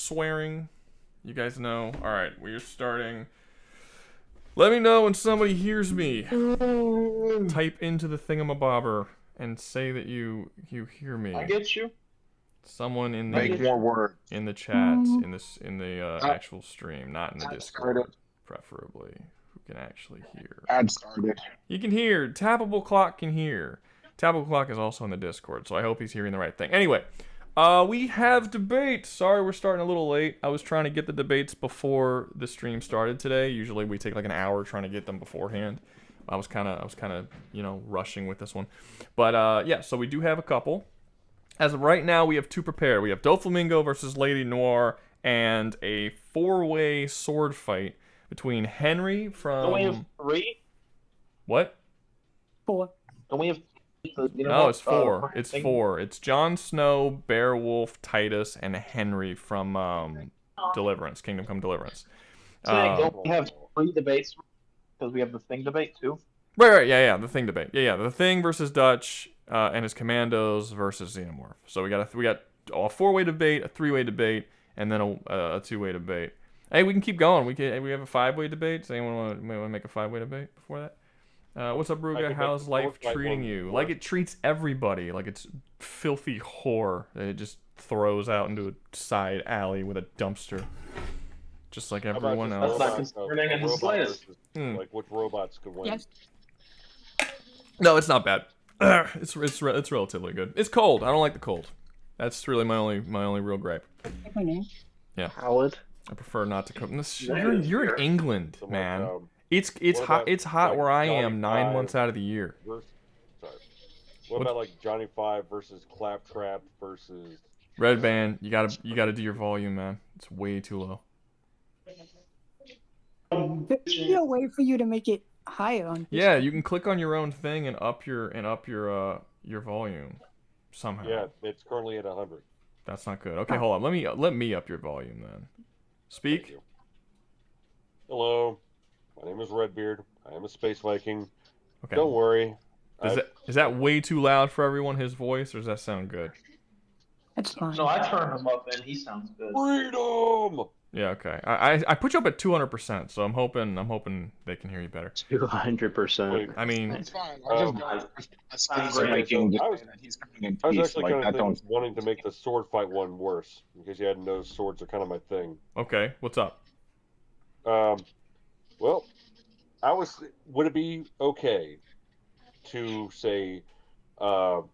swearing. You guys know. All right, we're starting. Let me know when somebody hears me. Type into the thingamabobber and say that you hear me. I get you. Someone in the Make more words. in the chat in the actual stream, not in the Discord, preferably. Who can actually hear? Ad started. You can hear. Tappable Clock can hear. Tappable Clock is also in the Discord, so I hope he's hearing the right thing. Anyway, we have debates. Sorry, we're starting a little late. I was trying to get the debates before the stream started today. Usually we take like an hour trying to get them beforehand. I was kind of, you know, rushing with this one. But yeah, so we do have a couple. As of right now, we have two prepared. We have Doflamingo versus Lady Noir and a four-way sword fight between Henry from... Don't we have 3? What? 4. Don't we have... No, it's 4. It's 4. It's Jon Snow, Beowulf, Titus, and Henry from Deliverance, Kingdom Come Deliverance. Don't we have 3 debates? Because we have the Thing debate, too? Right, yeah, the Thing debate. Yeah, the Thing versus Dutch and his commandos versus Xenomorph. So we got a 4-way debate, a 3-way debate, and then a 2-way debate. Hey, we can keep going. We have a 5-way debate. Does anyone want to make a 5-way debate before that? What's up, Rouga? How's life treating you? Like it treats everybody. Like it's filthy whore that it just throws out into a side alley with a dumpster. Just like everyone else. That's not concerning in the slightest. Like which robots could win? Yes. No, it's not bad. It's relatively good. It's cold. I don't like the cold. That's really my only real gripe. Yeah. Howard. I prefer not to cook. You're in England, man. It's hot where I am 9 months out of the year. What about like Johnny 5 versus Claptrap versus Red Band? You gotta do your volume, man. It's way too low. There's no way for you to make it higher on. Yeah, you can click on your own thing and up your volume somehow. Yeah, it's currently at 100. That's not good. Okay, hold on. Let me up your volume then. Speak. Hello, my name is Redbeard. I am a space Viking. Okay. Don't worry. Is that way too loud for everyone? His voice, or does that sound good? That's fine. No, I turned him up and he sounds good. Freedom. Yeah, okay. I put you up at 200%, so I'm hoping they can hear you better. 200%. I mean, It's fine. I was Viking. He's coming in I was peace. actually Like, kind that of wanting to make the sword fight one worse because you had to know swords are kind of my thing. okay, what's up? Well, would it be okay to say, oh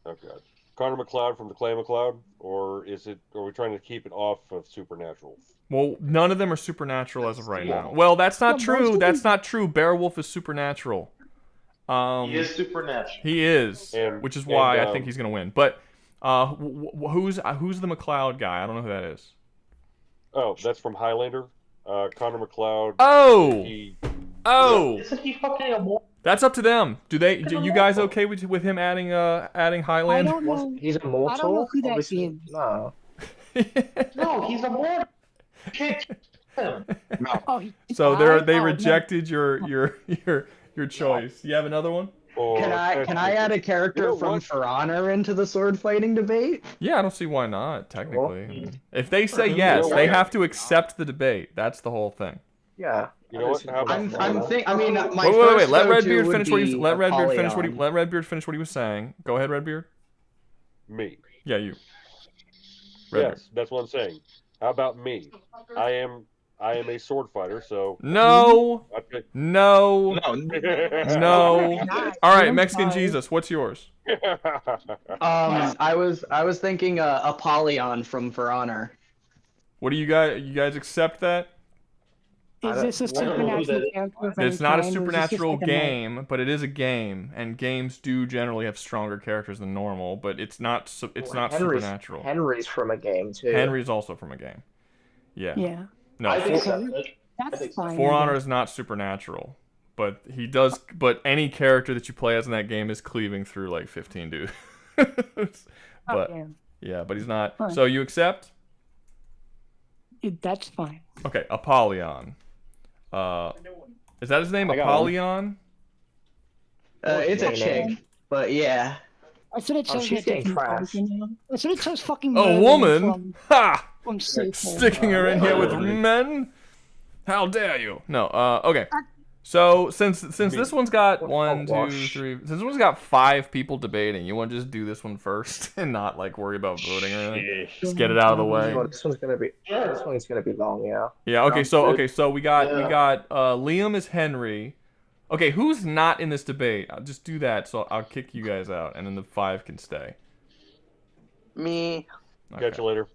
god, Connor McLeod from the Clay McLeod, or are we trying to keep it off of Supernatural? Well, none of them are supernatural as of right now. Well, that's not true. That's not true. Beowulf is supernatural. He is supernatural. He is, which is why I think he's gonna win. But who's the McLeod guy? I don't know who that is. Oh, that's from Highlander. Connor McLeod. Oh. Isn't he fucking immortal? That's up to them. Do you guys okay with him adding Highlander? I don't know. He's immortal? I don't know who that Obviously, is. no. No, he's immortal. You can't kill him. Oh, So they rejected your choice. You have another one? Or Can I add a character from For Honor into the sword fighting debate? Yeah, I don't see why not, technically. If they say yes, they have to accept the debate. That's the whole thing. Yeah. You know what? How about Wait. Let Redbeard finish what he let Redbeard finish what he was saying. Go ahead, Redbeard. me? Yeah, you. Redbeard. Yes, that's what I'm saying. How about me? I am a sword fighter, so No. okay. No. No. All right, Mexican Jesus, what's yours? I was thinking Apollyon from For Honor. What do you guys? You guys accept that? Is this a supernatural character? of any It's not a kind, or is this just supernatural like a game, but it is a game, and games do generally have stronger characters than normal. But it's not supernatural. Henry's from a game too. Henry's also from a game. Yeah. Yeah. No. I think That's fine. For Honor is not supernatural, but he does. But any character that you play as in that game is cleaving through like 15 dudes. But yeah, but he's not. Fine. So you accept? That's fine. Okay, Apollyon. Is that his name? I got Apollyon? It's a chick, but yeah. I said it Oh, says she's that getting different trashed. content, you know? I said it says fucking A Merlin woman? Ha! from Safe Home. Sticking her in here with men? How dare you? No. Okay. So since this one's got since this one's got 5 people debating, you want to just do this one first and not like worry about voting or anything? Just get it out of the way. This one's gonna be long, yeah. Yeah. Okay. Sounds good. So we got Yeah. Liam is Henry. Okay. Who's not in this debate? I'll just do that. So I'll kick you guys out, and then the 5 can stay. Me. Okay. Catch you later.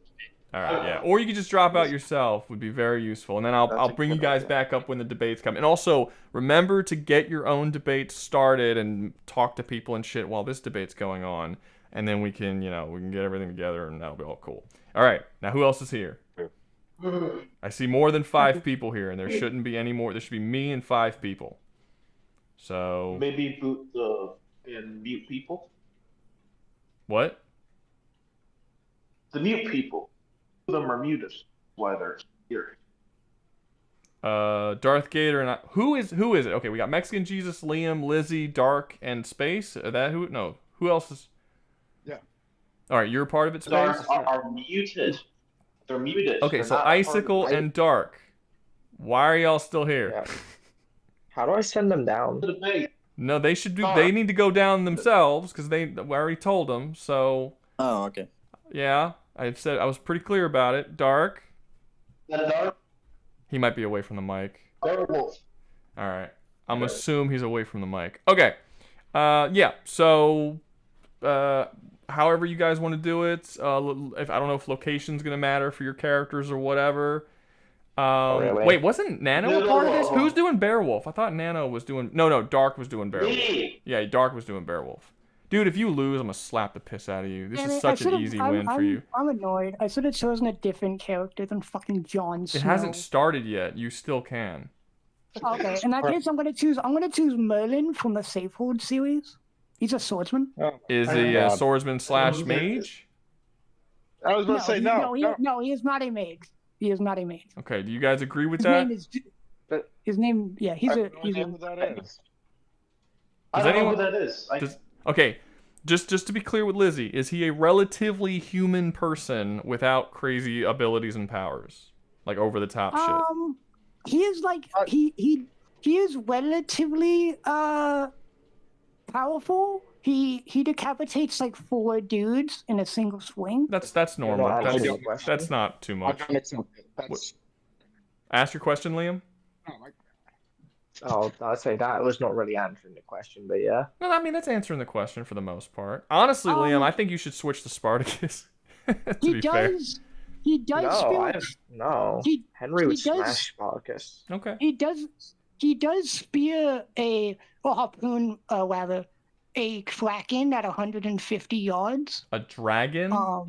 All right, yeah. Or you could just drop out yourself. Would be very useful. And then I'll bring you guys back up when the debates come. And also, remember to get your own debates started and talk to people and shit while this debate's going on. And then we can, we can get everything together and that'll be all cool. All right. Now, who else is here? I see more than 5 people here, and there shouldn't be any more. There should be me and 5 people. So... Maybe boot and mute people. What? The mute people. Them are muted. Why they're here. Darth Gator and who is it? Okay, we got Mexican Jesus, Liam, Lizzie, Dark, and Space. Are that who? No, who else is? Yeah. All right, you're a part of it, Space. Dark are muted. They're muted. Okay, They're so not part of Icicle the and Dark. Why are y'all still here? Yeah. How do I send them down? debate. No, they should do. They need to go down themselves because I already told them. So Oh, okay. yeah, I was pretty clear about it. Dark. The dark He might be away from the mic. werewolf. All right. I'm gonna assume he's away from the mic. Okay. Yeah. So, however you guys want to do it. If I don't know if location's gonna matter for your characters or whatever. Really? Wait, wasn't Nano a part of this? No. Who's doing Beowulf? I thought Nano was doing. No, Dark was doing Beowulf. Me. Yeah, Dark was doing Beowulf. Dude, if you lose, I'm gonna slap the piss out of you. This Damn is it, such I an should've- easy I'm- win for I'm- you. I'm annoyed. I should have chosen a different character than fucking Jon Snow. It hasn't started yet. You still can. Okay, in that case, I'm gonna choose Merlin from the Safehold series. He's a swordsman. Is he a swordsman / mage? I was about to say no. He is not a mage. He is not a mage. Okay, do you guys agree with His that? name is. But- His name, yeah, he's I a. have no He's idea a. who that is. I Does don't anyone- know who that is. Okay, just to be clear with Lizzie, is he a relatively human person without crazy abilities and powers, like over the top shit? He is like he is relatively powerful. He decapitates like 4 dudes in a single swing. That's normal. Well, that's- That's not too much. That's, Ask your question, Liam. oh, my- Oh, I'd say that was not really answering the question, but yeah. No, I mean that's answering the question for the most part. Honestly, Liam, I think you should switch to Spartacus. to He be fair. does. He does. No, He- Henry would he does- smash Spartacus. Okay. He does. He does spear a harpoon, rather, a kraken at 150 yards. A dragon? No,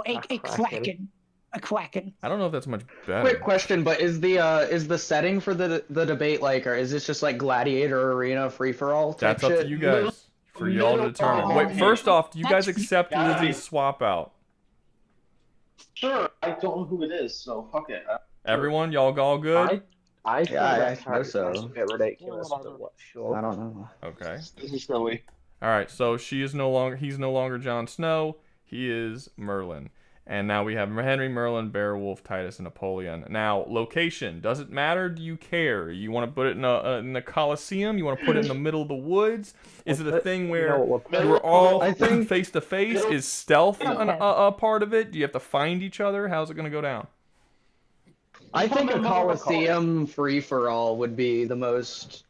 a A kraken. kraken. A kraken. I don't know if that's much better. Quick question, but is the setting for the debate like, or is this just like gladiator arena free for all? That's up to you guys. For y'all to determine. Wait, first off, do you guys accept Lizzie's swap out? Sure. I don't know who it is, so fuck it. Everyone, y'all all good? I think Yeah, I that's think so. a bit ridiculous, but what? Sure. I don't know. Okay. This is silly. All right. So he's no longer Jon Snow. He is Merlin. And now we have Henry, Merlin, Beowulf, Titus, and Napoleon. Now, location. Does it matter? Do you care? You want to put it in the Colosseum? You want to put it in the middle of the woods? Is it a thing where we're all I think- face to face? Is stealth a part of it? Do you have to find each other? How's it going to go down? I think a Colosseum free for all would be the most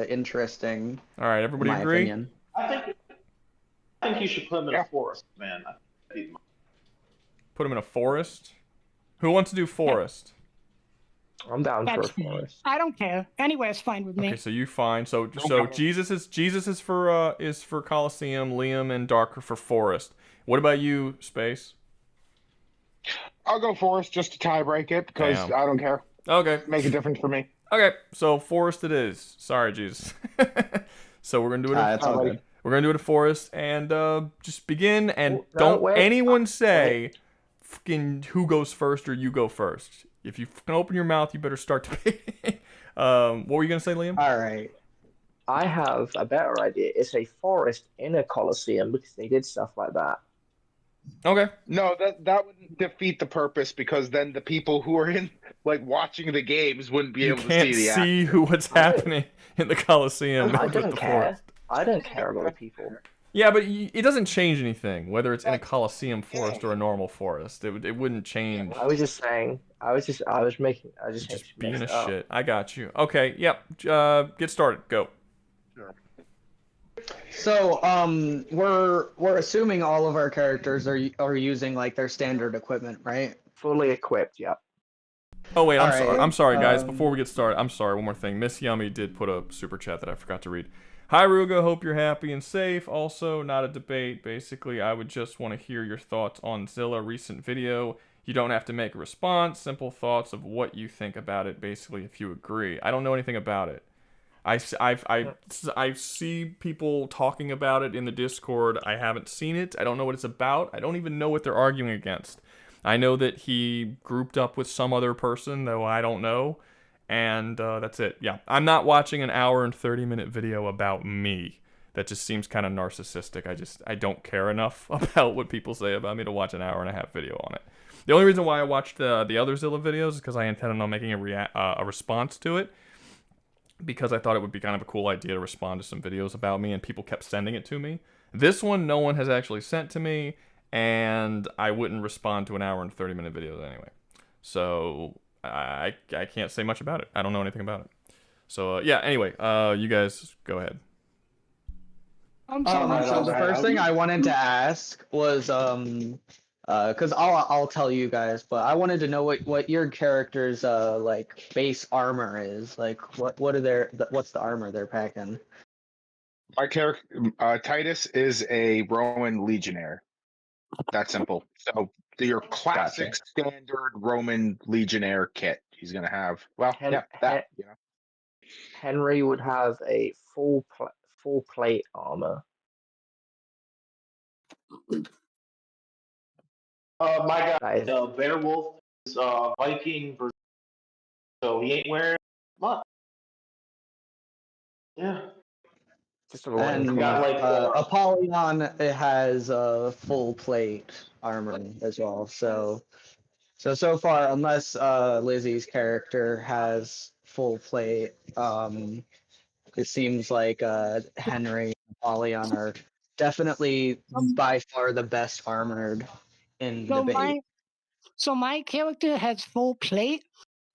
interesting. All right. Everybody in my agree? opinion. I think you should put him in a forest, man. Put him in a forest? Who wants to do forest? I'm down for a That's fine. forest. I don't care. Anywhere's fine with me. Okay, so you find so Jesus is for Colosseum, Liam and Dark are for forest. What about you, Space? I'll go forest just to tie break it because Damn. I don't care. Okay. Make a difference for me. Okay, so forest it is. Sorry, Jesus. So we're gonna do it. It's all good. We're gonna do it at forest and just begin and No, don't wait. anyone say fucking who goes first or you go first. If you fucking open your mouth, you better start debating. What were you gonna say, Liam? All right. I have a better idea. It's a forest in a coliseum because they did stuff like that. Okay. No, that would defeat the purpose because then the people who are in like watching the games wouldn't be You able to can't see the see what's happening in the Coliseum I with don't the care. forest. I don't care about the people. Yeah, but it doesn't change anything, whether it's in a Coliseum forest or a normal forest. It wouldn't change. I was just saying. I was just being Being a up. shit. I got you. Okay, yep. Get started. Go. So, we're assuming all of our characters are using like their standard equipment, right? Fully equipped. Yeah. Oh wait, I'm All sorry. right, I'm sorry, guys. Before we get started, I'm sorry. One more thing. Miss Yummy did put a super chat that I forgot to read. Hi, Rouga. Hope you're happy and safe. Also, not a debate. Basically, I would just want to hear your thoughts on Zilla recent video. You don't have to make a response. Simple thoughts of what you think about it. Basically, if you agree. I don't know anything about it. I see people talking about it in the Discord. I haven't seen it. I don't know what it's about. I don't even know what they're arguing against. I know that he grouped up with some other person, though I don't know. And that's it. Yeah, I'm not watching an hour and 30-minute video about me. That just seems kind of narcissistic. I don't care enough about what people say about me to watch an hour and a half video on it. The only reason why I watched the other Zilla videos is because I intended on making a response to it. Because I thought it would be kind of a cool idea to respond to some videos about me, and people kept sending it to me. This one, no one has actually sent to me, and I wouldn't respond to an hour and 30-minute videos anyway. So I can't say much about it. I don't know anything about it. So yeah. Anyway, you guys go ahead. So the first thing I wanted to ask was because I'll tell you guys, but I wanted to know what your character's like base armor is. Like what are what's the armor they're packing? My character Titus is a Roman legionnaire. That's simple. So your classic standard Roman legionnaire kit. He's gonna have Henry would have a full plate armor. My guy, Nice. the Beowulf is Viking, so he ain't wearing much. Yeah. Just a And got, like, Apollyon, it has full plate armor as well. So far, unless Lizzie's character has full plate, it seems like Henry and Apollyon are definitely by far the best armored in the debate. So my character has full plate.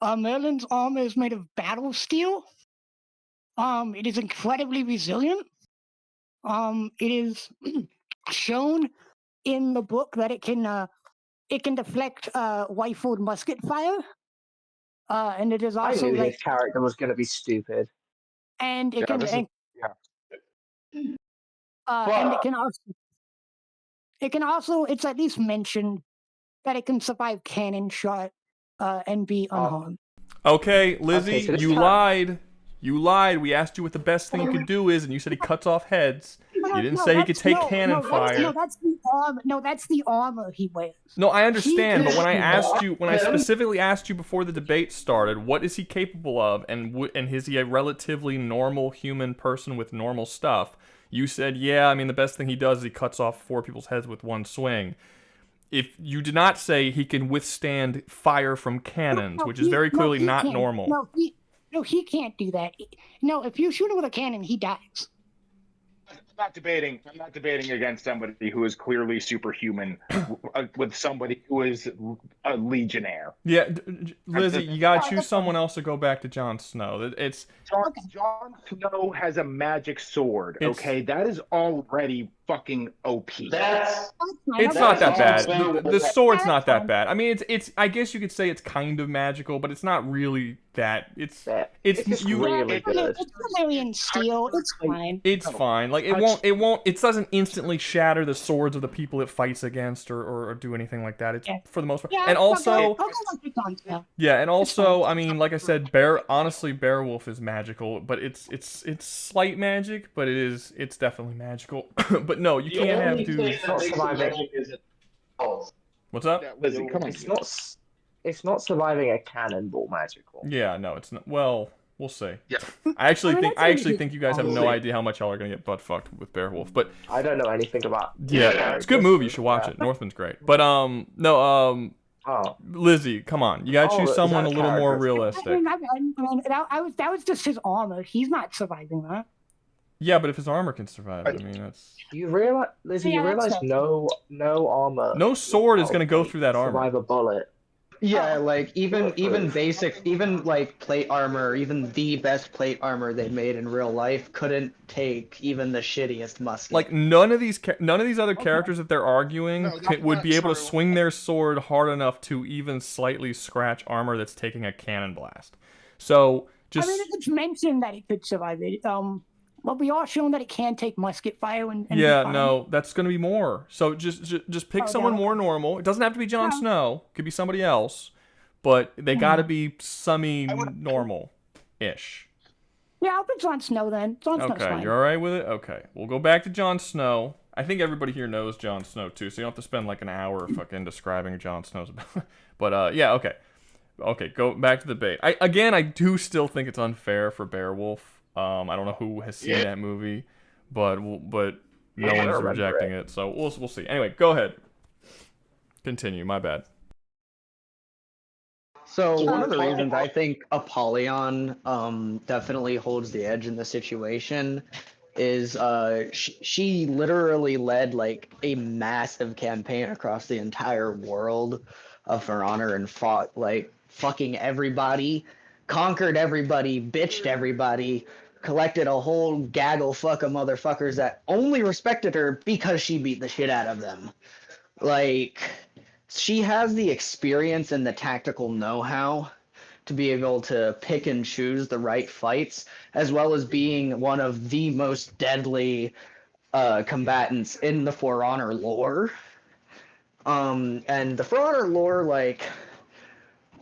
Merlin's armor is made of battle steel. It is incredibly resilient. It is shown in the book that it can deflect rifled musket fire. And it is I also knew like, his character was going to be stupid. and it Yeah, can, this is- and it can also, it's at least mentioned that it can survive cannon shot and be unharmed. Okay, Lizzie, Okay, so this you time- lied. You lied. We asked you what the best thing he could do is, and you said he cuts off heads. You didn't say he could take cannon fire. That's the armor. No, that's the armor he wears. No, I understand, but when I specifically asked you before the debate started, what is he capable of, and is he a relatively normal human person with normal stuff? You said, yeah, I mean, the best thing he does is he cuts off 4 people's heads with one swing. If you did not say he can withstand fire from cannons, which is very clearly not normal. No, he can't do that. No, if you shoot him with a cannon, he dies. I'm not debating against somebody who is clearly superhuman with somebody who is a legionnaire. Yeah, Lizzie, you gotta choose someone else to go back to Jon Snow. Jon Snow has a magic sword. Okay, that is already fucking OP. It's not that bad. The sword's not that bad. I mean, it's. I guess you could say it's kind of magical, but it's not really that. It's really good. It's Valerian steel. It's fine. It's fine. Like it doesn't instantly shatter the swords of the people it fights against or do anything like that. It's for the most part. Yeah, And also, yeah, and also, I mean, like I said, honestly, Beowulf is magical, but it's slight magic, but it's definitely magical. But no, you can't have dudes. What's up? Yeah, Lizzie, come on. It's not surviving a cannonball magical. Yeah, no, it's not. Well, We'll see. Yeah. I actually I mean, think you guys have no idea how much y'all are gonna get butt fucked with Beowulf. But I don't know anything about. yeah, it's a good movie. You should watch it. Northman's great. But no, Oh, Lizzie, come on. You gotta choose is someone that a little more character? realistic. That was just his armor. He's not surviving that. Yeah, but if his armor can survive, I mean, that's You realize, Lizzie? Yeah, You realize that's no armor. no sword is will, gonna go like, through that armor. Survive a bullet. Yeah, Oh. like even basic, even like plate armor, even the best plate armor they made in real life couldn't take even the shittiest musket. Like none of these other characters that they're arguing No, that's would not be able to true. swing their sword hard enough to even slightly scratch armor that's taking a cannon blast. So just I mean, it's mentioned that it could survive it. But we are shown that it can take musket fire and be yeah, fine. no, that's gonna be more. So just pick someone no. more normal. It doesn't have to be Jon No. Snow. It could be somebody else, but they gotta be semi-normal-ish. Yeah, I'll pick Jon Snow then. Jon Snow's Okay, fine. you're alright with it? Okay. We'll go back to Jon Snow. I think everybody here knows Jon Snow too, so you don't have to spend like an hour fucking describing Jon Snow's but yeah, okay. Okay, go back to the debate. I do still think it's unfair for Beowulf. I don't know who has seen that movie, but no one's rejecting it, so we'll see. Anyway, go ahead. Continue, my bad. So one of the reasons I think Apollyon definitely holds the edge in the situation is she literally led like a massive campaign across the entire world For Honor and fought like fucking everybody, conquered everybody, bitched everybody, collected a whole gaggle fuck of motherfuckers that only respected her because she beat the shit out of them. Like, she has the experience and the tactical know-how to be able to pick and choose the right fights, as well as being one of the most deadly combatants in the For Honor lore. And the For Honor lore, like,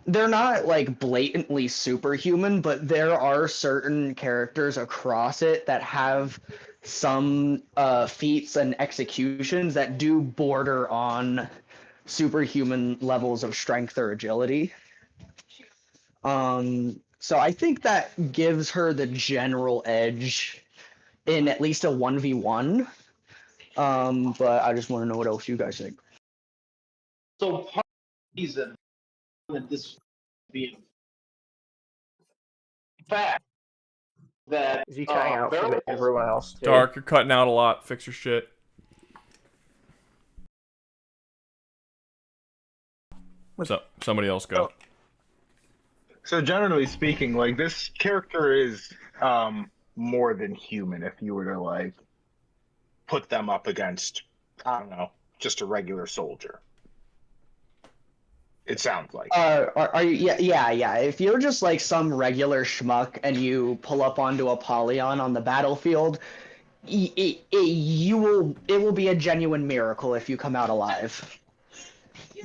they're not like blatantly superhuman, but there are certain characters across it that have some feats and executions that do border on superhuman levels of strength or agility. So I think that gives her the general edge in at least a 1v1. But I just want to know what else you guys think. So part of the reason that this being fact that Is he cutting out from Beowulf- everyone else too? Dark, you're cutting out a lot. Fix your shit. So somebody else go. So generally speaking, like this character is more than human if you were to like put them up against, I don't know, just a regular soldier. It sounds like. Are you? Yeah. If you're just like some regular schmuck and you pull up onto Apollyon on the battlefield, it will be a genuine miracle if you come out alive.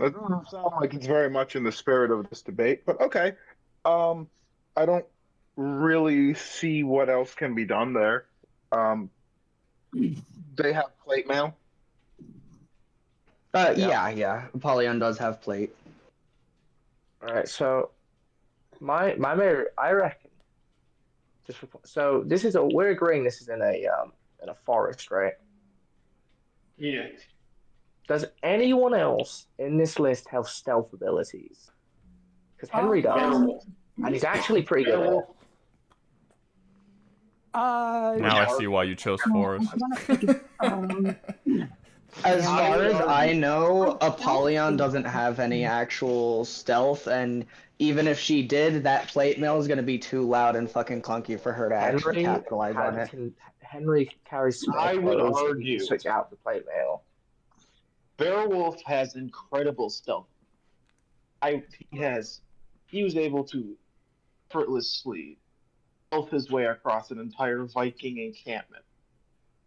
That doesn't sound like it's very much in the spirit of this debate, but okay. I don't really see what else can be done there. They have plate mail. Yeah. Apollyon does have plate. All right, so my mayor, I reckon. So this is we're agreeing this is in a forest, right? Yeah. Does anyone else in this list have stealth abilities? Because Henry does, and he's actually pretty good at it. Now I see why you chose Forest. As far as I know, Apollyon doesn't have any actual stealth, and even if she did, that plate mail is going to be too loud and fucking clunky for her to actually capitalize on it. Henry carries small I would clothes, and he argue- can switch out the plate mail. Beowulf has incredible stealth. He was able to effortlessly stealth his way across an entire Viking encampment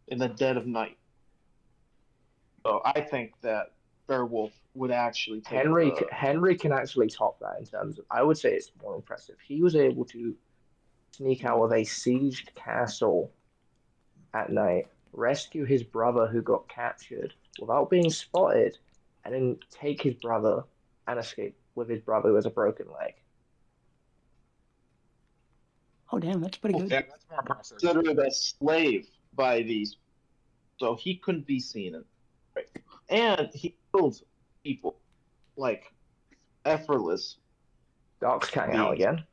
in the dead of night. So I think that Beowulf would actually take Henry can actually top that in terms of. I would say it's more impressive. He was able to sneak out of a sieged castle at night, rescue his brother who got captured without being spotted, and then take his brother and escape with his brother who has a broken leg. Oh damn, that's pretty good. Yeah, that's more impressive. Considered a slave by these, so he couldn't be seen. Right. And he killed people like effortless. Dark's cutting out again.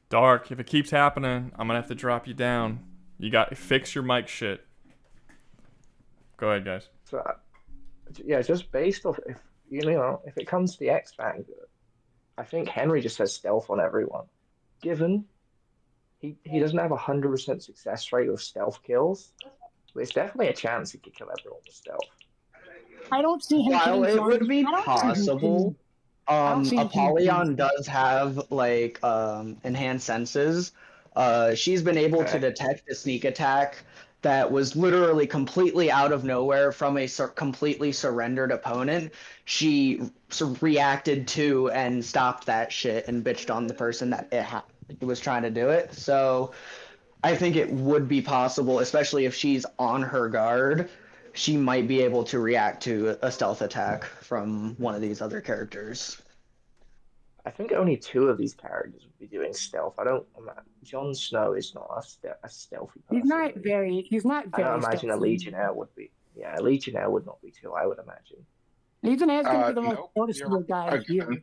Dark, if it keeps happening, I'm gonna have to drop you down. You got to fix your mic shit. Go ahead, guys. So, yeah, just based off if if it comes to the X Factor, I think Henry just says stealth on everyone. Given he doesn't have 100% success rate with stealth kills, but it's definitely a chance he could kill everyone with stealth. I don't see him. While killing it would zombies. be I don't see him possible, don't see him killing Apollyon zombies. does have like enhanced senses. She's been able to detect a sneak attack that was literally completely out of nowhere from a completely surrendered opponent. She reacted to and stopped that shit and bitched on the person that it was trying to do it. So I think it would be possible, especially if she's on her guard, she might be able to react to a stealth attack from one of these other characters. I think only 2 of these characters would be doing stealth. Jon Snow is not a stealthy person. He's not very. I don't imagine a stealthy. Legionnaire would be. Yeah, a Legionnaire would not be too, I would imagine. Legionnaire's gonna be the most Nope, noticeable guy here.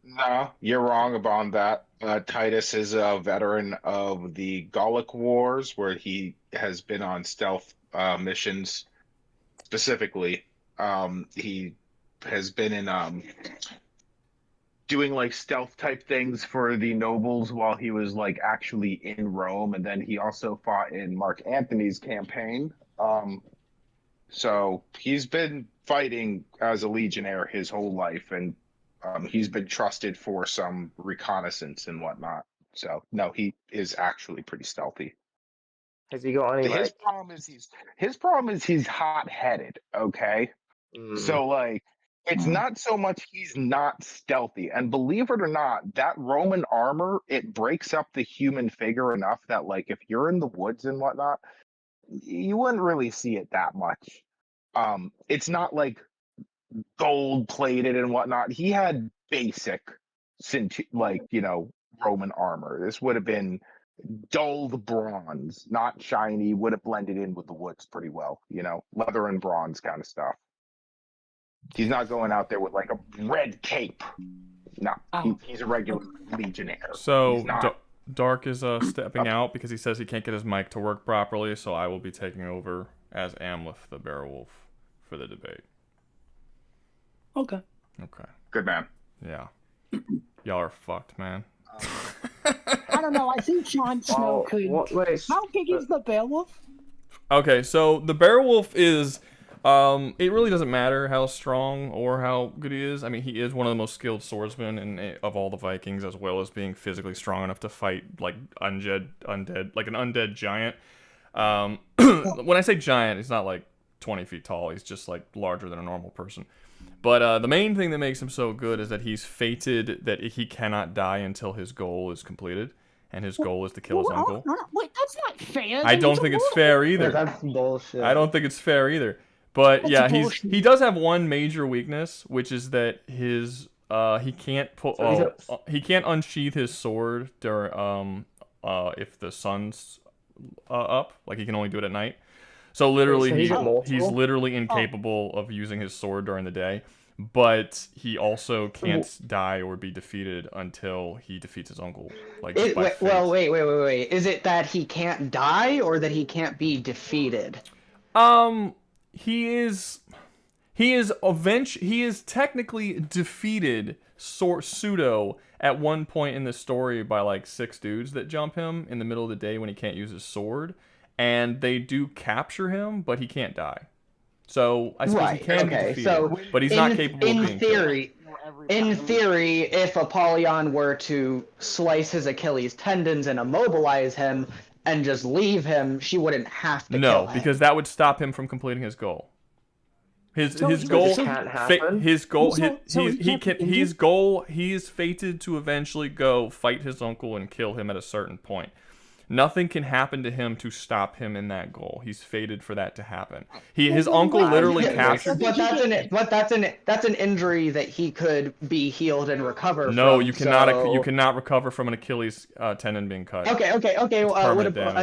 No, you're wrong about that. Titus is a veteran of the Gallic Wars, where he has been on stealth missions specifically. He has been in doing like stealth type things for the nobles while he was like actually in Rome, and then he also fought in Mark Antony's campaign. So he's been fighting as a legionnaire his whole life, and he's been trusted for some reconnaissance and whatnot. So no, he is actually pretty stealthy. Has he got any? His problem is he's hot-headed. Okay, so like it's not so much he's not stealthy, and believe it or not, that Roman armor, it breaks up the human figure enough that like if you're in the woods and whatnot, you wouldn't really see it that much. It's not like gold plated and whatnot. He had basic Roman armor. This would have been dulled bronze, not shiny, would have blended in with the woods pretty well, leather and bronze kind of stuff. He's not going out there with like a red cape. No, he's a regular legionnaire. So Dark is stepping out because he says he can't get his mic to work properly, so I will be taking over as Amleth the Beowulf for the debate. Okay. Good man. Yeah. Y'all are fucked, man. I don't know. I think Jon Snow could. How big is the Beowulf? Okay, so the Beowulf is. It really doesn't matter how strong or how good he is. I mean, he is one of the most skilled swordsmen of all the Vikings, as well as being physically strong enough to fight like undead, like an undead giant. When I say giant, he's not like 20 feet tall. He's just like larger than a normal person. But the main thing that makes him so good is that he's fated that he cannot die until his goal is completed, and his goal is to kill his uncle. Wait, that's not fair. I don't think it's fair either. That's bullshit. I don't think it's fair either. But That's yeah, bullshit. he does have one major weakness, which is that his he can't he can't unsheath his sword during if the sun's up. Like he can only do it at night. So literally, he's literally incapable of using his sword during the day. But he also can't die or be defeated until he defeats his uncle. Like wait. Is it that he can't die or that he can't be defeated? He is technically defeated pseudo at one point in the story by like 6 dudes that jump him in the middle of the day when he can't use his sword, and they do capture him, but he can't die. So I suppose he can be defeated, but he's not capable of being killed. In theory, if Apollyon were to slice his Achilles tendons and immobilize him and just leave him, she wouldn't have to kill him. Because that would stop him from completing his goal. He is fated to eventually go fight his uncle and kill him at a certain point. Nothing can happen to him to stop him in that goal. He's fated for that to happen. His uncle literally captured. But that's an injury that he could be healed and recover No, from. you cannot. So... You cannot recover from an Achilles tendon being cut. Okay. What Permanent about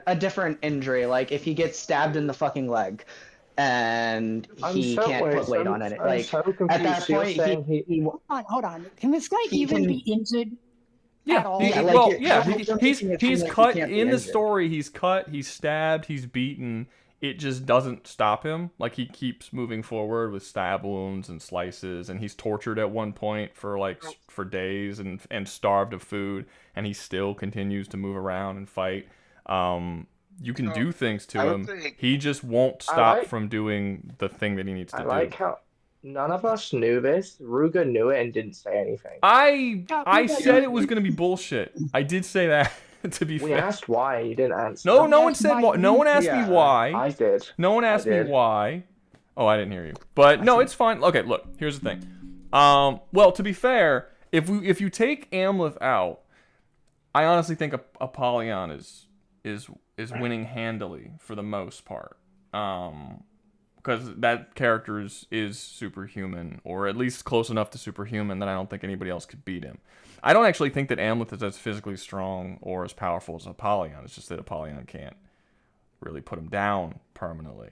a different injury? Like if he gets stabbed in the fucking leg, and he can't put weight on it. Like so at that so point, Hold on. Can this guy even be injured? At all? He's cut in the story. He's cut. He's stabbed. He's beaten. It just doesn't stop him. Like he keeps moving forward with stab wounds and slices, and he's tortured at one point for days and starved of food, and he still continues to move around and fight. You can do things to him. He just won't stop from doing the thing that he needs to do. I like how none of us knew this. Ruga knew it and didn't say anything. I said it was going to be bullshit. I did say that. To be fair, we asked why. You didn't answer. No one said why. No one asked me why. I did. No one asked me why. Oh, I didn't hear you. But no, it's fine. Okay, look. Here's the thing. Well, to be fair, if you take Amleth out, I honestly think Apollyon is winning handily for the most part. Because that character is superhuman, or at least close enough to superhuman that I don't think anybody else could beat him. I don't actually think that Amleth is as physically strong or as powerful as Apollyon. It's just that Apollyon can't really put him down permanently.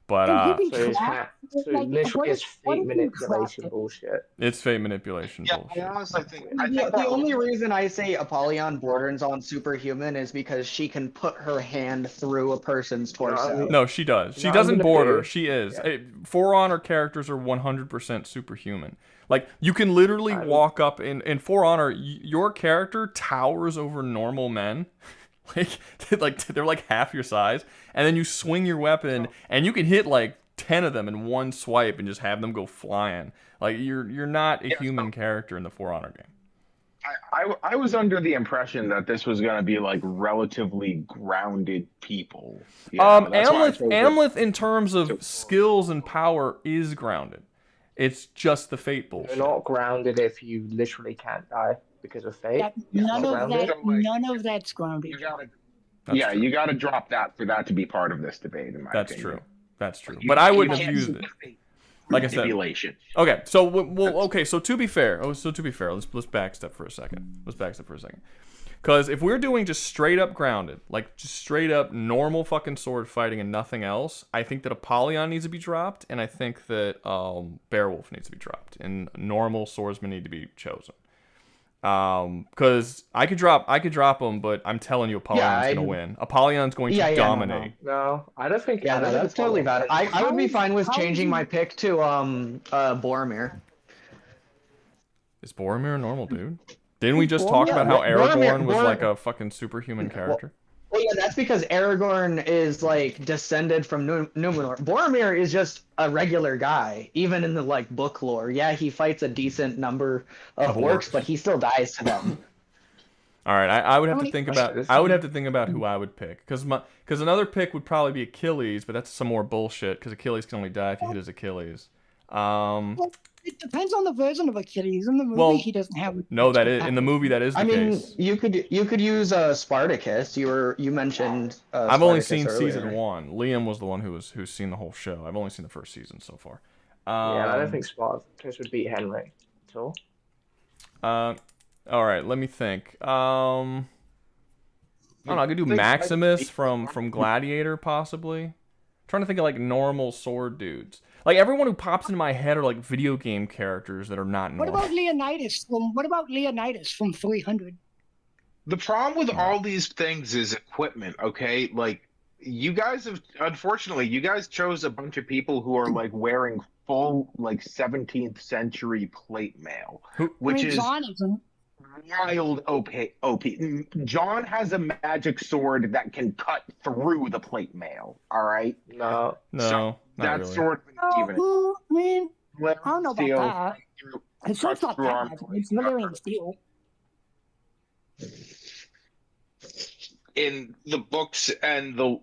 But literally it's fate manipulation bullshit. It's fate manipulation bullshit. I honestly think the only reason I say Apollyon borders on superhuman is because she can put her hand through a person's torso. No, she does. She doesn't border. She is. Yeah. For Honor characters are 100% superhuman. Like, you can literally walk up in For Honor, your character towers over normal men. They're like half your size, and then you swing your weapon, and you can hit like 10 of them in one swipe and just have them go flying. Like, you're not a human character in the For Honor game. I was under the impression that this was gonna be like relatively grounded people. Amleth in terms of skills and power is grounded. It's just the fate bullshit. You're not grounded if you literally can't die because of fate. None of that's grounded. You gotta drop that for that to be part of this debate. In my opinion. That's true. But I wouldn't have used it. Like I said. Okay. So to be fair, let's backstep for a second. Because if we're doing just straight up grounded, like just straight up normal fucking sword fighting and nothing else, I think that Apollyon needs to be dropped, and I think that Beowulf needs to be dropped, and normal swordsmen need to be chosen. Because I could drop them, but I'm telling you, Apollon's gonna win. Apollon's going to dominate. No, I don't think. Yeah, that's totally valid. I would be fine with changing my pick to Boromir. Is Boromir a normal dude? Didn't we just talk about how Aragorn was like a fucking superhuman character? Well, yeah, that's because Aragorn is like descended from Numenor. Boromir is just a regular guy, even in the like book lore. Yeah, he fights a decent number of orcs, but he still dies to them. All right, I would have to think about who I would pick, because another pick would probably be Achilles, but that's some more bullshit because Achilles can only die if you hit his Achilles. Well, it depends on the version of Achilles. In the movie, he doesn't have. No, in the movie that is the case. You could use Spartacus. You mentioned. I've only seen season 1. Liam was the one who's seen the whole show. I've only seen the first season so far. I don't think Spartacus would beat Henry at all. All right, let me think. I don't know. I could do Maximus from Gladiator, possibly. I'm trying to think of like normal sword dudes. Like, everyone who pops into my head are like video game characters that are not normal. What about Leonidas from 300? The problem with all these things is equipment, okay? Like, you guys chose a bunch of people who are like wearing full like 17th century plate mail, which is wild OP. John has a magic sword that can cut through the plate mail. All right. No. That really. sword. I don't know about that. It's not that magic. It's Valyrian steel. In the books and the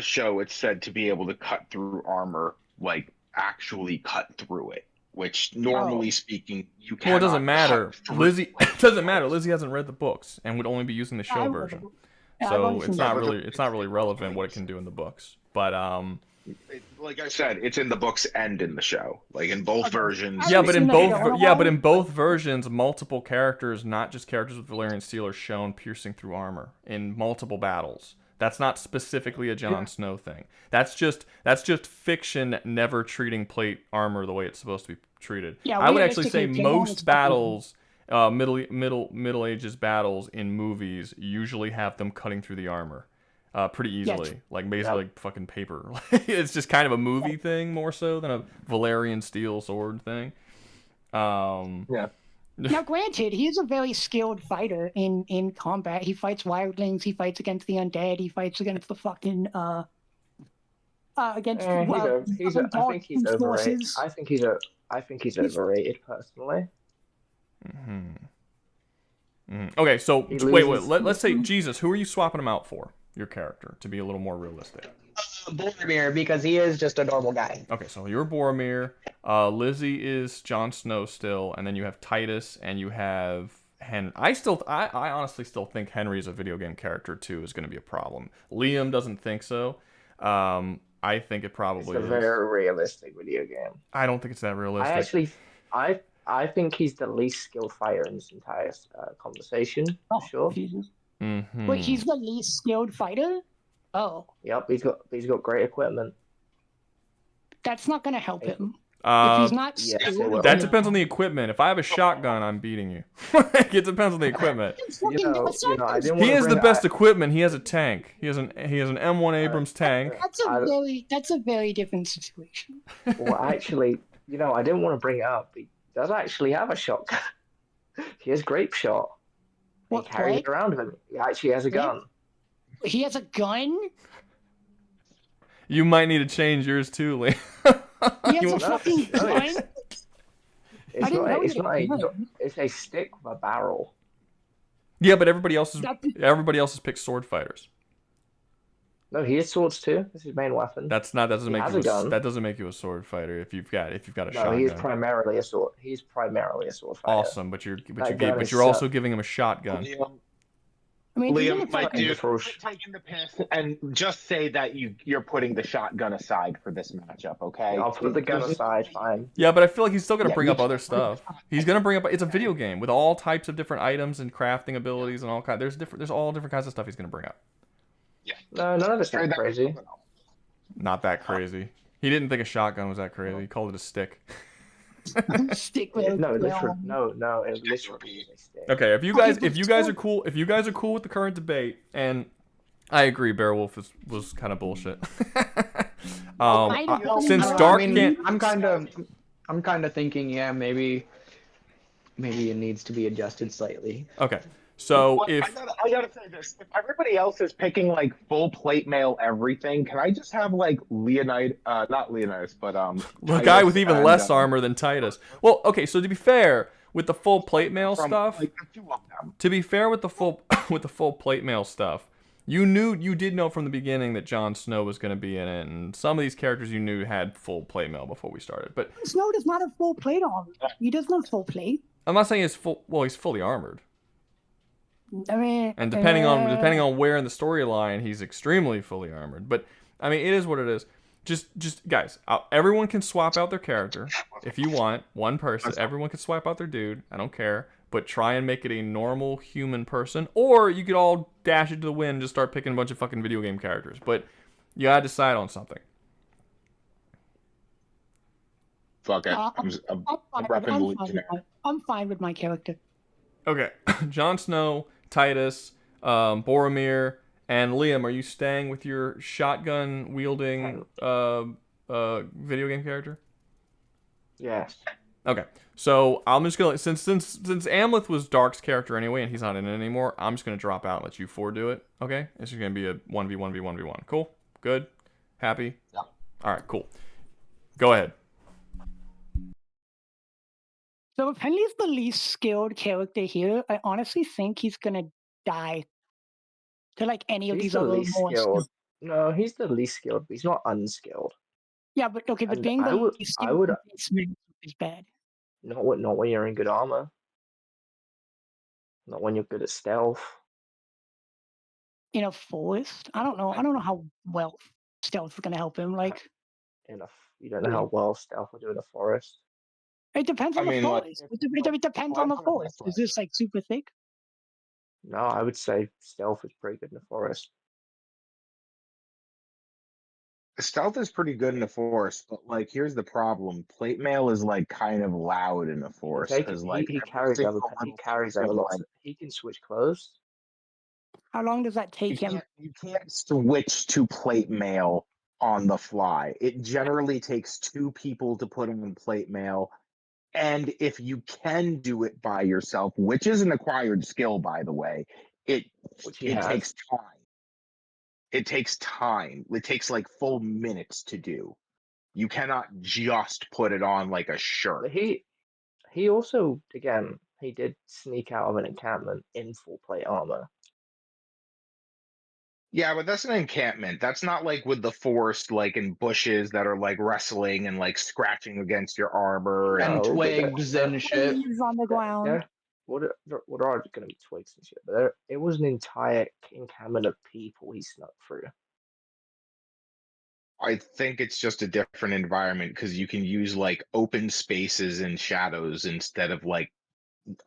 show, it's said to be able to cut through armor, like actually cut through it. which normally speaking you Well, it cannot doesn't matter. cut through. Lizzie, it doesn't matter. Lizzie hasn't read the books and would only be using the I show read the version. book. Yeah, I've So only it's seen not the book. really relevant what it can do in the books. But Like I said, it's in the books and in the show, like in both versions. yeah, haven't but in seen the both show in a yeah, but while, in both versions, multiple characters, not just characters with Valyrian steel, are shown piercing through armor in multiple battles. That's not specifically a Jon Snow thing. That's just fiction never treating plate armor the way it's supposed to be treated. Yeah, I would actually say realistically, plate armor is most fucking- battles, Middle Ages battles in movies usually have them cutting through the armor. Pretty easily, like basically like fucking paper. It's just kind of a movie thing more so than a Valyrian steel sword thing. Yeah. Now, granted, he's a very skilled fighter in combat. He fights wildlings. He fights against the undead. He fights against the fucking against. I fucking think he's dark overrated. forces. I think he's overrated personally. Okay, so He wait. loses- Let's say Jesus. Who are you swapping him out for? Your character, to be a little more realistic. Boromir, because he is just a normal guy. Okay, so you're Boromir. Lizzie is Jon Snow still, and then you have Titus, and you have Henry. I honestly still think Henry is a video game character too is going to be a problem. Liam doesn't think so. I think it probably It's a is. very realistic video game. I don't think it's that realistic. I think he's the least skilled fighter in this entire conversation. Oh, For sure. Jesus. Mhm. Wait, he's the least skilled fighter? Oh, Yep, he's got great equipment. that's not gonna help him. If he's not yes, it skilled, will. That depends on the equipment. If I have a shotgun, I'm beating you. It depends on the equipment. I didn't He wanna has the bring- best equipment. He has a tank. He has an M1 Abrams tank. That's a very different situation. Well, actually, I didn't want to bring it up. He does actually have a shotgun. He has grape shot. He What, carries it grape? around with him. He actually has a gun. He has a gun? You might need to change yours too, Lee. He has You- a fucking no, gun? it's- I It's didn't know not. he It's had not. a gun. It's a stick with a barrel. Yeah, but everybody else That's- picked sword fighters. No, he has swords too. That's his main weapon. That doesn't He make has you a gun. that doesn't make you a sword fighter if you've got a No, shotgun. he's primarily a sword. He's primarily a sword fighter. Awesome, but you're gun is also giving him a shotgun. I mean, even Liam, if my I- dude, Before- quit taking the piss and just say that you're putting the shotgun aside for this matchup, okay? I'll put the gun aside. Fine. Yeah, but I feel like he's still gonna Yeah, bring you up other stuff. He's gonna bring up. It's a video game with all types of different items and crafting abilities and all kind. There's all different kinds of stuff he's gonna bring up. No, none of it's that crazy. Not that crazy. He didn't think a shotgun was that crazy. He called it a stick. stick with it. No, literally, no. It literally is a stick. Okay, if you guys are cool with the current debate, and I agree, Beowulf was kind of bullshit. Since Dark can't. I'm kind of thinking, yeah, maybe it needs to be adjusted slightly. Okay, so Well, if I gotta say this, if everybody else is picking like full plate mail everything, can I just have like not Leonidas, but a Titus guy with even and, less armor than Titus. Well, okay, so to be fair, with the full plate mail from, stuff, like, the two of them. to be fair with the full plate mail stuff, you did know from the beginning that Jon Snow was going to be in it, and some of these characters you knew had full plate mail before we started. But Snow does not have full plate on. He does not have full plate. I'm not saying he's fully armored. I mean, And depending on where in the storyline, he's extremely fully armored. But I mean, it is what it is. Just guys, everyone can swap out their character if you want. One person, everyone can swap out their dude. I don't care. But try and make it a normal human person, or you could all dash it to the wind and just start picking a bunch of fucking video game characters. But you gotta decide on something. Fuck it. I'm fine with my character. Okay, Jon Snow, Titus, Boromir, and Liam. Are you staying with your shotgun wielding video game character? Yes. Okay, so I'm just gonna since Amleth was Dark's character anyway, and he's not in it anymore. I'm just gonna drop out and let you four do it. Okay, it's just gonna be a 1v1v1v1. Cool, good, happy. Yeah. All right, cool. Go ahead. So if Henley's the least skilled character here, I honestly think he's gonna die to like any of He's these the other least more skilled. No, he's the least skilled, but he's not unskilled. Yeah, but okay, but And being the I would- least I skilled would- makes sense is bad. Not when you're in good armor. Not when you're good at stealth. In a forest, I don't know. I don't know how well stealth is gonna help him. Like, You don't know how well stealth will do in a forest. it depends on the forest. It depends on the put it forest. this Is this like super thick? No, I would say stealth is pretty good in the forest. Stealth is pretty good in the forest, but like here's the problem: plate mail is like kind of loud in the forest because like he every carries single other he little carries thing's other gonna, lots. like, He can switch clothes. How long does that take him? you can't switch to plate mail on the fly. It generally takes two people to put on plate mail. And if you can do it by yourself, which is an acquired skill, by the way, Which he it has. takes time. It takes time. It takes like full minutes to do. You cannot just put it on like a shirt. But he also, again, he did sneak out of an encampment in full plate armor. Yeah, but that's an encampment. That's not like with the forest, like in bushes that are like wrestling and like scratching against your armor. And No, but twigs and shit. Leaves on the ground. There, what are going to be twigs and shit? But it was an entire encampment of people he snuck through. I think it's just a different environment because you can use like open spaces and shadows instead of like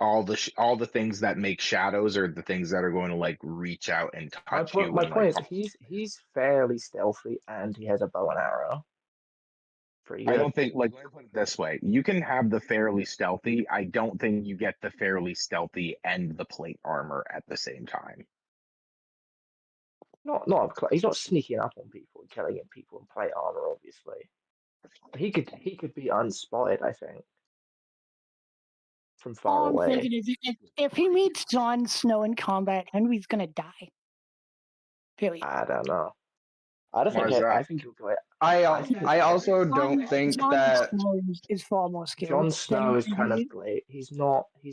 all the things that make shadows are the things that are going to like reach out and touch you. My and, point like, is he's fairly stealthy and he has a bow and arrow. Pretty I good. don't think, like, let me put it this way: you can have the fairly stealthy. I don't think you get the fairly stealthy and the plate armor at the same time. He's not sneaking up on people and killing people in plate armor, obviously. But he could be unspotted, I think, from far All I'm away. thinking is if he meets Jon Snow in combat, Henry's gonna die. Period. I don't know. I don't Why think is that? I think he'll go. I also don't think Jon that Snow is far more skilled. Jon Snow is kind of Henry. great. He's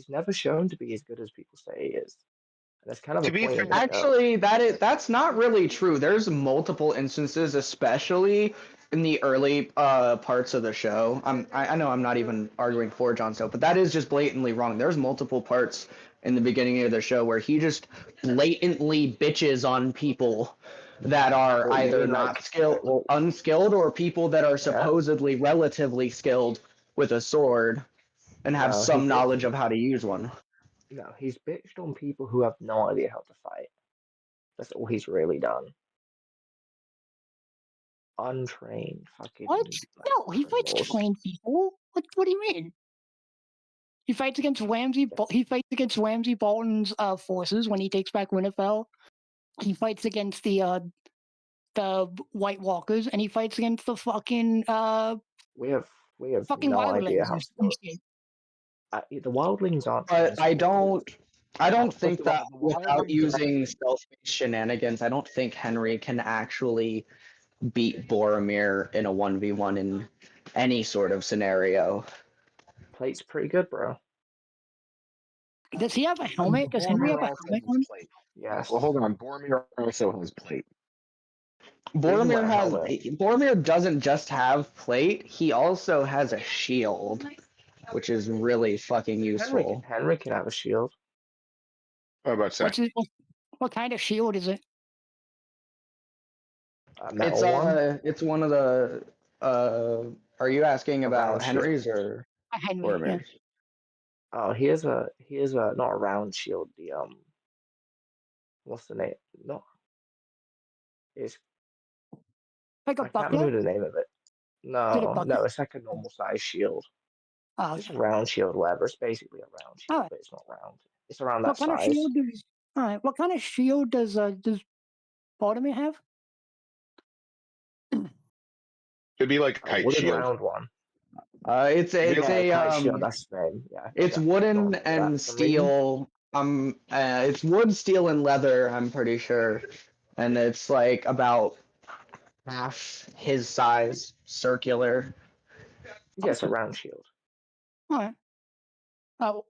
never shown to be as good as people say he is. And that's kind of To a be point fair- of the show. actually that's not really true. There's multiple instances, especially in the early parts of the show. I know I'm not even arguing for Jon Snow, but that is just blatantly wrong. There's multiple parts in the beginning of the show where he just blatantly bitches on people that are Well, you either mean, not like, skilled, unskilled, or people that are supposedly relatively skilled with a sword and have No, some knowledge of how to use one. No, he's bitched on people who have no idea how to fight. That's all he's really done. Untrained fucking. What? like, No, he fights criminals. trained people. What do you mean? He fights against He fights against Ramsay Bolton's forces when he takes back Winterfell. He fights against the White Walkers, and he fights against the fucking We have fucking no idea wildlings how and skilled. shit. The wildlings aren't. But I don't think that the without wildlings using stealth-based shenanigans, I don't think Henry can actually beat Boromir in a 1v1 in any sort of scenario. Plate's pretty good, bro. Does he have a helmet? Does Henry have a also helmet has on? plate. Yes. Well, hold on. Boromir also has plate. Boromir doesn't just have plate, he also has a shield, which is really fucking useful. Henry can have a shield. What about that? What kind of shield is it? It's one of the are you asking about Henry's or Henry, Boromir's? yeah. Oh, he has a not a round shield. The what's the name? No, it's Like a I can't buckler? remember the name of it. Is it a No, buckler? it's like a normal size shield. Oh, Just okay. a round shield, whatever. It's basically a round shield, Alright. but it's not round. It's around What that kind of size. shield does? All right. What kind of shield does Boromir have? It'd be like a A kite wooden shield. round one. It's a kite shield. That's the name. Yeah. It's wooden and steel. It's wood, steel, and leather. I'm pretty sure, and it's like about half his size, circular. Yeah, it's a round shield. All right.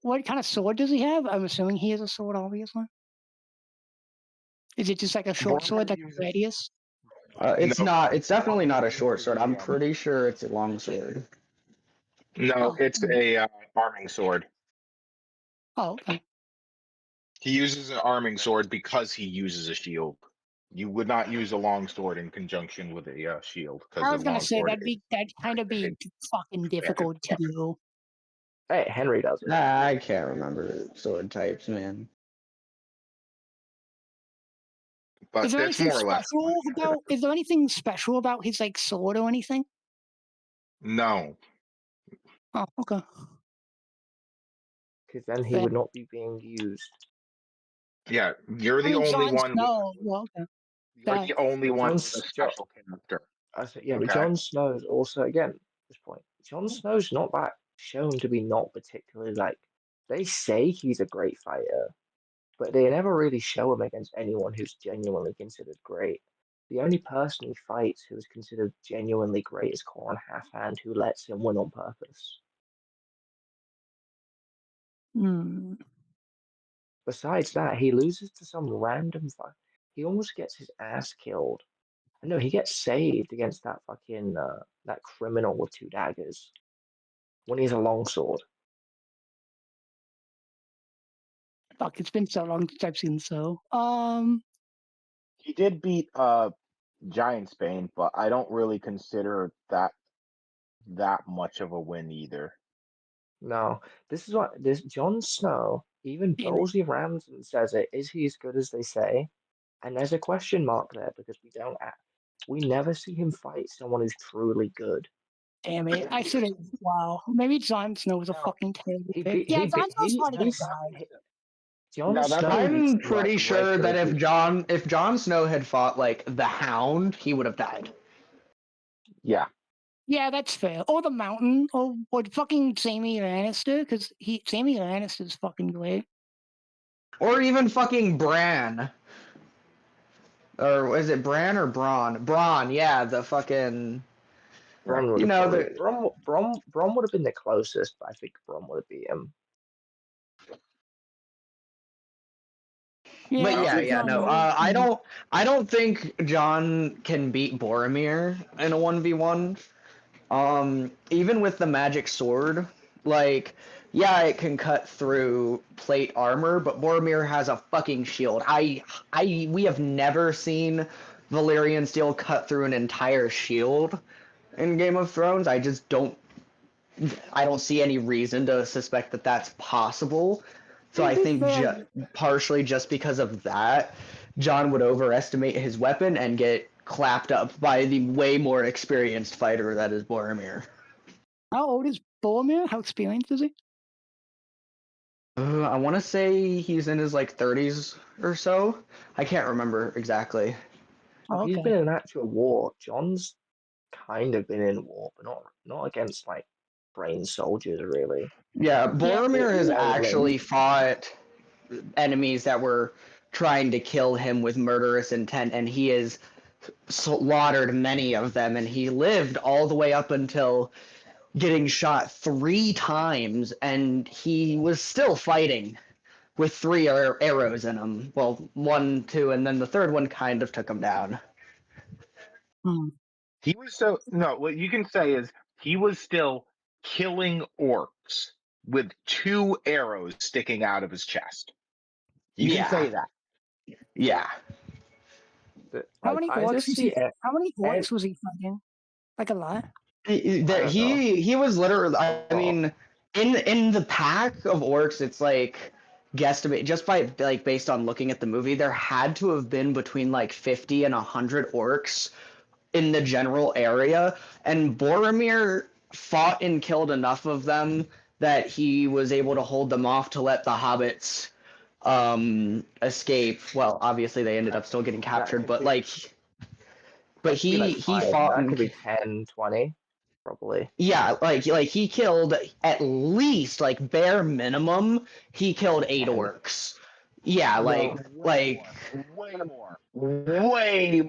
What kind of sword does he have? I'm assuming he has a sword, obviously. Is it just like a short sword, like a radius? It's not. It's definitely not a short sword. I'm pretty sure it's a long sword. No, Oh, it's a arming sword. Oh, okay. He uses an arming sword because he uses a shield. You would not use a long sword in conjunction with a shield because I a was gonna long say sword. that'd kind of be fucking difficult to do. Hey, Henry does it. I can't remember sword types, man. But Is there that's anything more or less. special about? Is there anything special about his like sword or anything? No. Oh, okay. Because then he Fair. would not be being used. Yeah, you're I the mean, only Jon one. Snow. Well, okay. You're the only one with a Jon- special character. I said, yeah, but Okay. Jon Snow's also, again, at this point, Jon Snow's not that shown to be not particularly like. They say he's a great fighter, but they never really show him against anyone who's genuinely considered great. The only person he fights who is considered genuinely great is Corn Halfhand, who lets him win on purpose. Hmm. Besides that, he loses to some random fight. He almost gets his ass killed. No, he gets saved against that fucking that criminal with 2 daggers when he has a longsword. Fuck, it's been so long since I've seen so. He did beat Giant Spain, but I don't really consider that much of a win either. No, this is what this Jon Snow even Damn it. Ballsy Ramsden says it. Is he as good as they say? And there's a question mark there because we never see him fight someone who's truly good. Damn it. I should have. Wow. Maybe Jon Snow was a No, fucking terrible he pick. beat Yeah, he Jon beat Snow's he probably gonna he's die. Jon No, that's Snow how he beats I'm beats pretty sure that Riker. if Jon Snow had fought like the Hound, he would have died. Yeah. Yeah, that's fair. Or the Mountain, or fucking Jaime Lannister, because Jaime Lannister's fucking great. Or even fucking Bran. Or is it Bran or Braun? Braun, yeah, the fucking. Bronn would You have know, probably Bronn would have been the closest, but I think Bronn would have beat him. Yeah, But yeah, Jon no. would. I don't think Jon can beat Boromir in a 1v1. Even with the magic sword, like, yeah, it can cut through plate armor, but Boromir has a fucking shield. We have never seen Valyrian steel cut through an entire shield in Game of Thrones. I don't see any reason to suspect that that's possible. So I think partially just because of that, Jon would overestimate his weapon and get clapped up by the way more experienced fighter that is Boromir. How old is Boromir? How experienced is he? I want to say he's in his like 30s or so. I can't remember exactly. Oh, He's okay. been in an actual war. Jon's kind of been in war, but not against like brain soldiers really. Yeah, Boromir has Very actually late. fought enemies that were trying to kill him with murderous intent, and he has slaughtered many of them, and he lived all the way up until getting shot 3 times, and he was still fighting with 3 arrows in him. Well, 1, 2, and then the third one kind of took him down. Hmm. He was what you can say is he was still killing orcs with 2 arrows sticking out of his chest. You can say that. Yeah. How many I orcs just was see he? How many orcs was he fighting? Like a lot. He was literally. I mean, in the pack of orcs, it's like guesstimate just by like based on looking at the movie, there had to have been between like 50 and 100 orcs in the general area, and Boromir fought and killed enough of them that he was able to hold them off to let the hobbits escape. Well, obviously they ended up still getting captured, but like. But he fought that and could be 10, 20, probably. yeah, like he killed at least like bare minimum he killed 8 orcs. Yeah, way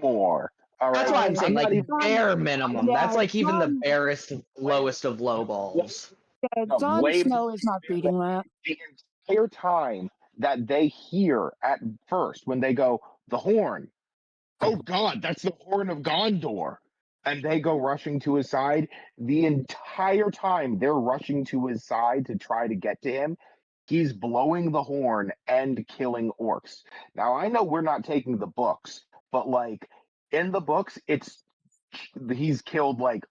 more. All that's right. why I'm saying not like even, bare minimum. Yeah, That's like even the Jon- barest lowest of low balls. Yeah, no, Jon way Snow is not beating that. the entire time that they hear at first when they go the horn. Oh God, that's the horn of Gondor. and they go rushing to his side. The entire time they're rushing to his side to try to get to him, he's blowing the horn and killing orcs. Now, I know we're not taking the books, but like in the books, he's killed like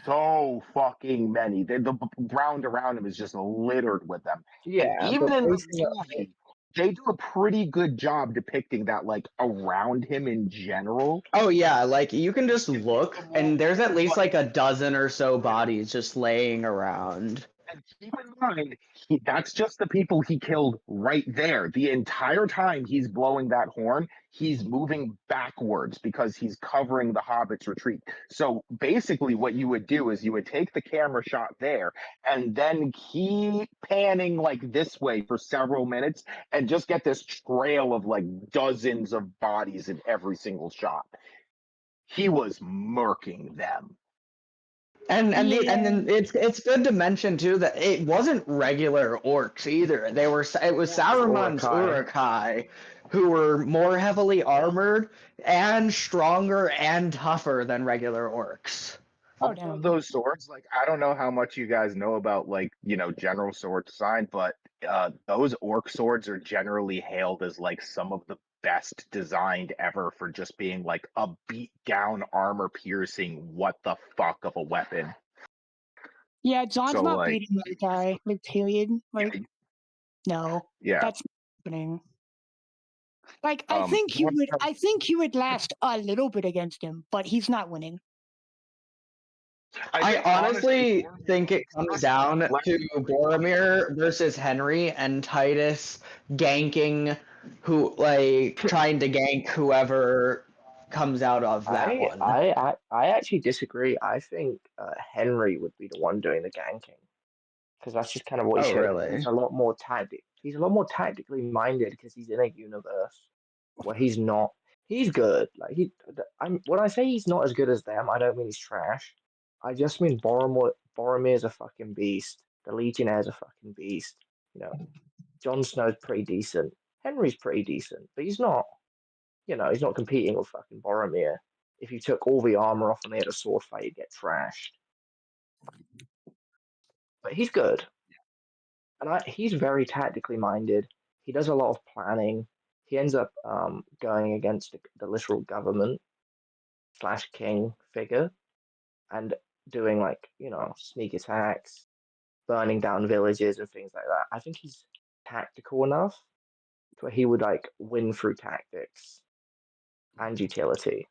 so fucking many. The ground around him is just littered with them. And Yeah, even but in the basing it on movie, they do a pretty good job depicting that, like around him in general. Oh yeah, like you can just look, and there's at least But- like a dozen or so bodies just laying around. And keep in mind, that's just the people he killed right there. The entire time he's blowing that horn, he's moving backwards because he's covering the Hobbit's retreat. So basically, what you would do is you would take the camera shot there and then keep panning like this way for several minutes and just get this trail of like dozens of bodies in every single shot. He was murking them. And then it's good to mention too that it wasn't regular orcs either. It was Sauron's Uruk-hai, who were more heavily armored and stronger and tougher than regular orcs. Oh, All damn. of those swords, like I don't know how much you guys know about like general sword design, but those orc swords are generally hailed as like some of the best designed ever for just being like a beat down armor piercing what the fuck of a weapon. Yeah, John's So, not like- beating that guy. Like, period. Like, no, Yeah. that's not happening. Like, I Um, think he one would. time- I think he would last a little bit against him, but he's not winning. I think honestly Boromir- think it comes down to Boromir versus Henry and Titus ganking trying to gank whoever comes out of that one. I actually disagree. I think Henry would be the one doing the ganking because that's just kind of what he Oh, should. really? He's a lot more He's a lot more tactically minded because he's in a universe where he's not. He's good. Like when I say he's not as good as them, I don't mean he's trash. I just mean Boromir's a fucking beast. The Legionnaire's a fucking beast. Jon Snow's pretty decent. Henry's pretty decent, but he's not. He's not competing with fucking Boromir. If you took all the armor off and they had a sword fight, you'd get trashed. But he's good. And he's very tactically minded. He does a lot of planning. He ends up going against the literal government / king figure and doing sneak attacks, burning down villages and things like that. I think he's tactical enough where he would win through tactics and utility.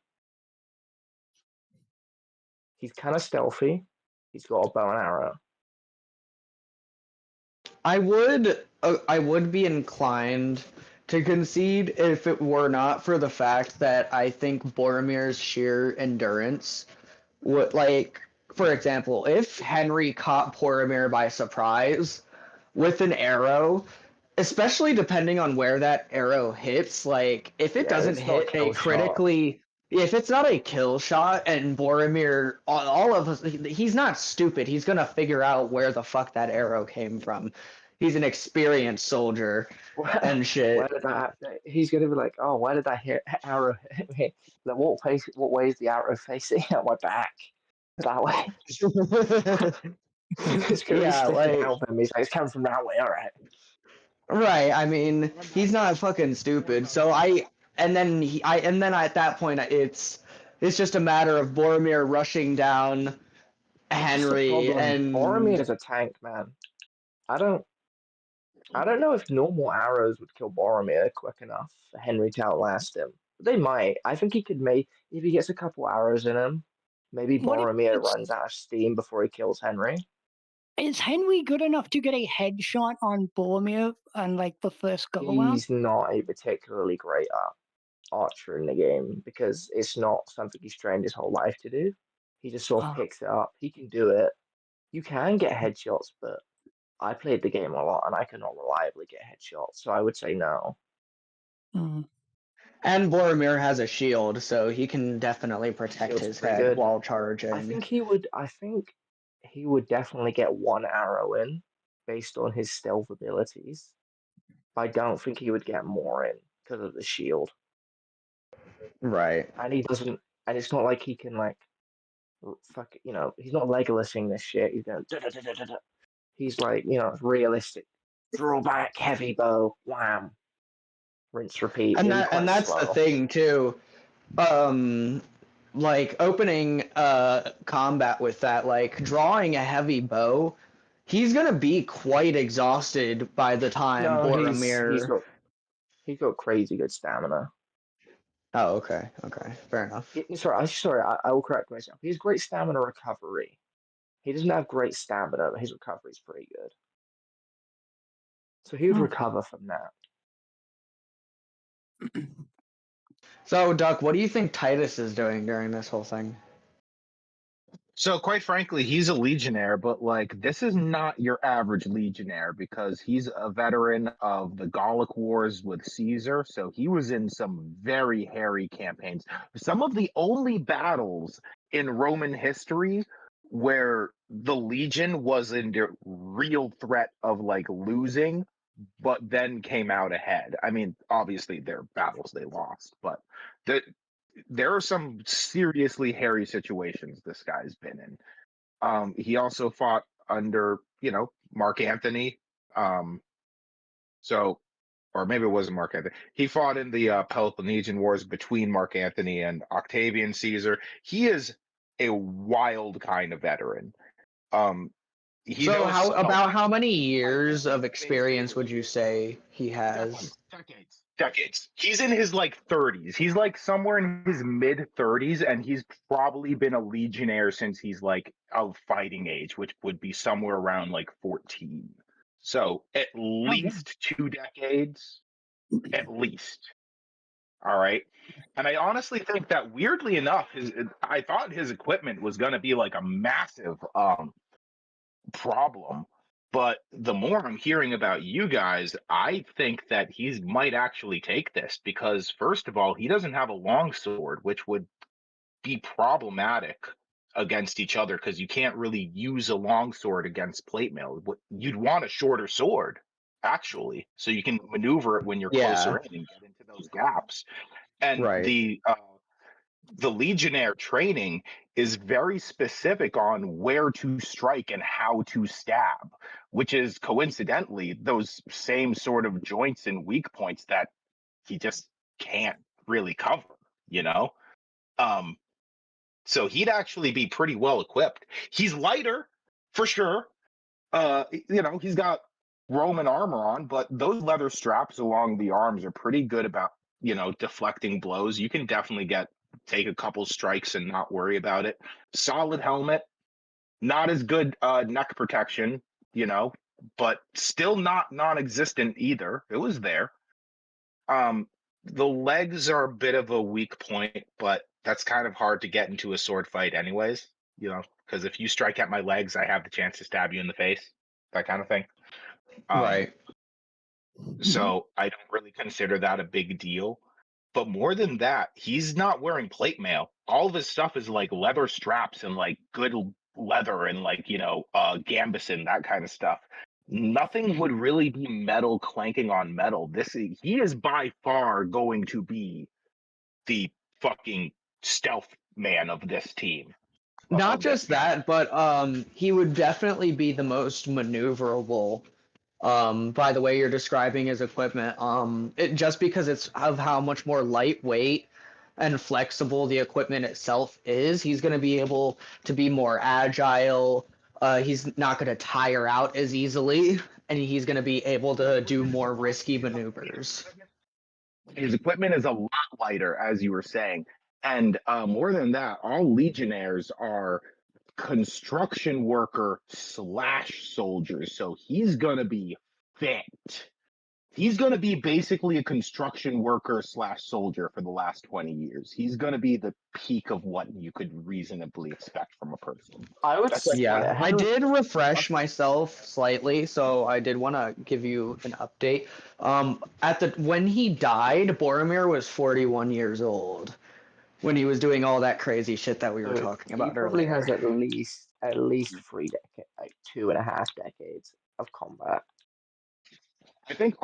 He's kind of stealthy. He's got a bow and arrow. I would be inclined to concede if it were not for the fact that I think Boromir's sheer endurance would, for example, if Henry caught Boromir by surprise with an arrow, especially depending on where that arrow hits, if it doesn't hit if it's not a kill shot and Boromir, all of us, he's not stupid. He's going to figure out where the fuck that arrow came from. He's an experienced soldier and shit. He's going to be like, oh, where did that arrow hit me? What way is the arrow facing? At my back. That way. It's going to be out him. He's like, it's coming from that way, all right. Right, I mean, he's not fucking stupid. So and then at that point, it's just a matter of Boromir rushing down Henry and Boromir is a tank, man. I don't know if normal arrows would kill Boromir quick enough for Henry to outlast him. They might. I think he could if he gets a couple arrows in him, maybe Boromir runs out of steam before he kills Henry. Is Henry good enough to get a headshot on Boromir on the first go around? He's not a particularly great archer in the game because it's not something he's trained his whole life to do. He just sort of picks it up. He can do it. You can get headshots, but I played the game a lot and I cannot reliably get headshots, so I would say no. And Boromir has a shield, so he can definitely protect his head while charging. I think he would definitely get one arrow in based on his stealth abilities. I don't think he would get more in because of the shield. Right. And he doesn't, and it's not like he can fuck, he's not Legolasing this shit. He's going. Da-da-da-da-da-da. He's like, it's realistic. Draw back, heavy bow, wham, rinse, repeat. And It'll be that quite and that's the slow. thing too. Like opening combat with that, like drawing a heavy bow, he's gonna be quite exhausted by the time No, Boromir. he's got crazy good stamina. Oh, okay, fair enough. Sorry, I will correct myself. He has great stamina recovery. He doesn't have great stamina, but his recovery is pretty good. So he would recover from that. So, Duck, what do you think Titus is doing during this whole thing? So quite frankly, he's a legionnaire, but like this is not your average legionnaire because he's a veteran of the Gallic Wars with Caesar. So he was in some very hairy campaigns. Some of the only battles in Roman history where the legion was in real threat of like losing, but then came out ahead. I mean, obviously there are battles they lost, but there are some seriously hairy situations this guy's been in. He also fought under, Mark Antony. Or maybe it wasn't Mark Antony. He fought in the Peloponnesian Wars between Mark Antony and Octavian Caesar. He is a wild kind of veteran. So, how many years of experience would you say he has? Decades. He's in his like 30s. He's like somewhere in his mid 30s, and he's probably been a legionnaire since he's like of fighting age, which would be somewhere around like 14. So at least 2 decades, at least. All right. And I honestly think that weirdly enough, I thought his equipment was going to be like a massive problem. But the more I'm hearing about you guys, I think that he might actually take this because, first of all, he doesn't have a longsword, which would be problematic against each other because you can't really use a longsword against plate mail. You'd want a shorter sword, actually, so you can maneuver it when you're closer in and get into those gaps. And the legionnaire training is very specific on where to strike and how to stab, which is coincidentally those same sort of joints and weak points that he just can't really cover, so he'd actually be pretty well equipped. He's lighter for sure. He's got Roman armor on, but those leather straps along the arms are pretty good about, deflecting blows. You can definitely take a couple strikes and not worry about it. Solid helmet, not as good neck protection, but still not non-existent either. It was there. The legs are a bit of a weak point, but that's kind of hard to get into a sword fight anyways, because if you strike at my legs, I have the chance to stab you in the face, that kind of thing. Right. So I don't really consider that a big deal. But more than that, he's not wearing plate mail. All of his stuff is like leather straps and like good leather and like, gambeson, that kind of stuff. Nothing would really be metal clanking on metal. He is by far going to be the fucking stealth man of this team. Not just that, but he would definitely be the most maneuverable. By the way you're describing his equipment, just because it's of how much more lightweight and flexible the equipment itself is, he's going to be able to be more agile. He's not going to tire out as easily, and he's going to be able to do more risky maneuvers. His equipment is a lot lighter, as you were saying. And more than that, all legionnaires are construction worker / soldiers. So he's going to be fit. He's going to be basically a construction worker / soldier for the last 20 years. He's going to be the peak of what you could reasonably expect from a person. I would say, yeah, I did refresh myself slightly, so I did want to give you an update. When he died, Boromir was 41 years old when he was doing all that crazy shit that we were talking about earlier. He probably has at least 3 decades, like 2.5 decades of combat. I think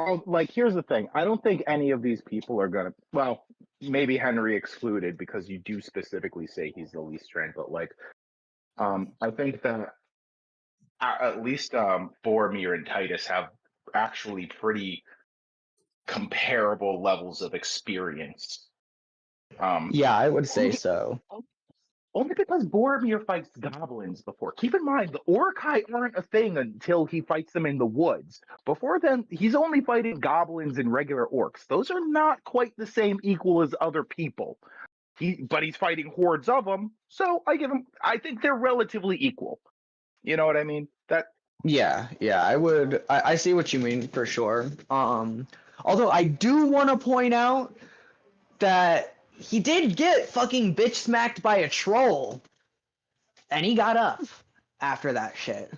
here's the thing. I don't think any of these people are gonna, well, maybe Henry excluded because you do specifically say he's the least trained, but like I think that at least Boromir and Titus have actually pretty comparable levels of experience. Yeah, I would say Only, so. only because Boromir fights goblins before. Keep in mind, the Orcai aren't a thing until he fights them in the woods. Before then, he's only fighting goblins and regular orcs. Those are not quite the same equal as other people. But he's fighting hordes of them, so I think they're relatively equal. You know what I mean? Yeah, I see what you mean for sure. Although I do want to point out that he did get fucking bitch smacked by a troll, and he got up after that shit.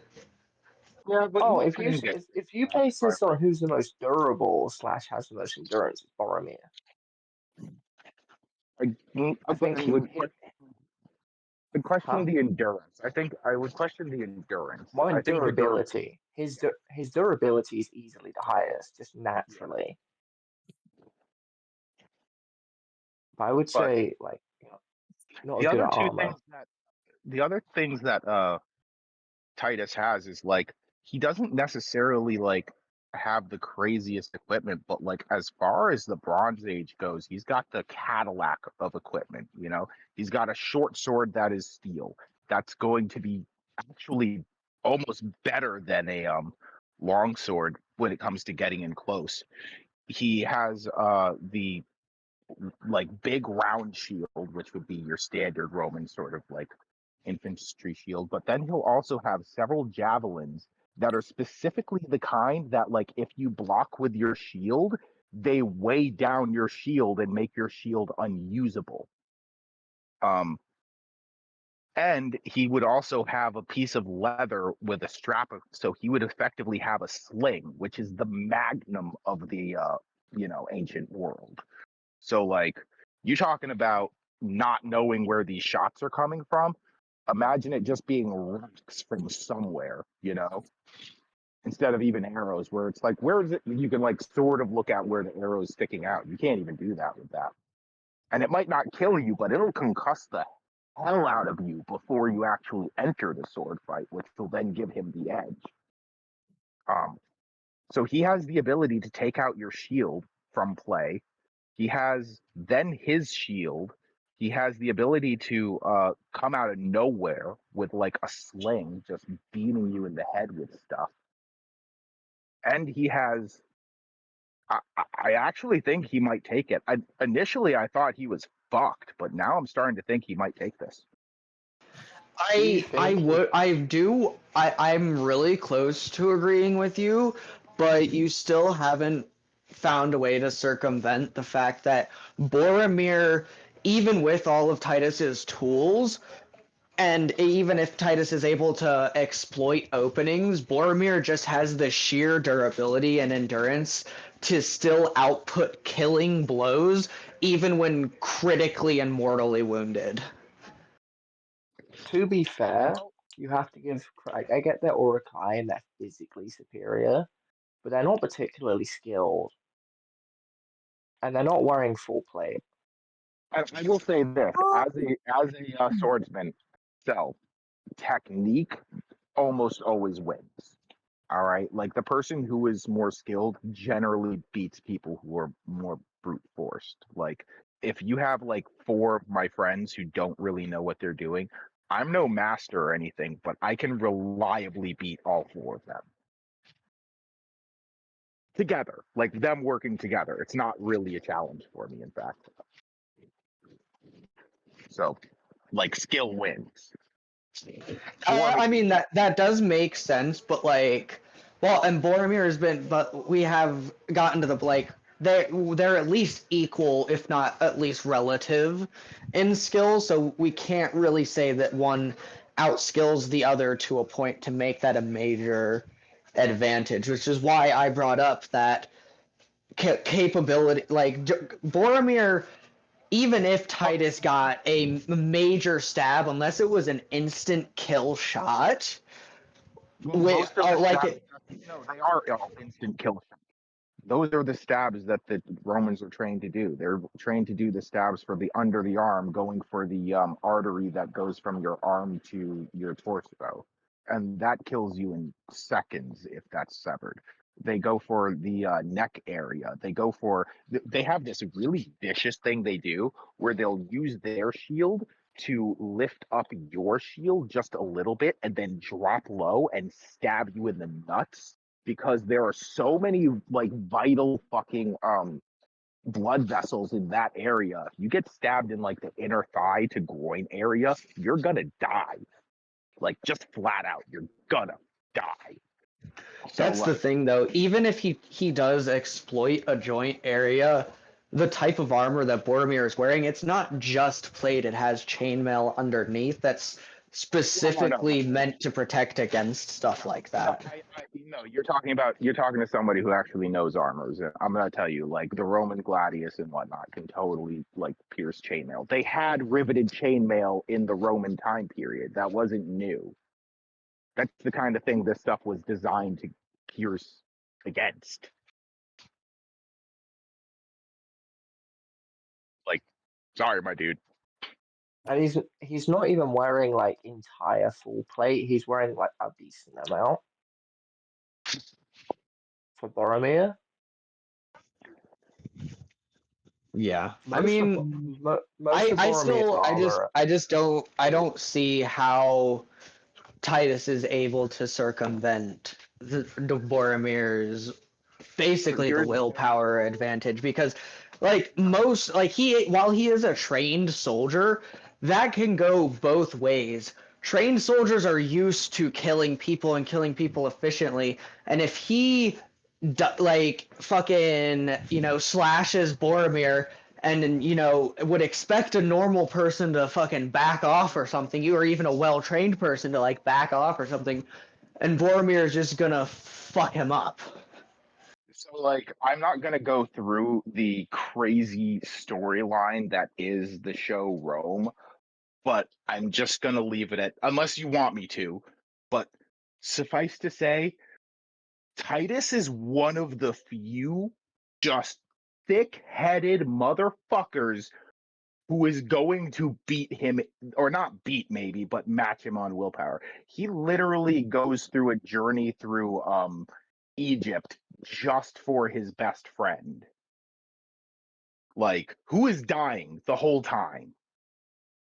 Yeah, but Oh, most things get if you base this on who's the most durable / has the most endurance, it's Boromir. I think he would. I'd question Huh? the endurance. I think I would question the endurance. Mine I think durability. His durability is easily the highest, just naturally. But I would But say like not the as good other at two armor. things that Titus has is like he doesn't necessarily like have the craziest equipment, but like as far as the Bronze Age goes, he's got the Cadillac of equipment. You know, he's got a short sword that is steel. That's going to be actually almost better than a long sword when it comes to getting in close. He has the like big round shield, which would be your standard Roman sort of like infantry shield, but then he'll also have several javelins that are specifically the kind that like if you block with your shield, they weigh down your shield and make your shield unusable. And he would also have a piece of leather with a strap so he would effectively have a sling, which is the magnum of the ancient world. So like you talking about not knowing where these shots are coming from. Imagine it just being rocks from somewhere, instead of even arrows, where it's like, where is it? You can like sort of look at where the arrow is sticking out. You can't even do that with that. And it might not kill you, but it'll concuss the hell out of you before you actually enter the sword fight, which will then give him the edge. So he has the ability to take out your shield from play. He has then his shield. He has the ability to come out of nowhere with like a sling, just beating you in the head with stuff. And he has. I actually think he might take it. Initially, I thought he was fucked, but now I'm starting to think he might take this. I'm really close to agreeing with you, but you still haven't found a way to circumvent the fact that Boromir, even with all of Titus's tools, and even if Titus is able to exploit openings, Boromir just has the sheer durability and endurance to still output killing blows, even when critically and mortally wounded. To be fair, you have to give. I get they're Orcai and they're physically superior, but they're not particularly skilled, and they're not wearing full plate. I will say this: as a swordsman, technique almost always wins. All right, like the person who is more skilled generally beats people who are more brute forced. Like if you have like 4 of my friends who don't really know what they're doing, I'm no master or anything, but I can reliably beat all 4 of them together, like them working together. It's not really a challenge for me, in fact. So, like, skill wins. I mean that does make sense, but like, well, and Boromir has been, but we have gotten to the like they're at least equal, if not at least relative, in skill. So we can't really say that one outskills the other to a point to make that a major advantage, which is why I brought up that capability. Like Boromir, even if Titus got a major stab, unless it was an instant kill shot, Most of the like stats, no, they are all instant kill shots. those are the stabs that the Romans are trained to do. They're trained to do the stabs for the under the arm, going for the artery that goes from your arm to your torso, and that kills you in seconds if that's severed. They go for the neck area. They have this really vicious thing they do where they'll use their shield to lift up your shield just a little bit and then drop low and stab you in the nuts, because there are so many like vital fucking blood vessels in that area. If you get stabbed in like the inner thigh to groin area, you're gonna die. Like just flat out, you're gonna die. So, That's the thing, though. Even if he does exploit a joint area, the type of armor that Boromir is wearing, it's not just plate. It has chainmail underneath that's specifically meant to protect against stuff like that. You're talking to somebody who actually knows armors. I'm gonna tell you, like the Roman gladius and whatnot can totally like pierce chainmail. They had riveted chainmail in the Roman time period. That wasn't new. That's the kind of thing this stuff was designed to pierce against. Like, sorry, my dude. And he's not even wearing like entire full plate. He's wearing like a decent amount for Boromir. Yeah, Most I mean, I just don't see how Titus is able to circumvent the Boromir's basically the willpower advantage, because while he is a trained soldier, that can go both ways. Trained soldiers are used to killing people and killing people efficiently, and if he fucking slashes Boromir and would expect a normal person to fucking back off or something, or even a well-trained person to like back off or something, and Boromir is just gonna fuck him up. So, like, I'm not going to go through the crazy storyline that is the show Rome, but I'm just going to leave it at, unless you want me to, but suffice to say, Titus is one of the few just thick-headed motherfuckers who is going to beat him, or not beat maybe, but match him on willpower. He literally goes through a journey through Egypt just for his best friend, like, who is dying the whole time,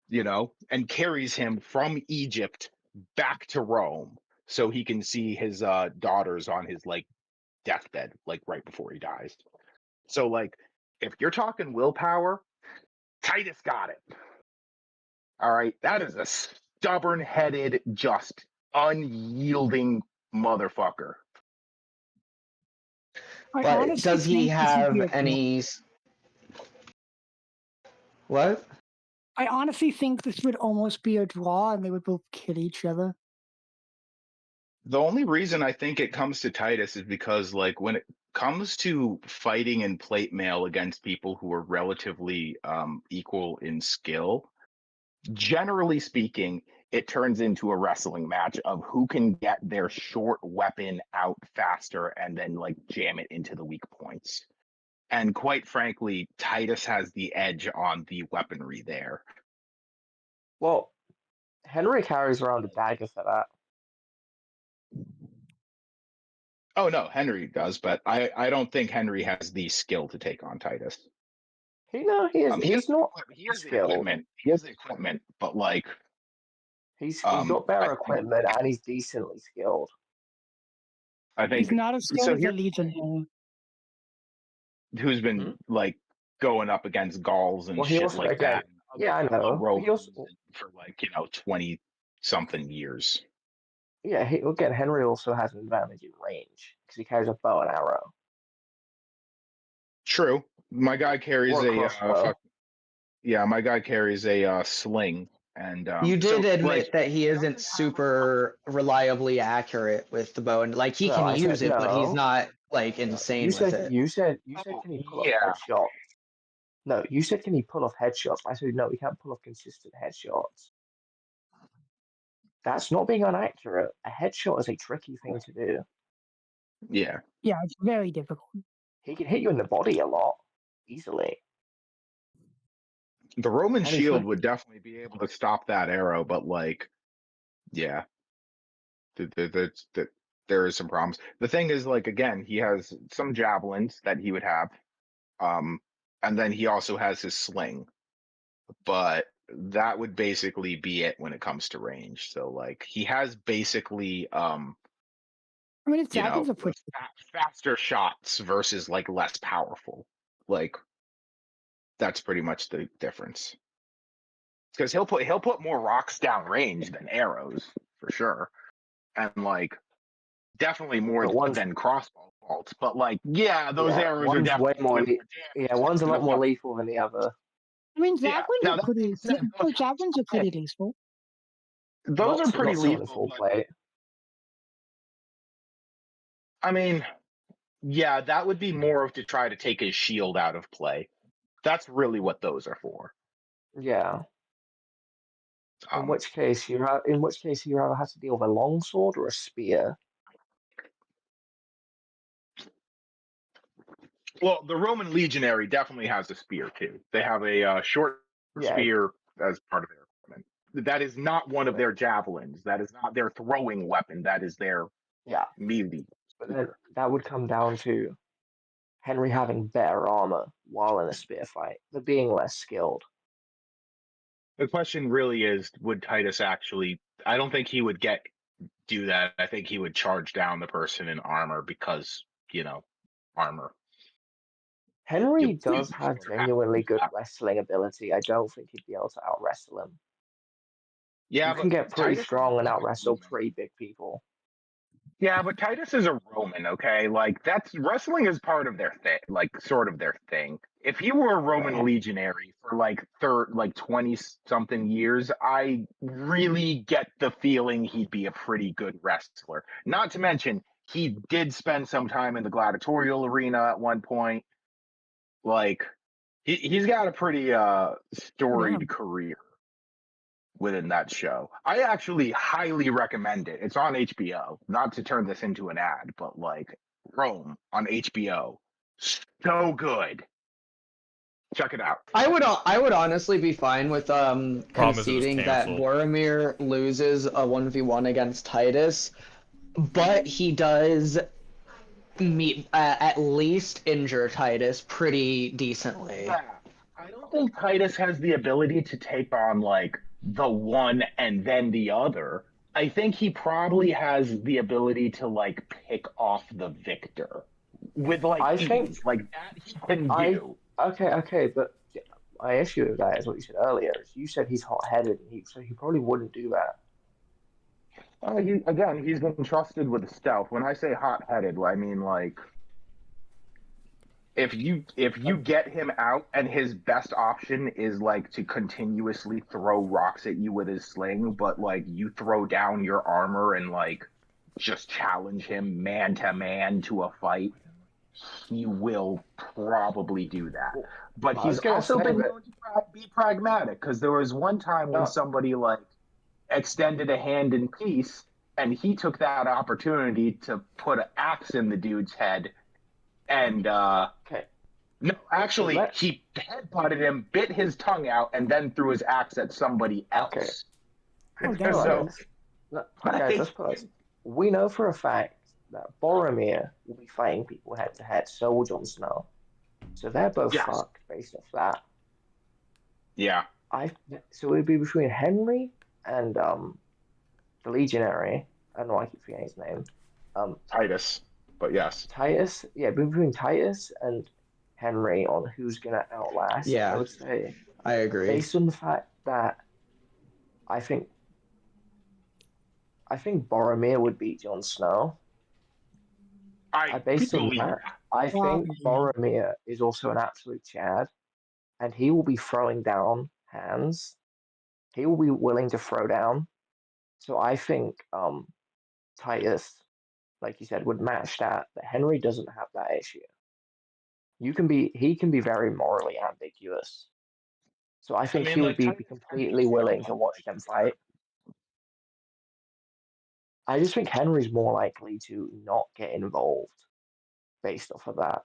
and carries him from Egypt back to Rome so he can see his daughters on his like deathbed, like right before he dies. So, like, if you're talking willpower, Titus got it. All right, that is a stubborn-headed, just unyielding motherfucker. But does he have any? What? I honestly think this would almost be a draw, and they would both kill each other. The only reason I think it comes to Titus is because, like, when it comes to fighting in plate mail against people who are relatively equal in skill, generally speaking, it turns into a wrestling match of who can get their short weapon out faster and then like jam it into the weak points. And quite frankly, Titus has the edge on the weaponry there. Well, Henry carries around a dagger for that. Oh no, Henry does, but I don't think Henry has the skill to take on Titus. He's not. He has the equipment. He has the equipment, but like he's got better equipment and he's decently skilled. I think he's not as skilled as a Legion. Who's been like going up against Gauls and shit like that. Yeah, I know. For like 20-something years. Yeah, again, Henry also has an advantage in range because he carries a bow and arrow. True. My guy carries my guy carries a sling, and you did admit that he isn't super reliably accurate with the bow, and like he can use it, but he's not like insane with it. You said can he pull off headshots? No, you said can he pull off headshots? I said no, he can't pull off consistent headshots. That's not being inaccurate. A headshot is a tricky thing to do. Yeah. Yeah, it's very difficult. he can hit you in the body a lot easily. The Roman And he's shield got- would definitely be able to stop that arrow, but like, yeah, there is some problems. The thing is, like, again, he has some javelins that he would have, and then he also has his sling, but that would basically be it when it comes to range. So like, he has basically, I mean, his you know, javelins are pretty. faster shots versus like less powerful. Like, that's pretty much the difference. Because he'll put more rocks down range than arrows for sure, and like definitely more But one's than crossbow bolts. But like, yeah, those yeah, arrows are one's way definitely more. doing more Yeah, damage one's a than lot more one. lethal than the other. I mean, Yeah. javelins Now are that pretty. being said, No, javelins are pretty useful. those are pretty not so in lethal. full But, plate. I mean, yeah, that would be more of to try to take his shield out of play. That's really what those are for. Yeah. In Um, which case you rather have to deal with a longsword or a spear. well, the Roman legionary definitely has a spear too. They have a short Yeah. spear as part of their equipment. That is not one of their javelins. That is not their throwing weapon. That is their Yeah. melee. But then that would come down to Henry having better armor while in a spear fight, but being less skilled. The question really is, would Titus actually? I don't think he would do that. I think he would charge down the person in armor because, armor. Henry You does sort have of genuinely to do good that. wrestling ability. I don't think he'd be able to out wrestle him. Yeah, You can but get pretty Titus strong is and like out a wrestle Roman. pretty big people. Yeah, but Titus is a Roman, okay? Like, that's wrestling is part of their thing, like sort of their thing. If he were a Roman Right. legionary for like 20 something years, I really get the feeling he'd be a pretty good wrestler. Not to mention, he did spend some time in the gladiatorial arena at one point. Like, he's got a pretty storied career within that show. I actually highly recommend it. It's on HBO. Not to turn this into an ad, but like, Rome on HBO. So good. Check it out. I would honestly be fine with Problem is it was conceding that canceled. Boromir loses a 1v1 against Titus, but he does at least injure Titus pretty decently. Yeah. I don't think Titus has the ability to take on like the one and then the other. I think he probably has the ability to like pick off the victor with like I ease. think Like that he can do. Okay, but my issue with that is what you said earlier. Is you said he's hot-headed, so he probably wouldn't do that. He's been trusted with stealth. When I say hot-headed, I mean like if you get him out and his best option is like to continuously throw rocks at you with his sling, but like you throw down your armor and like just challenge him man to man to a fight, he will probably do that. But I was he's gonna also say been that- known to be pragmatic, because there was one time when No. somebody like extended a hand in peace, and he took that opportunity to put an axe in the dude's head, and Okay. no, actually, Let- he headbutted him, bit his tongue out, and then threw his axe at somebody else. Oh, damn. So, Guys, let's put it. We know for a fact that Boromir will be fighting people head to head. So will Jon Snow. So they're both Yes. fucked based off that. yeah, So it would be between Henry and the Legionary. I don't know why I keep forgetting his name. Titus. But yes, Titus. Yeah, between Titus and Henry on who's gonna outlast. Yeah. I would say I agree. based on the fact that I think Boromir would beat Jon Snow. I Based on believe that, that. I think Boromir is also an absolute Chad, and he will be throwing down hands. He will be willing to throw down. So I think Titus, like you said, would match that. But Henry doesn't have that issue. He can be very morally ambiguous. So I think mean, he like, would be Titus completely willing to watch them fight. I just think Henry's more likely to not get involved based off of that.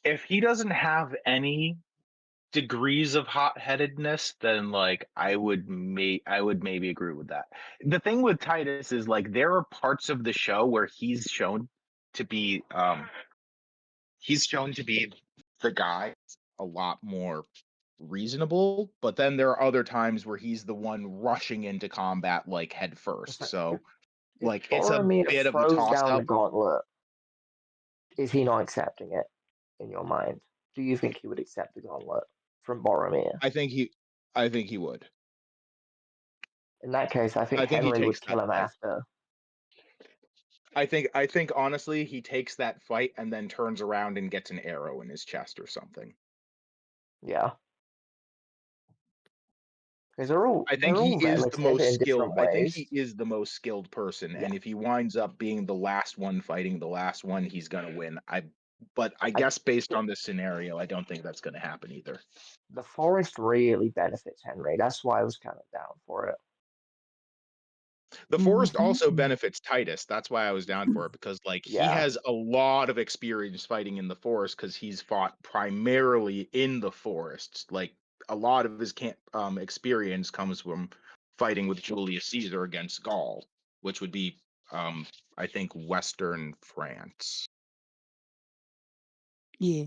if he doesn't have any degrees of hot-headedness, then like I would maybe agree with that. The thing with Titus is like there are parts of the show where to be he's shown to be the guy a lot more reasonable, but then there are other times where he's the one rushing into combat like head first. So If like it's a Boromir bit of a throws toss down the up. gauntlet, is he not accepting it in your mind? Do you think he would accept the gauntlet from Boromir? I think he would. In that case, I think I think he Henry would takes kill that him fight. after. I think honestly he takes that fight and then turns around and gets an arrow in his chest or something. Yeah. Because they're all I think he is the relative most in skilled. different I think ways. he is the most skilled person, Yeah. and if he winds up being the last one fighting the last one, he's gonna win. But I guess based on this scenario, I don't think that's gonna happen either. The forest really benefits Henry. That's why I was kind of down for it. The forest also Mhm. benefits Titus. That's why I was down for it, because like he Yeah. has a lot of experience fighting in the forest because he's fought primarily in the forests. Like a lot of his experience comes from fighting with Julius Caesar against Gaul, which would be I think Western France. Yeah.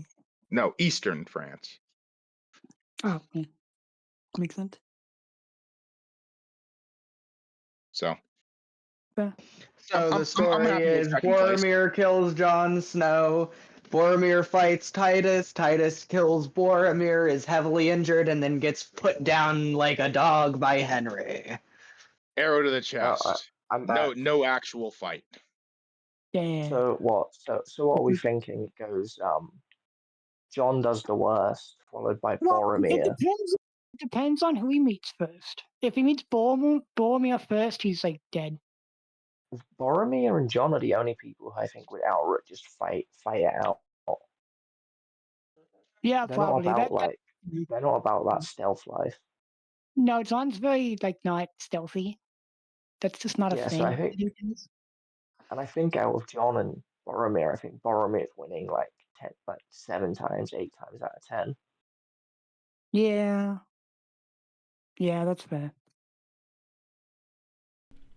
No, Eastern France. Oh, yeah. Makes sense. So So I'm the story happy with is second place. Boromir kills Jon Snow. Boromir fights Titus. Titus kills Boromir, is heavily injured, and then gets put down like a dog by Henry. Arrow to the Oh, chest. I'm back. No actual fight. Yeah. So what? So what are we thinking? It goes. John does the worst, followed by Well, Boromir. it depends on who he meets first. If he meets Boromir first, he's like dead. Boromir and John are the only people who I think would outright just fight it out. Yeah, They're probably. not about they're not about that stealth life. No, John's very like not stealthy. That's just not a Yeah, thing. so I think out of John and Boromir, I think Boromir's winning like 7 times, 8 times out of 10. Yeah. Yeah, that's fair.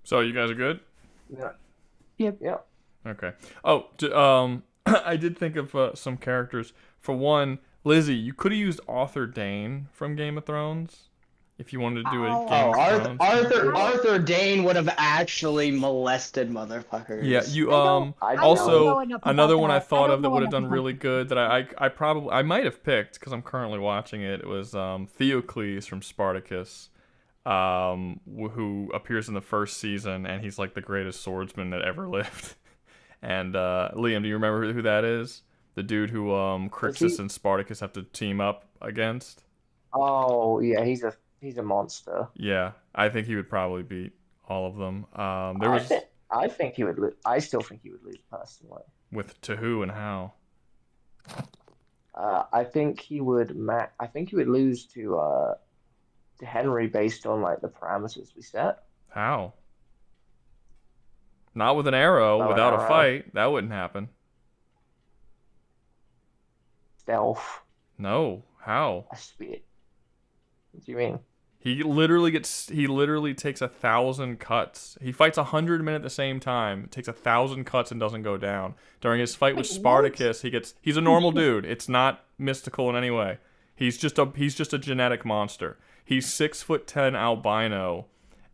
So you guys are good? Yeah. Yep. Yeah. Okay. Oh, I did think of some characters. For one, Lizzie, you could have used Arthur Dane from Game of Thrones if you wanted to do a Game of Thrones. Arthur Dane would have actually molested motherfuckers. Yeah, you I also don't know enough another about one I that. thought I of that don't would know have done enough really good that I might have picked because I'm currently watching it. It was Theocles from Spartacus, who appears in the first season, and he's like the greatest swordsman that ever lived. And Liam, do you remember who that is? The dude who Crixus and Spartacus have to team up against? Oh yeah, he's a monster. Yeah, I think he would probably beat all of them. I think he would lose. I still think he would lose personally. To who and how? I think he would lose to Henry based on like the parameters we set. How? Not with an arrow, Not an without a arrow. fight. That wouldn't happen. Stealth. No. How? A speed. What do you mean? He literally takes 1,000 cuts. He fights 100 men at the same time, takes 1,000 cuts and doesn't go down. During his fight with Spartacus, he's a normal dude. It's not mystical in any way. He's just a genetic monster. He's 6'10" albino,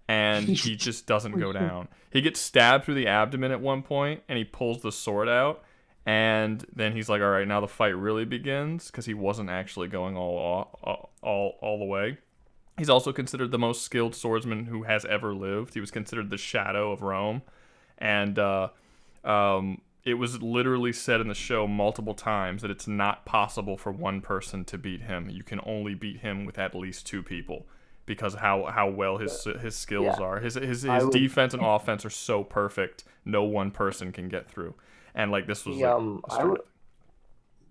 and he just doesn't go down. He gets stabbed through the abdomen at one point, and he pulls the sword out, and then he's like, all right, now the fight really begins, because he wasn't actually going all the way. He's also considered the most skilled swordsman who has ever lived. He was considered the shadow of Rome, and it was literally said in the show multiple times that it's not possible for one person to beat him. You can only beat him with at least 2 people, because how well his skills are. His defense and offense are so perfect, no one person can get through. And like this was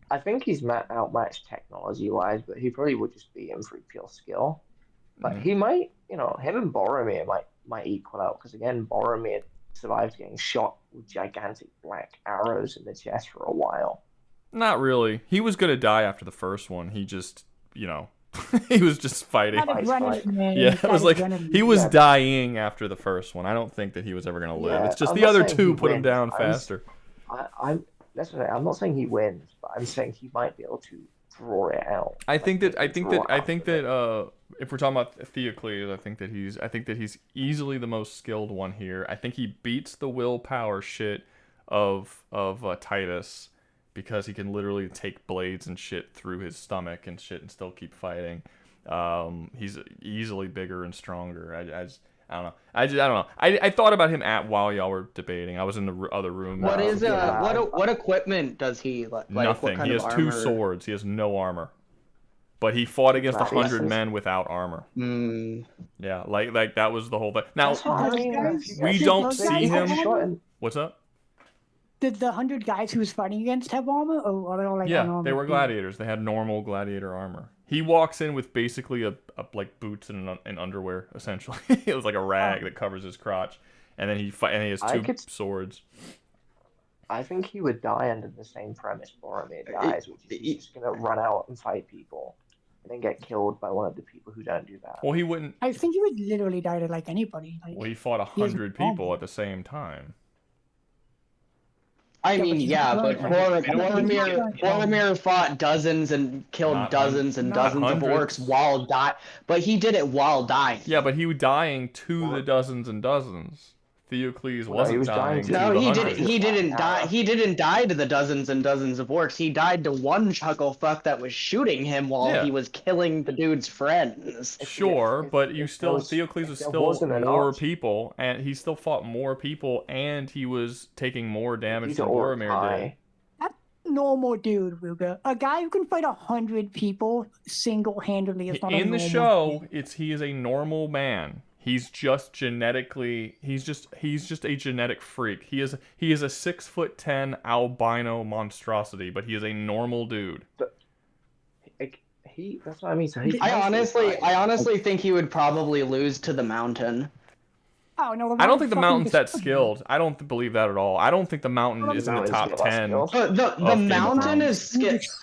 I think he's outmatched technology-wise, but he probably would just beat him through pure skill. But he might, him and Boromir might equal out, because again, Boromir survived getting shot with gigantic black arrows in the chest for a while. Not really. He was gonna die after the first one. He just, he was just fighting. Yeah, it was like he was dying after the first one. I don't think that he was ever gonna live. Yeah, It's just I'm the not other saying two he put him wins. down faster. I'm not saying he wins, but I'm saying he might be able to draw it out. I think that if we're talking about Theocles, I think that he's easily the most skilled one here. I think he beats the willpower shit of Titus because he can literally take blades and shit through his stomach and shit and still keep fighting. He's easily bigger and stronger. I don't know. I don't know. I thought about him while y'all were debating. I was in the other room. What equipment does he like? Nothing. He has 2 swords. He has no armor. But he fought against 100 men without armor. Yeah, like that was the whole thing. Now we don't see him. What's up? Did the 100 guys he was fighting against have armor, or are they all like they were gladiators. They had normal gladiator armor. He walks in with basically a like boots and underwear, essentially. It was like a rag that covers his crotch, and then he has 2 swords. I think he would die under the same premise Boromir dies, which is he's just gonna run out and fight people, and then get killed by one of the people who don't do that. Well, he wouldn't. I think he would literally die to like anybody. Like, well, he fought 100 people at the same time. I mean, yeah, but Boromir fought dozens and killed dozens and dozens of orcs but he did it while dying. Yeah, but he was dying to the dozens and dozens. Theocles wasn't dying to no, the he hundreds. didn't. He didn't die. He didn't die to the dozens and dozens of orcs. He died to one chucklefuck that was shooting him while he was killing the dude's friends. Sure, but Theocles was still more people, and he still fought more people, and he was taking more damage than Boromir did. That's a normal dude, Rouga. A guy who can fight 100 people single-handedly is not a normal in the show. He is a normal man. He's just genetically. He's just a genetic freak. He is a 6'10" albino monstrosity, but he is a normal dude. That's what I mean. So I honestly think he would probably lose to the Mountain. Oh no! I don't think the Mountain's that skilled. I don't believe that at all. I don't think the Mountain is in the top 10. The Mountain is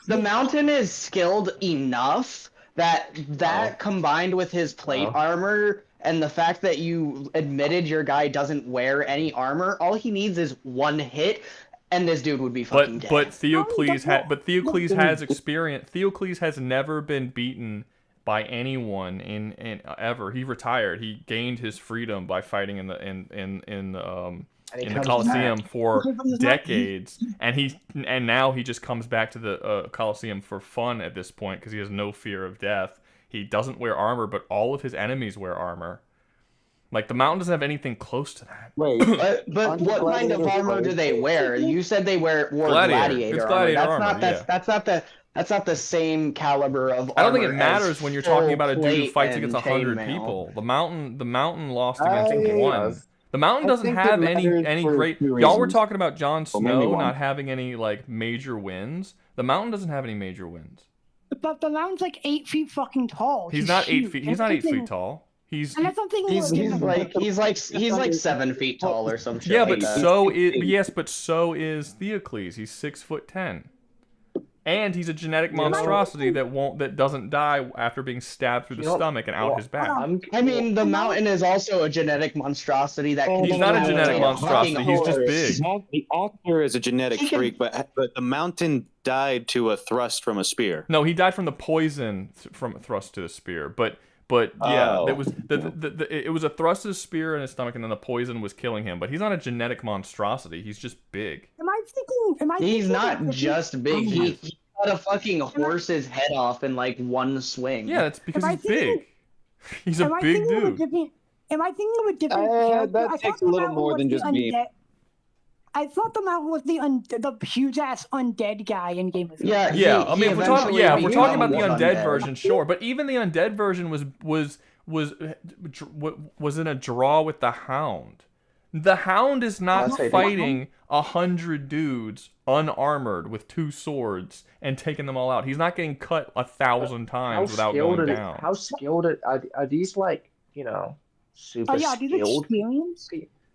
the Mountain is skilled enough that combined with his plate armor. And the fact that you admitted your guy doesn't wear any armor, all he needs is one hit, and this dude would be fucking dead. But Theocles has experience. Theocles has never been beaten by anyone in ever. He retired. He gained his freedom by fighting in the Colosseum for decades, and now he just comes back to the Colosseum for fun at this point because he has no fear of death. He doesn't wear armor, but all of his enemies wear armor. Like, the Mountain doesn't have anything close to that. Wait, but what kind of armor do they wear? You said they wore gladiator armor. That's not the same caliber of armor. I don't think it matters when you're talking about a dude who fights against 100 people. The Mountain lost against one. The Mountain doesn't have any great. Y'all were talking about Jon Snow not having any like major wins. The Mountain doesn't have any major wins. But the Mountain's like 8 feet fucking tall. He's not 8 feet. He's not 8 feet tall. He's like 7 feet tall or some shit. Yeah, but so is Theocles. He's 6'10", and he's a genetic monstrosity that doesn't die after being stabbed through the stomach and out his back. I mean, the Mountain is also a genetic monstrosity that. He's not a genetic monstrosity. He's just big. The author is a genetic freak, but the Mountain died to a thrust from a spear. No, he died from the poison from a thrust to the spear. But yeah, it was it was a thrust of the spear in his stomach, and then the poison was killing him. But he's not a genetic monstrosity. He's just big. He's not just big. He cut a fucking horse's head off in like one swing. Yeah, that's because he's big. He's a big dude. Am I thinking of a different? That takes a little more than just me. I thought the Mountain was the huge ass undead guy in Game of Thrones. Yeah. I mean, if we're talking about the undead version, sure. But even the undead version was in a draw with the Hound. The Hound is not fighting 100 dudes unarmored with 2 swords and taking them all out. He's not getting cut 1,000 times without going down. How skilled are these? Like, super skilled? Experience?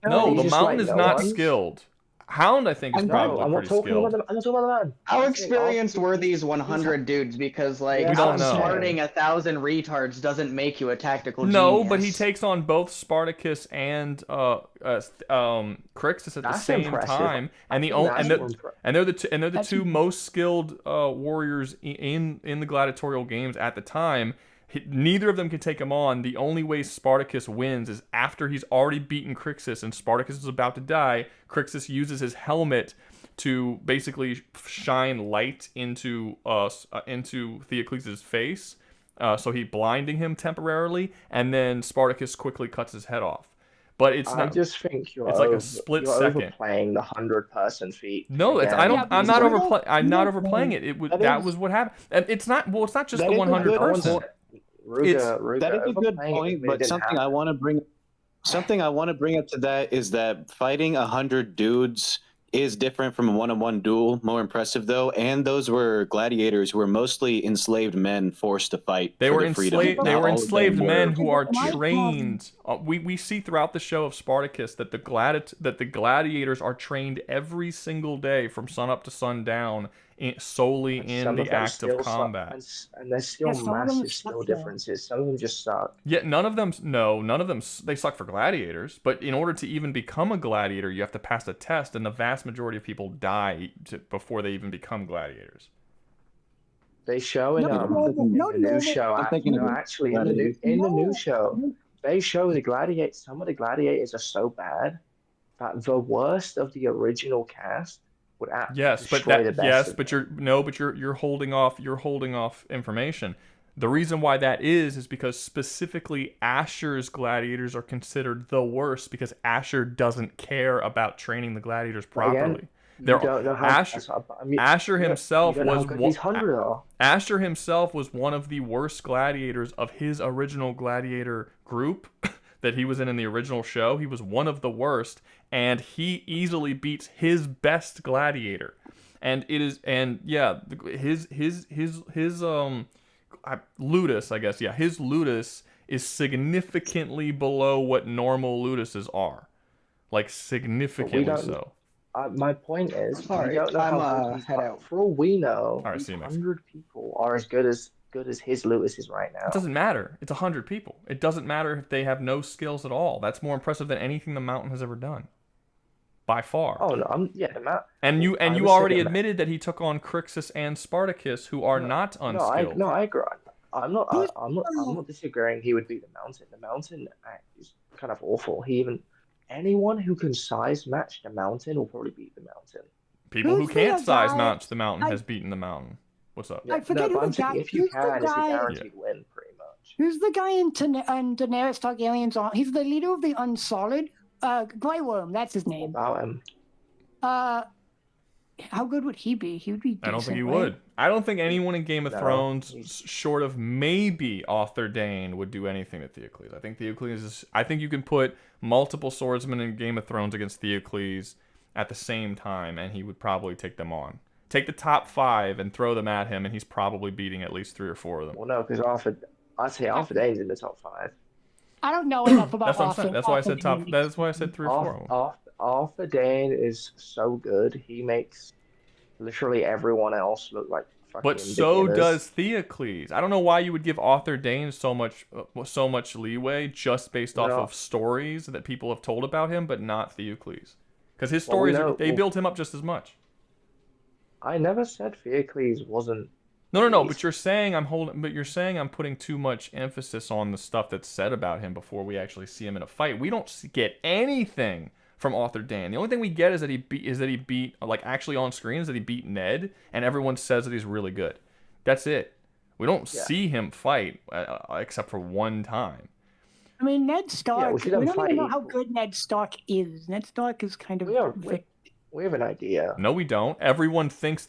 No, the Mountain is not skilled. Hound, I think, is I'm probably I'm not pretty talking skilled. about the. I'm not talking about the man. How I'm saying experienced were after these he's 100 dudes? Because like Yeah, We don't know. outsmarting 1,000 retards doesn't make you a tactical No, genius. but he takes on both Spartacus and Crixus at the That's same impressive. time, and I think that's more they're the That's two most skilled warriors in the gladiatorial games at the time. Neither of them can take him on. The only way Spartacus wins is after he's already beaten Crixus and Spartacus is about to die. Crixus uses his helmet to basically shine light into Theocles' face, so he blinding him temporarily, and then Spartacus quickly cuts his head off. But it's I not. just think you're It's like a split you're second. overplaying the 100-person feat. No, it's, again. I don't. Yeah, I'm because not we don't- overplay. I'm we not don't overplaying play- it. It would. That That is- was what happened. And it's not. Well, it's not just That the is a 100 good person. point. Ruga, That is a good overplaying it point, doesn't mean it but didn't something I happen. want to bring up to that is that fighting 100 dudes is different from a one-on-one duel. More impressive though, and those were gladiators who were mostly enslaved men forced to fight. They for were their freedom. enslaved. They Not were all of them enslaved were. men who are My trained. We see throughout the show of Spartacus that the gladiators are trained every single day from sun up to sundown, solely And in some the of them act of still suck, combat. and there's still Yeah, some of them massive suck, skill though. differences. Some of them just suck. Yet none of them. No, none of them. They suck for gladiators. But in order to even become a gladiator, you have to pass a test, and the vast majority of people die before they even become gladiators. They show in No, the new no, show. I'm thinking of Actually, in the new No. show, they show the gladiators. Some of the gladiators are so bad that the worst of the original cast would actually Yes, but destroy the best. of but them. you're holding off information. The reason why that is because specifically Asher's gladiators are considered the worst because Asher doesn't care about training the gladiators properly. You don't know how Asher you himself don't know how was good these 100 are. Asher himself was one of the worst gladiators of his original gladiator group that he was in the original show. He was one of the worst, and he easily beats his best gladiator. And it is, and yeah, his Ludus, I guess, yeah, his Ludus is significantly below what normal Luduses are, like significantly don't- so. My point is, All we right, don't know I'm, how good these head are. out. For all we know, All right, these see you, Max. 100 people are as good as his Lewis is right now. It doesn't matter. It's 100 people. It doesn't matter if they have no skills at all. That's more impressive than anything the Mountain has ever done, by far. Oh no, the amount. And you I would already say the admitted that he took on Crixus and Spartacus, who are not unskilled. I agree. I'm not disagreeing. He would beat the Mountain. The Mountain is kind of awful. Anyone who can size match the Mountain will probably beat the Mountain. People who Who's the can't size guy- match the Mountain I- has beaten the Mountain. What's up? I forget no, who but the I'm saying guy- if you who's the can, it's a guy- guaranteed win, pretty much. Who's the guy in Daenerys Targaryen's army? He's the leader of the Unsullied. Grey Worm, that's his name. About him. How good would he be? He would be. I don't think he decent, right? would. I don't think anyone in Game of No, Thrones, he's- short of maybe Arthur Dayne, would do anything to Theocles. I think Theocles is. I think you can put multiple swordsmen in Game of Thrones against Theocles at the same time, and he would probably take them on. Take the top 5 and throw them at him, and he's probably beating at least 3 or 4 of them. Well, no, because I'd say Arthur Dayne's in the top 5. I don't know enough about. That's what I'm Arthur- saying. That's why I Arthur said top. Dayne. That's why I said 3 or 4 of them. Arthur Dayne is so good. He makes literally everyone else look like fucking But so beginners. does Theocles. I don't know why you would give Arthur Dayne so much leeway just based off No. of stories that people have told about him, but not Theocles. Because his Well, we stories, they know- built him up just as much. I never said Theocles wasn't. No. He's- But you're saying I'm putting too much emphasis on the stuff that's said about him before we actually see him in a fight. We don't get anything from Arthur Dayne. The only thing we get is that he beat like actually on screen is that he beat Ned, and everyone says that he's really good. That's it. We don't Yeah. see him fight except for one time. I mean, Ned Stark. we we see them don't even know fight how equal. good Ned Stark is. Ned Stark is kind of. We have an idea. No, we don't. Everyone thinks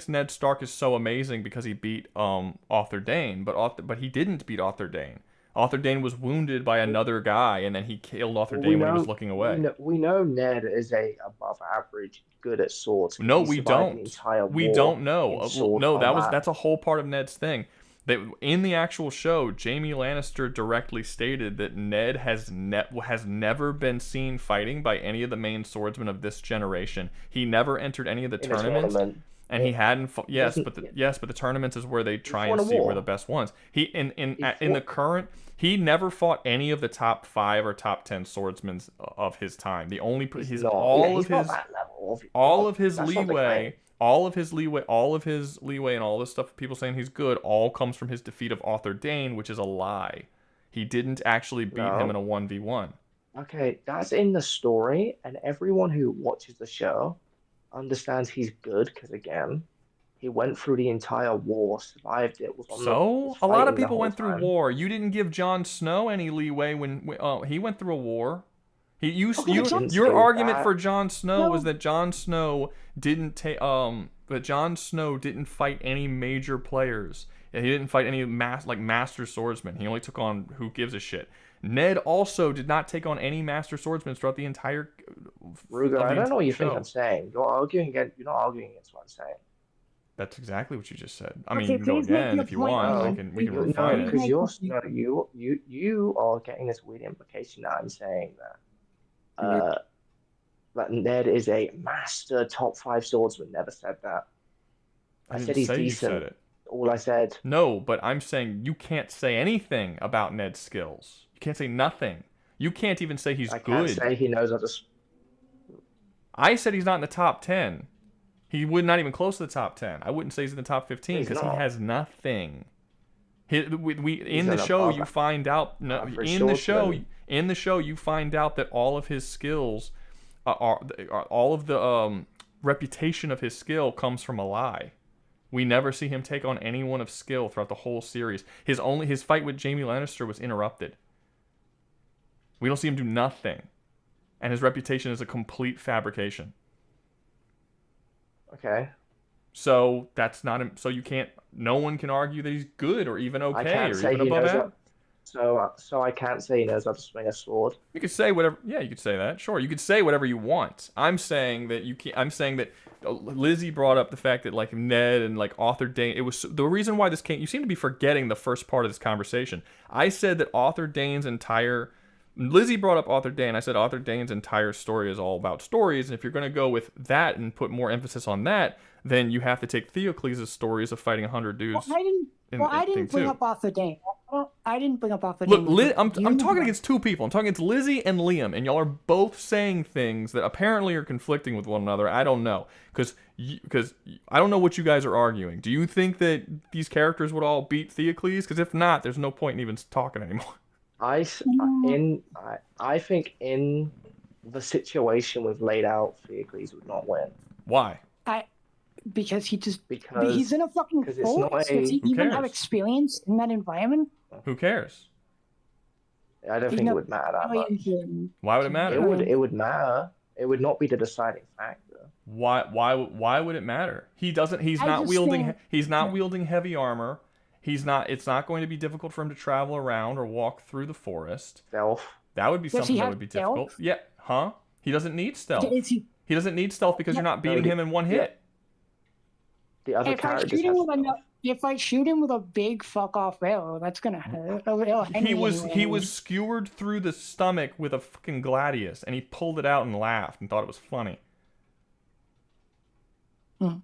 Ned Stark is so amazing because he beat Arthur Dayne, but he didn't beat Arthur Dayne. Arthur Dayne was wounded by another guy, and then he killed Arthur Dayne when he was looking away. We know Ned is a above average good at swords. No, He we survived the don't. entire We war don't know. in sword No, combat. that's a whole part of Ned's thing. In the actual show, Jaime Lannister directly stated that Ned has never been seen fighting by any of the main swordsmen of this generation. He never entered any of the In a tournaments, tournament. and he hadn't. Yes, doesn't- but the tournaments is where they try fought and a see where war. the best ones. He in He the current. He never fought any of the top 5 or top 10 swordsmen of his time. The only He's his not- all yeah, of he's not his that level, all of his that's not the leeway, claim. all of his leeway, and all this stuff. People saying he's good, all comes from his defeat of Arthur Dane, which is a lie. He didn't actually beat him in a 1v1. Okay, that's in the story, and everyone who watches the show understands he's good because, again, he went through the entire war, survived it. Was A lot of fighting the people whole went through time. war. You didn't give Jon Snow any leeway when he went through a war. didn't Your say argument that. for Jon Snow No. was that Jon Snow didn't take that Jon Snow didn't fight any major players. He didn't fight any master swordsmen. He only took on who gives a shit. Ned also did not take on any master swordsmen throughout the entire. Ruger, I don't know what you think show. I'm saying. You're not arguing against what I'm saying. That's exactly what you just said. I mean, Okay, you can go please make again your if you point want. known. We can No, refine because it. you are getting this weird implication that I'm saying that that Ned is a master top 5 swordsman. Never said that. I didn't said he's say you decent. said it. All I said. No, but I'm saying you can't say anything about Ned's skills. You can't say nothing. You can't even say he's I good. can't say he knows how to. I said he's not in the top 10. He would not even close to the top 10. I wouldn't say he's in the top 15 He's because he not. has nothing. In He's the an show above you find out average in the show swordsman. you find out that all of his skills are all of the reputation of his skill comes from a lie. We never see him take on anyone of skill throughout the whole series. His fight with Jaime Lannister was interrupted. We don't see him do nothing. And his reputation is a complete fabrication. Okay. So that's not him. So you can't. No one can argue that he's good or even I okay can't or say even he above knows average. so I can't say he knows how to swing a sword. You could say whatever. Yeah, you could say that. Sure, you could say whatever you want. I'm saying that you can't. I'm saying that Lizzie brought up the fact that like Ned and like Arthur Dane. It was the reason why this came. You seem to be forgetting the first part of this conversation. I said that Arthur Dane's entire. Lizzie brought up Arthur Dane. I said Arthur Dane's entire story is all about stories, and if you're going to go with that and put more emphasis on that, then you have to take Theocles' stories of fighting 100 dudes. I didn't bring up Arthur Dane. I didn't bring up Arthur Look, Dane. I'm talking against two people. I'm talking against Lizzie and Liam, and y'all are both saying things that apparently are conflicting with one another. I don't know, because I don't know what you guys are arguing. Do you think that these characters would all beat Theocles? Because if not, there's no point in even talking anymore. I think in the situation we've laid out, Theocles would not win. Why? Because he's Because in a fucking it's fort. not Does he Who even have cares? experience in that environment? Who cares? I don't He's think it not would matter that really much. important. Why would it matter? It would matter. It would not be the deciding factor. Why would it matter? He's I not just wielding think- he's not wielding heavy armor. It's not going to be difficult for him to travel around or walk through the forest. Stealth. That would be Does he something that have would be stealth? difficult. Yeah, huh? He doesn't need stealth. Is he, He doesn't need stealth because you're not beating No, him in one hit. The other if I characters shoot him have with stealth. if I shoot him with a big fuck off arrow, that's gonna hurt. He was skewered through the stomach with a fucking gladius, and he pulled it out and laughed and thought it was funny. Hmm.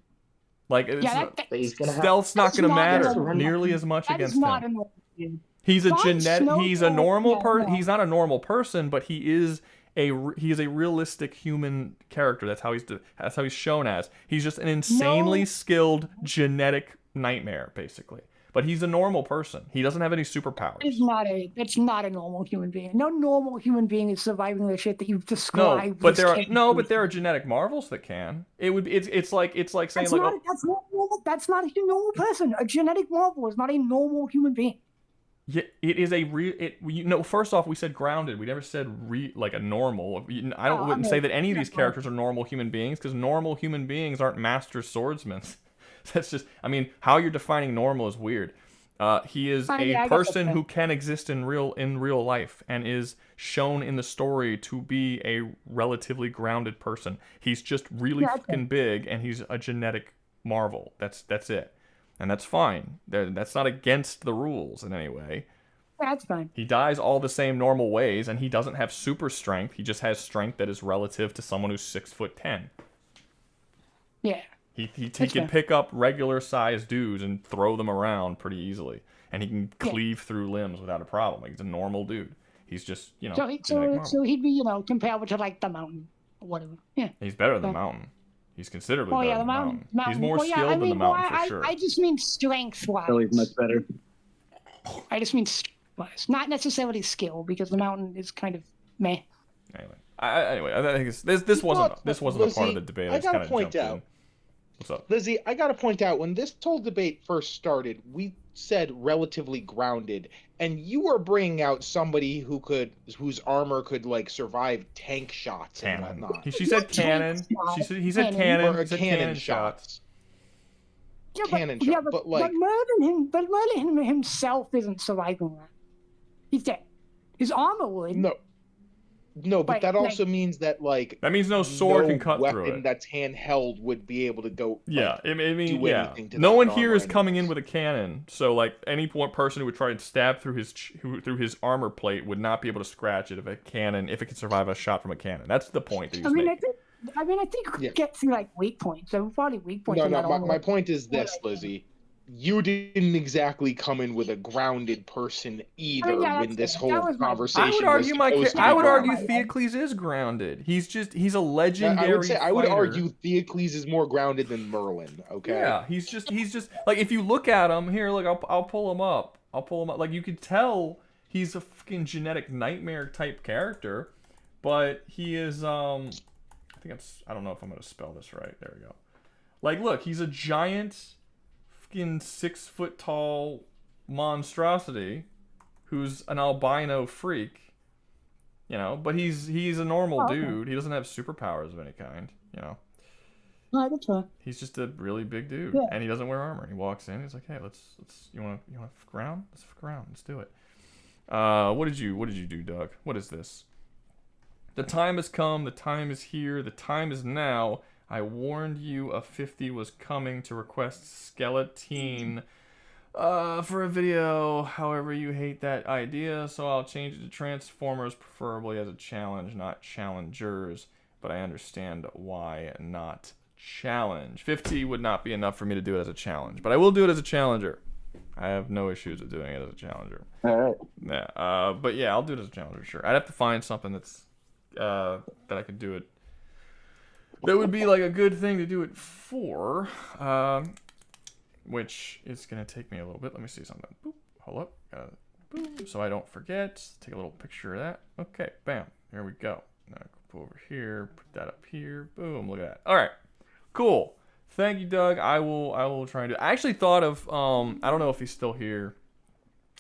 Like it's Yeah, But he's gonna have stealth's not that's going to not matter normal. nearly as much That is against not him. a normal dude. He's a Jon Snow He's a can't- normal yeah, person. no. He's not a normal person, but he is a realistic human character. That's how he's shown as. He's just an insanely No. skilled genetic nightmare, basically. But he's a normal person. He doesn't have any superpowers. That's not a normal human being. No normal human being is surviving the shit that you've No, described. but this there are character. but there are genetic marvels that can. It's like saying That's like not, oh, that's not normal. That's not a normal person. A genetic marvel is not a normal human being. yeah, it is a real. First off, we said grounded. We never said like a normal. Wouldn't say that any of these characters are normal human beings because normal human beings aren't master swordsmen. That's just. I mean, how you're defining normal is weird. He is Yeah, I a get person that. who can exist in real life and is shown in the story to be a relatively grounded person. He's just really Yeah, okay. fucking big and he's a genetic marvel. That's it. and that's fine. That's not against the rules in any way. That's fine. He dies all the same normal ways, and he doesn't have super strength. He just has strength that is relative to someone who's 6'10". Yeah. He can pick up regular sized dudes and throw them around pretty easily, and he can cleave through limbs without a problem. Like, he's a normal dude. He's just, you know. So he'd be, comparable to like the Mountain or whatever. Yeah. He's better than the Mountain. He's considerably better than the Mountain. He's more skilled than the Mountain for sure. I just mean strength-wise. Billy's much better. I just mean strength-wise, not necessarily skill, because the Mountain is kind of meh. Anyway, I think this wasn't a part of the debate. I just kind of jumped in. What's up, Lizzie? I gotta point out, when this whole debate first started, we said relatively grounded, and you were bringing out somebody whose armor could like survive tank shots and whatnot. She said cannon. He said cannon. He said cannon shots. Cannon shot, but Merlin himself isn't surviving that. He's dead. His armor would. No, but that also means that that means no sword can cut through it. Weapon that's handheld would be able to go. No one here is coming in with a cannon, so any person who would try and stab through his armor plate would not be able to scratch it if it can survive a shot from a cannon. That's the point that he was making. I think we get through weak points. So probably weak points. My point is this, Lizzie. You didn't exactly come in with a grounded person either when this whole conversation was I would argue Theocles is grounded. He's a legendary I would argue Theocles is more grounded than Merlin, okay? Yeah, he's just if you look at him, here, look, I'll pull him up. You could tell he's a fucking genetic nightmare type character, but he is I don't know if I'm going to spell this right. There we go. Look, he's a giant 6 foot tall monstrosity who's an albino freak, but he's a normal dude. He doesn't have superpowers of any kind, Right, that's right. He's just a really big dude, and he doesn't wear armor. He walks in, he's like, hey, let's you want to fuck around? Let's fuck around. Let's do it. What did you do, Doug? What is this? The time has come, the time is here, the time is now. I warned you a 50 was coming to request skeleton for a video. However, you hate that idea, so I'll change it to Transformers, preferably as a challenge, not challengers. But I understand why not challenge. 50 would not be enough for me to do it as a challenge, but I will do it as a challenger. I have no issues with doing it as a challenger. All right. Yeah. But yeah, I'll do it as a challenger. Sure. I'd have to find something that's that I could do it. That would be a good thing to do it for, which is going to take me a little bit. Let me see something. Boop, hold up. Boop, so I don't forget. Take a little picture of that. Okay, bam. Here we go. Now go over here, put that up here. Boom, look at that. All right, cool. Thank you, Doug. I will try and do. I actually thought of I don't know if he's still here.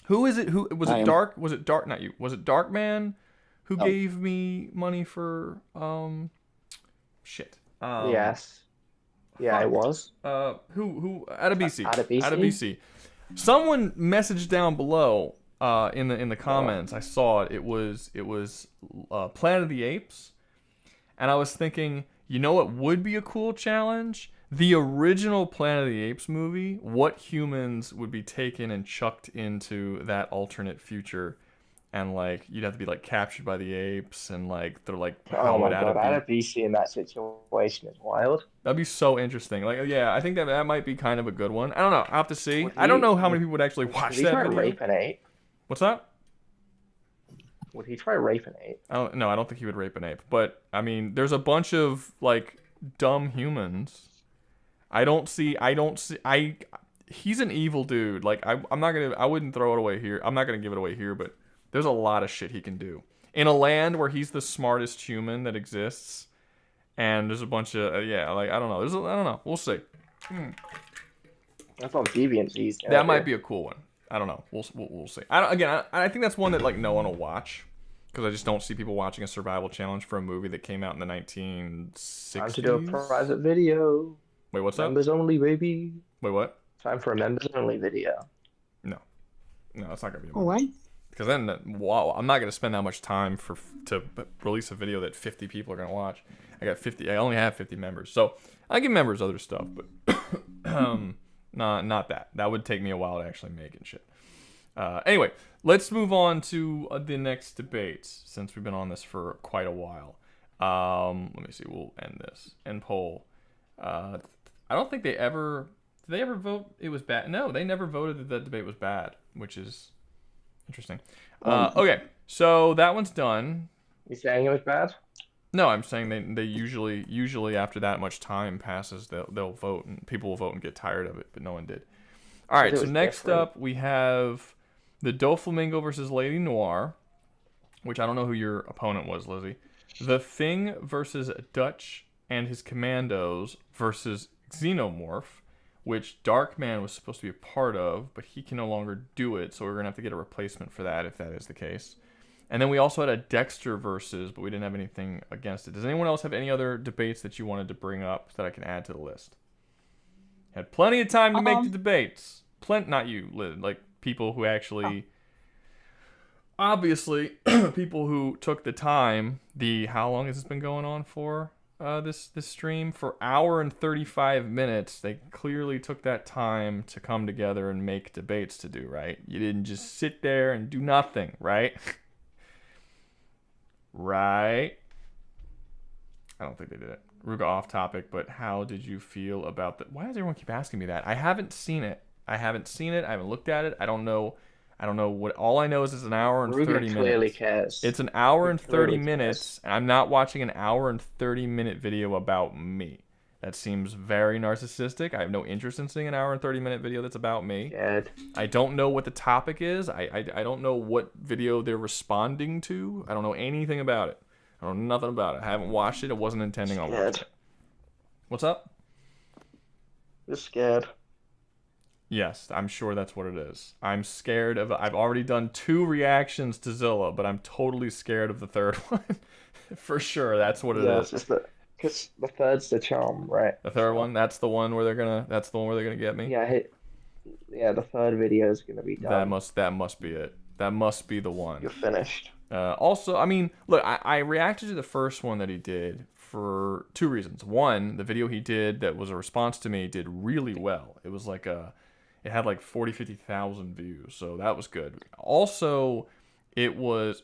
Who is it? Who was it? Dark? Was it Dark? Not you. Was it Darkman who gave me money for shit. Yes. Yeah, it was. Who? Adabisi. Adabisi. Someone messaged down below in the comments. I saw it. It was Planet of the Apes, and I was thinking, what would be a cool challenge? The original Planet of the Apes movie. What humans would be taken and chucked into that alternate future? And you'd have to be captured by the apes, and they're oh my god, Adabisi in that situation is wild. That'd be so interesting. I think that might be kind of a good one. I don't know. I'll have to see. I don't know how many people would actually watch that video. Rape an ape? What's that? Would he try rape an ape? I don't think he would rape an ape. But I mean, there's a bunch of dumb humans. He's an evil dude. I wouldn't throw it away here. I'm not gonna give it away here, but there's a lot of shit he can do. In a land where he's the smartest human that exists, and there's a bunch of, I don't know. I don't know. We'll see. That's on Deviant. That might be a cool one. I don't know. We'll see. I think that's one that no one will watch, because I just don't see people watching a survival challenge for a movie that came out in the 1960s. Time to do a private video. Wait, what's that? Members only, baby. Wait, what? Time for a members only video. No, it's not gonna be. What? Because then, I'm not going to spend that much time to release a video that 50 people are going to watch. I only have 50 members. So I give members other stuff, but Not that. That would take me a while to actually make and shit. Anyway, let's move on to the next debate, since we've been on this for quite a while. Let me see. We'll end this. End poll. I don't think they ever... Did they ever vote it was bad? No, they never voted that debate was bad, which is interesting. Okay, so that one's done. You saying it was bad? No, I'm saying they usually after that much time passes, they'll vote, and people will vote and get tired of it, but no one did. All right, so next up we have the Doflamingo versus Lady Noir, which I don't know who your opponent was, Lizzie. The Thing versus Dutch and his Commandos versus Xenomorph, which Darkman was supposed to be a part of, but he can no longer do it, so we're gonna have to get a replacement for that if that is the case. And then we also had a Dexter versus, but we didn't have anything against it. Does anyone else have any other debates that you wanted to bring up that I can add to the list? Had plenty of time to make the debates. Not you, Liz, like people who actually... Obviously, people who took the time, how long has this been going on for, this stream? For hour and 35 minutes, they clearly took that time to come together and make debates to do, right? You didn't just sit there and do nothing, right? Right? I don't think they did it. Rouga off topic, but how did you feel about the... Why does everyone keep asking me that? I haven't seen it. I haven't looked at it. I don't know what... All I know is it's an hour and 30 minutes. Clearly cares. It's an hour and 30 minutes, and I'm not watching an hour and 30-minute video about me. That seems very narcissistic. I have no interest in seeing an hour and 30-minute video that's about me. Good. I don't know what the topic is. I don't know what video they're responding to. I don't know anything about it. I don't know nothing about it. I haven't watched it. I wasn't intending on watching it. What's up? You're scared. Yes, I'm sure that's what it is. I'm scared of... I've already done 2 reactions to Zilla, but I'm totally scared of the third one. For sure, that's what it is. Because the third's the charm, right? The third one, that's the one where they're gonna get me. Yeah, the third video is gonna be done. That must be it. That must be the one. You're finished. Also, I mean, look, I reacted to the first one that he did for 2 reasons. One, the video he did that was a response to me did really well. It was like it had like 50,000 views, so that was good. Also, it was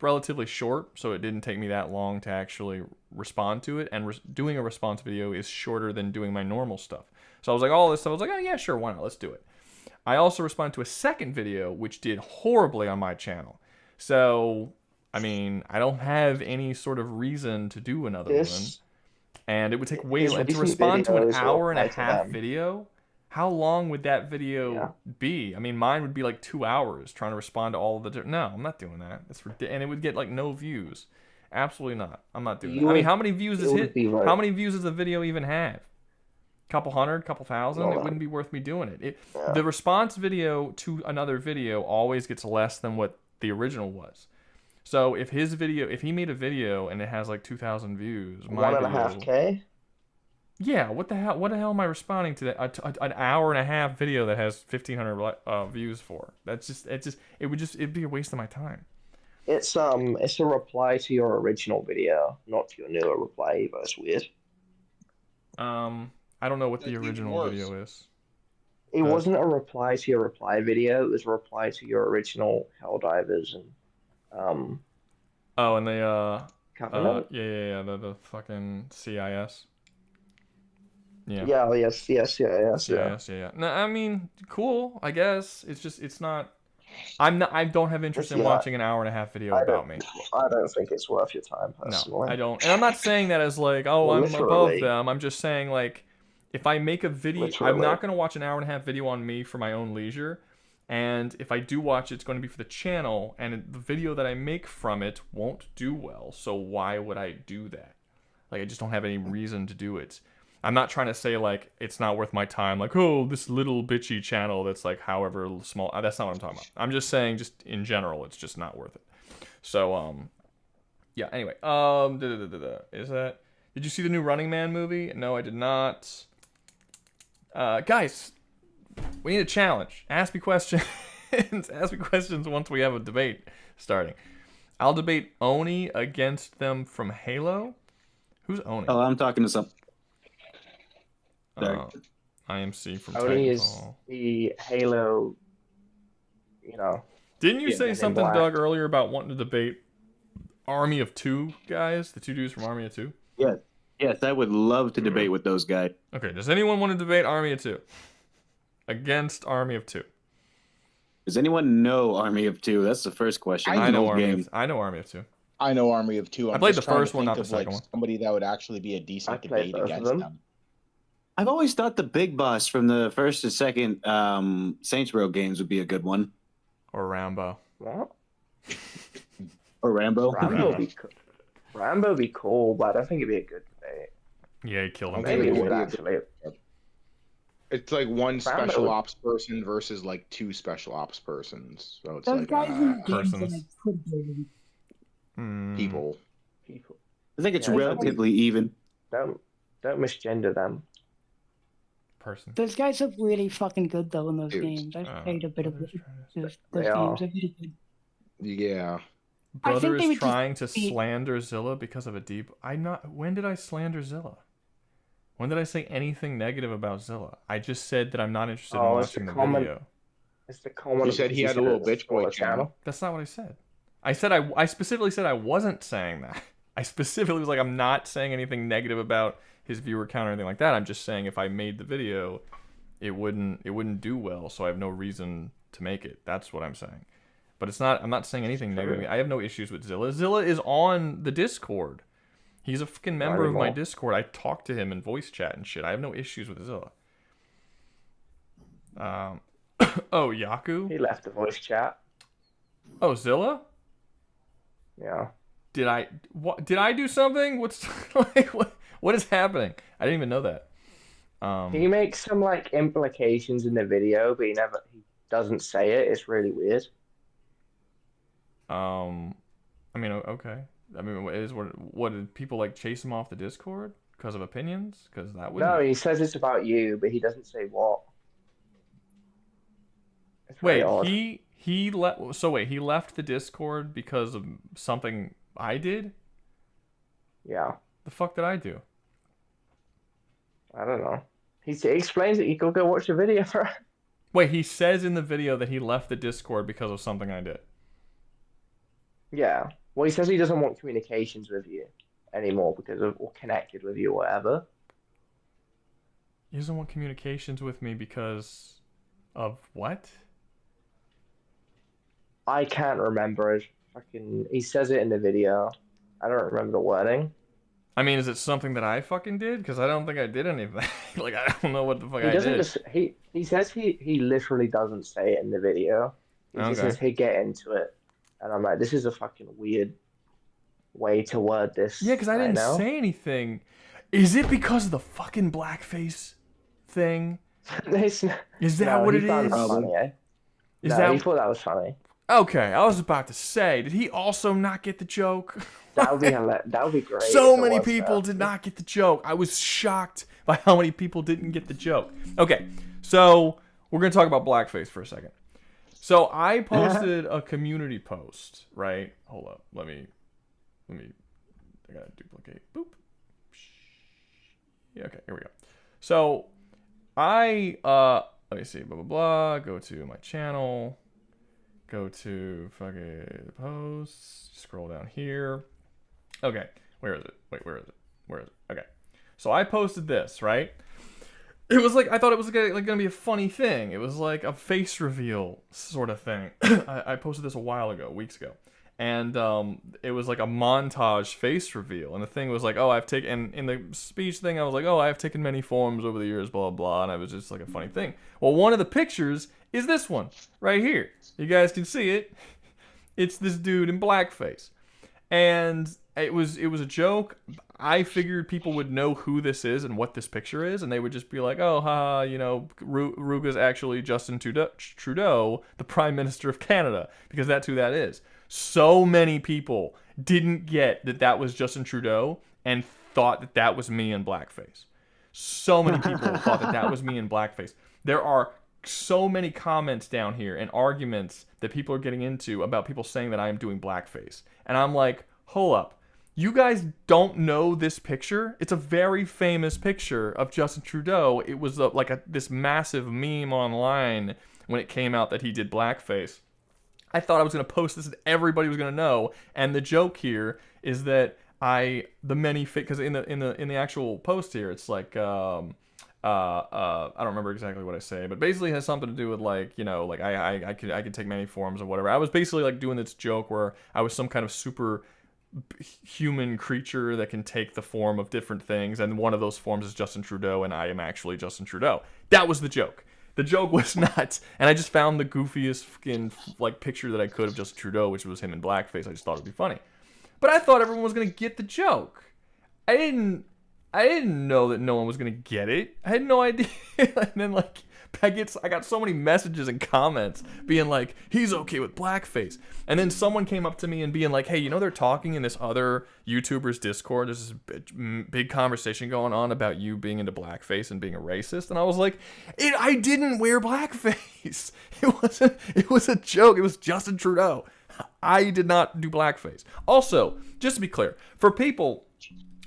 relatively short, so it didn't take me that long to actually respond to it. And doing a response video is shorter than doing my normal stuff. So I was like, all this stuff, I was like, oh yeah, sure, why not? Let's do it. I also responded to a second video, which did horribly on my channel. So, I mean, I don't have any sort of reason to do another one. And it would take way less. And to respond to an hour and a half video, how long would that video be? I mean, mine would be like 2 hours trying to respond to all of the... No, I'm not doing that. That's ridiculous. And it would get like no views. Absolutely not. I'm not doing that. I mean, how many views does How many views does the video even have? Couple hundred, couple thousand? It wouldn't be worth me doing it. The response video to another video always gets less than what the original was. So if he made a video and it has like 2,000 views, my 1.5K? Yeah, what the hell am I responding to that? An hour and a half video that has 1,500 views for? It'd be a waste of my time. It's a reply to your original video, not to your newer reply either. It's weird. I don't know what the original video is. It wasn't a reply to your reply video. It was a reply to your original Helldivers and Oh, and they Covenant? the fucking CIS. Yeah. Yes. Yeah. No, I mean, cool. I guess it's not. I don't have interest in watching an hour and a half video about me. I don't think it's worth your time personally. No, I don't. And I'm not saying that as like, oh, I'm above them. I'm just saying like, if I make a video, I'm not gonna watch an hour and a half video on me for my own leisure. And if I do watch it, it's going to be for the channel, and the video that I make from it won't do well. So why would I do that? Like, I just don't have any reason to do it. I'm not trying to say, like, it's not worth my time. Like, oh, this little bitchy channel that's, like, however small. That's not what I'm talking about. I'm just saying, just in general, it's just not worth it. So, yeah, anyway. Is that... Did you see the new Running Man movie? No, I did not. Guys, we need a challenge. Ask me questions. Ask me questions once we have a debate starting. I'll debate Oni against them from Halo. Who's Oni? Oh, I'm talking to some. IMC from Only is Titanfall. the Halo, you know. Didn't you say Men in something, Black. Doug, earlier about wanting to debate Army of Two guys? The two dudes from Army of Two? Yes, I would love to debate with those guys. Okay, does anyone want to debate Army of Two? Against Army of Two. Does anyone know Army of Two? That's the first question. I I know Army game. of, I know Army of Two. I know Army of Two. I I'm played just the trying to first one, think not the of, like, second one. somebody that would actually be a I decent played debate both of against them. them. I've always thought the big boss from the first and second Saints Row games would be a good one. Or Rambo. What? Or Rambo. Rambo would be cool, but I don't think it'd be a good debate. Yeah, he killed him. Okay, Maybe it well, would yeah. actually. It's like one Rambo special would- ops person versus like two special ops persons. So it's Those like guys in games that persons. I could do. people. People. I think it's Yeah, relatively even. Don't misgender them. Person. Those guys are really fucking good though in those Dudes. games. I've played a bit of those They games. are. They're really good. Yeah. I think Brother they is would just trying to be- slander Zilla because of a deep. When did I slander Zilla? When did I say anything negative about Zilla? I just said that I'm not interested in Oh, it's watching the the common- video. It's the common. You said he had a little bitch boy channel. That's not what I said. I specifically said I wasn't saying that. I specifically was like, I'm not saying anything negative about his viewer count or anything like that. I'm just saying if I made the video, it wouldn't do well, so I have no reason to make it. That's what I'm saying. But it's not. I'm not saying anything negative. I have no issues with Zilla. Zilla is on the Discord. He's a fucking member of my Discord. I talk to him in voice chat and shit. I have no issues with Zilla. Oh, Yaku? He left the voice chat. Oh, Zilla? Yeah. Did I do something? What's like what is happening? I didn't even know that. He makes some like implications in the video, but he doesn't say it. It's really weird. I mean, okay. I mean, what did people like chase him off the Discord because of opinions? Because that would No, he says it's about you, but he doesn't say what. It's very Wait, odd. he left. So wait, he left the Discord because of something I did? Yeah. The fuck did I do? I don't know. He explains it. You go watch the video for. Wait, he says in the video that he left the Discord because of something I did. Yeah. Well, he says he doesn't want communications with you anymore because of or connected with you or whatever. He doesn't want communications with me because of what? I can't remember it. Fucking, he says it in the video. I don't remember the wording. I mean, is it something that I fucking did? Because I don't think I did anything. Like, I don't know what the fuck He I doesn't did. just he says he literally doesn't say it in the video. He just Okay. says he'd get into it, and I'm like, this is a fucking weird way to word this. Yeah, because I right didn't now. say anything. Is it because of the fucking blackface thing? Is Is that what it is? Funny, eh? Is No, that he thought that was funny. okay? I was about to say, did he also not get the joke? That would be that would be great. So if it many was people that. did not get the joke. I was shocked by how many people didn't get the joke. Okay, so we're gonna talk about blackface for a second. So I posted a community post, right? Hold up, let me. I gotta duplicate. Boop. Yeah, okay, here we go. So I let me see, blah blah blah. Go to my channel. Go to fucking posts. Scroll down here. Okay, where is it? Wait, where is it? Where is it? Okay, so I posted this, right? It was like, I thought it was gonna be a funny thing. It was like a face reveal sort of thing. I posted this a while ago, weeks ago. And it was like a montage face reveal. And the thing was like, oh, I've taken, in the speech thing, I was like, oh, I've taken many forms over the years, blah, blah. And it was just like a funny thing. Well, one of the pictures is this one right here. You guys can see it. It's this dude in blackface. And it was a joke. I figured people would know who this is and what this picture is, and they would just be like, "Oh, haha, you know, Rouga's actually Justin Trudeau, the Prime Minister of Canada," because that's who that is. So many people didn't get that was Justin Trudeau and thought that was me in blackface. So many people thought that was me in blackface. There are so many comments down here and arguments that people are getting into about people saying that I am doing blackface, and I'm like, hold up. You guys don't know this picture? It's a very famous picture of Justin Trudeau. It was this massive meme online when it came out that he did blackface. I thought I was going to post this and everybody was going to know. And the joke here is that because in the actual post here, it's like, I don't remember exactly what I say, but basically it has something to do with I could take many forms or whatever. I was basically doing this joke where I was some kind of super human creature that can take the form of different things, and one of those forms is Justin Trudeau, and I am actually Justin Trudeau. That was the joke. The joke was not, and I just found the goofiest fucking picture that I could of Justin Trudeau, which was him in blackface. I just thought it'd be funny, but I thought everyone was gonna get the joke. I didn't know that no one was gonna get it. I had no idea. And then I got so many messages and comments being like, he's okay with blackface. And then someone came up to me and being like, hey, they're talking in this other YouTuber's Discord. There's this big conversation going on about you being into blackface and being a racist. And I was like, I didn't wear blackface. It was a joke. It was Justin Trudeau. I did not do blackface. Also, just to be clear, for people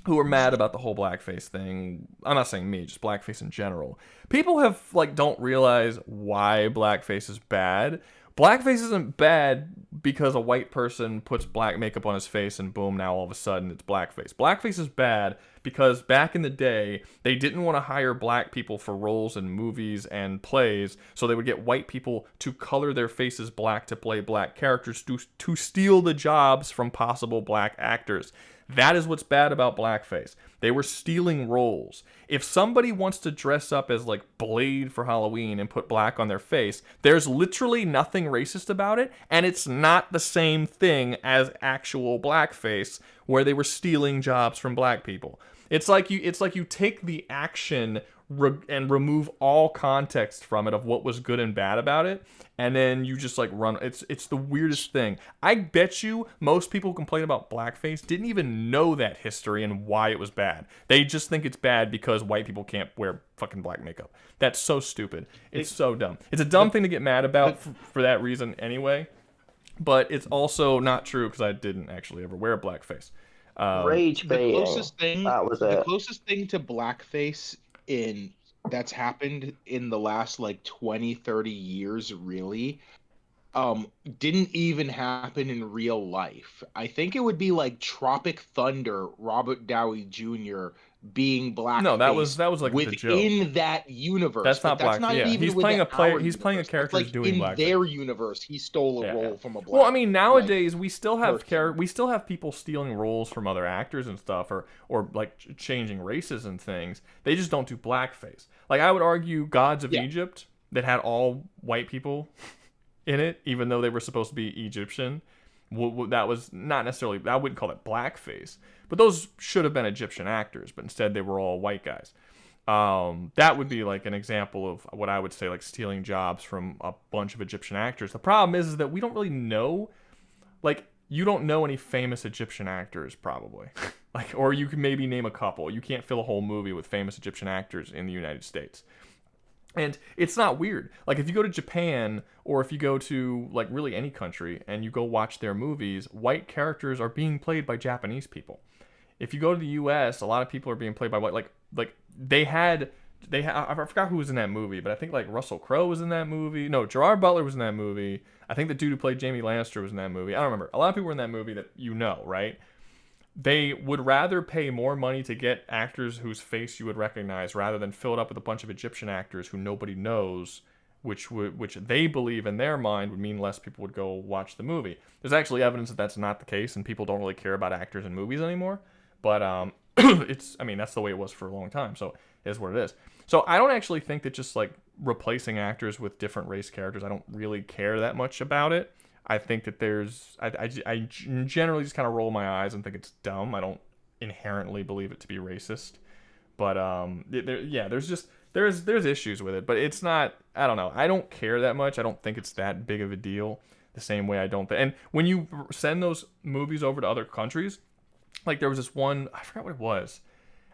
who are mad about the whole blackface thing, I'm not saying me, just blackface in general. People don't realize why blackface is bad. Blackface isn't bad because a white person puts black makeup on his face and boom, now all of a sudden it's blackface. Blackface is bad because back in the day, they didn't want to hire black people for roles in movies and plays, so they would get white people to color their faces black to play black characters to steal the jobs from possible black actors. That is what's bad about blackface. They were stealing roles. If somebody wants to dress up as Blade for Halloween and put black on their face, there's literally nothing racist about it, and it's not the same thing as actual blackface where they were stealing jobs from black people. It's like you take the action and remove all context from it of what was good and bad about it, and then you just run. It's the weirdest thing. I bet you most people who complain about blackface didn't even know that history and why it was bad. They just think it's bad because white people can't wear fucking black makeup. That's so stupid. It's so dumb. It's a dumb thing to get mad about for that reason anyway, but it's also not true because I didn't actually ever wear blackface. Rage baiting. The closest thing to blackface that's happened in the last 20, 30 years really didn't even happen in real life. I think it would be Tropic Thunder, Robert Downey Jr. being blackface. No, that was within that universe. That's not black. Yeah, he's playing a player. He's playing a character who's doing blackface. In their universe, he stole a role from a black. Well, I mean, nowadays we still have people stealing roles from other actors and stuff, or changing races and things. They just don't do blackface. I would argue Gods of Egypt that had all white people in it, even though they were supposed to be Egyptian. That was not necessarily, I wouldn't call it blackface, but those should have been Egyptian actors, but instead they were all white guys. That would be an example of what I would say stealing jobs from a bunch of Egyptian actors. The problem is that we don't really know, you don't know any famous Egyptian actors probably, or you can maybe name a couple. You can't fill a whole movie with famous Egyptian actors in the United States. And it's not weird. If you go to Japan, or if you go to really any country and you go watch their movies, white characters are being played by Japanese people. If you go to the U.S., a lot of people are being played by white. I forgot who was in that movie, but I think Russell Crowe was in that movie. No, Gerard Butler was in that movie. I think the dude who played Jamie Lannister was in that movie. I don't remember. A lot of people were in that movie that right? They would rather pay more money to get actors whose face you would recognize rather than fill it up with a bunch of Egyptian actors who nobody knows, which they believe in their mind would mean less people would go watch the movie. There's actually evidence that that's not the case, and people don't really care about actors in movies anymore. But that's the way it was for a long time, so it is what it is. So I don't actually think that just replacing actors with different race characters, I don't really care that much about it. I think that I generally just kind of roll my eyes and think it's dumb. I don't inherently believe it to be racist, but there's issues with it. But it's not. I don't know. I don't care that much. I don't think it's that big of a deal. The same way I don't. And when you send those movies over to other countries, there was this one. I forgot what it was.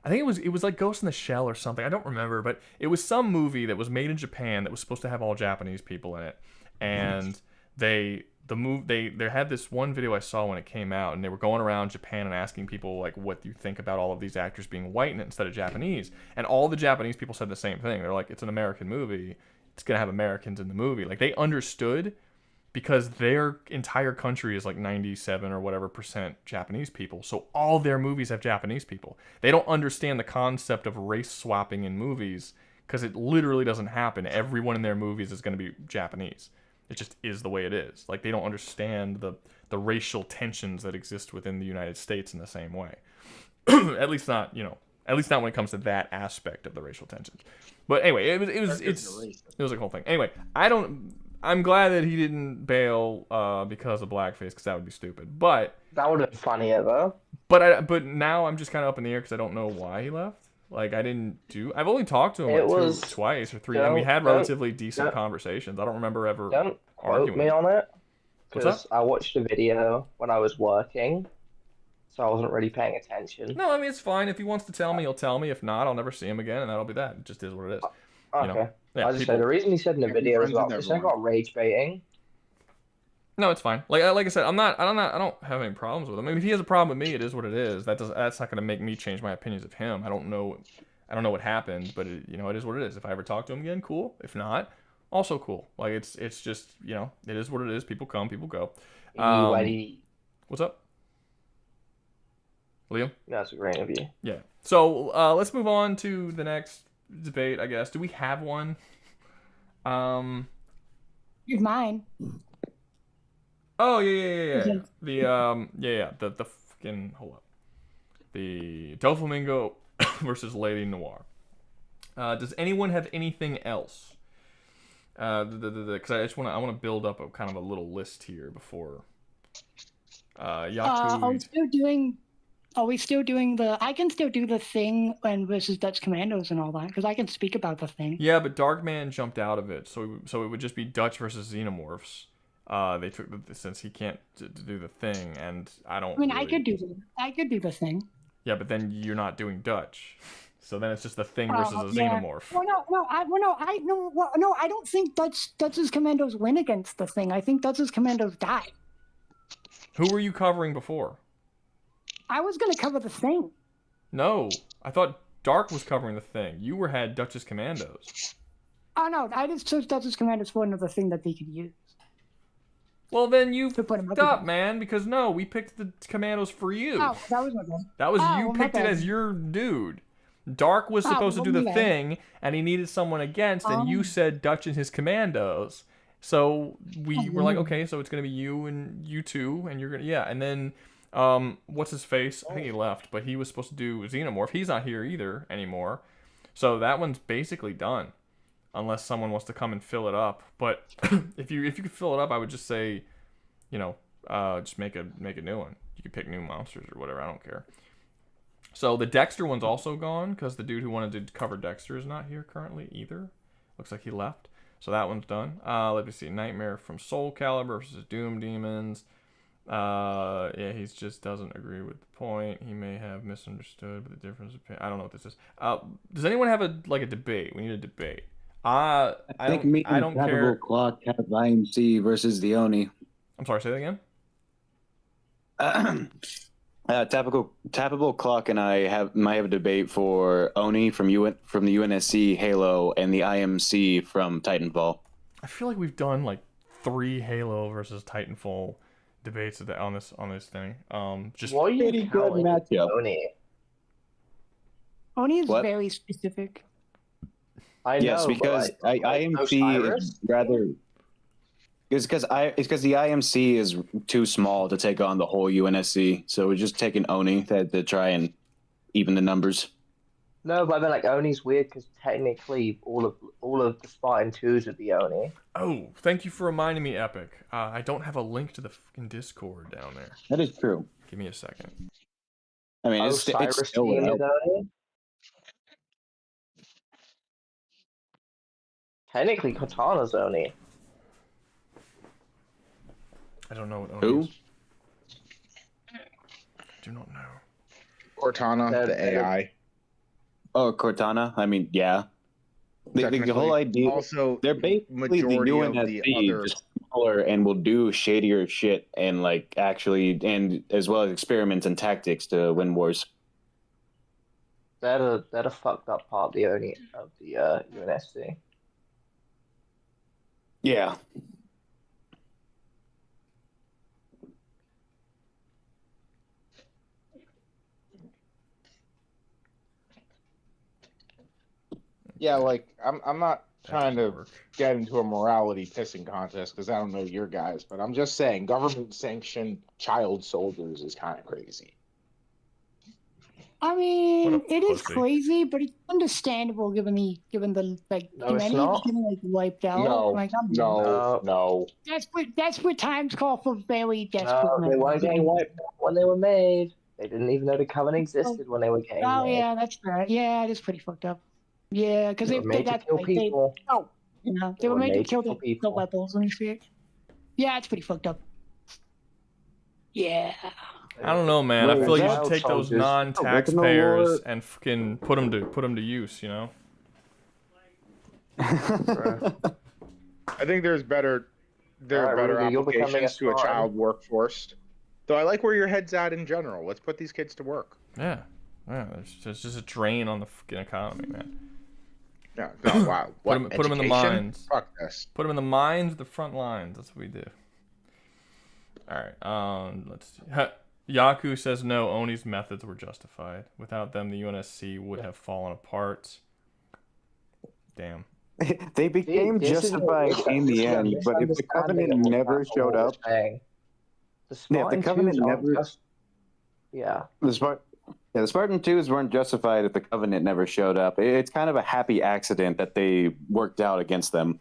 I think it was Ghost in the Shell or something. I don't remember, but it was some movie that was made in Japan that was supposed to have all Japanese people in it, and they they had this one video I saw when it came out, and they were going around Japan and asking people like, what do you think about all of these actors being white instead of Japanese? And all the Japanese people said the same thing. They're like, it's an American movie, it's gonna have Americans in the movie. Like, they understood, because their entire country is like 97 or whatever % Japanese people, so all their movies have Japanese people. They don't understand the concept of race swapping in movies, because it literally doesn't happen. Everyone in their movies is going to be Japanese. It just is the way it is. Like, they don't understand the racial tensions that exist within the United States in the same way. At least not when it comes to that aspect of the racial tensions. But anyway, it was a whole thing. Anyway, I'm glad that he didn't bail because of blackface, because that would be stupid. But That would have been funnier though. but now I'm just kind of up in the air because I don't know why he left. Like, I've only talked to him twice or three, and we had relatively decent conversations. I don't remember ever Don't quote arguing. me on it, What's up? because I watched a video when I was working, so I wasn't really paying attention. No, I mean, it's fine. If he wants to tell me, he'll tell me. If not, I'll never see him again, and that'll be that. It just is what it is. Okay. You know? Yeah, I just said the reason he said in the video is about this about rage baiting. No, it's fine. Like I said, I don't have any problems with him. I mean, if he has a problem with me, it is what it is. That's not going to make me change my opinions of him. I don't know what happened, but it is what it is. If I ever talk to him again, cool. If not, also cool. Like, it's just, it is what it is. People come, people go. What's up, Liam? That's a great interview. Yeah. So let's move on to the next debate, I guess. Do we have one? Here's mine. Oh yeah. The fucking, hold up. The Doflamingo versus Lady Noir. Does anyone have anything else? Because I want to build up a kind of a little list here before. Yaku. Are we still doing the? I can still do the thing and versus Dutch Commandos and all that, because I can speak about the thing. Yeah, but Darkman jumped out of it, so it would just be Dutch versus Xenomorphs. They took since he can't do the thing, and I don't. I mean, really... I could do the thing. Yeah, but then you're not doing Dutch, so then it's just the thing versus a Xenomorph. Well, I don't think Dutch's Commandos win against the thing. I think Dutch's Commandos die. Who were you covering before? I was gonna cover the thing. No, I thought Dark was covering the thing. You had Dutch's Commandos. Oh no, I just chose Dutch's Commandos for another thing that they could use. Well, then you stop, man, because no, we picked the Commandos for you. Oh, that was my bad. That was you picked it as your dude. Dark was supposed to do the thing, and he needed someone against, and you said Dutch and his Commandos. So we were like, okay, so it's gonna be you and you two, and you're gonna and then what's his face? I think he left, but he was supposed to do Xenomorph. He's not here either anymore, so that one's basically done, unless someone wants to come and fill it up. But if you could fill it up, I would just say, just make a new one. You could pick new monsters or whatever. I don't care. So the Dexter one's also gone because the dude who wanted to cover Dexter is not here currently either. Looks like he left. So that one's done. Let me see. Nightmare from Soul Calibur versus Doom Demons. He just doesn't agree with the point. He may have misunderstood, but the difference. I don't know what this is. Does anyone have a debate? We need a debate. I don't care. Clock have IMC versus the Oni. I'm sorry. Say that again. Tappable Clock and I might have a debate for Oni from the UNSC Halo and the IMC from Titanfall. I feel like we've done like 3 Halo versus Titanfall debates on this thing. Just pretty good matchup. Oni is very specific. I know. Yes, because IMC is rather. It's because the IMC is too small to take on the whole UNSC, so we're just taking Oni to try and even the numbers. No, but I mean, like, Oni's weird because technically all of the Spartan 2s are the Oni. Oh, thank you for reminding me, Epic. I don't have a link to the fucking Discord down there. That is true. Give me a second. I mean, it's still Oni? Technically, Katana's Oni. I don't know what Oni Who? is. I do not know. Cortana, the AI. Oh, Cortana. I mean, yeah. The whole idea. Also, they're basically majority the of UNSC the other just color and will do shadier shit and like actually and as well as experiments and tactics to win wars. That a fucked up part of the UNSC. Yeah. Yeah, like I'm not trying doesn't to work. get into a morality pissing contest because I don't know your guys, but I'm just saying government sanctioned child soldiers is kind of crazy. I mean, What a it is pussy. crazy, but it's understandable given the like No, it's humanity not. is getting like wiped out. No, Like I'm no. desperate times call for very desperate No, they weren't measures. getting wiped out when they were made. They didn't even know the Covenant existed when they were getting Oh made. yeah, that's fair. Yeah, it is pretty fucked up. Yeah, because They were made to kill people. They were made to kill the people. rebels and shit. Yeah, it's pretty fucked up. Yeah. I don't know, man. I Wait, feel like you child should take those soldiers. non-taxpayers and fucking put them to use. You know. I think there are better Rouga, you're becoming applications to a Spartan. child workforce. Though I like where your head's at in general. Let's put these kids to work. Yeah. It's just a drain on the fucking economy, man. Yeah, no, wow. What, Put 'em in the education? mines. Fuck this. Put them in the mines, the front lines. That's what we do. All right. Let's see. Yaku says no. Oni's methods were justified. Without them, the UNSC would have fallen apart. Damn. They became This is what- justified in the end, but if the Covenant never showed up, The Yeah, if the Covenant never- Yeah. the Spartan 2s weren't justified if the Covenant never showed up. It's kind of a happy accident that they worked out against them.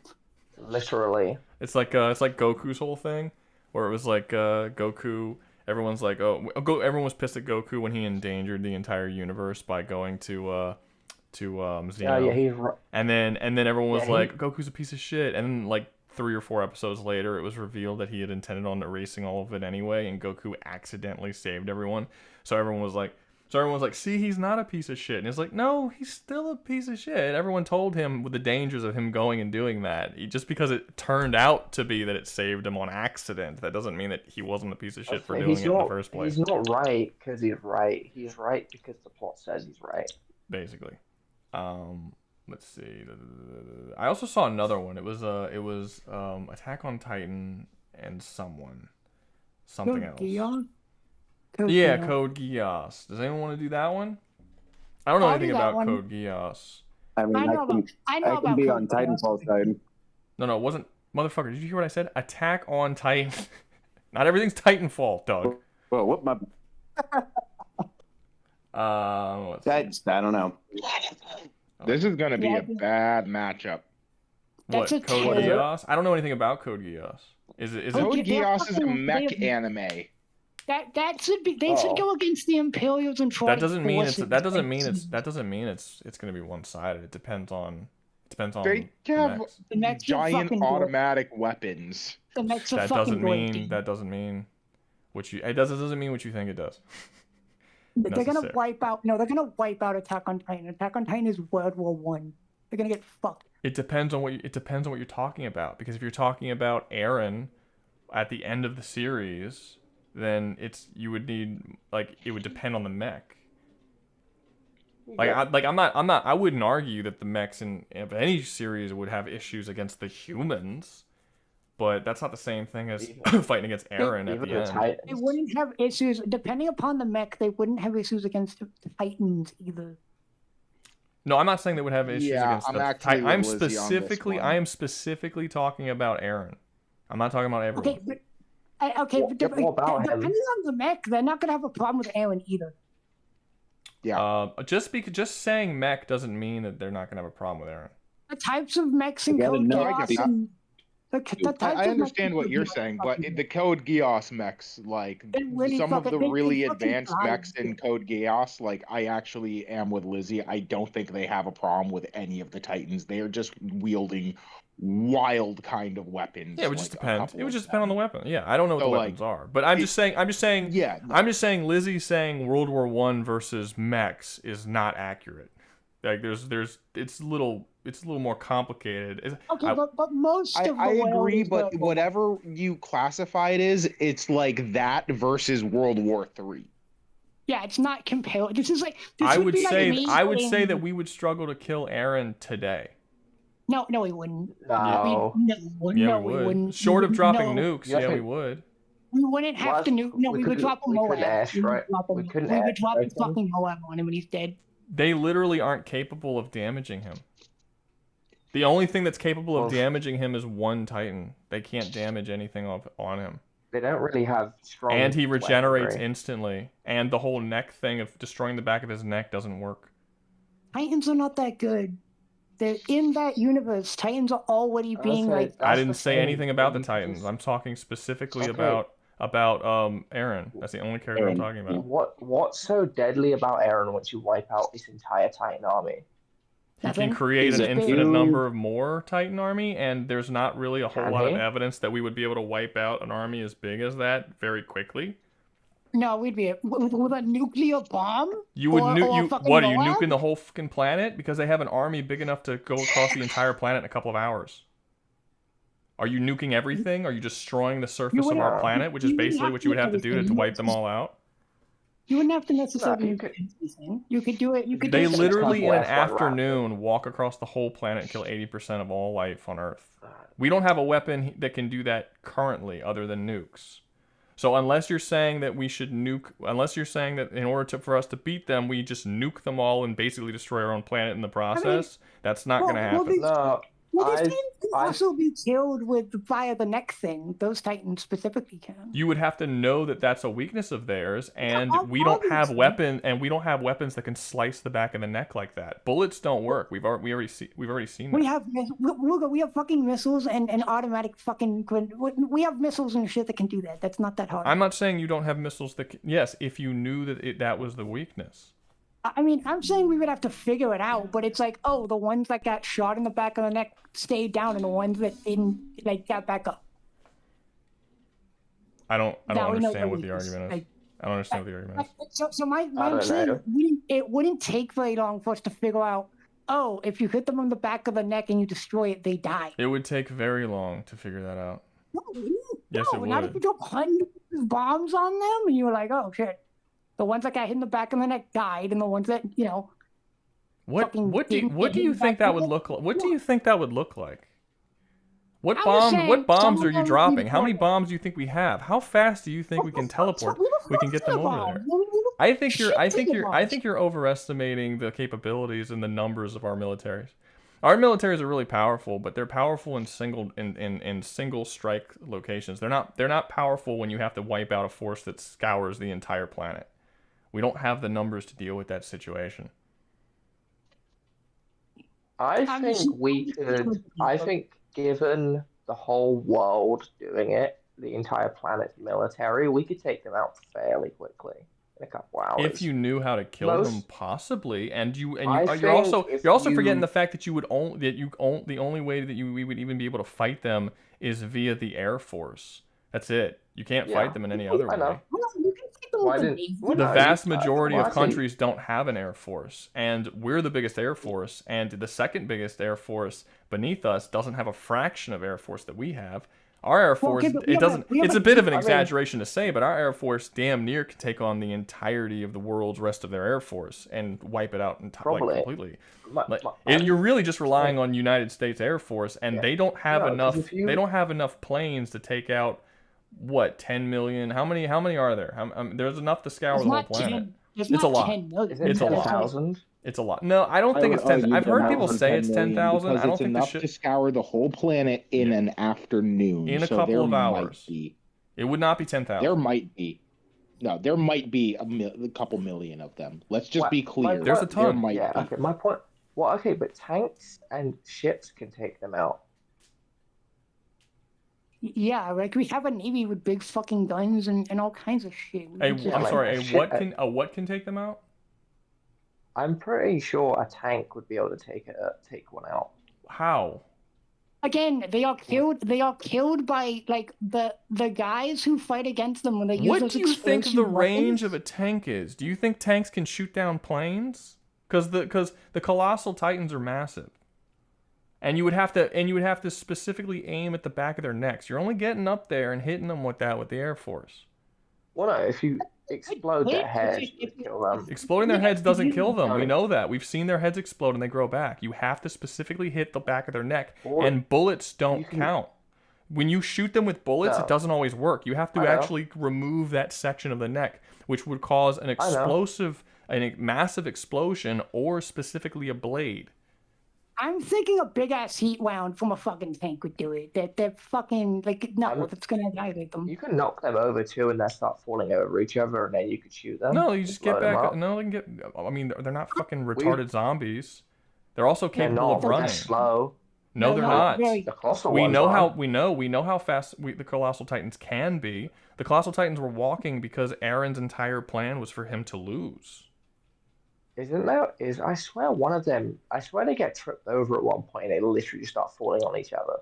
Literally. It's like Goku's whole thing, where it was like Goku. Everyone's like, everyone was pissed at Goku when he endangered the entire universe by going to Xeno. Yeah, he's right. And then everyone was Yeah, like, Goku's a piece of shit. And then like 3 or 4 episodes later, it was revealed that he had intended on erasing all of it anyway, and Goku accidentally saved everyone. So everyone was like, see, he's not a piece of shit. And it's like, no, he's still a piece of shit. Everyone told him with the dangers of him going and doing that. Just because it turned out to be that it saved him on accident, that doesn't mean that he wasn't a piece of shit for doing it in the first place. He's not right because he's right. He's right because the plot says he's right. Basically. Let's see. I also saw another one. It was Attack on Titan and something else. Yeah, Code Geass. Does anyone want to do that one? I don't know I'll anything do that about one. Code Geass. I mean, I know I about can be Code on Geass. Titanfall's side. No, it wasn't. Motherfucker, did you hear what I said? Attack on Titan. Not everything's Titanfall, Doug. Well, what my? Let's see. I don't know. This is gonna be Yeah, a bad matchup. What, That's a Code killer. Geass? I don't know anything about Code Geass. Is it? Code Okay, they're Geass is a fucking- mech they- anime. That should be. They should Oh. go against the Imperials and try. That doesn't mean it's going to be one-sided. It depends on They the have mechs. The mechs are giant fucking good. automatic weapons. The mechs are That fucking doesn't good, mean dude. that doesn't mean what you it doesn't mean what you think it does. They're gonna necessary. wipe out. No, they're gonna wipe out Attack on Titan. Attack on Titan is World War One. They're gonna get fucked. It depends on what you're talking about, because if you're talking about Eren at the end of the series, then it would depend on the mech. I wouldn't argue that the mechs in any series would have issues against the humans, but that's not the same thing as fighting against Eren at Even the the end. Titans. They wouldn't have issues depending upon the mech. They wouldn't have issues against the Titans either. No, I'm not saying they would have issues Yeah, against I'm the actually Titan. with Lizzie on this one. I am specifically talking about Eren. I'm not talking about everyone. Okay, but but What about him? depending on the mech, they're not gonna have a problem with Eren either. Just saying mech doesn't mean that they're not gonna have a problem with Eren. The types of mechs in You gotta Code know I get Geass that. and the types I of mechs understand in what Code you're Geass saying, are but fucking the Code Geass mechs, like They really some of fucking- the they really fucking advanced drive mechs in it. Code Geass, like I actually am with Lizzie. I don't think they have a problem with any of the Titans. They are just wielding wild kind of weapons. Yeah, it would just like, a depend. couple It would of just depend on the weapon. Yeah, I don't know what So, the like, weapons are, but I'm just saying. Yeah, I'm just saying. Lizzie saying World War I versus mechs is not accurate. Like it's a little more complicated. Okay, but most of the I world agree, is but the- whatever you classify it as, it's like that versus World War III. Yeah, it's not comparable. This is like this I would would be like say me say saying- that we would struggle to kill Aaron today. No, we wouldn't. No. Yeah, We we would. wouldn't. Short of dropping No. nukes, You yeah, we reckon- would. We wouldn't have to nuke. No, we would drop a we Moab. couldn't airstrike. We couldn't We would drop a airstrike him. fucking Moab on him when he's dead. They literally aren't capable of damaging him. The only thing that's capable of Well, damaging him is one Titan. They can't damage anything on him. They don't really have strong. And he regenerates weaponry. instantly. And the whole neck thing of destroying the back of his neck doesn't work. Titans are not that good. They're in that universe. Titans are already being like. I didn't say anything about the Titans. I'm talking specifically Okay. about Aaron. That's the only character I'm talking about. What's so deadly about Aaron once you wipe out his entire Titan army? He Nothing. can create Is an it infinite you? number of more Titan army, and there's not really a whole Can lot of he? evidence that we would be able to wipe out an army as big as that very quickly. No, we'd be with a nuclear bomb. You would Or nuke fucking what are you Moab? nuking the whole fucking planet because they have an army big enough to go across the entire planet in a couple of hours. Are you nuking everything? Are you destroying the surface of our wouldn't- planet, which is you wouldn't basically have what to you would nuke have to do to everything. wipe them all out? You wouldn't have to necessarily you nuke could- everything. You could do it. You could. They do it literally in an West, like, afternoon walk across the whole planet and kill 80% of all life on Earth. We don't have a weapon that can do that currently other than nukes. So unless you're saying that we should nuke, unless you're saying that in order for us to beat them, we just nuke them all and basically destroy our own planet in the process, that's not going to well, happen. No, Well, these I- Titans can I- also be killed with via the neck thing. Those Titans specifically can. You would have to know that that's a weakness of theirs, and Yeah, we don't have obviously. we don't have weapons that can slice the back of the neck like that. Bullets don't work. We've already seen that. We have we have fucking missiles and automatic fucking. We have missiles and shit that can do that. That's not that hard. I'm not saying you don't have missiles that can, yes, if you knew that that was the weakness. I mean, I'm saying we would have to figure it out, but it's like, oh, the ones that got shot in the back of the neck stayed down, and the ones that didn't, like, got back up. I don't Now we know understand the what the weakness. argument is. Like, I don't understand what the argument is. So my I don't saying, know. it wouldn't take very long for us to figure out, oh, if you hit them on the back of the neck and you destroy it, they die. It would take very long to figure that out. No, it wouldn't. Yes, no, it not would. if you drop hundreds of bombs on them and you were like, oh shit. The ones that got hit in the back of the neck died, and the ones that, you know, What fucking do didn't you get hit think back that would then? look like? What do you think that would look like? What I'm just saying, bombs some are of you them dropping? need How many more. bombs do you think we have? How fast do you think we can teleport? We can get them over there. I think you're overestimating the capabilities and the numbers of our militaries. Our militaries are really powerful, but they're powerful in single strike locations. They're not powerful when you have to wipe out a force that scours the entire planet. We don't have the numbers to deal with that situation. I I'm think just- we could. I think, given the whole world doing it, the entire planet's military, we could take them out fairly quickly in a couple hours. If you knew how to kill them, Most- possibly, and I you're also think if forgetting you- the fact that the only way that we would even be able to fight them is via the Air Force. That's it. You can't Yeah. fight them in any other I way. know. Well, you can take them Why with the didn't- Navy. what The No, vast you- majority well, of I see. countries don't have an air force, and we're the biggest air force, and the second biggest air force beneath us doesn't have a fraction of air force that we have. Our air force, okay, but we it have a- doesn't. we have It's a a bit of an I mean- exaggeration to say, but our air force damn near can take on the entirety of the world's rest of their air force and wipe it out Probably. completely. My- Like, my- and you're really just relying on United States Air Force, and Yeah. they don't have No, 'cause enough. if you- They don't have enough planes to take out. What 10 million? How many are there? There's enough to scour There's the whole not planet. 10. There's It's a not lot. 10 million. Is it It's a lot. 10,000? It's a lot. No, I don't think it's 10. I've heard people say it's 10,000. I don't it's think the enough shit. to scour the whole planet in an afternoon. In a so couple there of might hours. be- It would not be 10,000. There might be. No, there might be a couple million of them. Let's just be clear. There's a ton. There might Yeah. be. Okay. My point. Well, okay, but tanks and ships can take them out. Yeah, like we have a Navy with big fucking guns and all kinds of shit. We I'm can just- like, sorry. shit, A what can take them out? I'm pretty sure a tank would be able to take one out. How? Again, they are killed. They are killed by like the guys who fight against them when they use What those do you think the explosive range weapons. of a tank is? Do you think tanks can shoot down planes? because the colossal titans are massive, and you would have to specifically aim at the back of their necks. You're only getting up there and hitting them with the Air Force. Well, no, if you explode their head, it would kill them. Exploding their heads doesn't kill them. We know that. We've seen their heads explode and they grow back. You have to specifically hit the back of their neck, and bullets don't count. When you shoot them with bullets, it doesn't always work. You have to actually remove that section of the neck, which would cause an a massive explosion, or specifically a blade. I'm thinking a big ass heat round from a fucking tank would do it. They're fucking like no, it's gonna annihilate them. You can knock them over too, and they start falling over each other, and then you could shoot them. No, you just get back. No, they can get. I mean, they're not fucking retarded zombies. They're also capable of running. They're slow. No, they're not. We know how fast the Colossal Titans can be. The Colossal Titans were walking because Aaron's entire plan was for him to lose. Isn't there? I swear one of them. I swear they get tripped over at one point. And they literally start falling on each other.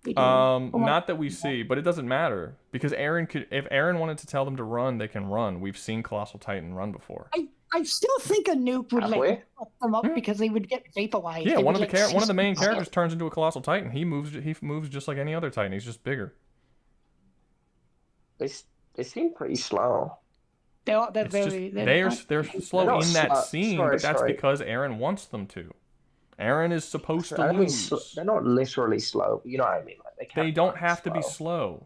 Not that we see, but it doesn't matter because if Aaron wanted to tell them to run, they can run. We've seen Colossal Titan run before. I still think a nuke would fuck them up because they would get vaporized. Yeah, one of the main characters turns into a Colossal Titan. He moves just like any other Titan. He's just bigger. They seem pretty slow. They're slow in that scene, but that's because Aaron wants them to. Aaron is supposed to lose. They're not literally slow. You know what I mean? Like they don't have to be slow.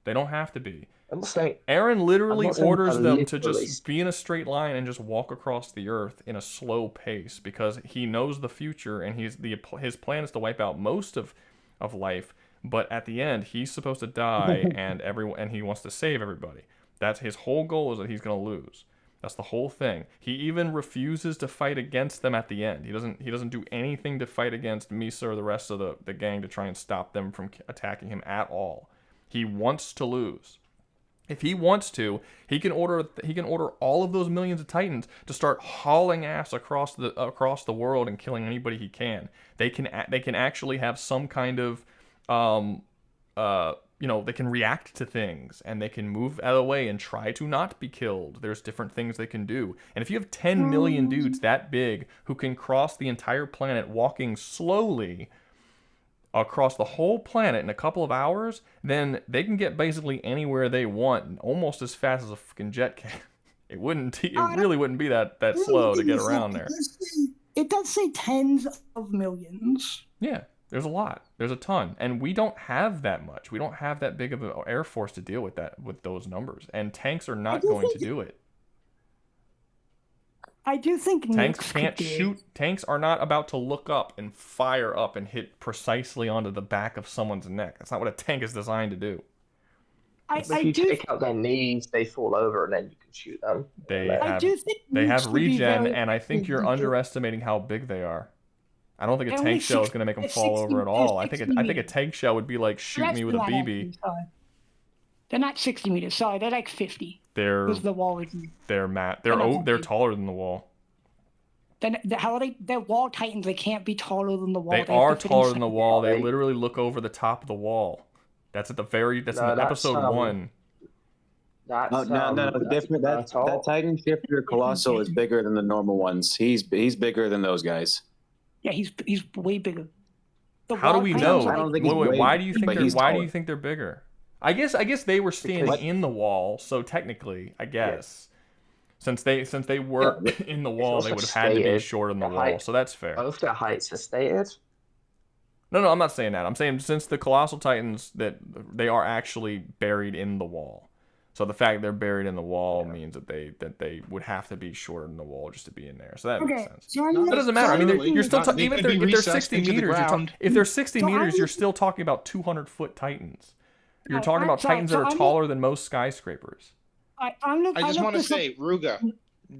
They don't have to be. saying, Aaron literally orders them to just be in a straight line and just walk across the earth in a slow pace because he knows the future and his plan is to wipe out most of life, but at the end he's supposed to die and he wants to save everybody. That's his whole goal, is that he's going to lose. That's the whole thing. He even refuses to fight against them at the end. He doesn't do anything to fight against Misa or the rest of the gang to try and stop them from attacking him at all. He wants to lose. If he wants to, he can order all of those millions of Titans to start hauling ass across the world and killing anybody he can. They can actually have some kind of they can react to things and they can move out of the way and try to not be killed. There's different things they can do. And if you have 10 million dudes that big who can cross the entire planet walking slowly across the whole planet in a couple of hours, then they can get basically anywhere they want almost as fast as a fucking jet can. It really wouldn't be that slow to get around there. It does say tens of millions. Yeah. There's a lot. There's a ton. And we don't have that much. We don't have that big of an air force to deal with those numbers. And tanks are not going to do it. I do think tanks can't shoot. Tanks are not about to look up and fire up and hit precisely onto the back of someone's neck. That's not what a tank is designed to do. If you take out their knees, they fall over and then you can shoot them. They have regen, and I think you're underestimating how big they are. I don't think a tank shell is going to make them fall over at all. I think a tank shell would be like, shoot me with a BB. They're not 60 meters. Sorry, they're like 50. They're taller than the wall. Then how are they? They're wall titans. They can't be taller than the wall. They are taller than the wall. They literally look over the top of the wall. That's in episode 1. No, different. That Titan Shifter Colossal is bigger than the normal ones. He's bigger than those guys. Yeah, he's way bigger. How do we know? Why do you think they're bigger? I guess they were standing in the wall, so technically, I guess since they were in the wall, they would have had to be shorter than the wall. So that's fair. Both their heights are stated. No, I'm not saying that. I'm saying since the Colossal Titans that they are actually buried in the wall. So the fact they're buried in the wall means that they would have to be shorter than the wall just to be in there. So that makes sense. That doesn't matter. I mean, you're still talking even if they're 60 meters. If they're 60 meters, you're still talking about 200-foot Titans. You're talking about Titans that are taller than most skyscrapers. I just want to say, Rouga,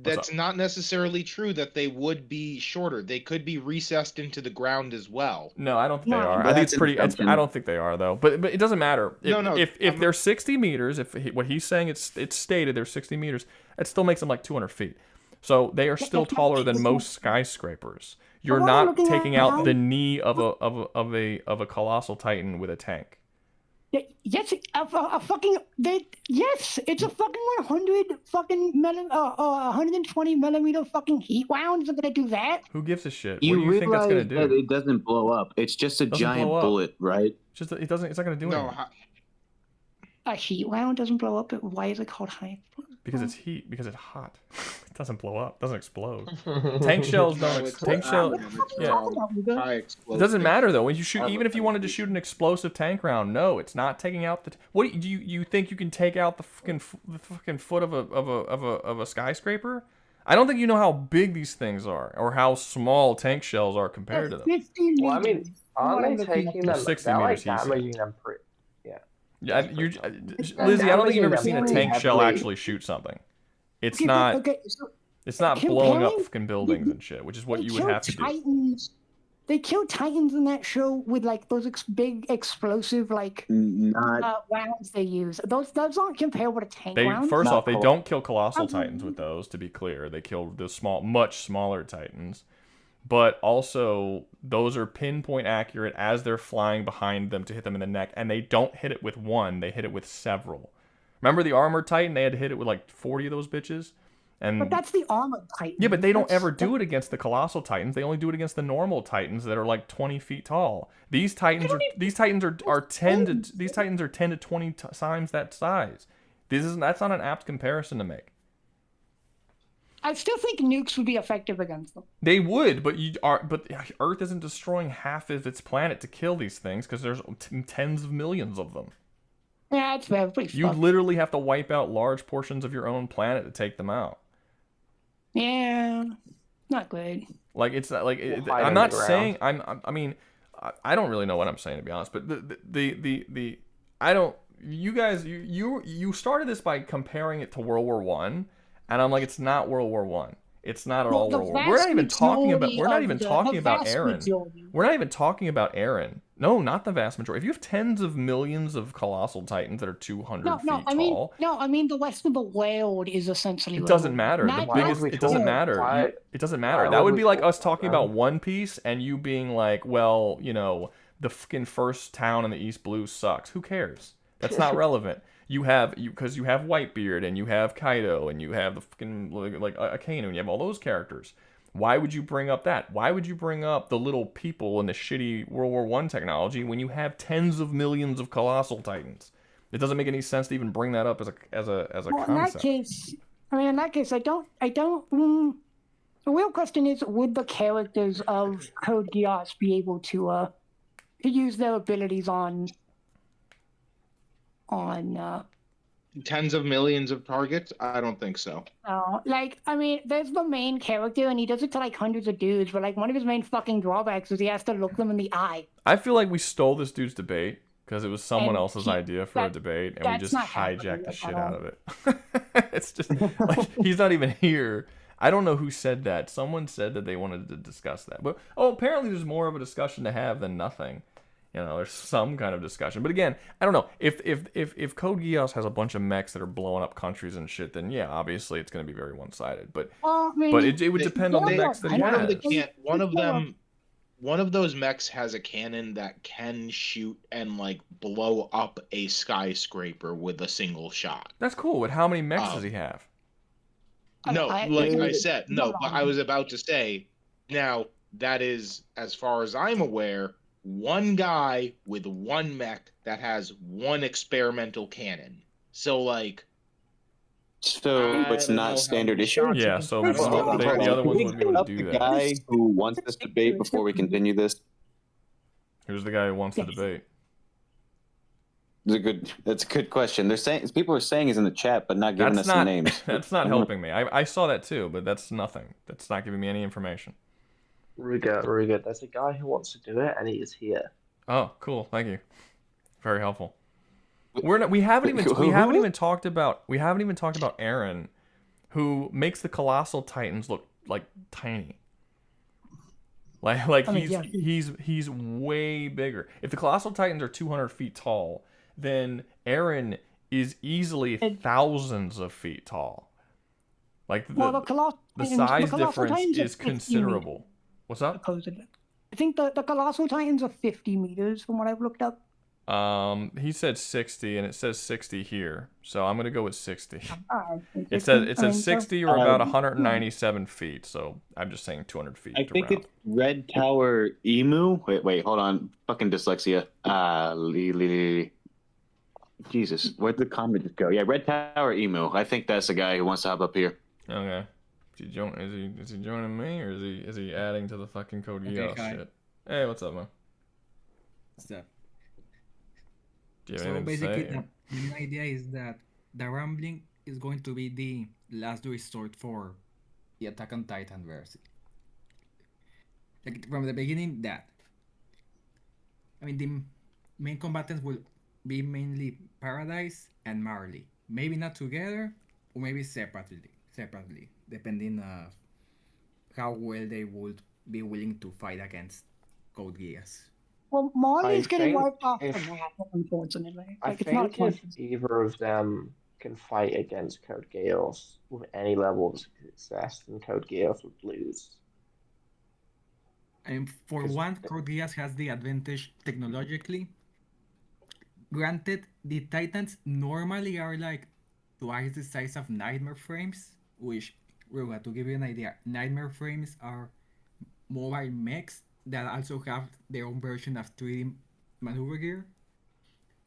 that's not necessarily true that they would be shorter. They could be recessed into the ground as well. No, I don't think they are. I think it's pretty. I don't think they are though. But it doesn't matter. If they're 60 meters, what he's saying it's stated they're 60 meters, it still makes them like 200 feet. So they are still taller than most skyscrapers. You're not taking out the knee of a colossal titan with a tank. Yes, yes, it's a fucking 120 millimeter fucking heat rounds are gonna do that. Who gives a shit? You What do you think that's gonna realize that do? it doesn't blow up. It's just a Doesn't blow giant up. bullet, right? Just it doesn't. It's not gonna do anything. A heat round doesn't blow up. Why is it called high? Because it's heat. Because it's hot. It doesn't blow up. It doesn't explode. Tank shells don't. Tank shell. Yeah. It doesn't matter though. When you shoot, even if you wanted to shoot an explosive tank round, no, it's not taking out the. What do you think you can take out the fucking foot of a skyscraper? I don't think you know how big these things are or how small tank shells are compared to them. 15 Well, I mean, meters. aren't they taking them? 60 They're like meters, he said. damaging them pretty. Yeah. Yeah, Lizzie, I don't think you've ever seen a tank shell actually shoot something. It's not. It's not blowing up fucking buildings and shit, which is what you would have to do. They kill Titans in that show with like those big explosive rounds they use. Those aren't comparable to tank rounds. First off, they don't kill colossal Titans with those. To be clear, they kill the much smaller Titans. But also, those are pinpoint accurate as they're flying behind them to hit them in the neck, and they don't hit it with one; they hit it with several. Remember the armored Titan? They had to hit it with like 40 of those bitches. But that's the armored Titan. Yeah, but they don't ever do it against the colossal Titans. They only do it against the normal Titans that are like 20 feet tall. These Titans are 10 to 20 times that size. That's not an apt comparison to make. I still think nukes would be effective against them. They would, but Earth isn't destroying half of its planet to kill these things because there's tens of millions of them. Yeah, it's very You literally have to wipe out large portions of your own planet to take them out. Yeah, not good. Like it's not like I'm not saying I mean I don't really know what I'm saying, to be honest. But the I don't. You guys you started this by comparing it to World War One, and I'm like, it's not World War One. It's not at all World War. We're not even talking about. We're not even talking about Aaron. We're not even talking about Aaron. No, not the vast majority. If you have tens of millions of colossal Titans that are 200 feet tall, I mean the rest of the world is essentially. It doesn't matter. It doesn't matter. It doesn't matter. That would be like us talking about One Piece and you being like, well, you know, the fucking first town in the East Blue sucks. Who cares? That's not relevant. Because you have Whitebeard and you have Kaido and you have the fucking like Akainu and you have all those characters. Why would you bring up that? Why would you bring up the little people and the shitty World War I technology when you have tens of millions of colossal Titans? It doesn't make any sense to even bring that up as a concept. In that case, I don't. The real question is, would the characters of Code Geass be able to use their abilities on tens of millions of targets? I don't think so. There's the main character, and he does it to like hundreds of dudes. But like one of his main fucking drawbacks is he has to look them in the eye. I feel like we stole this dude's debate because it was someone else's idea for a debate, and we just hijacked the shit out of it. It's just like he's not even here. I don't know who said that. Someone said that they wanted to discuss that, but apparently there's more of a discussion to have than nothing. You know, there's some kind of discussion. But again, I don't know. If Code Geass has a bunch of mechs that are blowing up countries and shit, then yeah, obviously it's going to be very one-sided. But it would depend on the mechs that he has. One of those mechs has a cannon that can shoot and like blow up a skyscraper with a single shot. That's cool. But how many mechs does he have? No, like I said, no. But I was about to say, now that is, as far as I'm aware, one guy with one mech that has one experimental cannon. So it's not standard issue. Yeah. So the other ones wouldn't be able to do that. The guy who wants this debate before we continue this. Who's the guy who wants the debate? That's a good question. They're saying people are saying he's in the chat, but not giving us some names. That's not helping me. I saw that too, but that's nothing. That's not giving me any information. Rouga, there's a guy who wants to do it, and he is here. Oh, cool! Thank you. Very helpful. We haven't even talked about Aaron, who makes the colossal Titans look like tiny. He's way bigger. If the colossal Titans are 200 feet tall, then Aaron is easily thousands of feet tall. The size difference is considerable. Meters. What's up? I think the colossal Titans are 50 meters from what I've looked up. He said 60, and it says 60 here, so I'm gonna go with 60. Alright, It says I mean, 60 or about 197 feet, so I'm just saying 200 feet. I to think round. it's Red Tower Emu. Wait, hold on. Fucking dyslexia. Jesus, where'd the comment just go? Yeah, Red Tower Emu. I think that's the guy who wants to hop up here. Okay. Is he joining me, or is he adding to the fucking Code Geass shit? Hey, what's up, man? What's up? Do you have So anything to basically, say? the main idea is that the rambling is going to be the last resort for the Attack on Titan verse. Like from the beginning, that. I mean, the main combatants will be mainly Paradise and Marley. Maybe not together, or maybe separately, depending on how well they would be willing to fight against Code Geass. Well, Marley's I getting think wiped off the if- map, unfortunately. I Like, it's not think if fun. either of them can fight against Code Geass with any level of success, then Code Geass would lose. And for Because one, Code Geass has the advantage technologically. Granted, the Titans normally are like twice the size of Nightmare frames, which, Rouga, to give you an idea, Nightmare frames are mobile mechs that also have their own version of 3D maneuver gear.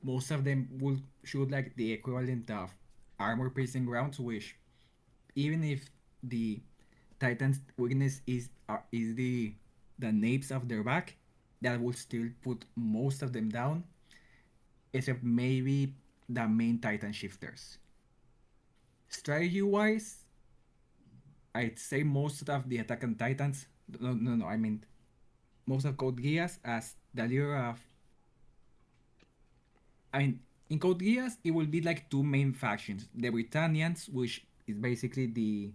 Most of them will shoot like the equivalent of armor-piercing rounds, which, even if the Titan's weakness is the nape of their back, that will still put most of them down, except maybe the main Titan shifters. Strategy-wise, I'd say most of the Attack on Titans. No. I mean, most of Code Geass as the leader of. I mean, in Code Geass, it will be like two main factions: the Britannians, which is basically the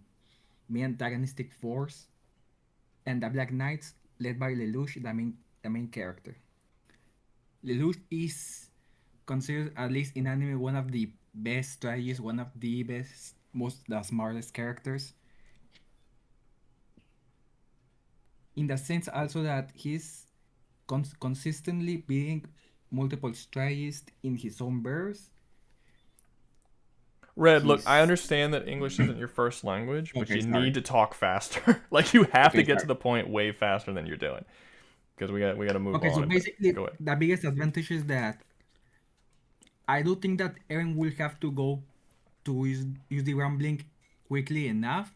main antagonistic force, and the Black Knights, led by Lelouch, the main character. Lelouch is considered, at least in anime, one of the best strategists, one of the best, the smartest characters. In the sense also that he's consistently being multiple strategists in his own verse. Red, look, I understand that English isn't your first language, but you need to talk faster. Like, you have to get to the point way faster than you're doing, because we got to move on. Okay, so basically, go ahead. the biggest advantage is that I do think that Eren will have to go to use the rambling quickly enough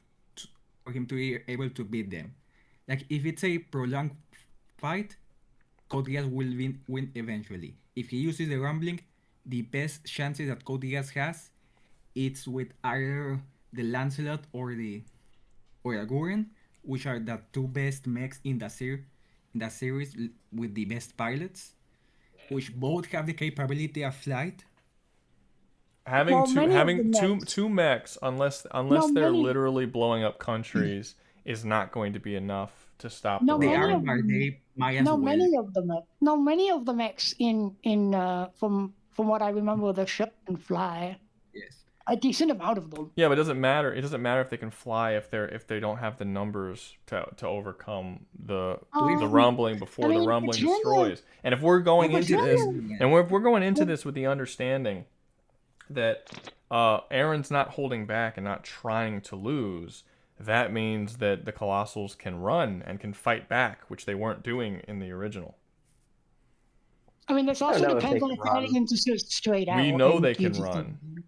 for him to be able to beat them. Like, if it's a prolonged fight, Code Geass will win eventually. If he uses the rambling, the best chances that Code Geass has, it's with either the Lancelot or the Gurren, which are the two best mechs in the series with the best pilots, which both have the capability of flight. Having two mechs, unless they're literally blowing up countries, is not going to be enough to stop the They are, Roman. but they might as well. Many of the mechs in from what I remember, the ship can fly. Yes. A decent amount of them. Yeah, but it doesn't matter. It doesn't matter if they can fly if they don't have the numbers to overcome the rumbling before the rumbling destroys. And if we're going into this, with the understanding that Aaron's not holding back and not trying to lose, that means that the Colossals can run and can fight back, which they weren't doing in the original. I mean, this also depends on if Aliens is just straight out. We know they can run.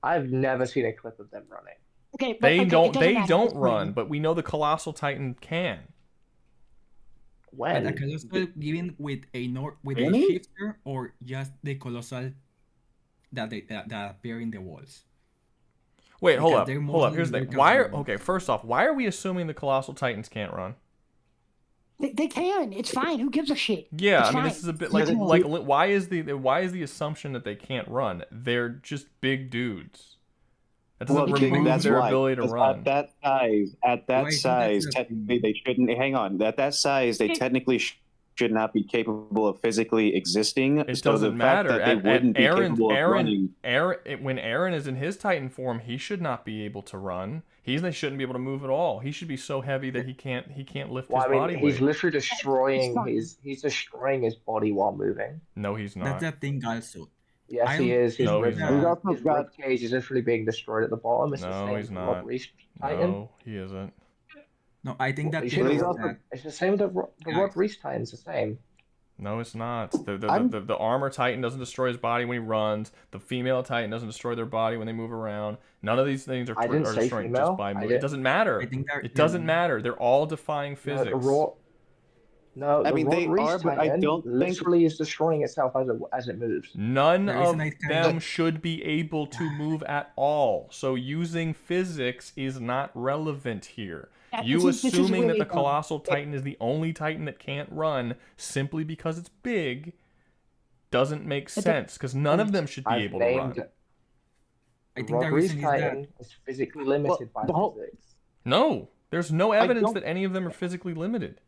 I've never seen a clip of them running. Okay, they don't run, but we know the Colossal Titan can. When? The Colossal given with a shifter, or just the Colossal that appear in the walls. Wait, hold up. Here's the thing. First off, why are we assuming the Colossal Titans can't run? They can. It's fine. Who gives a shit? Yeah, this is a bit like why is the assumption that they can't run? They're just big dudes. That doesn't remove their ability to run. At that size, technically they shouldn't. Hang on. At that size, they technically should not be capable of physically existing. It so doesn't the matter. fact that they wouldn't be capable of running. When Aaron is in his Titan form, he should not be able to run. He shouldn't be able to move at all. He should be so heavy that he can't lift his body weight. He's literally destroying he's destroying his body while moving. No, he's not. That's the thing also. Yes, he is. His No, rib he's not. cage is literally being destroyed at the bottom. It's the No, same he's with not. Rod Reese Titan. No, he isn't. No, I think that It's thing the same with the Rod Reese Titan's the same. No, it's not. The armor Titan doesn't destroy his body when he runs. The female Titan doesn't destroy their body when they move around. None of these things are destroying female. just by moving. It doesn't matter. It doesn't matter. They're all defying physics. I mean, they are, but I don't think literally is destroying itself as it moves. None of them should be able to move at all. So using physics is not relevant here. You assuming that the Colossal Titan is the only Titan that can't run simply because it's big doesn't make sense, because none of them should be able to run. I think the reason Titan is physically limited by physics. No, there's no evidence that any of them are physically limited.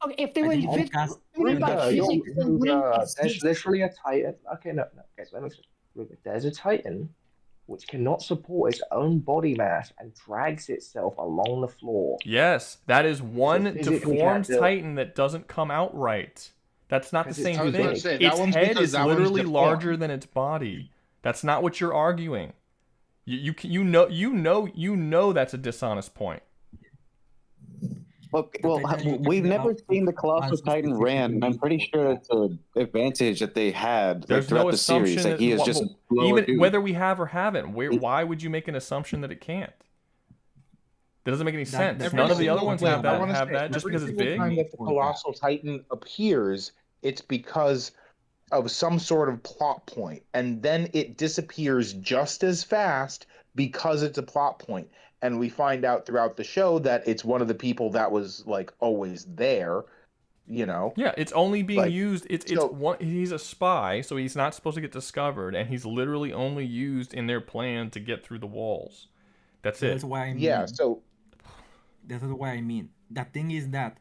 Okay, if they were there's literally a Titan. Okay, no. Okay, so let me explain. There's a Titan which cannot support its own body mass and drags itself along the floor. Yes, that is one deformed Titan that doesn't come out right. That's not the same thing. Its head is literally larger than its body. That's not what you're arguing. You know that's a dishonest point. Well, we've never seen the Colossal Titan ran, and I'm pretty sure it's an advantage that they had throughout the series. That he is just even whether we have or haven't. Why would you make an assumption that it can't? That doesn't make any sense. None of the other ones have that just because it's big. Every time that the Colossal Titan appears, it's because of some sort of plot point, and then it disappears just as fast because it's a plot point. And we find out throughout the show that it's one of the people that was like always there, you know. Yeah, it's only being used. He's a spy, so he's not supposed to get discovered, and he's literally only used in their plan to get through the walls. That's it. That's why I mean. Yeah. So that's what I mean. The thing is that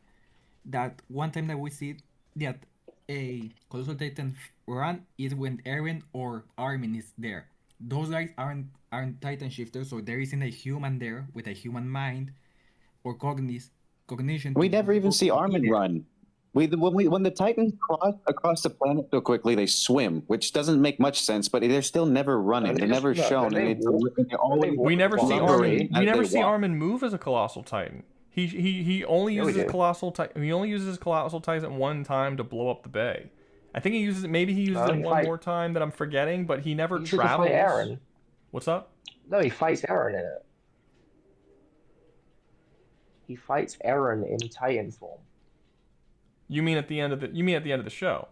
one time that we see that a Colossal Titan run is when Eren or Armin is there. Those guys aren't Titan shifters, so there isn't a human there with a human mind or cognition. We never even see Armin run. When the Titans cross across the planet so quickly, they swim, which doesn't make much sense. But they're still never running. They're never shown. We never see Armin. We never see Armin move as a Colossal Titan. He only uses his Colossal Titan. He only uses his Colossal Titan one time to blow up the bay. I think he uses it. Maybe he uses it one more time that I'm forgetting, but he never travels. Eren. What's up? No, he fights Eren in it. He fights Eren in Titan form. You mean at the end of the show?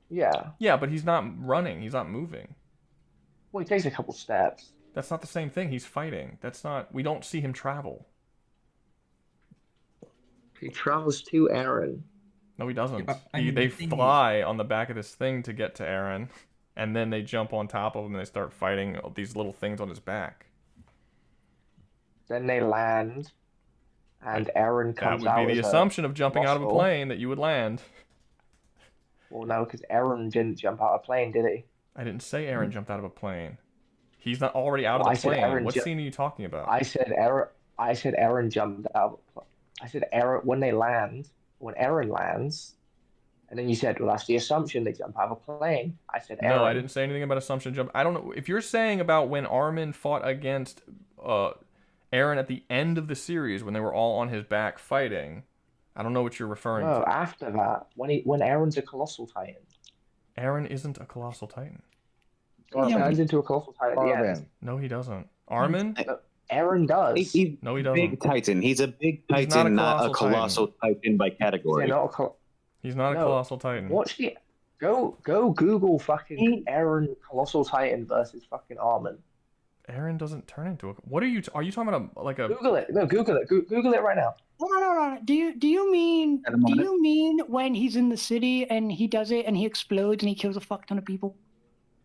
Yeah. Yeah, but he's not running. He's not moving. Well, he takes a couple steps. That's not the same thing. He's fighting. That's not. We don't see him travel. He travels to Eren. No, he doesn't. They fly on the back of this thing to get to Eren, and then they jump on top of him and they start fighting these little things on his back. Then they land, and Eren comes out. That would be the assumption of jumping out of a plane that you would land. Well, no, because Eren didn't jump out of a plane, did he? I didn't say Eren jumped out of a plane. He's not already out of the plane. What scene are you talking about? I said Eren jumped out. I said Eren when Eren lands, and then you said, well, that's the assumption they jump out of a plane. I said Eren. No, I didn't say anything about assumption jump. I don't know. If you're saying about when Armin fought against Eren at the end of the series when they were all on his back fighting, I don't know what you're referring to. No, after that, when Eren's a Colossal Titan. Eren isn't a Colossal Titan. He turns into a Colossal Titan at the end. No, he doesn't. Armin? Eren does. No, he doesn't. Big Titan. He's a big Titan, not a Colossal Titan by category. He's not a Colossal Titan. Watch the go Google fucking Eren Colossal Titan versus fucking Armin. Eren doesn't turn into a. What are you talking about? Google it. No, Google it. Google it right now. No. Do you mean when he's in the city and he does it and he explodes and he kills a fuck ton of people?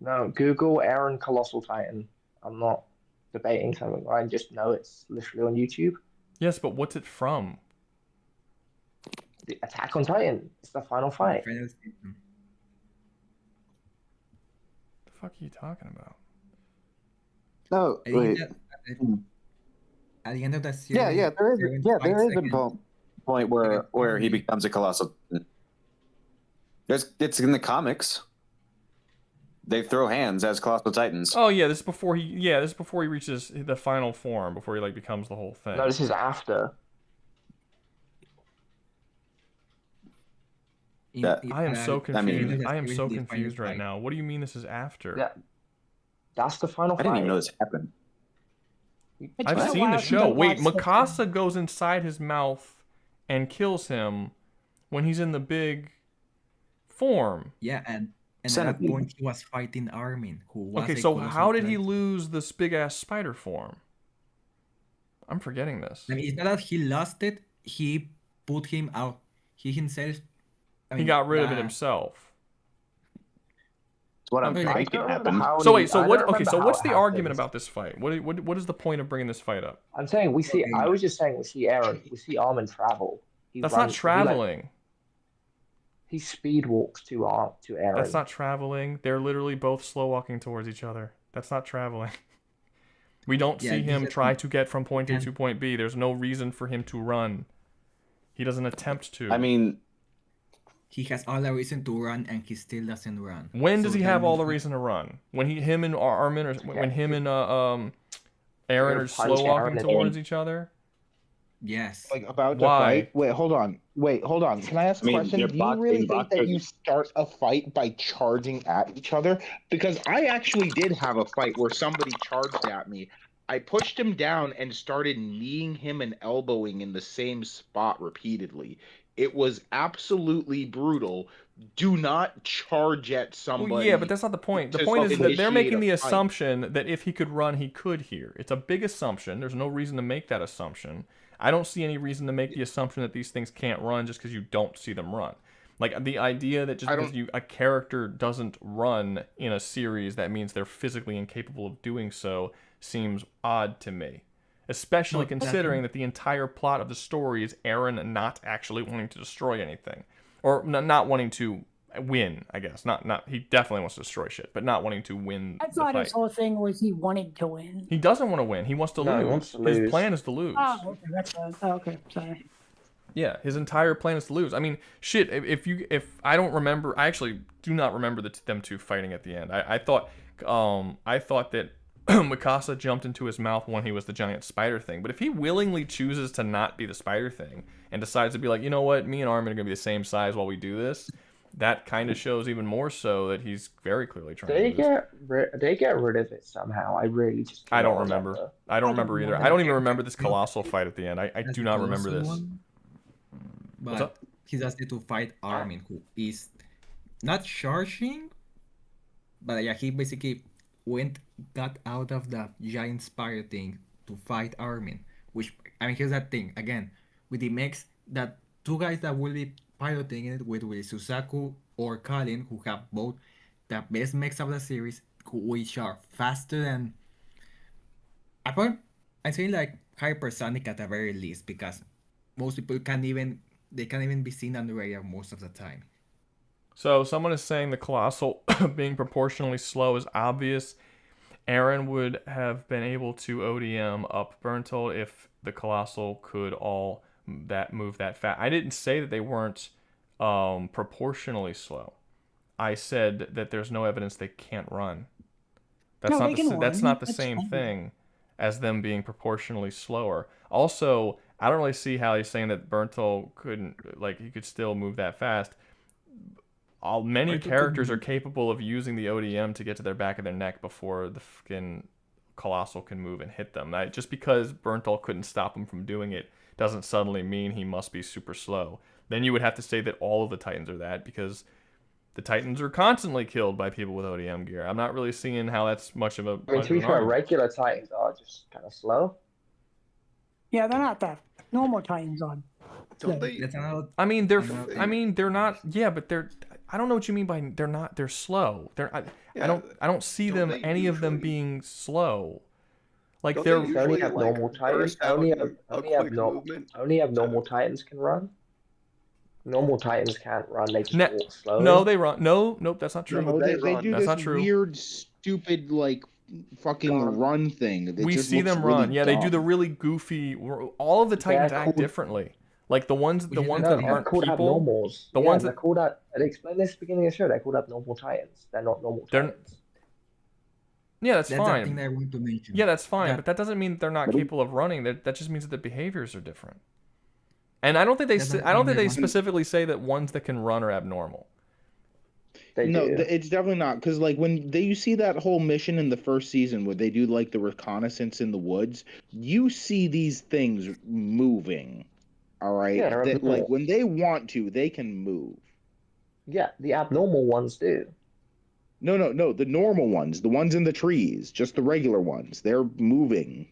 No, Google Eren Colossal Titan. I'm not debating something. I just know it's literally on YouTube. Yes, but what's it from? The Attack on Titan. It's the final fight. Final season. The fuck are you talking about? No, I think wait. that at the end of the series, Yeah, there is. Eren Yeah, there fights is a against- point where he Armin. becomes a colossal. It's in the comics. They throw hands as colossal titans. Oh yeah, this is before he reaches the final form, before he like becomes the whole thing. No, this is after. I am so confused. I am so the final confused right fight. now. What do you mean this is after? Yeah, that's the final I didn't even fight. know this happened. It's I've been a seen the while since show. I Wait, watched the Mikasa goes inside his mouth and kills him when he's in the big form. Yeah, and at that Centipede. point he was fighting Armin, who was Okay, a so colossal how did he titan. lose this big ass spider form? I'm forgetting this. I mean, it's not that he lost it. He put him out. He himself. He got rid of it himself. That's what I'm Okay, thinking happened. So wait, so I what? don't Okay, remember so how what's it the argument happens. about this fight? What is the point of bringing this fight up? I'm saying we see. I was just saying we see Eren. We see Armin travel. He That's runs- not traveling. He speed walks to Eren. That's not traveling. They're literally both slow walking towards each other. That's not traveling. We don't Yeah, see him because- try to get from point A Yeah. to point B. There's no reason for him to run. He doesn't attempt to. I mean, He has all the reason to run, and he still doesn't run. when does So he that have all the means- reason to run? When him and Armin, or when him and Eren are punch slow walking Eren towards in. each other? Yes. Like about to Why? fight. Wait, hold on. Can I ask a I mean, question? they're Do you really think that boxers. you start a fight by charging at each other? Because I actually did have a fight where somebody charged at me. I pushed him down and started kneeing him and elbowing in the same spot repeatedly. It was absolutely brutal. Do not charge at somebody. Well, yeah, but that's not the point. The to point is that they're initiate making the a fight. assumption that if he could run, he could here. It's a big assumption. There's no reason to make that assumption. I don't see any reason to make the assumption that these things can't run just because you don't see them run. Like the idea that just because a character doesn't run in a series, that means they're physically incapable of doing so, seems odd to me. Especially considering that the entire plot of the story is Eren not actually wanting to destroy anything. Or not wanting to win, I guess. Not he definitely wants to destroy shit, but not wanting to win I the thought fight. his whole thing was he wanted to win. He doesn't want to win. He wants to No, he lose. wants to His lose. plan is to lose. Oh, okay, that's okay. Sorry. Yeah, his entire plan is to lose. I mean, shit. If I don't remember, I actually do not remember them two fighting at the end. I thought that Mikasa jumped into his mouth when he was the giant spider thing. But if he willingly chooses to not be the spider thing and decides to be like, you know what, me and Armin are gonna be the same size while we do this, that kind of shows even more so that he's very clearly trying They to lose. they get rid of it somehow. I really just. I don't cannot remember. I don't remember either. I don't even remember this colossal fight at the end. I That's do the not remember colossal this. one. What's But up? he does it to fight Armin, who is not charging, but yeah, he basically got out of the giant spider thing to fight Armin. Which, I mean, here's that thing again with the mechs, that two guys that will be piloting it with Suzaku or Colin, who have both the best mechs of the series, which are faster than. I'm saying like hypersonic at the very least, because most people can't even be seen on the radar most of the time. So someone is saying the colossal being proportionally slow is obvious. Eren would have been able to ODM up Berntold if the colossal could all move that fast. I didn't say that they weren't proportionally slow. I said that there's no evidence they can't run. That's No, not they can that's run. not the That's same fine. thing as them being proportionally slower. Also, I don't really see how he's saying that Berntold couldn't, like, he could still move that fast. Many Berntold characters couldn't- are capable of using the ODM to get to their back of their neck before the fucking colossal can move and hit them. Just because Berntold couldn't stop him from doing it doesn't suddenly mean he must be super slow. Then you would have to say that all of the Titans are that, because the Titans are constantly killed by people with ODM gear. I'm not really seeing how that's much of a. I mean, much to be of an fair, argument. regular Titans are just kind of slow. Yeah, they're not that. Normal Titans on. Don't they? That's another. I mean, they're. Another I mean, they're not. Yeah, but they're. I don't know what you mean by they're not. They're slow. They're. I Yeah, don't. I don't see don't them. they Any of them usually- being slow. Like Don't they're. they They only usually, have like, normal Titans. burst out Only in have a quick movement? only have normal Titans can run. Normal Titans can't run; they just Ne- walk slowly. No, they run. No, nope, that's not true. No, they they run. do That's this not true. weird, stupid, like fucking Gone. run thing. It We just see looks them really run. Yeah, they do the dumb. really goofy. All of the Titans act called- differently. Like the ones Which is that No, thing. they're aren't called people. abnormals. The Yeah, ones they're that called up. They explained this at the beginning of the show. They're called abnormal Titans. They're not normal They're- Titans. yeah, that's That's the thing fine. that I want to mention. Yeah, that's fine. That- But that doesn't mean they're not But we- capable of running. That just means that the behaviors are different. And I don't think they. That's the I don't thing think they that- specifically say that ones that can run are abnormal. They No, do. it's definitely not, because like when you see that whole mission in the first season where they do like the reconnaissance in the woods, you see these things moving. All right, Yeah, they're that, like abnormal. when they want to, they can move. Yeah, the abnormal ones do. No, the normal ones, the ones in the trees, just the regular ones, they're moving.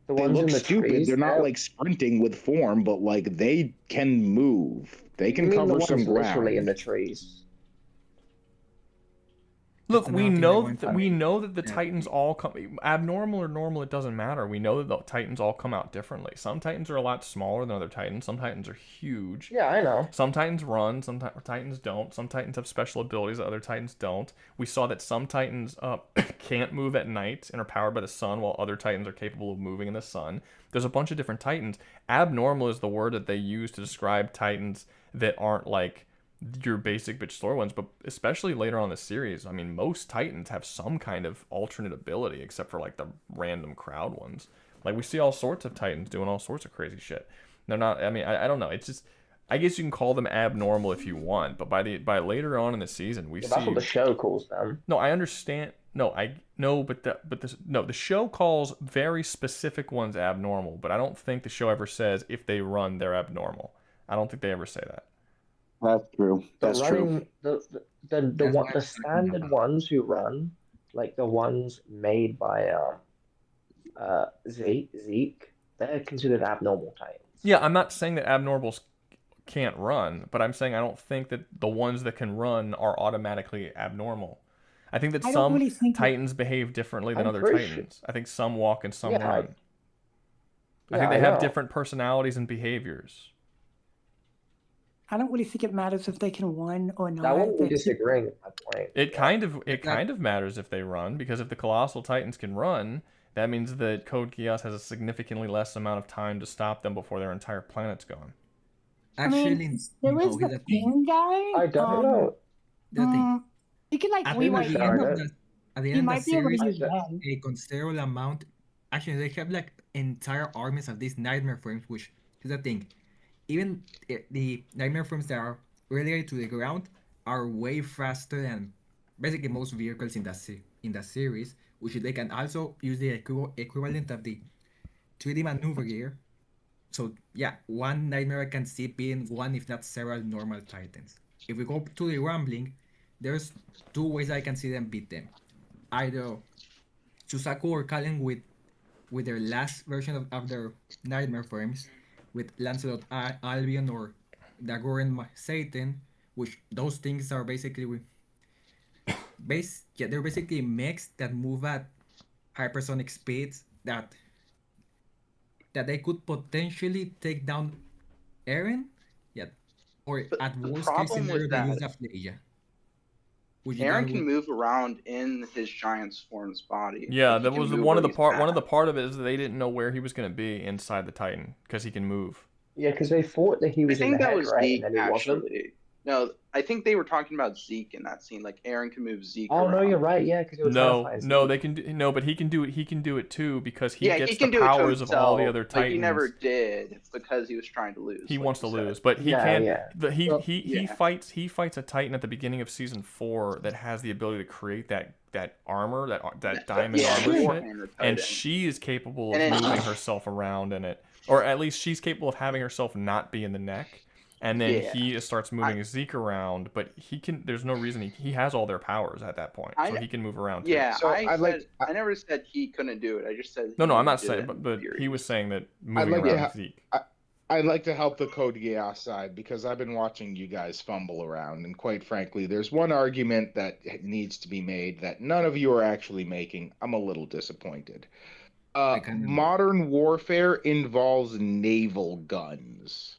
The They ones look in the stupid. trees. They're not like sprinting with form, but like they can move. They can You mean the cover ones some literally in ground. the trees. Look, That's we another thing I know want that to we mention. know that the Yeah. Titans all come abnormal or normal. It doesn't matter. We know that the Titans all come out differently. Some Titans are a lot smaller than other Titans. Some Titans are huge. Yeah, I know. Some Titans run. Some Titans don't. Some Titans have special abilities that other Titans don't. We saw that some Titans can't move at night and are powered by the sun, while other Titans are capable of moving in the sun. There's a bunch of different Titans. Abnormal is the word that they use to describe Titans that aren't like your basic bitch slower ones, but especially later on in the series, I mean, most Titans have some kind of alternate ability, except for like the random crowd ones. Like we see all sorts of Titans doing all sorts of crazy shit. They're not. I mean, I don't know. It's just. I guess you can call them abnormal if you want, but by later on in the season, we Yeah, see. that's what the show calls them. No, I understand. No, the show calls very specific ones abnormal, but I don't think the show ever says if they run they're abnormal. I don't think they ever say that. That's true. But That's true. running the That's one what the I'm talking standard about. ones who run, like the ones made by Zeke, they're considered abnormal Titans. Yeah, I'm not saying that abnormals can't run, but I'm saying I don't think that the ones that can run are automatically abnormal. I think that I don't some really think Titans behave differently than I'm other pretty Titans. I think some walk and some Yeah, run. I yeah, think they I have know. different personalities and behaviors. I don't really think it matters if they can run or not. That wouldn't be That's- disagreeing with that point. It Yeah. kind of matters if they run, because if the Colossal Titans can run, that means that Code Geass has a significantly less amount of time to stop them before their entire planet's gone. I mean, Actually, there no, is here's the the thing. ping guy. I don't know. The thing. You can like At rewrite the Sorry, end that- of the, at the You end of might the be able to series, use that. a considerable amount. Actually, they have like entire armies of these nightmare frames, which is the thing. Even the nightmare frames that are relegated to the ground are way faster than basically most vehicles in the series, which they can also use the equivalent of the 3D maneuver gear. So yeah, one nightmare I can see being one, if not several, normal Titans. If we go to the Rambling, there's two ways I can see them beat them. Either Susaku or Kallen with their last version of their nightmare frames, with Lancelot Albion or Dagoren Satan, which those things are basically they're basically mechs that move at hypersonic speeds that they could potentially take down Eren, yeah, or But at the worst case problem scenario with they that- use Afleja. Which Aaron that can would- move around in his giant's form's body. Yeah, Like, he that can was move one of where the he's part. One of at. the part of it is that they didn't know where he was going to be inside the Titan because he can move. Yeah, because they thought that he I was in think the that head, was right? Zeke, And then he wasn't. actually. No, I think they were talking about Zeke in that scene. Like Aaron can move Zeke. Oh no, around. you're right. Yeah, because it was No, they can do no, but he can do it. He can do it too because he Yeah, gets he can the do it to powers of all the himself, other but Titans. he never did because he was trying to lose. He like wants you to said. lose, but he Yeah, can't. yeah. He Well, he fights a Titan at the beginning of season 4 that has the ability to create that armor, that diamond yeah, armor shit, Warhammer and Titan. she is capable of And then- moving herself around in it, or at least she's capable of having herself not be in the neck. And then Yeah. he starts moving Zeke around, but he can. There's no reason he has all their powers at that point, I so kn- he can move around. Too. Yeah, So I I never said he couldn't do it. I just said No, he I'm not did saying, it in but theory. he was saying that I'd moving like to around ha- Zeke. I'd like to help the Code Geass side because I've been watching you guys fumble around, and quite frankly, there's one argument that needs to be made that none of you are actually making. I'm a little disappointed. Modern warfare involves naval guns.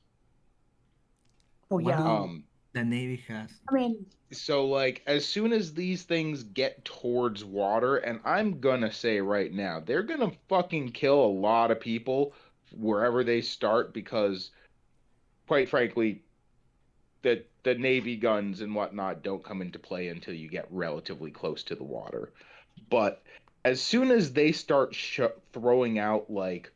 Oh yeah. The Navy has. I mean, So like as soon as these things get towards water, and I'm gonna say right now, they're gonna fucking kill a lot of people wherever they start because, quite frankly, the Navy guns and whatnot don't come into play until you get relatively close to the water. But as soon as they start throwing out like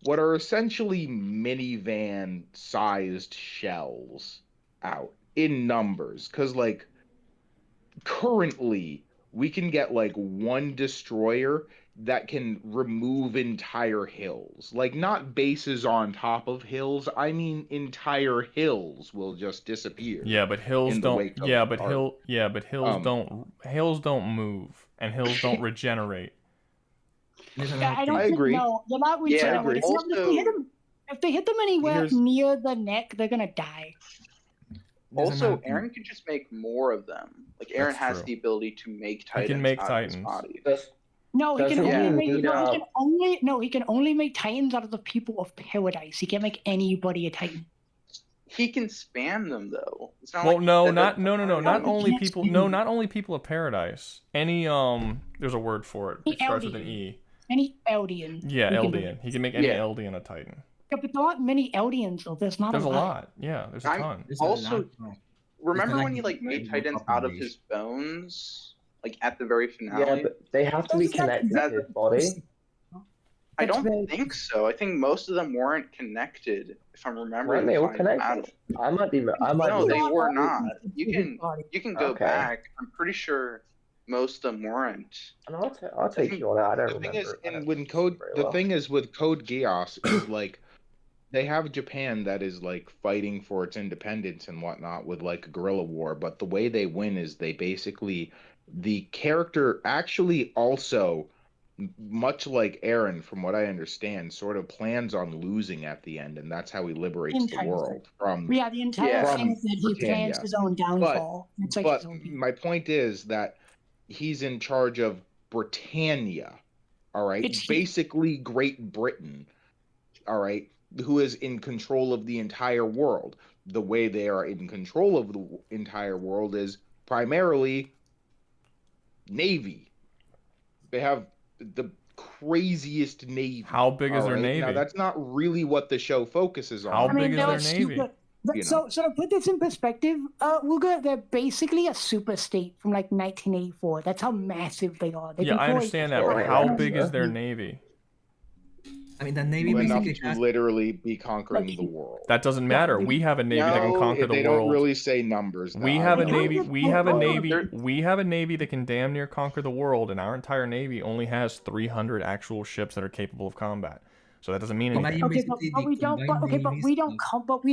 what are essentially minivan-sized shells out in numbers, because like currently we can get like one destroyer that can remove entire hills, like not bases on top of hills. I mean entire hills will just disappear. Yeah, but hills in the wake don't. of Yeah, but our- hills don't move, and hills don't regenerate. I don't I think, agree. no, they're not Yeah, regenerating. also- If they hit them anywhere Here's- near the neck, they're gonna die. Also, Aaron can just make more of them. Like Aaron That's has true. the ability to make He titans can make out titans. of his body. No, he can Doesn't only he make need, he can only make titans out of the people of paradise. He can't make anybody a titan. He can spam them though. It's not Well, like no, that- not he only can't people. spam No, them. not only people of paradise. Any there's a word for it. It starts with an E. Any Eldian. Yeah, he can do Eldian. it. He can make any Yeah. Eldian a Titan. Yeah, but there aren't many Eldians though. There's not There's a a lot. lot. Yeah, there's a I'm ton. also remember like when he like the made regular titans out of population. his bones, like at the very Yeah, finale? but they have to be Those are like connected to his body. I That's don't very- think so. I think most of them weren't connected. If I'm remembering, Weren't they all the final connected? battle. I might be. No, they not were all not. connected You to his can body. you can go Okay. back. I'm pretty sure most of them weren't. And I'll take you on it. I don't The thing remember. is, I don't and when remember Code, very the well. thing is with Code Geass is like they have Japan that is like fighting for its independence and whatnot with like a guerrilla war, but the way they win is they basically the character actually also much like Aaron, from what I understand, sort of plans on losing at the end, and that's how he liberates the Entire world from. Yeah, the entire Yeah. thing is that he Britannia. plans his own downfall. It's like his But own people. my point is that he's in charge of Britannia, all right? It's- Basically Great Britain, all right, who is in control of the entire world. The way they are in control of the entire world is primarily Navy. They have the craziest Navy. How big is all their right? Navy? Now, that's not really what the show focuses on. How I mean, big is they're their a Navy? super- You So to put this in perspective, Rouga, they're basically a super state from like 1984. That's how massive they are. They Yeah, I control understand that, but Right, how right. big is their Navy? I mean, the Navy Enough basically to has. literally be conquering the world. That doesn't matter. We have a Navy that can No, conquer they the don't world. really say numbers. We though. have I a know. Navy. We have a Navy. They're- We have a Navy that can damn near conquer the world, and our entire Navy only has 300 actual ships that are capable of combat. So that doesn't mean anything. Imagine Okay, but basically we the don't. combined Okay, but navies we don't. of- Com- but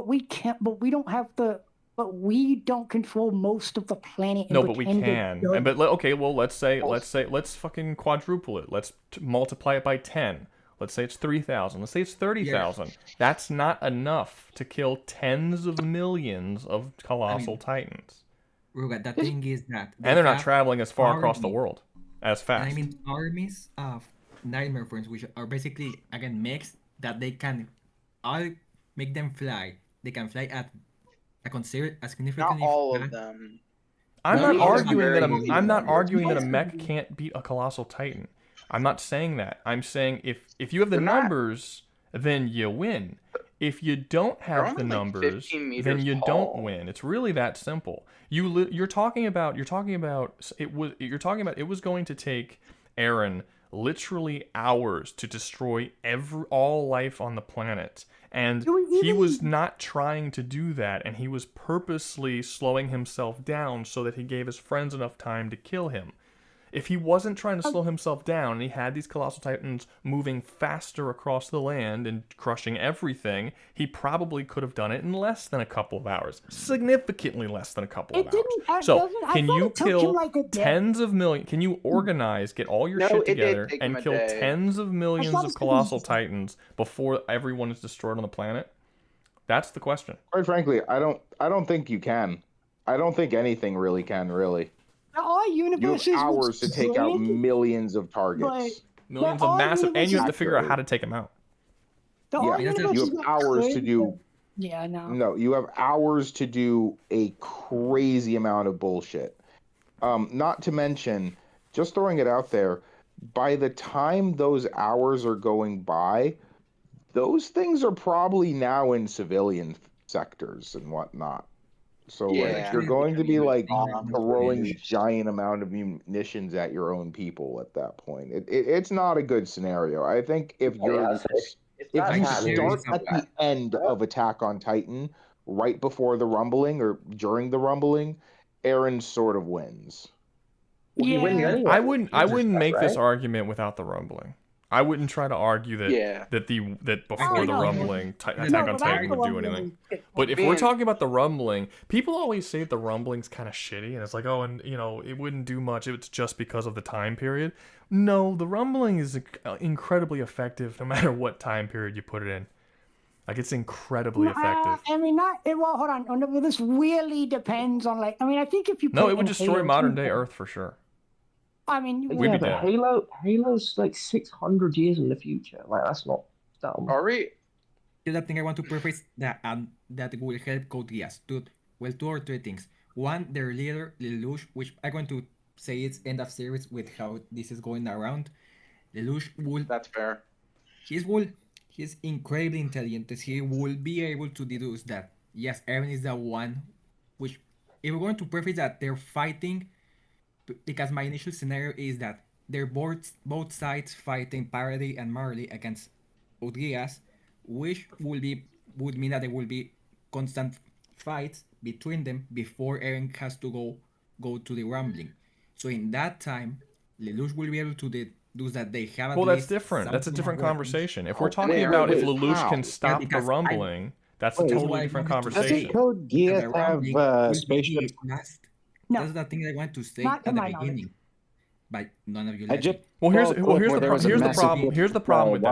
we can't. But we don't have the. But we don't control most of the planet. and No, but we pretend it can. does. And okay, well, let's fucking quadruple it. Let's multiply it by 10. Let's say it's 3,000. Let's say it's 30,000. That's not enough to kill tens of millions of colossal titans. Rouga, the thing is that. And they're not have traveling as far across the army- world as And fast. I mean, armies of nightmare forms, which are basically again mechs that they can all make them fly. They can fly at a Not significantly all of fast. them. I'm None not of them are arguing that very I'm not easy. arguing that a Yes. mech can't beat a colossal titan. I'm not saying that. I'm saying if you have the They're not- numbers, then you win. If you don't have the only, like, numbers, 15 then meters you don't tall. win. It's really that simple. You're talking about it was going to take Aaron literally hours to destroy all life on the planet. And Do we he even- was not trying to do that, and he was purposely slowing himself down so that he gave his friends enough time to kill him. If he wasn't trying to slow himself down, and he had these colossal titans moving faster across the land and crushing everything, he probably could have done it in less than a couple of hours. Significantly less than a couple of It didn't. hours. So, I can thought you it took him kill like a day. tens of millions? Can you organize, get all your No, shit it did together, take and him a kill day. tens of millions thought of it took him colossal just- titans before everyone is destroyed on the planet? That's the question. Quite frankly, I don't think you can. I don't think anything really can. Really, There are you have universes with hours to take out brilliant- millions of targets. Millions There of are massive, and you have to universes- figure out how to take them out. There Yeah, are you universes have that hours to could- do Yeah, no. No, you have hours to do a crazy amount of bullshit. Not to mention, just throwing it out there, by the time those hours are going by, those things are probably now in civilian sectors and whatnot. So like you're going to be like throwing giant amount of munitions at your own people at that point. It's not a good scenario. I think if you're if you start at the end of Attack on Titan, right before the rumbling or during the rumbling, Eren sort of wins. Well, he wins anyway. I wouldn't make this argument without the rumbling. I wouldn't try to argue that that before the rumbling Attack on Titan would do anything. But if we're talking about the rumbling, people always say the rumbling's kind of shitty, and it's like, oh, and it wouldn't do much. It's just because of the time period. No, the rumbling is incredibly effective no matter what time period you put it in. Like, it's incredibly effective. I mean, hold on. Well, this really depends on, like, I mean, I think if you it would destroy modern day Earth for sure. I mean, yeah, but Halo's like 600 years in the future. Like, that's not dumb. Are we? The other thing I want to preface that will help Code Geass. Two or three things. One, their leader, Lelouch, which I'm going to say it's end of series with how this is going around. Lelouch will. That's fair. He's incredibly intelligent. He will be able to deduce that yes, Eren is the one. Which, if we're going to preface that they're fighting. Because my initial scenario is that they're both sides fighting Parody and Marley against Code Geass, which would mean that there will be constant fights between them before Eren has to go to the rumbling. So in that time, Lelouch will be able to deduce that they have. Well, that's different. That's a different conversation. If we're talking about if Lelouch can stop the rumbling, that's a totally different conversation. Doesn't Code Geass have spaceships? No. That's the thing I want to say at the beginning. But none of you like here's the problem with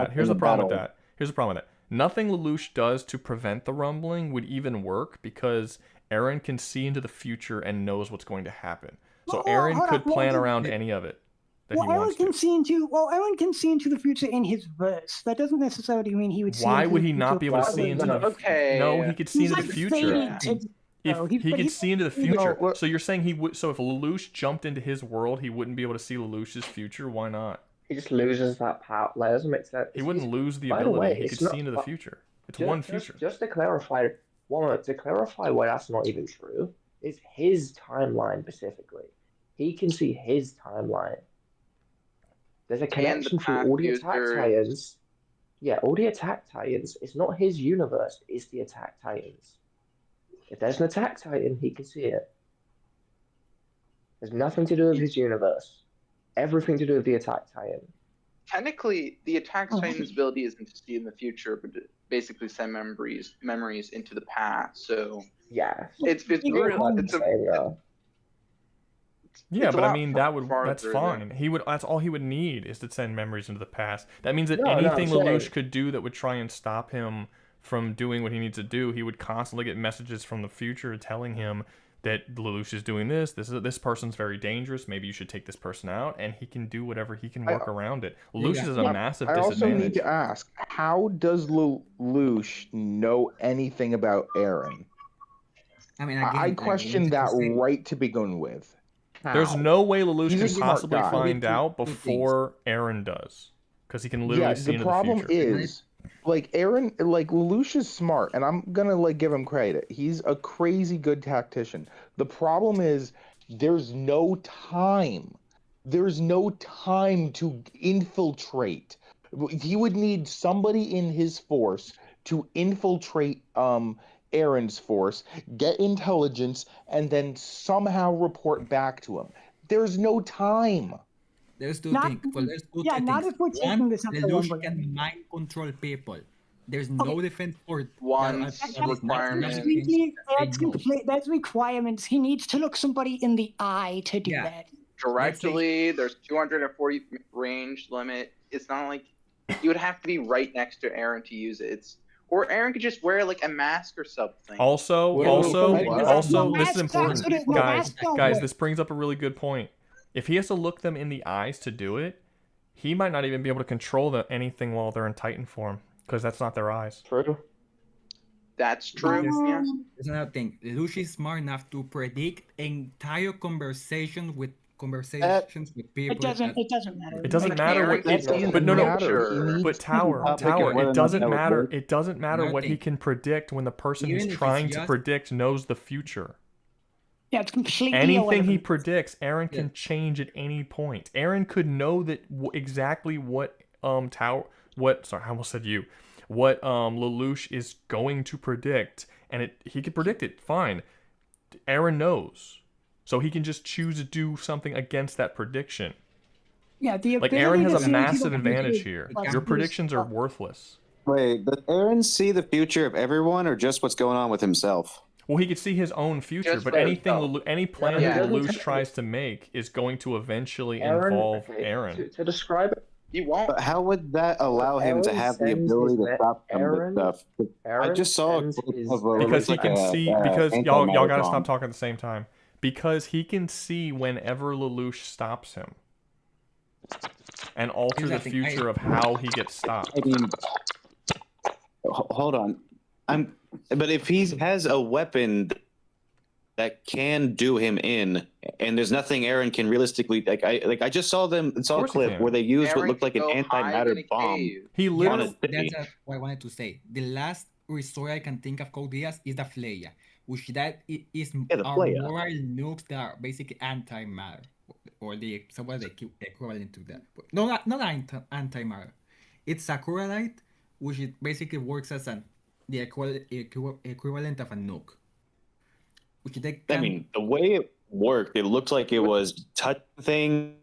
that. Nothing Lelouch does to prevent the rumbling would even work because Eren can see into the future and knows what's going to happen. So Eren could plan around any of it that he wants to. Eren can see into the future in his verse. That doesn't necessarily mean he would see. Why would he not be able to see into the future? No, he could see into the future. He could see into the future. So you're saying he would? So if Lelouch jumped into his world, he wouldn't be able to see Lelouch's future? Why not? He just loses that power. That doesn't make sense. He wouldn't lose the ability. He could see into the future. It's one future. Just to clarify, why that's not even true, it's his timeline specifically. He can see his timeline. There's a connection to all the Attack Titans. Yeah, all the Attack Titans. It's not his universe. It's the Attack Titans. If there's an Attack Titan, he can see it. There's nothing to do with his universe. Everything to do with the Attack Titan. Technically, the Attack Titan's ability isn't to see in the future, but to basically send memories into the past. So yeah, it's but I mean that's fine. That's all he would need is to send memories into the past. That means that anything Lelouch could do that would try and stop him from doing what he needs to do, he would constantly get messages from the future telling him that Lelouch is doing this person's very dangerous, maybe you should take this person out, and he can do whatever he can work around it. Lelouch is a massive disadvantage. I also need to ask, how does Lelouch know anything about Eren? I mean, I question that right to begin with. How? There's no way Lelouch can possibly find out before Eren does, because he can literally see into the future. The problem is, like Eren, like Lelouch is smart, and I'm gonna give him credit. He's a crazy good tactician. The problem is there's no time. There's no time to infiltrate. He would need somebody in his force to infiltrate Eren's force, get intelligence, and then somehow report back to him. There's no time. There's two things. Well, there's two things. One, Lelouch can mind control people. There's no defense for one requirement. That's requirements. He needs to look somebody in the eye to do that. Directly, there's 240 range limit. It's not like you would have to be right next to Eren to use it. Or Eren could just wear like a mask or something. Also, this is important, guys. This brings up a really good point. If he has to look them in the eyes to do it, he might not even be able to control anything while they're in Titan form, because that's not their eyes. True. That's true. Yeah. There's another thing. Lelouch is smart enough to predict entire conversations with people. It doesn't matter. It doesn't Like matter Aaron what. can see in But the no. future. But Tower. It doesn't matter. It doesn't matter what he Nothing. can predict when the person Even he's if it's trying to just- predict knows the future. Yeah, it's completely Anything he irrelevant. predicts, Aaron can Yeah. change at any point. Aaron could know that exactly what Sorry, I almost said you. What Lelouch is going to predict, and he could predict it. Fine. Aaron knows, so he can just choose to do something against that prediction. Yeah, the Like ability Aaron has to a see massive into the advantage future here. plus Your boost predictions are up. worthless. Wait, does Aaron see the future of everyone or just what's going on with himself? Well, he could see his own future, Just but for anything, himself. any plan Yeah. that Doesn't Lelouch tell tries us. to make is going to eventually Aaron, involve okay, Aaron. To describe it, He won't. But how would that allow him to Aaron have the sends ability his to me- stop some of Aaron- this stuff? I Aaron just saw a sends clip his of Because he like can a, see. Because y'all antimatter gotta bomb. stop talking at the same time. Because he can see whenever Lelouch stops him, and alter the Exactly. future of how he gets stopped. I mean, hold on. But if he has a weapon that can do him in, and there's nothing Aaron can realistically I just saw a course he clip can. where they used what Aaron looked like an can go hide in antimatter a bomb. cave. He Yes, literally. that's what I wanted to say. The last resort I can think of Code Geass is the Fleia, which is the our Fleia. moral nukes that are basically antimatter, or the somewhat equivalent to that. No, not antimatter. It's Sakuralite, which it basically works as the equivalent of a nuke. Which they can, I mean, the way it worked, it looked like it was touching things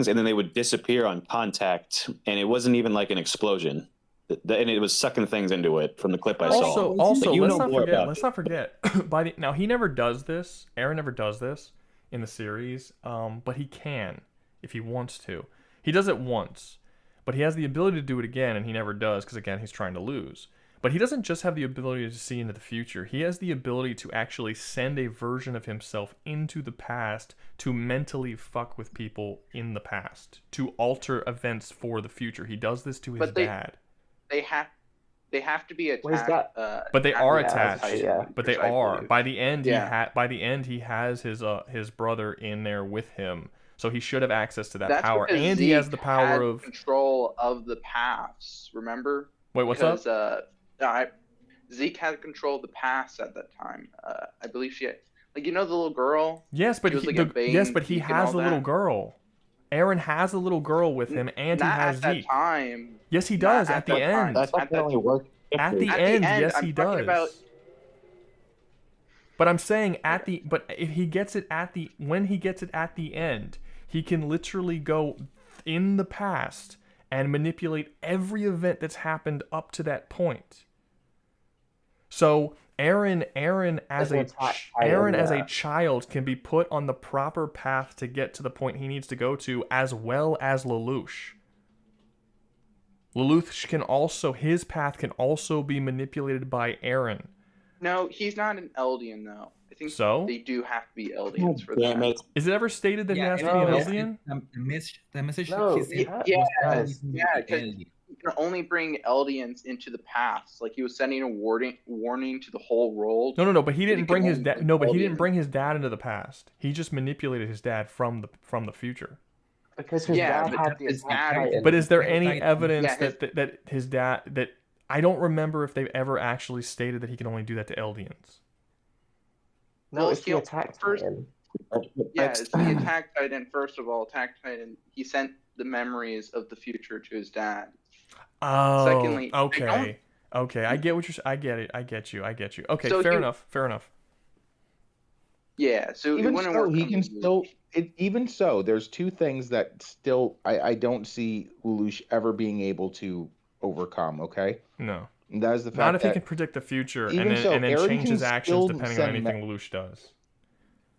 and then they would disappear on contact, and it wasn't even like an explosion. And it was sucking things into it from the clip I saw. Also, Like, you let's know not more forget. about Let's it. not forget. Now he never does this. Aaron never does this in the series. But he can if he wants to. He does it once, but he has the ability to do it again, and he never does because again he's trying to lose. But he doesn't just have the ability to see into the future. He has the ability to actually send a version of himself into the past to mentally fuck with people in the past, to alter events for the future. He does this to his dad. They have to be What is attached. But they are Yeah, attached. yeah. But they I are. believe. By the end, Yeah. he has his brother in there with him. So he should have access to that That's power, because and he Zeke has the power had of. control of the paths. Remember? Wait, what's because, up? Zeke had control of the paths at that time. I believe she had, like, the little girl. Yes, but she was, he, like, obeying he Zeke and has all the little that. girl. Aaron has a little girl with him, and he Not has at that Zeke. time. Yes, he Not does at at the that time. end. I thought that only worked. At the At the end, end, yes, I'm he talking does. about- But I'm saying but if he gets it when he gets it at the end, he can literally go in the past and manipulate every event that's happened up to that point. So Aaron as a child can be put on the proper path to get to the point he needs to go to, as well as Lelouch. Lelouch can also, his path can also be manipulated by Aaron. No, he's not an Eldian though. I think So? they do have to be Eldians for Damn that. it. Is it ever stated that he has to be no, an yeah. Eldian? The message No, he sent yeah, was yeah, always to be because alien. you can only bring Eldians into the past. Like, he was sending a warning to the whole world. No, but he didn't can bring his only dad. bring No, but he didn't Eldians. bring his dad into the past. He just manipulated his dad from the future. Because his Yeah, dad but had the his attack dad- Titan. But is there Right, any right. evidence Yeah, his- that his dad, that I don't remember if they've ever actually stated that he can only do that to Eldians? No, Well, it's the he'll- attack first- Titan. Yeah, it's the Attack Titan. First of all, Attack Titan, he sent the memories of the future to his dad. Oh, Secondly, I okay. Okay, I get what you're. I get it. I get you. Okay, So fair he- enough. Fair enough. Yeah, so it Even wouldn't so, work. he on can Lelouch. still. Even so, there's two things that still I don't see Lelouch ever being able to overcome. Okay, No, and that is the fact not if he that can predict the future and even then so, Aaron change can his actions still depending on send anything Lelouch does.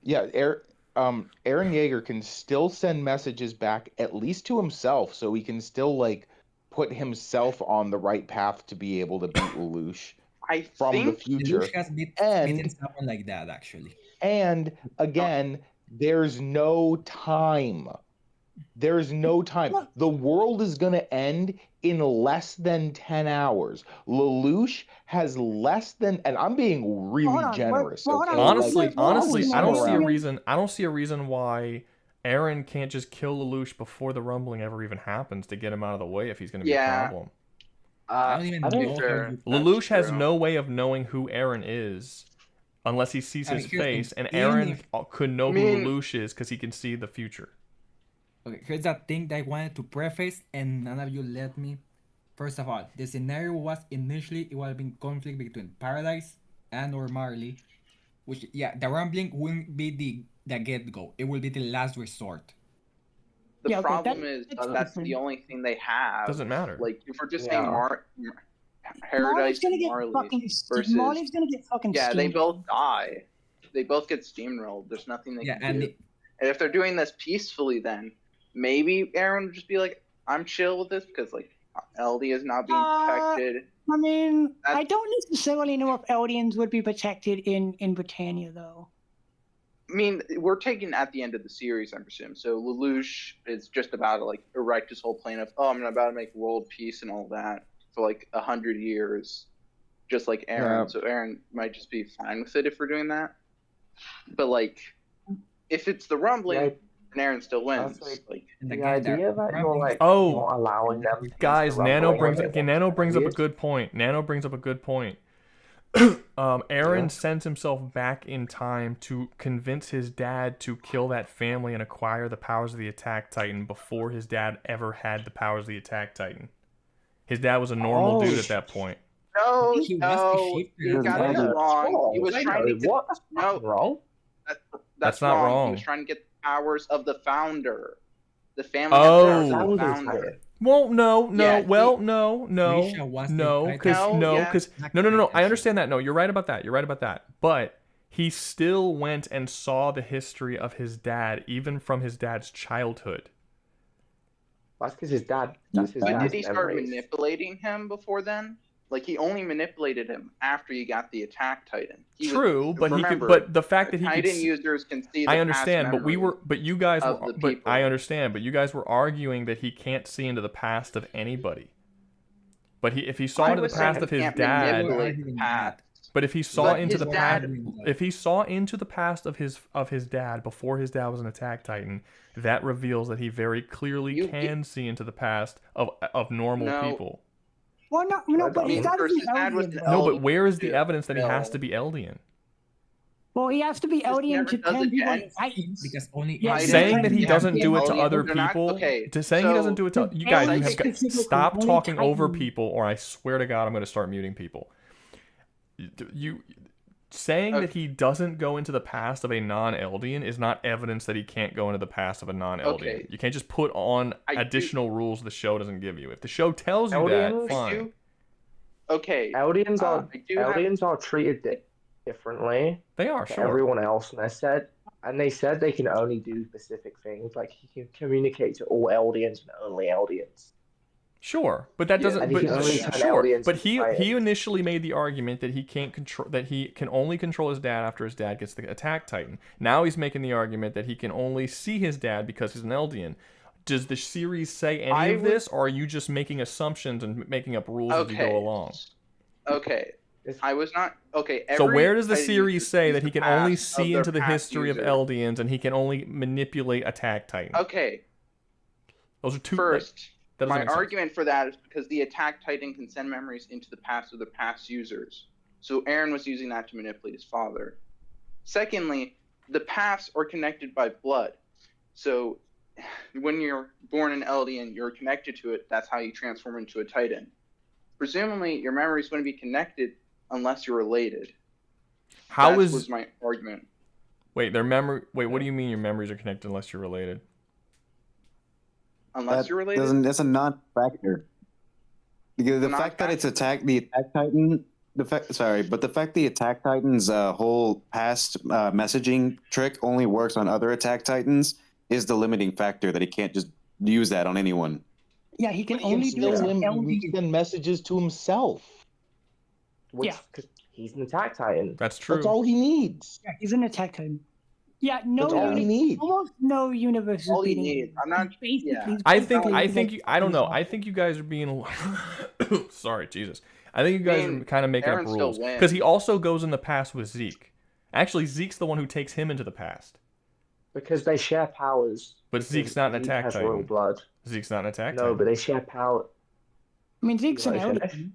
yeah, Aaron Yeager can still send messages back at least to himself, so he can still like put himself on the right path to be able to beat Lelouch I from the think future. Lelouch has beaten And someone like that, actually. and again, there's no time. There is no time. The world is going to end in less than 10 hours. Lelouch has less than, and I'm being really generous. Okay? Honestly, Like, I don't see a around. reason. I don't see a reason why Aaron can't just kill Lelouch before the rumbling ever even happens to get him out of the way if he's going to be a problem. I don't even know. Lelouch has no way of knowing who Aaron is unless he sees his face, and Aaron could know who Lelouch is because he can see the future. Okay, here's that thing that I wanted to preface, and none of you let me. First of all, the scenario was initially it would have been conflict between Paradise and or Marley, which the rumbling wouldn't be the get-go. It will be the last resort. The problem is that's the only thing they have. Doesn't matter. Like if we're just saying Paradise and Marley versus Marley's gonna get fucking they steamrolled. both die. They both get steamrolled. There's nothing they can do. And if they're doing this peacefully, then maybe Aaron would just be like, "I'm chill with this because like LD is not being protected." I mean, I don't necessarily know if Eldians would be protected in Britannia though. I mean, we're taking at the end of the series, I presume. So Lelouch is just about to like erect his whole plan of, I'm about to make world peace and all that for like 100 years, just like Aaron. So Aaron might just be fine with it if we're doing that. But like, if it's the rumbling, and Aaron still wins. Like the idea that you're like not allowing them. Guys, Nano brings up a good point. Nano brings up a good point. Aaron sends himself back in time to convince his dad to kill that family and acquire the powers of the Attack Titan before his dad ever had the powers of the Attack Titan. His dad was a normal dude at that point. No, you got it wrong. He was trying to get wrong. That's not wrong. He was trying to get the powers of the founder. The family had powers of the founder. Well, no. I understand that. No, you're right about that. But he still went and saw the history of his dad, even from his dad's childhood. That's because his dad. When did he start manipulating him before then? Like he only manipulated him after he got the Attack Titan. But the fact that he Titan users can see. I understand, you guys were arguing that he can't see into the past of anybody. But if he saw into the past of his dad, but if he saw into the past, if he saw into the past of his dad before his dad was an Attack Titan, that reveals that he very clearly can see into the past of normal people. Well, no, but he's got to be Eldian. No, but where is the evidence that he has to be Eldian? Well, he has to be Eldian to 10 people in Titans. Because only saying that he doesn't do it to other people, saying he doesn't do it to you guys, stop talking over people, or I swear to God, I'm going to start muting people. Saying that he doesn't go into the past of a non-Eldian is not evidence that he can't go into the past of a non-Eldian. You can't just put on additional rules the show doesn't give you. If the show tells you that, fine. Eldians are treated differently. They are, sure. Everyone else, and they said they can only do specific things. Like he can communicate to all Eldians and only Eldians. Sure, but that doesn't. But he initially made the argument that he can't control, that he can only control his dad after his dad gets the Attack Titan. Now he's making the argument that he can only see his dad because he's an Eldian. Does the series say any of this, or are you just making assumptions and making up rules as you go along? Okay, I was not okay. So where does the series say that he can only see into the history of Eldians and he can only manipulate Attack Titan? Okay, those are two. First. My argument for that is because the Attack Titan can send memories into the past of the past users. So Aaron was using that to manipulate his father. Secondly, the paths are connected by blood. So when you're born an Eldian, you're connected to it. That's how you transform into a Titan. Presumably, your memories wouldn't be connected unless you're related. That was my argument. Wait, what do you mean your memories are connected unless you're related? Unless you're related? That's a non-factor. Because the fact that it's the Attack Titan, the fact the Attack Titan's whole past messaging trick only works on other Attack Titans is the limiting factor that he can't just use that on anyone. Yeah, he can only do it. Send messages to himself. Because he's an Attack Titan. That's true. That's all he needs. Yeah, he's an Attack Titan. Yeah, no. That's all we need. Almost no universe is All you beating. need. I'm not. Yeah. I don't know. I think you guys are being. Sorry, Jesus. I think you guys are kind of making Aaron up still rules wins. because he also goes in the past with Zeke. Actually, Zeke's the one who takes him into the past. Because they share powers. But Zeke's not an Zeke attack has titan. royal blood. Zeke's not an attack No, titan. but they share power. I mean, Zeke's an You wanna elder. finish?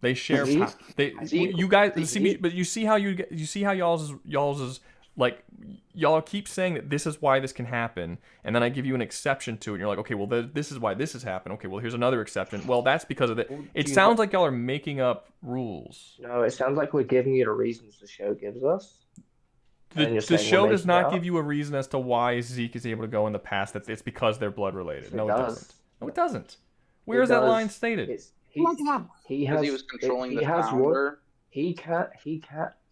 They share. You guys see, but you see how you see how y'all's is like y'all keep saying that this is why this can happen, and then I give you an exception to it, and you're like, okay, well this is why this has happened. Okay, well here's another exception. Well, that's because of it. It sounds like y'all are making up rules. No, it sounds like we're giving you the reasons the show gives us. The show does not give you a reason as to why Zeke is able to go in the past. That it's because they're blood related. No, it doesn't. No, it doesn't. Where is that line stated? He has. He was controlling the has founder. He can't.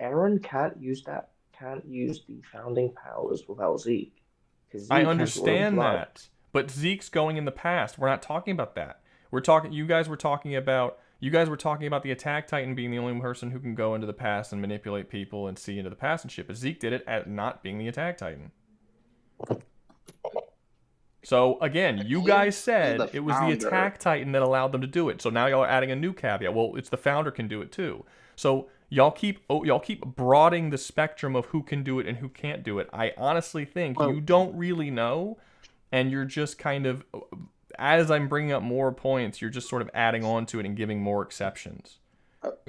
Aaron can't use that. Can't use the founding powers without Zeke. I understand that, but Zeke's going in the past. We're not talking about that. We're talking. You guys were talking about the Attack Titan being the only person who can go into the past and manipulate people and see into the past and shit. But Zeke did it at not being the Attack Titan. So again, you guys said it was the Attack Titan that allowed them to do it. So now y'all are adding a new caveat. Well, it's the founder can do it too. So y'all keep broadening the spectrum of who can do it and who can't do it. I honestly think you don't really know, and you're just kind of, as I'm bringing up more points, you're just sort of adding on to it and giving more exceptions.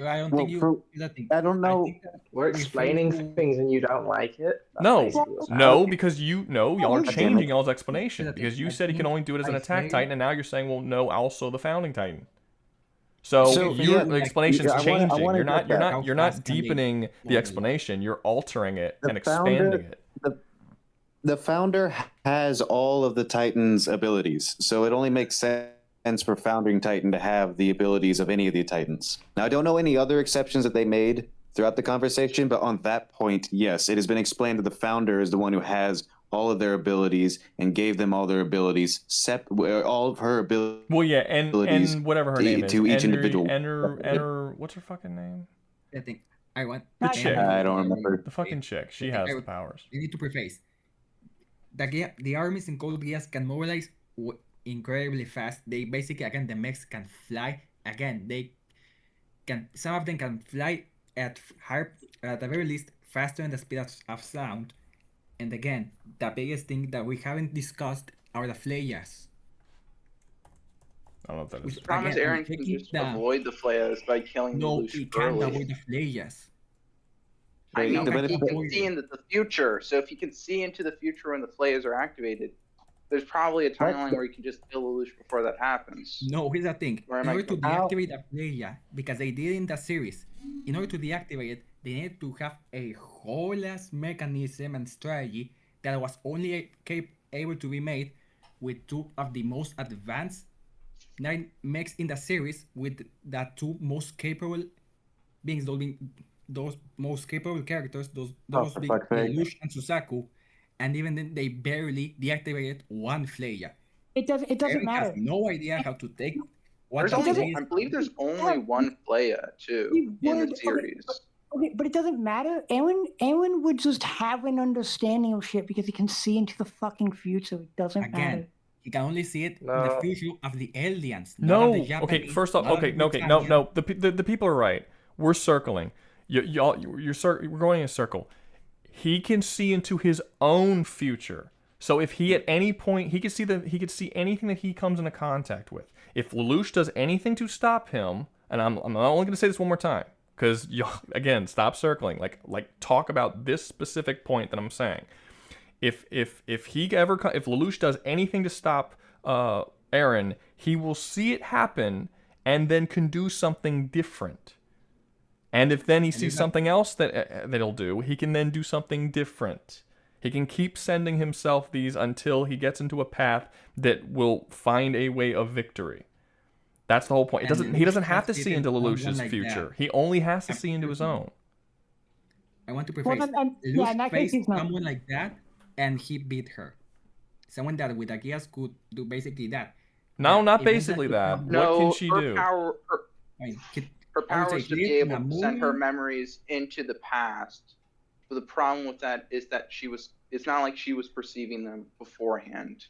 I don't think you. I don't know. We're explaining things and you don't like it. No, because y'all are changing y'all's explanation because you said he can only do it as an Attack Titan, and now you're saying, well, no, also the Founding Titan. So your explanation's changing. You're not deepening the explanation. You're altering it and expanding it. The founder has all of the Titan's abilities, so it only makes sense for Founding Titan to have the abilities of any of the Titans. Now, I don't know any other exceptions that they made throughout the conversation, but on that point, yes, it has been explained that the founder is the one who has all of their abilities and gave them all their abilities, all of her abilities. Well, yeah, and whatever her name is, to each individual. Enter, what's her fucking name? I think I want the chick. I don't remember. The fucking chick. She has the powers. You need to preface. The armies in Code Geass can mobilize incredibly fast. They basically, again, the mechs can fly. Again, they can. Some of them can fly at the very least faster than the speed of sound. And again, the biggest thing that we haven't discussed are the Flayas. I don't know if that is. Promise Aaron can just avoid the Flayas by killing the Lelouch he can't avoid the Flayas. I mean, he can see into the future. So if he can see into the future when the Flayas are activated, there's probably a timeline where you can just kill Lelouch before that happens. No, here's the thing. In order to deactivate the Flaya, because they did in the series, in order to deactivate it, they needed to have a whole ass mechanism and strategy that was only able to be made with two of the most advanced mechs in the series, with the two most capable beings, those most capable characters, those being Lelouch and Suzaku. And even then, they barely deactivated one Flaya. It doesn't matter. Has no idea how to take. I believe there's only one Flaya too in the series. Okay, but it doesn't matter. Aaron would just have an understanding of shit because he can see into the fucking future. It doesn't matter. He can only see it in the future of the aliens. No. Okay. First off. Okay. No. The people are right. We're circling. We're going in a circle. He can see into his own future. So if he at any point he could see anything that he comes into contact with. If Lelouch does anything to stop him, and I'm only going to say this one more time because again, stop circling. Like talk about this specific point that I'm saying. If Lelouch does anything to stop Aaron, he will see it happen and then can do something different. And if then he sees something else that he'll do, he can then do something different. He can keep sending himself these until he gets into a path that will find a way of victory. That's the whole point. He doesn't have to see into Lelouch's future. He only has to see into his own. I want to preface. Lelouch faced someone like that, and he beat her. Someone that with a Geass could do basically that. No, not basically that. What can she do? Her power is to be able to send her memories into the past But the problem with that is that it's not like she was perceiving them beforehand.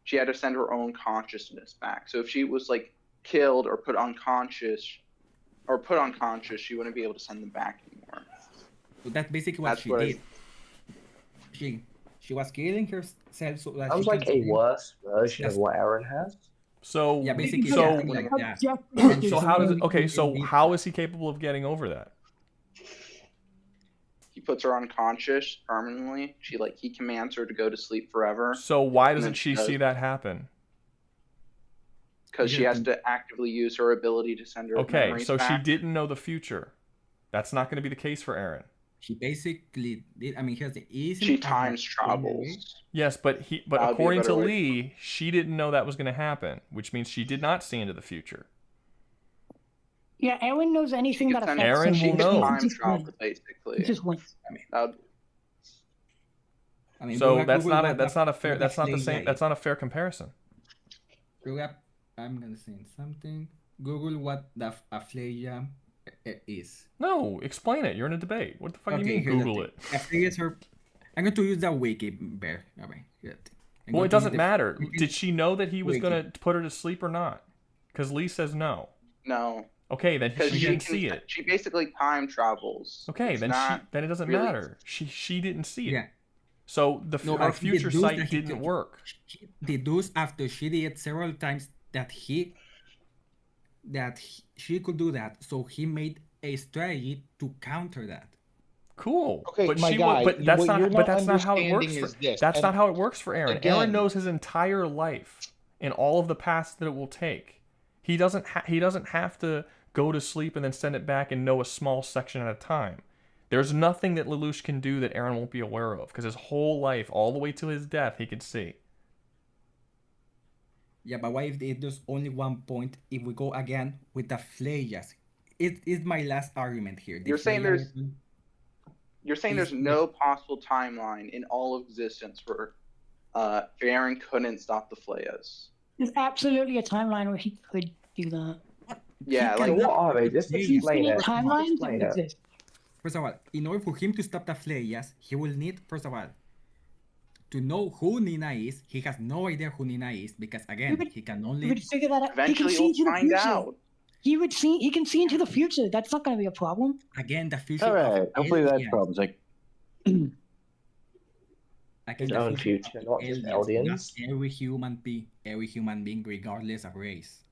She had to send her own consciousness back. So if she was like killed or put unconscious, she wouldn't be able to send them back anymore. So that's basically what she did. She was killing herself so that Sounds she like can a worse version of what Aaron has. So yeah, basically so something like that. so how does it? Okay, so how is he capable of getting over that? He puts her unconscious permanently. He commands her to go to sleep forever. So why doesn't she see that happen? Because she has to actively use her ability to send her memories so back. she didn't know the future. That's not going to be the case for Aaron. She basically did. I mean, he has the easy. She times travels. Yes, but according to Lee, she didn't know that was going to happen, which means she did not see into the future. Yeah, Aaron knows anything that affects Aaron will know. Time travel, basically. He just wins. I mean, so that's not a fair. That's not the same. That's not a fair comparison. I'm gonna say something. Google what the aphasia is. No, explain it. You're in a debate. What the fuck do you mean Google it? Aphasia is her. I'm going to use the wiki bear. Well, it doesn't matter. Did she know that he was going to put her to sleep or not? Because Lee says no. No. Okay, then she didn't see it. She basically time travels. Okay, then it doesn't matter. She didn't see it. Yeah. So her future sight didn't work. She deduced after she did several times that she could do that. So he made a strategy to counter that. Cool. Okay, but that's not how it works. That's not how it works for Aaron. Again, Aaron knows his entire life and all of the past that it will take. He doesn't have to go to sleep and then send it back and know a small section at a time. There's nothing that Lelouch can do that Aaron won't be aware of, because his whole life, all the way to his death, he could see. Yeah, but what if there's only one point? If we go again with the Pleiades, it is my last argument here. You're saying there's no possible timeline in all of existence where Aaron couldn't stop the Pleiades. There's absolutely a timeline where he could do that. Yeah, what are they? Just explain it. Timelines exist. First of all, in order for him to stop the Pleiades, he will need, first of all, to know who Nina is. He has no idea who Nina is because, again, he can only... He would figure that out. Eventually he'll find out. He can see into the future. That's not going to be a problem. Again, the future... All right, hopefully that's problems. Like... His own future, not just aliens. Not every human being, regardless of race.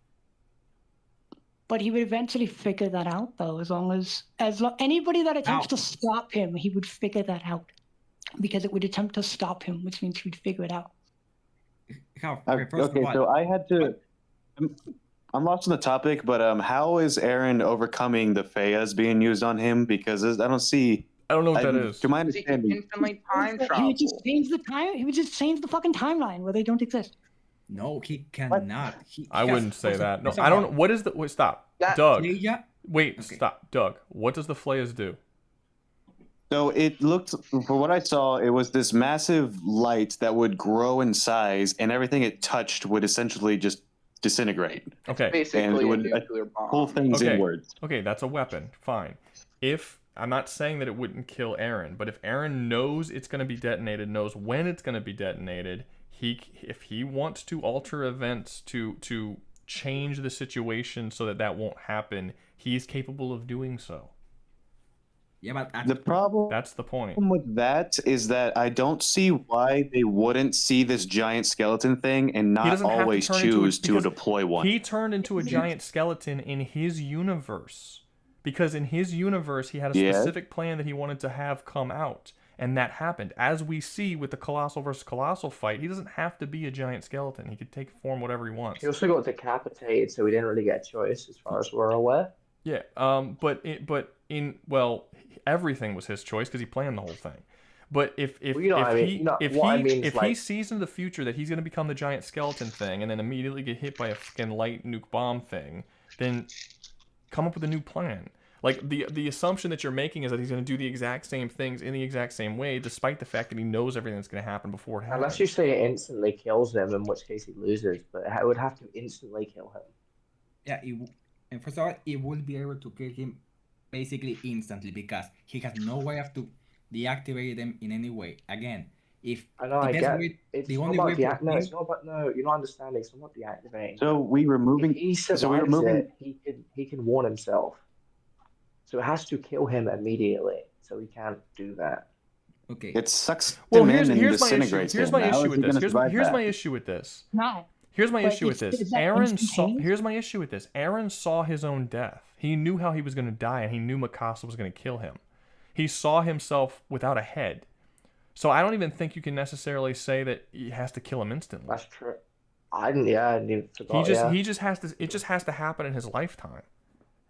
But he would eventually figure that out, though, as long anybody that attempts to stop him, he would figure that out, because it would attempt to stop him, which means he would figure it out. Okay, so I had to. I'm lost on the topic, but how is Aaron overcoming the Pleiades being used on him? Because I don't know what that is. To my understanding, he would just change the time. He would just change the fucking timeline where they don't exist. No, he cannot. I wouldn't say that. No, I don't know. What is the... Wait, stop. Doug. Wait, okay. Stop. Doug, what does the Pleiades do? So it looked, for what I saw, it was this massive light that would grow in size, and everything it touched would essentially just disintegrate. Okay. Basically and it would a nuclear bomb. pull things inwards. Okay, that's a weapon. Fine. I'm not saying that it wouldn't kill Aaron, but if Aaron knows it's going to be detonated, knows when it's going to be detonated... If he wants to alter events to change the situation so that won't happen, he's capable of doing so. Yeah, but the problem... That's the point. With that is that I don't see why they wouldn't see this giant skeleton thing and not always choose to deploy one. He turned into a giant skeleton in his universe. Because in his universe, he had a specific plan that he wanted to have come out. And that happened. As we see with the Colossal versus Colossal fight, he doesn't have to be a giant skeleton. He could take form whatever he wants. He also got decapitated, so we didn't really get a choice as far as we're aware. Yeah, everything was his choice because he planned the whole thing. But if he sees in the future that he's going to become the giant skeleton thing and then immediately get hit by a fucking light nuke bomb thing, then come up with a new plan. Like, the assumption that you're making is that he's going to do the exact same things in the exact same way, despite the fact that he knows everything that's going to happen before it happens. Unless you say it instantly kills him, in which case he loses, but it would have to instantly kill him. Yeah, and first of all, it would be able to kill him basically instantly, because he has no way of deactivate them in any way. Again, if I know, the I best get. way, It's the not only about way for no, him, it's not about no. You're not understanding. It's not about deactivating. So we If removing. he So we survives removing. it, he can warn himself. So it has to kill him immediately. So he can't do that. okay. It sucks. Well, him here's in and my issue. disintegrates Here's him. my How issue is with he this. gonna survive Here's that? my issue with this. No. Here's my But issue with this. is that Aaron saw. instantaneous? Here's my issue with this. Aaron saw his own death. He knew how he was going to die, and he knew Mikasa was going to kill him. He saw himself without a head. So I don't even think you can necessarily say that he has to kill him instantly. That's true. I didn't forgot. He just has to. It just has to happen in his lifetime,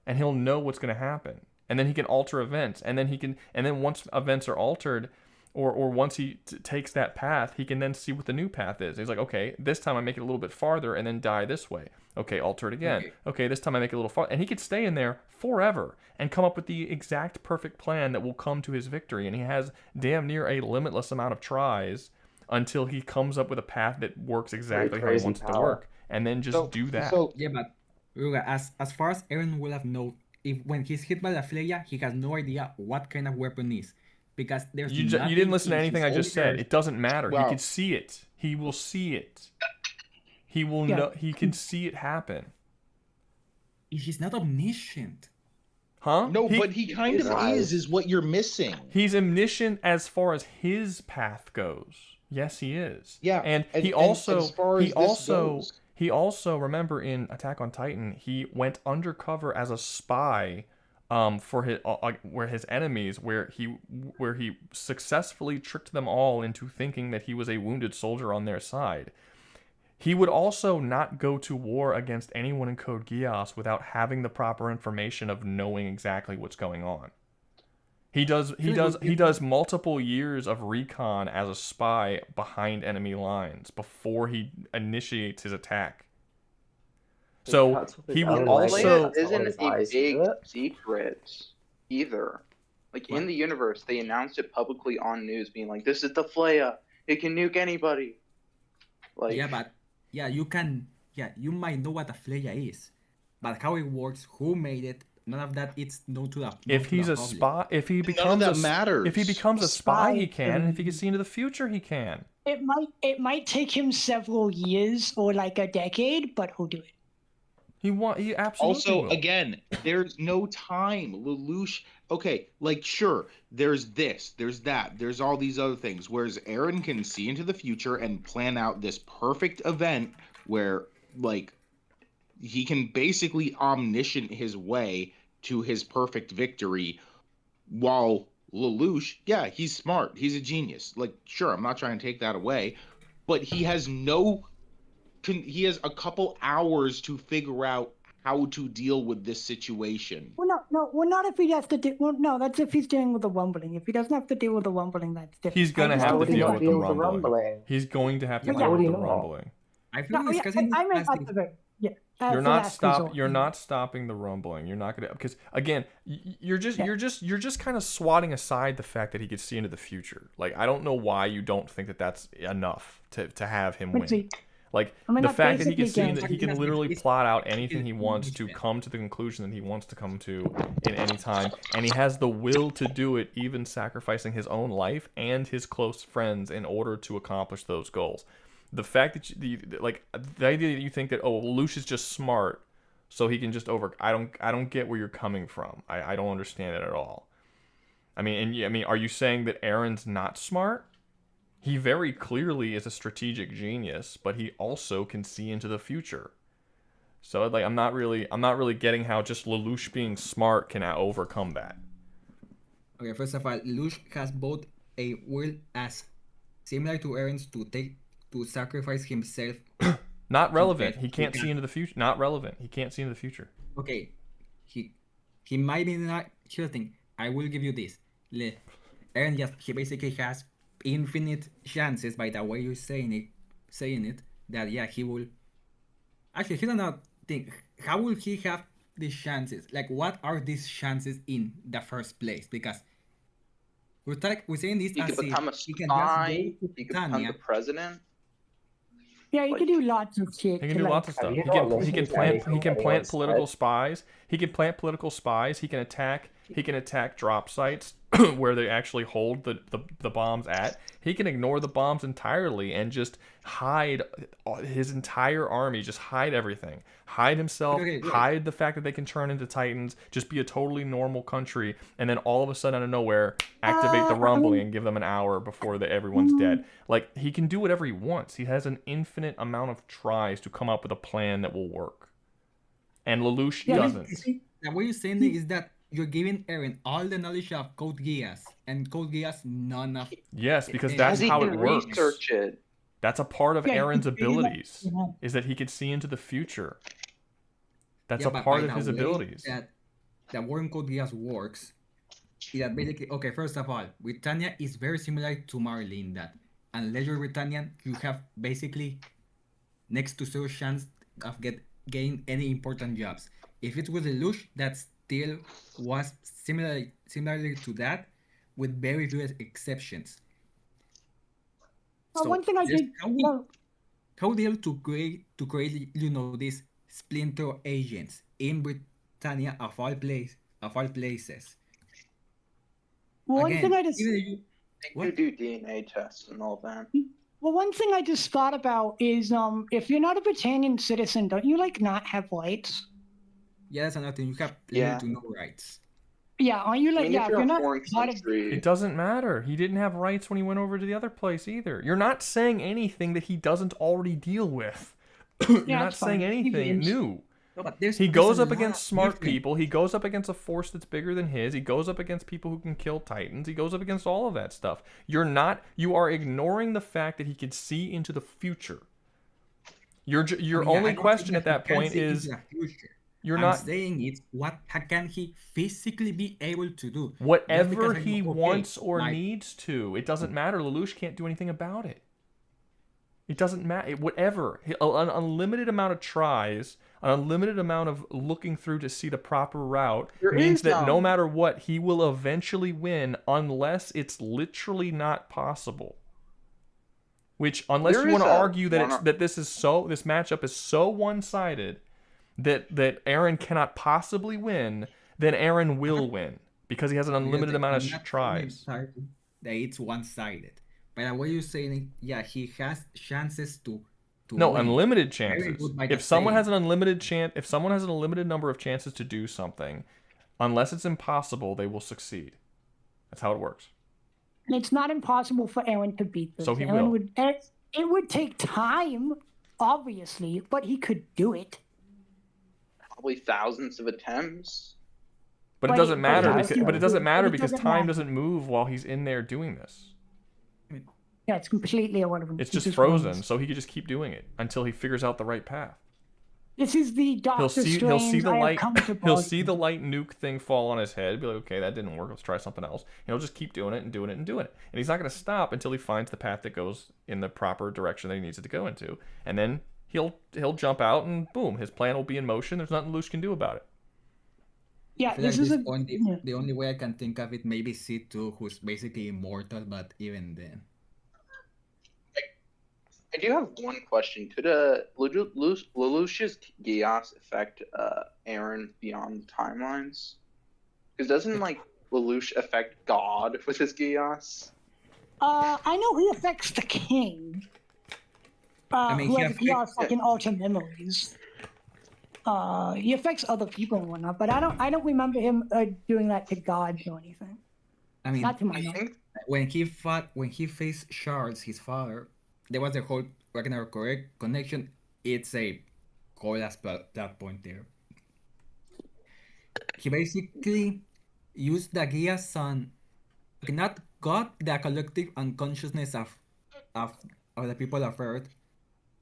and he'll know what's going to happen, and then he can alter events, and then once events are altered, or once he takes that path, he can then see what the new path is. He's like, okay, this time I make it a little bit farther, and then die this way. Okay, alter it again. Okay, this time I make it a little farther, and he could stay in there forever and come up with the exact perfect plan that will come to his victory. And he has damn near a limitless amount of tries until he comes up with a path that works exactly how he wants it to work, and then just do that. Yeah, but Rouga, as far as Eren will have known, if when he's hit by the Fleya, he has no idea what kind of weapon is, because there's you didn't listen to anything I just said. It doesn't matter. Wow. He can see it. He will see it. He will know. He can see it happen. He's not omniscient. Huh? No, but he kind of is what you're missing. He's omniscient as far as his path goes. Yes, he is. Yeah, and he also remember in Attack on Titan, he went undercover as a spy for his enemies, where he successfully tricked them all into thinking that he was a wounded soldier on their side. He would also not go to war against anyone in Code Geass without having the proper information of knowing exactly what's going on. He does multiple years of recon as a spy behind enemy lines before he initiates his attack. So he would also isn't a big secret either. Like in the universe, they announced it publicly on news, being like, "This is the Fleya. It can nuke anybody." Like you might know what a Fleya is, but how it works, who made it, none of that it's known to the. If he's a spy, if he becomes a spy, he can. And if he can see into the future, he can. It might take him several years or like a decade, but he'll do it. He absolutely also will. Again, there's no time. Lelouch, okay, like sure, there's this, there's that, there's all these other things. Whereas Eren can see into the future and plan out this perfect event where like he can basically omniscient his way to his perfect victory, while Lelouch, yeah, he's smart, he's a genius. Like sure, I'm not trying to take that away, but he has a couple hours to figure out how to deal with this situation. Well, not if he has to do. Well, no, that's if he's dealing with the rumbling. If he doesn't have to deal with the rumbling, that's different. He's gonna have to deal with the rumbling. He's going to have to deal with the rumbling. You're not stopping the rumbling. You're not gonna, because again, you're just kind of swatting aside the fact that he could see into the future. Like I don't know why you don't think that that's enough to have him win. Like the fact that he can see that he can literally plot out anything he wants to come to the conclusion that he wants to come to in any time, and he has the will to do it, even sacrificing his own life and his close friends in order to accomplish those goals. The fact that the idea that you think that Lelouch is just smart, so he can just I don't get where you're coming from. I don't understand it at all. I mean, are you saying that Eren's not smart? He very clearly is a strategic genius, but he also can see into the future. So like I'm not really getting how just Lelouch being smart can overcome that. Okay, first of all, Lelouch has both a will as similar to Eren's to sacrifice himself. Not relevant. He can't see into the future. Not relevant. He can't see into the future. Okay, he might be not. Here's the thing. I will give you this. Eren he basically has infinite chances, by the way you're saying it, that he will. Actually, he don't think how will he have these chances? Like, what are these chances in the first place? Because we're saying this. He could become a spy. He could become the president. Yeah, he can do lots of shit. He can do lots of stuff. He can plant political spies. He can plant political spies. He can attack He can attack drop sites where they actually hold the bombs at. He can ignore the bombs entirely and just hide his entire army, just hide everything. Hide himself, hide the fact that they can turn into Titans, just be a totally normal country, and then all of a sudden out of nowhere, activate the rumbling and give them an hour before everyone's dead. Like, he can do whatever he wants. He has an infinite amount of tries to come up with a plan that will work. And Lelouch doesn't. What you're saying is that you're giving Eren all the knowledge of Code Geass, and Code Geass none of. Yes, because that's how it works. Research it. That's a part of Eren's abilities, is that he could see into the future. That's a part of his abilities. That War in Code Geass works is that basically, okay, first of all, Britannia is very similar to Marlene, that unless you're Britannian, you have basically next to zero chance of getting any important jobs. If it was Lelouch, that still was similarly to that, with very few exceptions. So one thing I did. How deal to create these splinter agents in Britannia of all places. Well, one thing I just you do DNA tests and all that. Well, one thing I just thought about is if you're not a Britannian citizen, don't you not have rights? Yeah, that's another thing. You have limited to no rights. Yeah, aren't you if you're not it doesn't matter. He didn't have rights when he went over to the other place either. You're not saying anything that he doesn't already deal with. You're not saying anything new. No, but he goes up against smart people. He goes up against a force that's bigger than his. He goes up against people who can kill Titans. He goes up against all of that stuff. You are ignoring the fact that he can see into the future. Your only question at that point is I'm saying it's what can he physically be able to do? Whatever he wants or needs to. It doesn't matter. Lelouch can't do anything about it. It doesn't matter. Whatever. An unlimited amount of tries, an unlimited amount of looking through to see the proper route means that no matter what, he will eventually win unless it's literally not possible. Which, unless you want to argue that this matchup is so one-sided that Eren cannot possibly win, then Eren will win because he has an unlimited amount of tries. That it's one-sided. But what you're saying, he has chances to win. Unlimited chances. If someone has an unlimited number of chances to do something, unless it's impossible, they will succeed. That's how it works. And it's not impossible for Eren to beat this. So he will. It would take time, obviously, but he could do it. Probably thousands of attempts. But it doesn't matter. But it doesn't matter because time doesn't move while he's in there doing this. Yeah, it's completely irrelevant. It's just frozen, so he could just keep doing it until he figures out the right path. This is the Doctor Strange. He'll see the light. He'll see the light nuke thing fall on his head. Be like, okay, that didn't work. Let's try something else. And he'll just keep doing it and doing it and doing it. And he's not going to stop until he finds the path that goes in the proper direction that he needs it to go into. And then he'll jump out and boom, his plan will be in motion. There's nothing Lelouch can do about it. Yeah, the only way I can think of it, maybe C2, who's basically immortal, but even then. I do have one question. Could Lelouch's Geass affect Eren beyond timelines? Because doesn't Lelouch affect God with his Geass? I know he affects the king. Who has Geass in alternate memories. He affects other people and whatnot, but I don't remember him doing that to God or anything. I mean, not to my knowledge. When he faced Shards, his father, there was the whole Ragnarok connection. It's a goal at that point there. He basically used the Geass on not God, the collective unconsciousness of the people of Earth,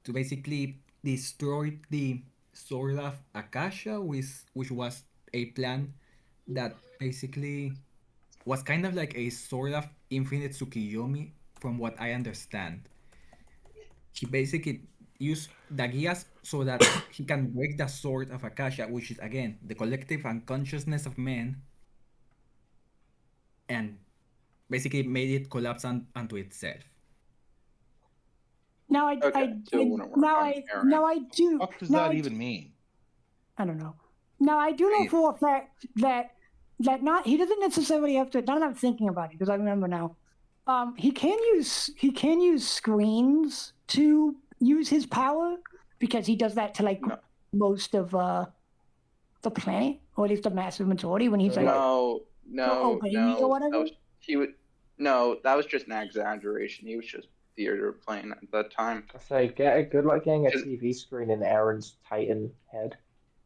to basically destroy the Sword of Akasha, which was a plan that basically was kind of like a Sword of Infinite Tsukiyomi, from what I understand. He basically used the Geass so that he can break the Sword of Akasha, which is, again, the collective unconsciousness of men, and basically made it collapse onto itself. Now I do. What does that even mean? I don't know. Now I do know for a fact that he doesn't necessarily have to. Now that I'm thinking about it, because I remember now, he can use screens to use his power because he does that to like most of the planet, or at least the massive majority when he's like no, or whatever. That was just an exaggeration. He was just theater playing at that time. So good luck getting a TV screen in Aaron's Titan head.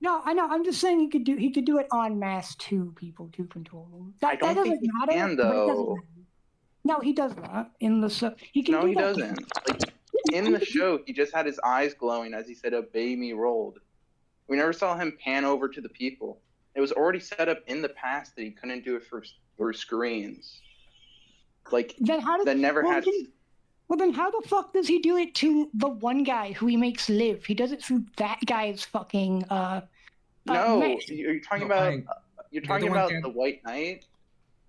No, I know. I'm just saying he could do it en masse to people to control them. That doesn't matter. Can, though. No, he does not in the show. He can. No, he doesn't. Like, in the show, he just had his eyes glowing as he said, "Obey me, rolled." We never saw him pan over to the people. It was already set up in the past that he couldn't do it for screens. Like that never had. Well, then how the fuck does he do it to the one guy who he makes live? He does it through that guy's fucking. No, you're talking about. You're talking about the White Knight.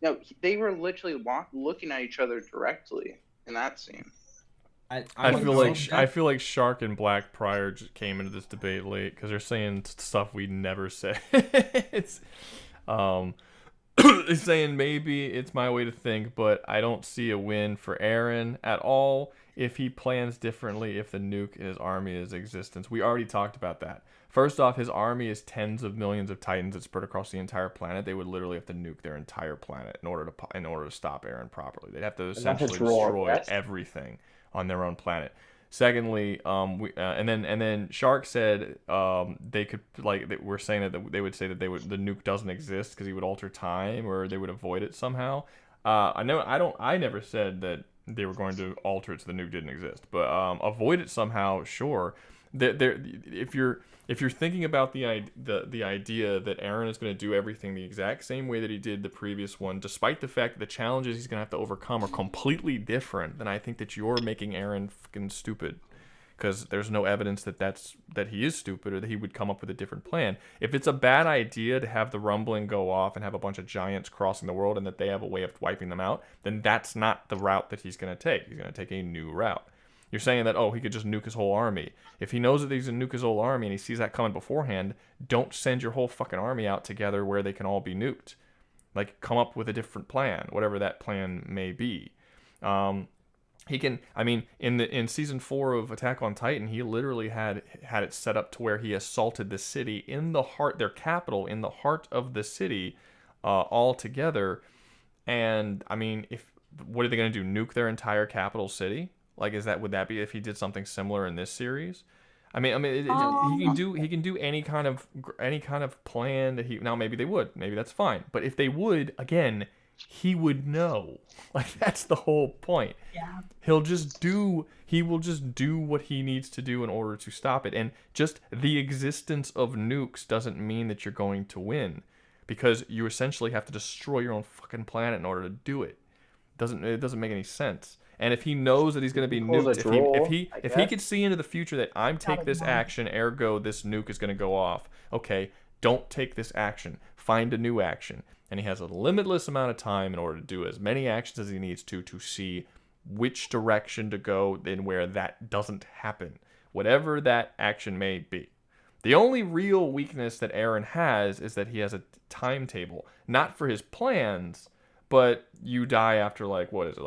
No, they were literally looking at each other directly in that scene. I feel like Shark and Black Prior just came into this debate late because they're saying stuff we never say. It's they're saying maybe it's my way to think, but I don't see a win for Aaron at all if he plans differently if the nuke in his army is existence. We already talked about that. First off, his army is tens of millions of Titans that spread across the entire planet. They would literally have to nuke their entire planet in order to stop Aaron properly. They'd have to essentially destroy everything on their own planet. Secondly, and then Shark said they could we're saying that they would say that the nuke doesn't exist because he would alter time or they would avoid it somehow. I never said that they were going to alter it so the nuke didn't exist, but avoid it somehow, sure. If you're thinking about the idea that Aaron is going to do everything the exact same way that he did the previous one, despite the fact that the challenges he's going to have to overcome are completely different, then I think that you're making Aaron fucking stupid, because there's no evidence that he is stupid or that he would come up with a different plan. If it's a bad idea to have the rumbling go off and have a bunch of giants crossing the world and that they have a way of wiping them out, then that's not the route that he's going to take. He's going to take a new route. You're saying that, he could just nuke his whole army. If he knows that he's going to nuke his whole army and he sees that coming beforehand, don't send your whole fucking army out together where they can all be nuked. Like, come up with a different plan, whatever that plan may be. He can, in season 4 of Attack on Titan, he literally had it set up to where he assaulted the city in the heart, their capital, in the heart of the city, all together. And, what are they going to do? Nuke their entire capital city? Like, would that be if he did something similar in this series? He can do any kind of plan that now maybe they would, maybe that's fine. But if they would, again, he would know. Like, that's the whole point. Yeah. He will just do what he needs to do in order to stop it. And just the existence of nukes doesn't mean that you're going to win, because you essentially have to destroy your own fucking planet in order to do it. It doesn't make any sense. And if he knows that he's going to be nuked, if he could see into the future that I'm take this action, ergo this nuke is going to go off. Okay, don't take this action. Find a new action. And he has a limitless amount of time in order to do as many actions as he needs to see which direction to go and where that doesn't happen. Whatever that action may be. The only real weakness that Aaron has is that he has a timetable. Not for his plans, but you die after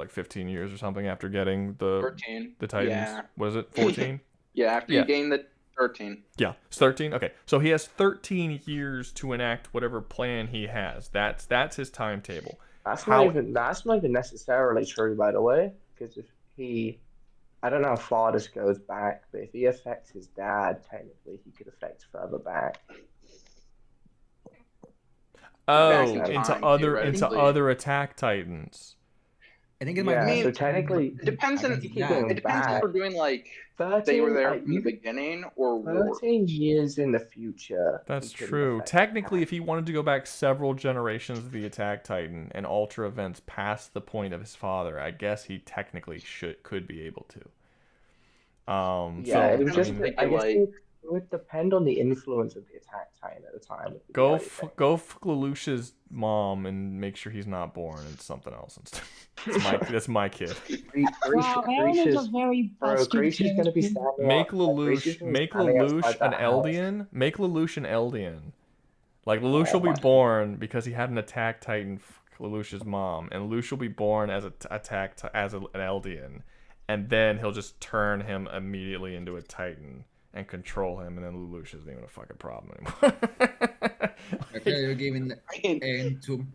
15 years or something after getting the 13. The Titans. Yeah. Was it 14? Yeah, after you gain the 13. Yeah, it's 13. Okay, so he has 13 years to enact whatever plan he has. That's his timetable. That's not even necessarily true, by the way, because I don't know how far this goes back, but if he affects his dad, technically he could affect further back. Oh, into other Attack Titans. I think it might be. So technically, it depends if we're doing 13, they were there from the beginning or 13 years in the future. That's true. Technically, if he wanted to go back several generations of the Attack Titan and alter events past the point of his father, I guess he technically could be able to. It would just. I guess it would depend on the influence of the Attack Titan at the time. Go fuck Lelouch's mom and make sure he's not born. It's something else. That's my kid. Aaron is a very Greece is gonna be make Lelouch an Eldian. Make Lelouch an Eldian. Like, Lelouch will be born because he had an attack Titan, Lelouch's mom, and Lelouch will be born as an Eldian, and then he'll just turn him immediately into a Titan and control him, and then Lelouch isn't even a fucking problem anymore. Okay, you're giving Eren too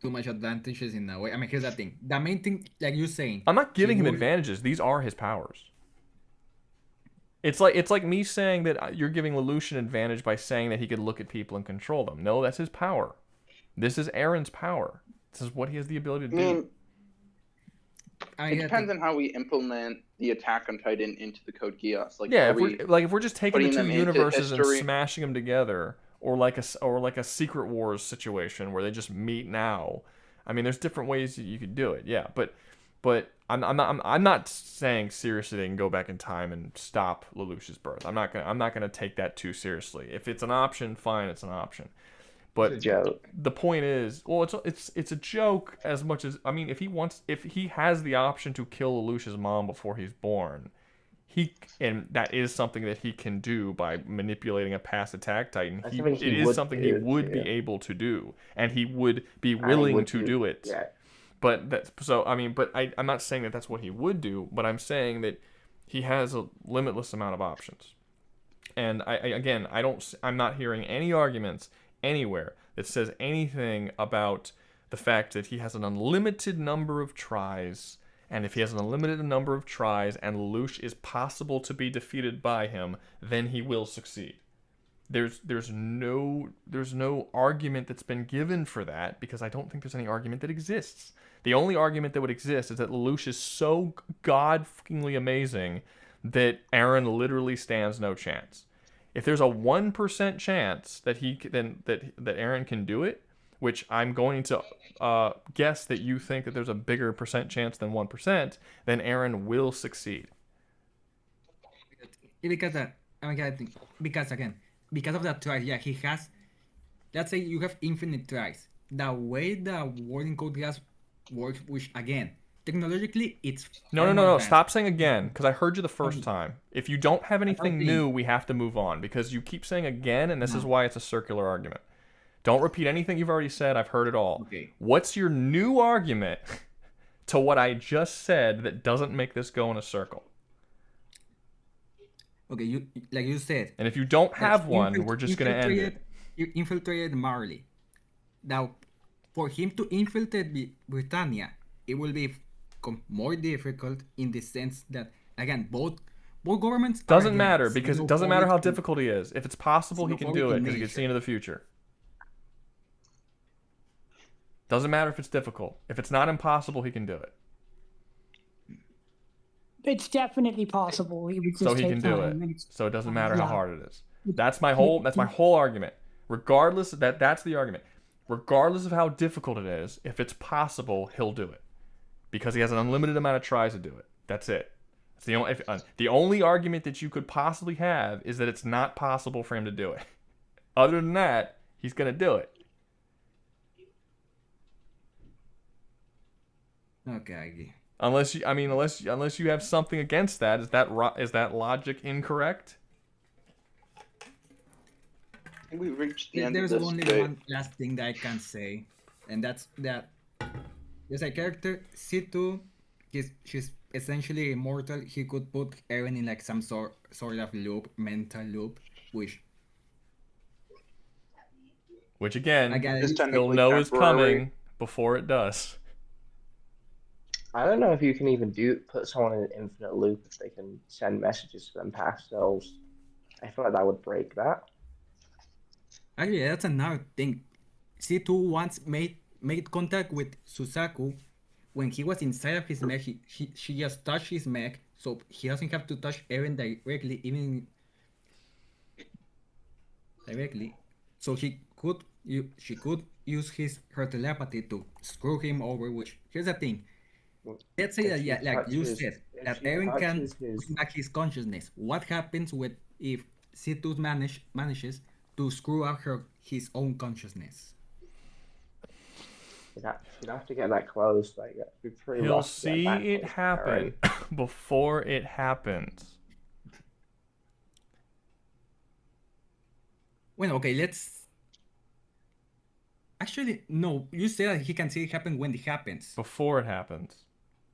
much advantages in that way. I mean, here's the thing. The main thing, like you're saying, I'm not giving him advantages. These are his powers. It's like me saying that you're giving Lelouch an advantage by saying that he could look at people and control them. No, that's his power. This is Eren's power. This is what he has the ability to do. It depends on how we implement the Attack on Titan into the Code Geass. Like, yeah, if we're just taking the two universes and smashing them together, or like a Secret Wars situation where they just meet now. I mean, there's different ways you could do it. Yeah, but I'm not saying seriously they can go back in time and stop Lelouch's birth. I'm not gonna take that too seriously. If it's an option, fine, it's an option. But it's a joke. The point is, well, it's a joke as much as, I mean, if he has the option to kill Lelouch's mom before he's born, and that is something that he can do by manipulating a past attack Titan. It is something he would be able to do, and he would be willing to do it. Yeah. But I'm not saying that that's what he would do, but I'm saying that he has a limitless amount of options. And I'm not hearing any arguments anywhere that says anything about the fact that he has an unlimited number of tries, and if he has an unlimited number of tries and Lelouch is possible to be defeated by him, then he will succeed. There's no argument that's been given for that, because I don't think there's any argument that exists. The only argument that would exist is that Lelouch is so god-fuckingly amazing that Eren literally stands no chance. If there's a 1% chance that that Eren can do it, which I'm going to guess that you think that there's a bigger percent chance than 1%, then Eren will succeed. Because of that tries, yeah, he has. Let's say you have infinite tries. The way the wording code Geass works, which again, technologically, it's no. Stop saying again, because I heard you the first time. If you don't have anything new, we have to move on, because you keep saying again, and this is why it's a circular argument. Don't repeat anything you've already said. I've heard it all. Okay. What's your new argument to what I just said that doesn't make this go in a circle? Okay, you said. And if you don't have one, we're just going to end it. You infiltrated Marley. Now, for him to infiltrate Britannia, it will be more difficult in the sense that, again, both governments doesn't matter, because it doesn't matter how difficult he is. If it's possible, he can do it because he can see into the future. Doesn't matter if it's difficult. If it's not impossible, he can do it. It's definitely possible. He can do it. So it doesn't matter how hard it is. That's my whole argument. Regardless, that's the argument. Regardless of how difficult it is, if it's possible, he'll do it, because he has an unlimited amount of tries to do it. That's it. It's the only argument that you could possibly have is that it's not possible for him to do it. Other than that, he's gonna do it. Okay. Unless you have something against that, is that logic incorrect? I think we've reached the end of There's this only debate. one last thing that I can say, and that's that there's a character, C2, she's essentially immortal. He could put Eren in like some sort of mental loop, which again, he'll know is coming before it does. I don't know if you can even put someone in an infinite loop if they can send messages to them past selves. I feel like that would break that. Actually, that's another thing. C2 once made contact with Suzaku when he was inside of his mech. She just touched his mech, so he doesn't have to touch Eren directly, So she could use her telepathy to screw him over. Which, here's the thing. Let's say that, like you said, that Eren can bring back his consciousness. What happens if C2 manages to screw up his own consciousness? You'd have to get that close. Like, he'll see it happen before it happens. Well, okay, let's Actually, no. You say that he can see it happen when it happens. Before it happens.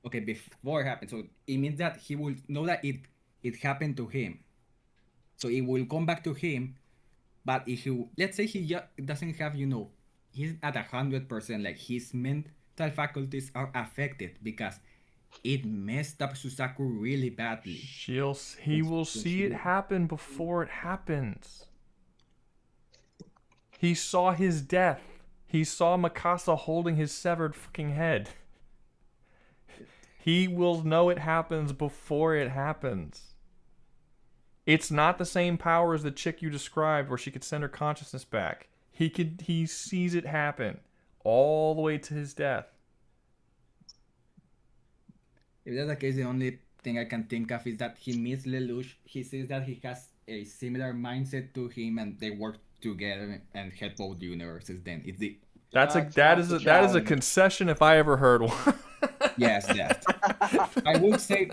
Okay, before it happens. So it means that he will know that it happened to him. So it will come back to him. But if he, let's say he doesn't have, he's at 100%, like his mental faculties are affected because it messed up Susaku really badly. He will see it happen before it happens. He saw his death. He saw Mikasa holding his severed fucking head. He will know it happens before it happens. It's not the same power as the chick you described where she could send her consciousness back. He sees it happen all the way to his death. If that's the case, the only thing I can think of is that he meets Lelouch. He sees that he has a similar mindset to him, and they work together and help both universes. Then it's the that is a concession if I ever heard one. Yes. I would say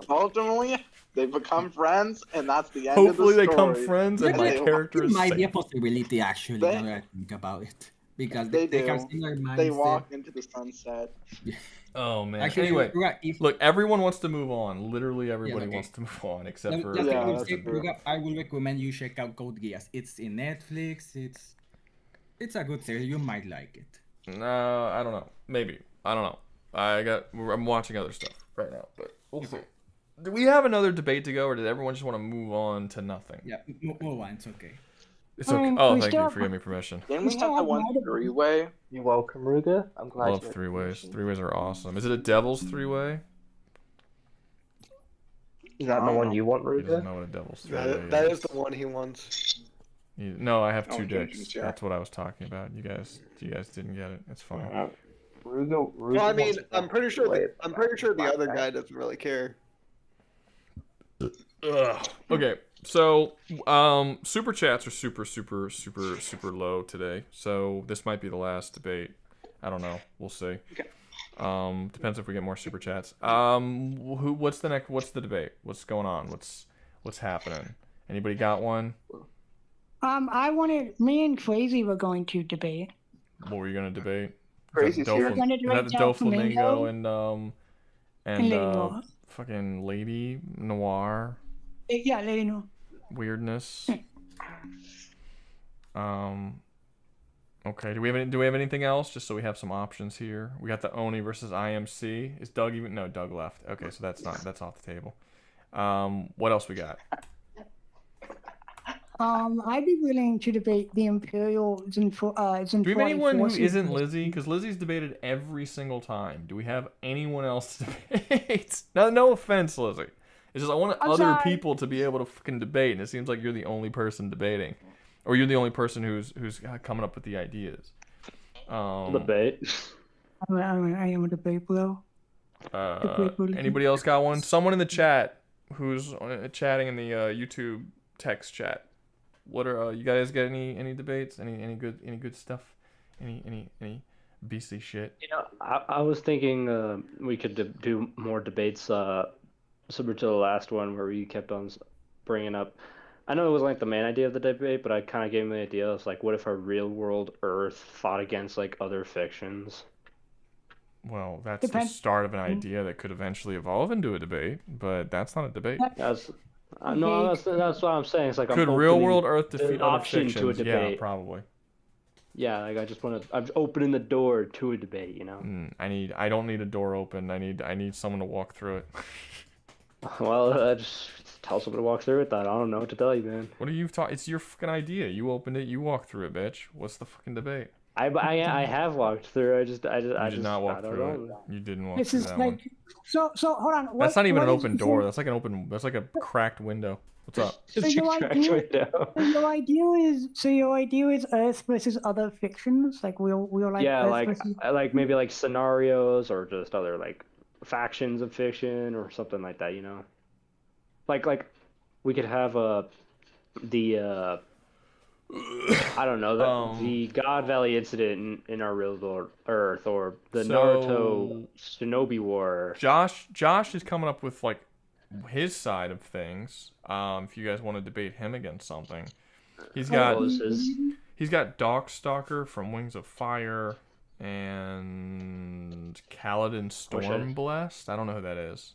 ultimately they become friends, and that's the end. Hopefully of the they story. become friends, and my character is might safe. be a possibility actually. Now that I think about it, because they have similar mindset. They walk into the sunset. Oh man. Actually, anyway, if, look, everyone wants to move on. Literally everybody wants to move on, except for. I will recommend you check out Code Geass. It's in Netflix. It's a good series. You might like it. No, I don't know. Maybe. I don't know. I'm watching other stuff right now, but we'll see. Do we have another debate to go, or did everyone just want to move on to nothing? Yeah, move on. It's okay. It's okay. Oh, thank you for giving me permission. Didn't we have the one three-way? You're welcome, Rouga. I'm glad. Love three-ways. Three-ways are awesome. Is it a devil's three-way? Is that the one you want, He doesn't Rouga? know what a devil's three-way That is the one he wants. No, I have two dicks. That's what I was talking about. You guys didn't get it. It's fine. Rouga. Well, I mean, I'm pretty sure the other guy doesn't really care. Ugh. Okay, so super chats are super low today. So this might be the last debate. I don't know. We'll see. Okay. Depends if we get more super chats. What's the debate? What's going on? What's happening? Anybody got one? Me and Crazy were going to debate. What were you gonna debate? Crazy's here. We're gonna debate Doflamingo and Lady fucking Lady Noir. Yeah, Lady Noir. Weirdness. Okay. Do we have anything else? Just so we have some options here. We got the Oni versus IMC. Is Doug even? No, Doug left. Okay, so that's off the table. What else we got? I'd be willing to debate the Imperial Zenfort. Do we have anyone who isn't Lizzie? Because Lizzie's debated every single time. Do we have anyone else to debate? No offense, Lizzie. It's just I want other people to be able to fucking debate, and it seems like you're the only person debating, or you're the only person who's coming up with the ideas. Debate. I am a debate, bro. Anybody else got one? Someone in the chat who's chatting in the YouTube text chat. What are you guys got any debates? Any good stuff? Any BC shit? You know, I was thinking we could do more debates similar to the last one where we kept on bringing up. I know it wasn't like the main idea of the debate, but I kind of gave him the idea. It's like, what if a real world Earth fought against like other fictions? Well, that's the start of an idea that could eventually evolve into a debate, but that's not a debate. That's what I'm saying. It's like could real world Earth defeat other fictions? To a debate. Yeah, probably. Yeah, like I'm opening the door to a debate. You know. I don't need a door open. I need someone to walk through it. Well, just tell someone to walk through it. I don't know what to tell you, man. What are you talking? It's your fucking idea. You opened it. You walk through it, bitch. What's the fucking debate? I have walked through. I did not walk through it. You didn't walk This through is that like one. so. Hold on. That's not even an open door. That's like an open. That's like a cracked window. What's up? So your idea is Earth versus other fictions, like we'll like yeah, Earth like versus... like maybe like scenarios or just other like factions of fiction or something like that. You know, like we could have the I don't know the God Valley incident in our real world Earth or the Naruto Shinobi War. Josh is coming up with like his side of things. If you guys want to debate him against something, he's got He's got Darkstalker from Wings of Fire and Kaladin Stormblessed. I don't know who that is.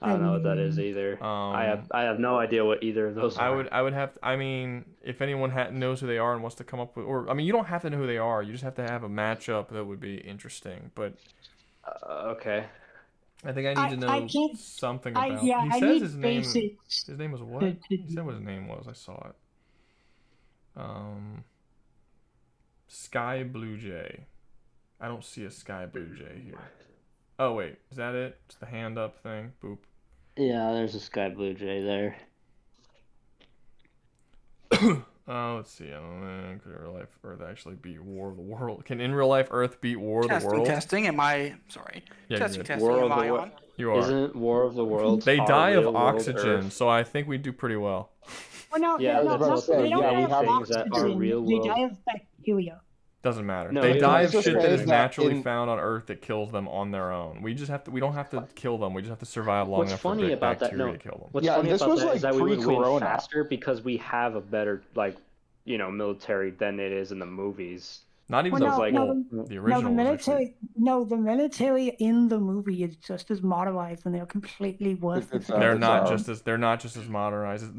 I don't know what that is either. I have no idea what either of those are. I would have to, I mean, if anyone knows who they are and wants to come up with, or I mean, you don't have to know who they are. You just have to have a matchup that would be interesting. But okay. I think I need to know something about. Yeah, he I says need his name. basics. His name was what? He said what his name was. I saw it. Sky Blue Jay. I don't see a Sky Blue Jay here. Oh wait, is that it? It's the hand up thing. Boop. Yeah, there's a Sky Blue Jay there. Let's see. Can real life Earth actually beat War of the World? Can in real life Earth beat War of the World? Testing. Am I sorry? Yeah, testing. War Am of I the on? You are. Isn't War of the World? They die of real world oxygen, Earth? so I think we do pretty well. Oh no, Yeah, no, they don't many die of things that are oxygen. real They world. die of bacteria. Doesn't matter. No, they it die of doesn't shit that say is that naturally found on Earth that kills them on their own. We don't have to kill them. We just have to survive long What's enough funny for about that? bacteria No, to kill them. what's funny about that is that we would win faster because we have a better military than it is in the movies. Not even Well, the original. the military. No, the military in the movie is just as modernized, and they're completely worthless. They're not just as modernized.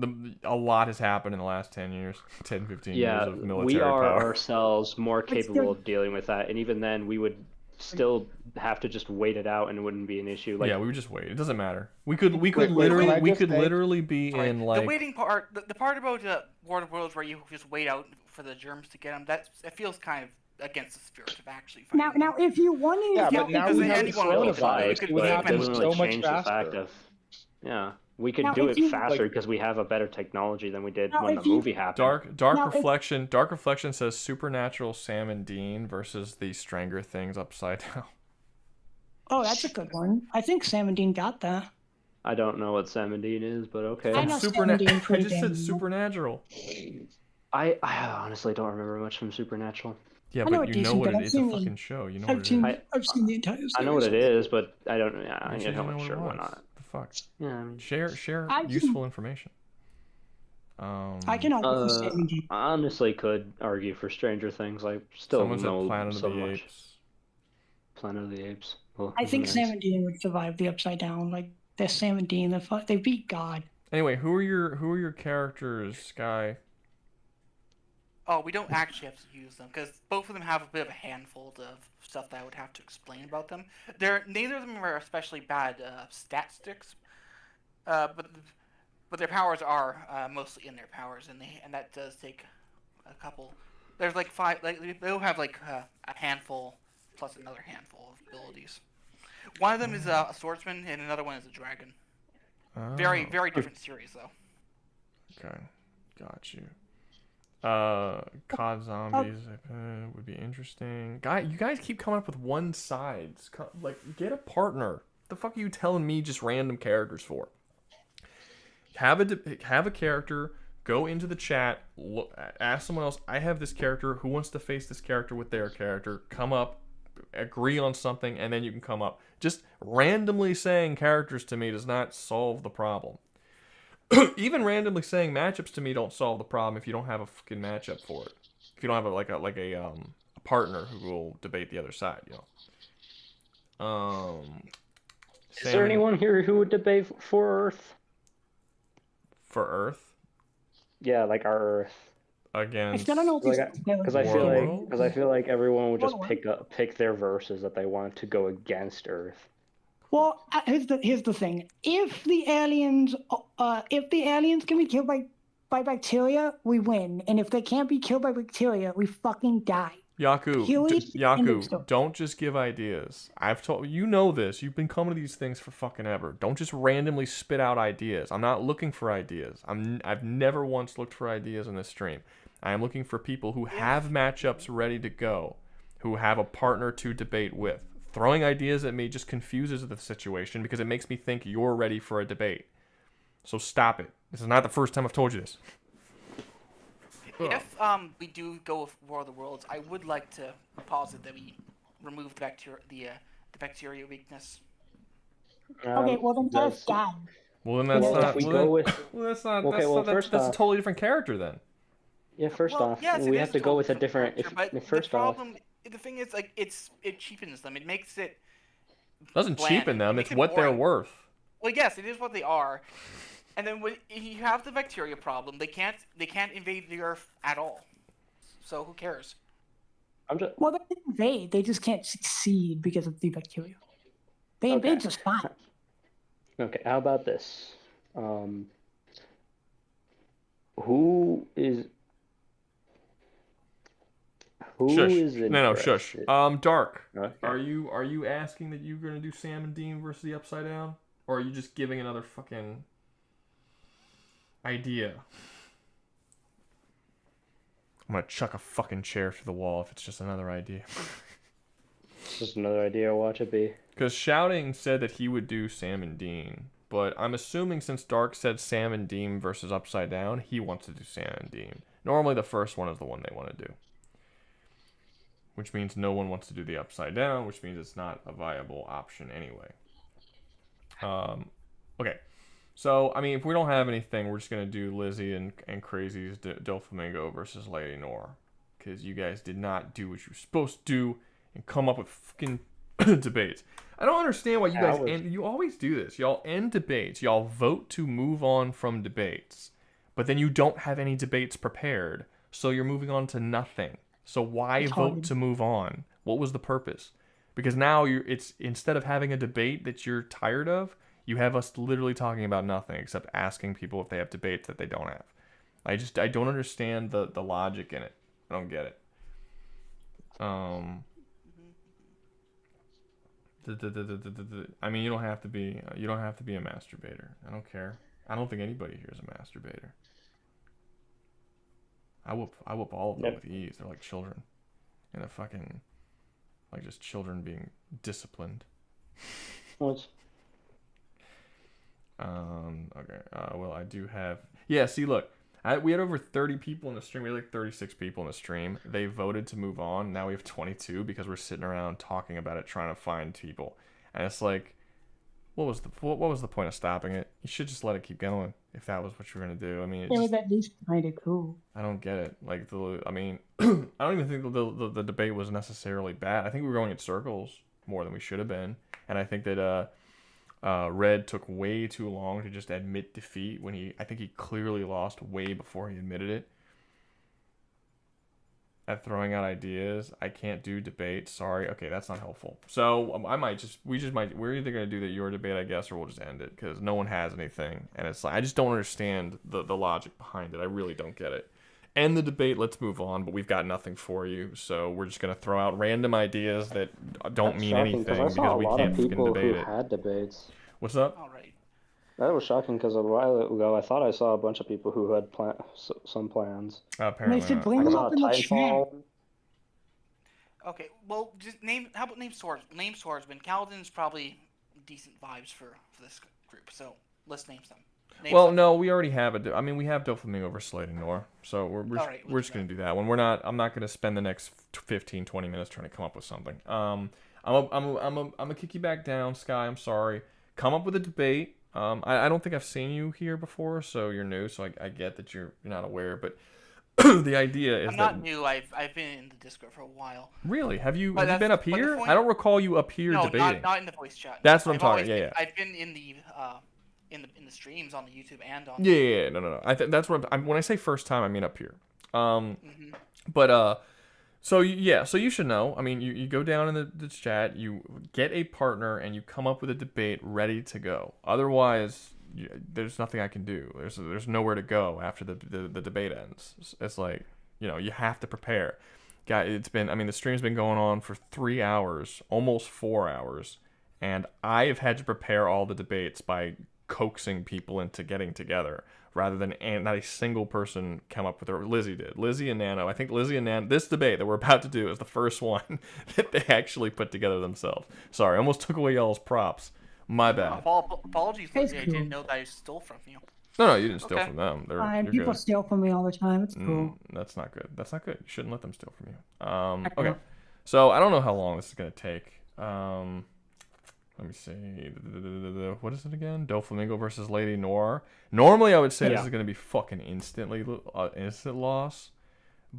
A lot has happened in the last 10 years, 10, 15 years of military we are power. ourselves more capable of dealing with that, and even then, we would still have to just wait it out, and it wouldn't be an issue. Like, yeah, we would just wait. It doesn't matter. We could literally be in like the waiting part. The part about War of the Worlds where you just wait out for the germs to get them. It feels kind of against the spirit of actually fighting. Now, if you wanted, but now we have coronavirus, it would happen doesn't so really much change the fact faster. of, we could Now, do if it you- faster because we have a better technology than we did Now, when the if you- movie happened. Dark Now, if- Reflection. Dark Reflection says Supernatural Sam and Dean versus the Stranger Things upside down. Oh, that's a good one. I think Sam and Dean got that. I don't know what Sam and Dean is, but okay. I know Sam and Dean I pretty just said damn well. Supernatural. I honestly don't remember much from Supernatural. Yeah, I know but a you know decent what bit. it I've is. It's a seen fucking show. You know I've what it seen, is. I've seen the entire series. I know what it is, but I don't. Yeah, You I'm said you not know sure what why it not. was. The fuck. Yeah, I mean, Share I can- useful information. I can argue for Sam and Dean. I honestly could argue for Stranger Things. I still Someone said know Planet so of the much. Apes. Planet of the Apes. Well, I think nice. Sam and Dean would survive the Upside Down. Like they're Sam and Dean. They beat God. Anyway, who are your characters, Sky? Oh, we don't actually have to use them because both of them have a bit of a handful of stuff that I would have to explain about them. Neither of them are especially bad stat sticks, but their powers are mostly in their powers, and that does take a couple. There's like 5. Like they'll have like a handful plus another handful of abilities. One of them is a swordsman, and another one is a dragon. Very different series though. Okay, got you. COD zombies would be interesting. You guys keep coming up with one sides. Like, get a partner. The fuck are you telling me just random characters for? Have a character. Go into the chat. Ask someone else. I have this character. Who wants to face this character with their character? Come up. Agree on something, and then you can come up. Just randomly saying characters to me does not solve the problem. Even randomly saying matchups to me don't solve the problem if you don't have a fucking matchup for it. If you don't have a partner who will debate the other side, you know. Is there anyone here who would debate for Earth? For Earth? Yeah, like our Earth. Against. Because I feel like everyone would just pick their verses that they wanted to go against Earth. Well, here's the thing. If the aliens can be killed by bacteria, we win. And if they can't be killed by bacteria, we fucking die. Yaku, don't just give ideas. I've told you know this. You've been coming to these things for fucking ever. Don't just randomly spit out ideas. I'm not looking for ideas. I've never once looked for ideas in this stream. I am looking for people who have matchups ready to go, who have a partner to debate with. Throwing ideas at me just confuses the situation because it makes me think you're ready for a debate. So stop it. This is not the first time I've told you this. If we do go with War of the Worlds, I would like to posit that we remove the bacteria weakness. Okay, well then that's God. Well then that's not. That's a totally different character then. Yeah, first off, yes, we it have is to go with a total different. culture, but First off, the thing is, like, it cheapens them. It makes it Doesn't bland. cheapen them. It It's makes it what they're boring. worth. Well, yes, it is what they are. And then when you have the bacteria problem, they can't invade the Earth at all. So who cares? Well, they can invade. They just can't succeed because of the bacteria. They invade just fine. Okay, how about this? Who is Shush. No, interested? shush. Dark. Okay. Are you asking that you're gonna do Sam and Dean versus the Upside Down, or are you just giving another fucking idea? I'm gonna chuck a fucking chair through the wall if it's just another idea. Just another idea. Watch it be. Because Shouting said that he would do Sam and Dean, but I'm assuming since Dark said Sam and Dean versus Upside Down, he wants to do Sam and Dean. Normally the first one is the one they want to do. Which means no one wants to do the Upside Down, which means it's not a viable option anyway. Okay. So, I mean, if we don't have anything, we're just going to do Lizzie and Crazy's Doflamingo versus Lady Nor. Because you guys did not do what you were supposed to do and come up with fucking debates. I don't understand why you guys end. You always do this. Y'all end debates. Y'all vote to move on from debates. But then you don't have any debates prepared. So you're moving on to nothing. So why vote to move on? What was the purpose? Because now it's instead of having a debate that you're tired of, you have us literally talking about nothing except asking people if they have debates that they don't have. I don't understand the logic in it. I don't get it. I mean, you don't have to be a masturbator. I don't care. I don't think anybody here is a masturbator. I whoop all of them with ease. They're like children. And a fucking like just children being disciplined. What? Okay. Well, I do have. Yeah. See, look, we had over 30 people in the stream. We had like 36 people in the stream. They voted to move on. Now we have 22 because we're sitting around talking about it, trying to find people. And it's like, what was the point of stopping it? You should just let it keep going if that was what you were gonna do. I mean, it was at least kind of cool. I don't get it. Like I mean, I don't even think the debate was necessarily bad. I think we were going in circles more than we should have been, and I think that Red took way too long to just admit defeat when I think he clearly lost way before he admitted it. At throwing out ideas, I can't do debate. Sorry. Okay, that's not helpful. So we're either gonna do your debate, I guess, or we'll just end it because no one has anything, and it's like I just don't understand the logic behind it. I really don't get it. End the debate. Let's move on. But we've got nothing for you, so we're just gonna throw out random ideas that don't mean anything because we can't fucking debate it. Had debates. What's up? All right. That was shocking because a while ago I thought I saw a bunch of people who had some plans. Apparently, they should bring them up in the chat. Okay, well, just how about name swordsman? Kaladin's probably decent vibes for this group, so let's name some. No, we already have I mean, we have Doflamingo versus Lady Nor, so we're just gonna do that one. I'm not gonna spend the next 15-20 minutes trying to come up with something. I'm gonna kick you back down, Sky. I'm sorry. Come up with a debate. I don't think I've seen you here before, so you're new. So I get that you're not aware, but the idea is I'm not new. I've been in the Discord for a while. Really? Have you been up here? I don't recall you up here debating. Not in the voice chat. That's what I'm talking. Yeah. I've been in the streams on the YouTube and on. Yeah. No. That's what when I say first time, I mean up here. But so yeah, so you should know. I mean, you go down in the chat, you get a partner, and you come up with a debate ready to go. Otherwise, there's nothing I can do. There's nowhere to go after the debate ends. It's like, you have to prepare. Guy, the stream's been going on for 3 hours, almost 4 hours, and I have had to prepare all the debates by coaxing people into getting together rather than not a single person come up with it. Lizzie did. Lizzie and Nano. I think Lizzie and Nano, this debate that we're about to do is the first one that they actually put together themselves. Sorry, I almost took away y'all's props. My bad. Apologies, Lizzie. I didn't know that I stole from you. No, you didn't steal from them. People steal from me all the time. It's cool. That's not good. That's not good. You shouldn't let them steal from you. Okay. So I don't know how long this is going to take. Let me see. What is it again? Doflamingo versus Lady Nor. Normally, I would say this is going to be fucking instant loss.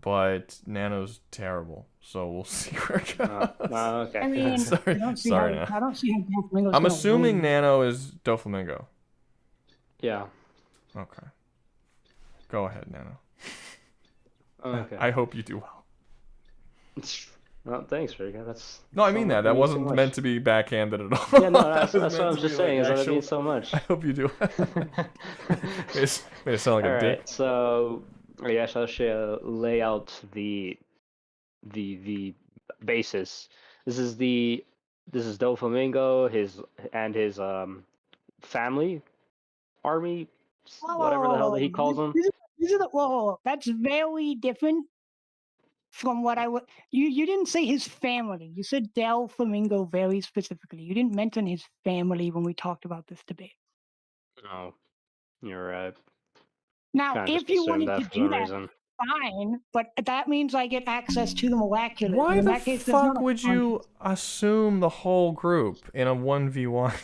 but Nano's terrible. So we'll see where it goes. Okay. I mean, sorry, I don't see sorry, how Nano. I don't see how Doflamingo's I'm gonna assuming win. Nano is Doflamingo. Yeah. Okay. Go ahead, Nano. Okay. I hope you do well. Well, thanks, Riga. That's No, I mean that. That wasn't meant to be backhanded at all. Yeah, no, that's That what was meant I'm to just be, saying. like, Is that it actual- means so much. I hope you do. Made it sound like a All dick. right, so I guess I should lay out the basis. This is Doflamingo, his family, army, whatever the hell that he calls them. This is whoa, that's very different from what I would. You didn't say his family. You said Doflamingo very specifically. You didn't mention his family when we talked about this debate. Oh, you're right. Now, Kinda if just you assumed wanted to that for do some that, reason. fine. But that means I get access to the miraculous. Why and in the that case, there's fuck not a would you assume the whole group in a 1v1?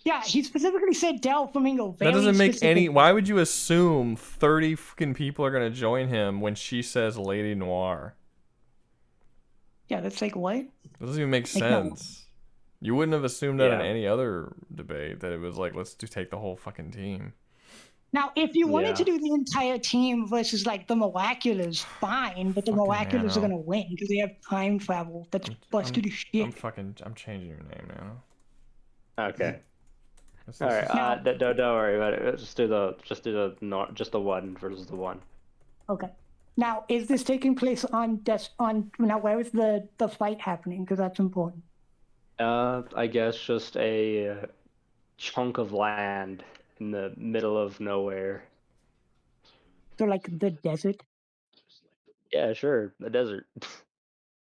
Yeah, he specifically said Doflamingo. That doesn't make any. specifically. Why would you assume 30 fucking people are gonna join him when she says Lady Noir? Yeah, that's like what? That doesn't even make Like, no. sense. You wouldn't have assumed that in Yeah. any other debate that it was like, let's take the whole fucking team. Now, if you wanted to Yeah. do the entire team versus like the miraculous, fine. But the Fucking miraculous are Nano. gonna win because they have time travel. That's busted as shit. I'm changing your name now. Okay. This All right. is- Don't worry about it. Just do the one versus the one. Okay. Now, is this taking place on now? Where is the fight happening? Because that's important. I guess just a chunk of land in the middle of nowhere. So like the desert. Yeah, sure, the desert.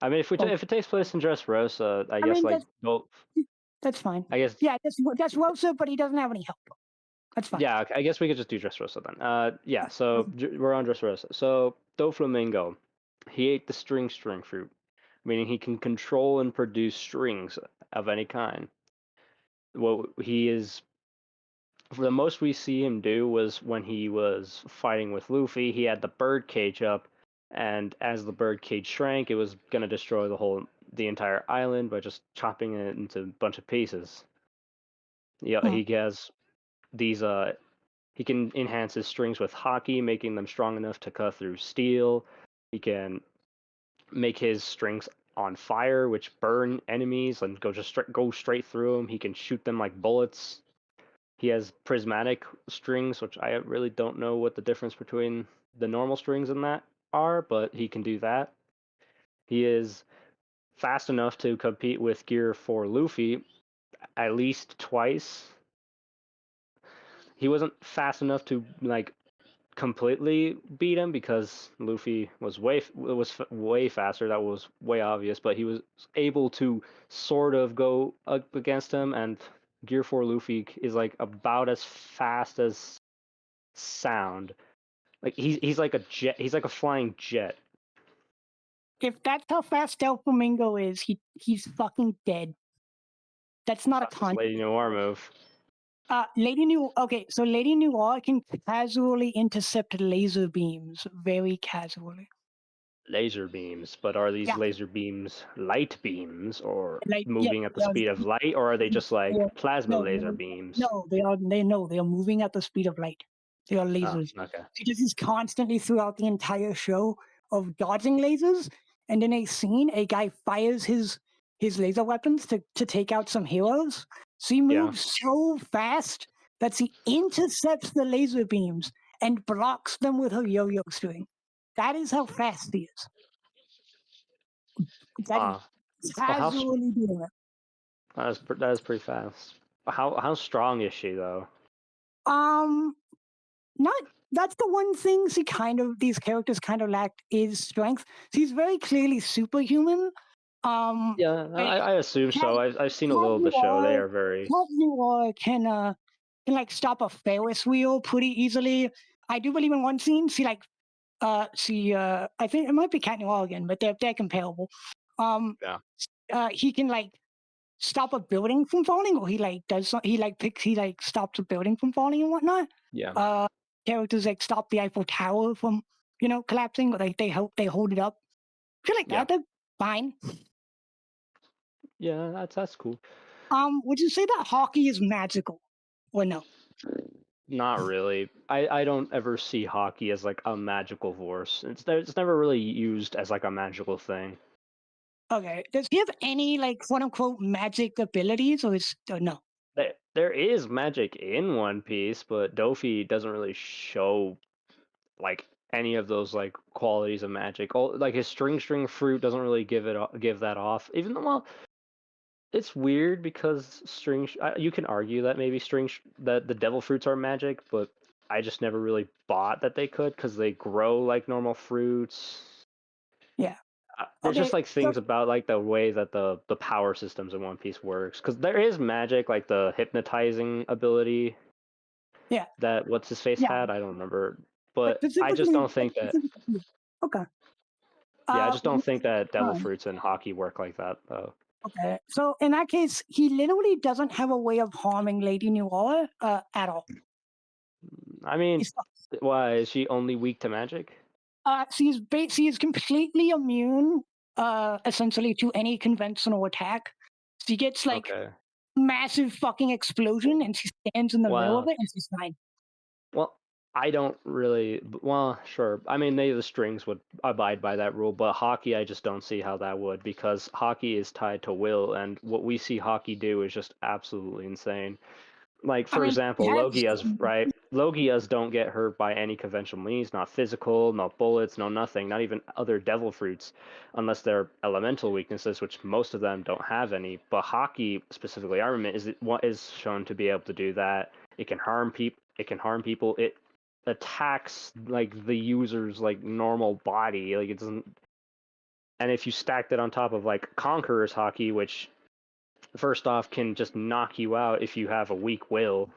I mean, if it takes place in Dressrosa, I guess mean, like That's fine. I guess Yeah, that's Rosa, but he doesn't have any help. That's fine. yeah, I guess we could just do Dressrosa then. Yeah, so we're on Dressrosa. So Doflamingo, he ate the string fruit, meaning he can control and produce strings of any kind. What he is, for the most we see him do was when he was fighting with Luffy, he had the bird cage up, and as the bird cage shrank, it was gonna destroy the entire island by just chopping it into a bunch of pieces. Yeah, he has these he can enhance his strings with hockey, making them strong enough to cut through steel. He can make his strings on fire, which burn enemies and go straight through them. He can shoot them like bullets. He has prismatic strings, which I really don't know what the difference between the normal strings and that are, but he can do that. He is fast enough to compete with Gear 4 Luffy at least twice. He wasn't fast enough to like completely beat him because Luffy was way faster. That was way obvious, but he was able to sort of go up against him, and Gear 4 Luffy is like about as fast as sound. Like he's like a jet. He's like a flying jet. If that's how fast Doflamingo is, he's fucking dead. That's not a con. Lady Noir move. So Lady Noir can casually intercept laser beams, very casually. Laser beams, but are these Yeah. laser beams light beams or Like, moving yeah, at the speed of light, or are they just like plasma laser beams? No, they are moving at the speed of light. They are lasers. Oh, okay. Because he's constantly throughout the entire show of dodging lasers, and in a scene, a guy fires his laser weapons to take out some heroes. So he moves so fast that he intercepts the laser beams and blocks them with her yo-yo string. That is how fast he is. That is casually doing it. That is pretty fast. How strong is she though? That's the one thing these characters kind of lacked is strength. She's very clearly superhuman. Yeah, I assume so. I've seen a little of the show. They are very. Cat Noir can like stop a Ferris wheel pretty easily. I do believe in one scene I think it might be Cat Noir again, but they're comparable. He can like stop a building from falling, or he stops a building from falling and whatnot. Yeah. Characters like stop the Eiffel Tower from collapsing, or like they hold it up. I feel like that they're fine. Yeah, that's cool. Would you say that hockey is magical, or no? Not really. I don't ever see hockey as like a magical force. It's never really used as like a magical thing. Okay. Does he have any like quote unquote magic abilities, or no? There is magic in One Piece, but Dofi doesn't really show like any of those like qualities of magic. Like his string fruit doesn't really give that off. Even though, well, it's weird because you can argue that maybe that the devil fruits are magic, but I just never really bought that they could because they grow like normal fruits. Yeah. There's just like things about like the way that the power systems in One Piece works, because there is magic like the hypnotizing ability. Yeah. That what's his face had, I don't remember, but I just don't think that. Okay. Yeah, I just don't think that devil fruits and hockey work like that though. Okay, so in that case, he literally doesn't have a way of harming Lady Noir at all. I mean, why is she only weak to magic? She is completely immune, essentially, to any conventional attack. She gets like massive fucking explosion, and she stands in the middle of it, and she's fine. Well, I don't really. Well, sure. I mean, maybe the strings would abide by that rule, but hockey, I just don't see how that would, because hockey is tied to will, and what we see hockey do is just absolutely insane. Like, for example, Logias, right? Logias don't get hurt by any conventional means, not physical, no bullets, no nothing, not even other devil fruits, unless they're elemental weaknesses, which most of them don't have any. But hockey, specifically armament, is shown to be able to do that. It can harm people. It attacks like the user's like normal body. Like it doesn't. And if you stacked it on top of like Conqueror's hockey, which first off can just knock you out if you have a weak will.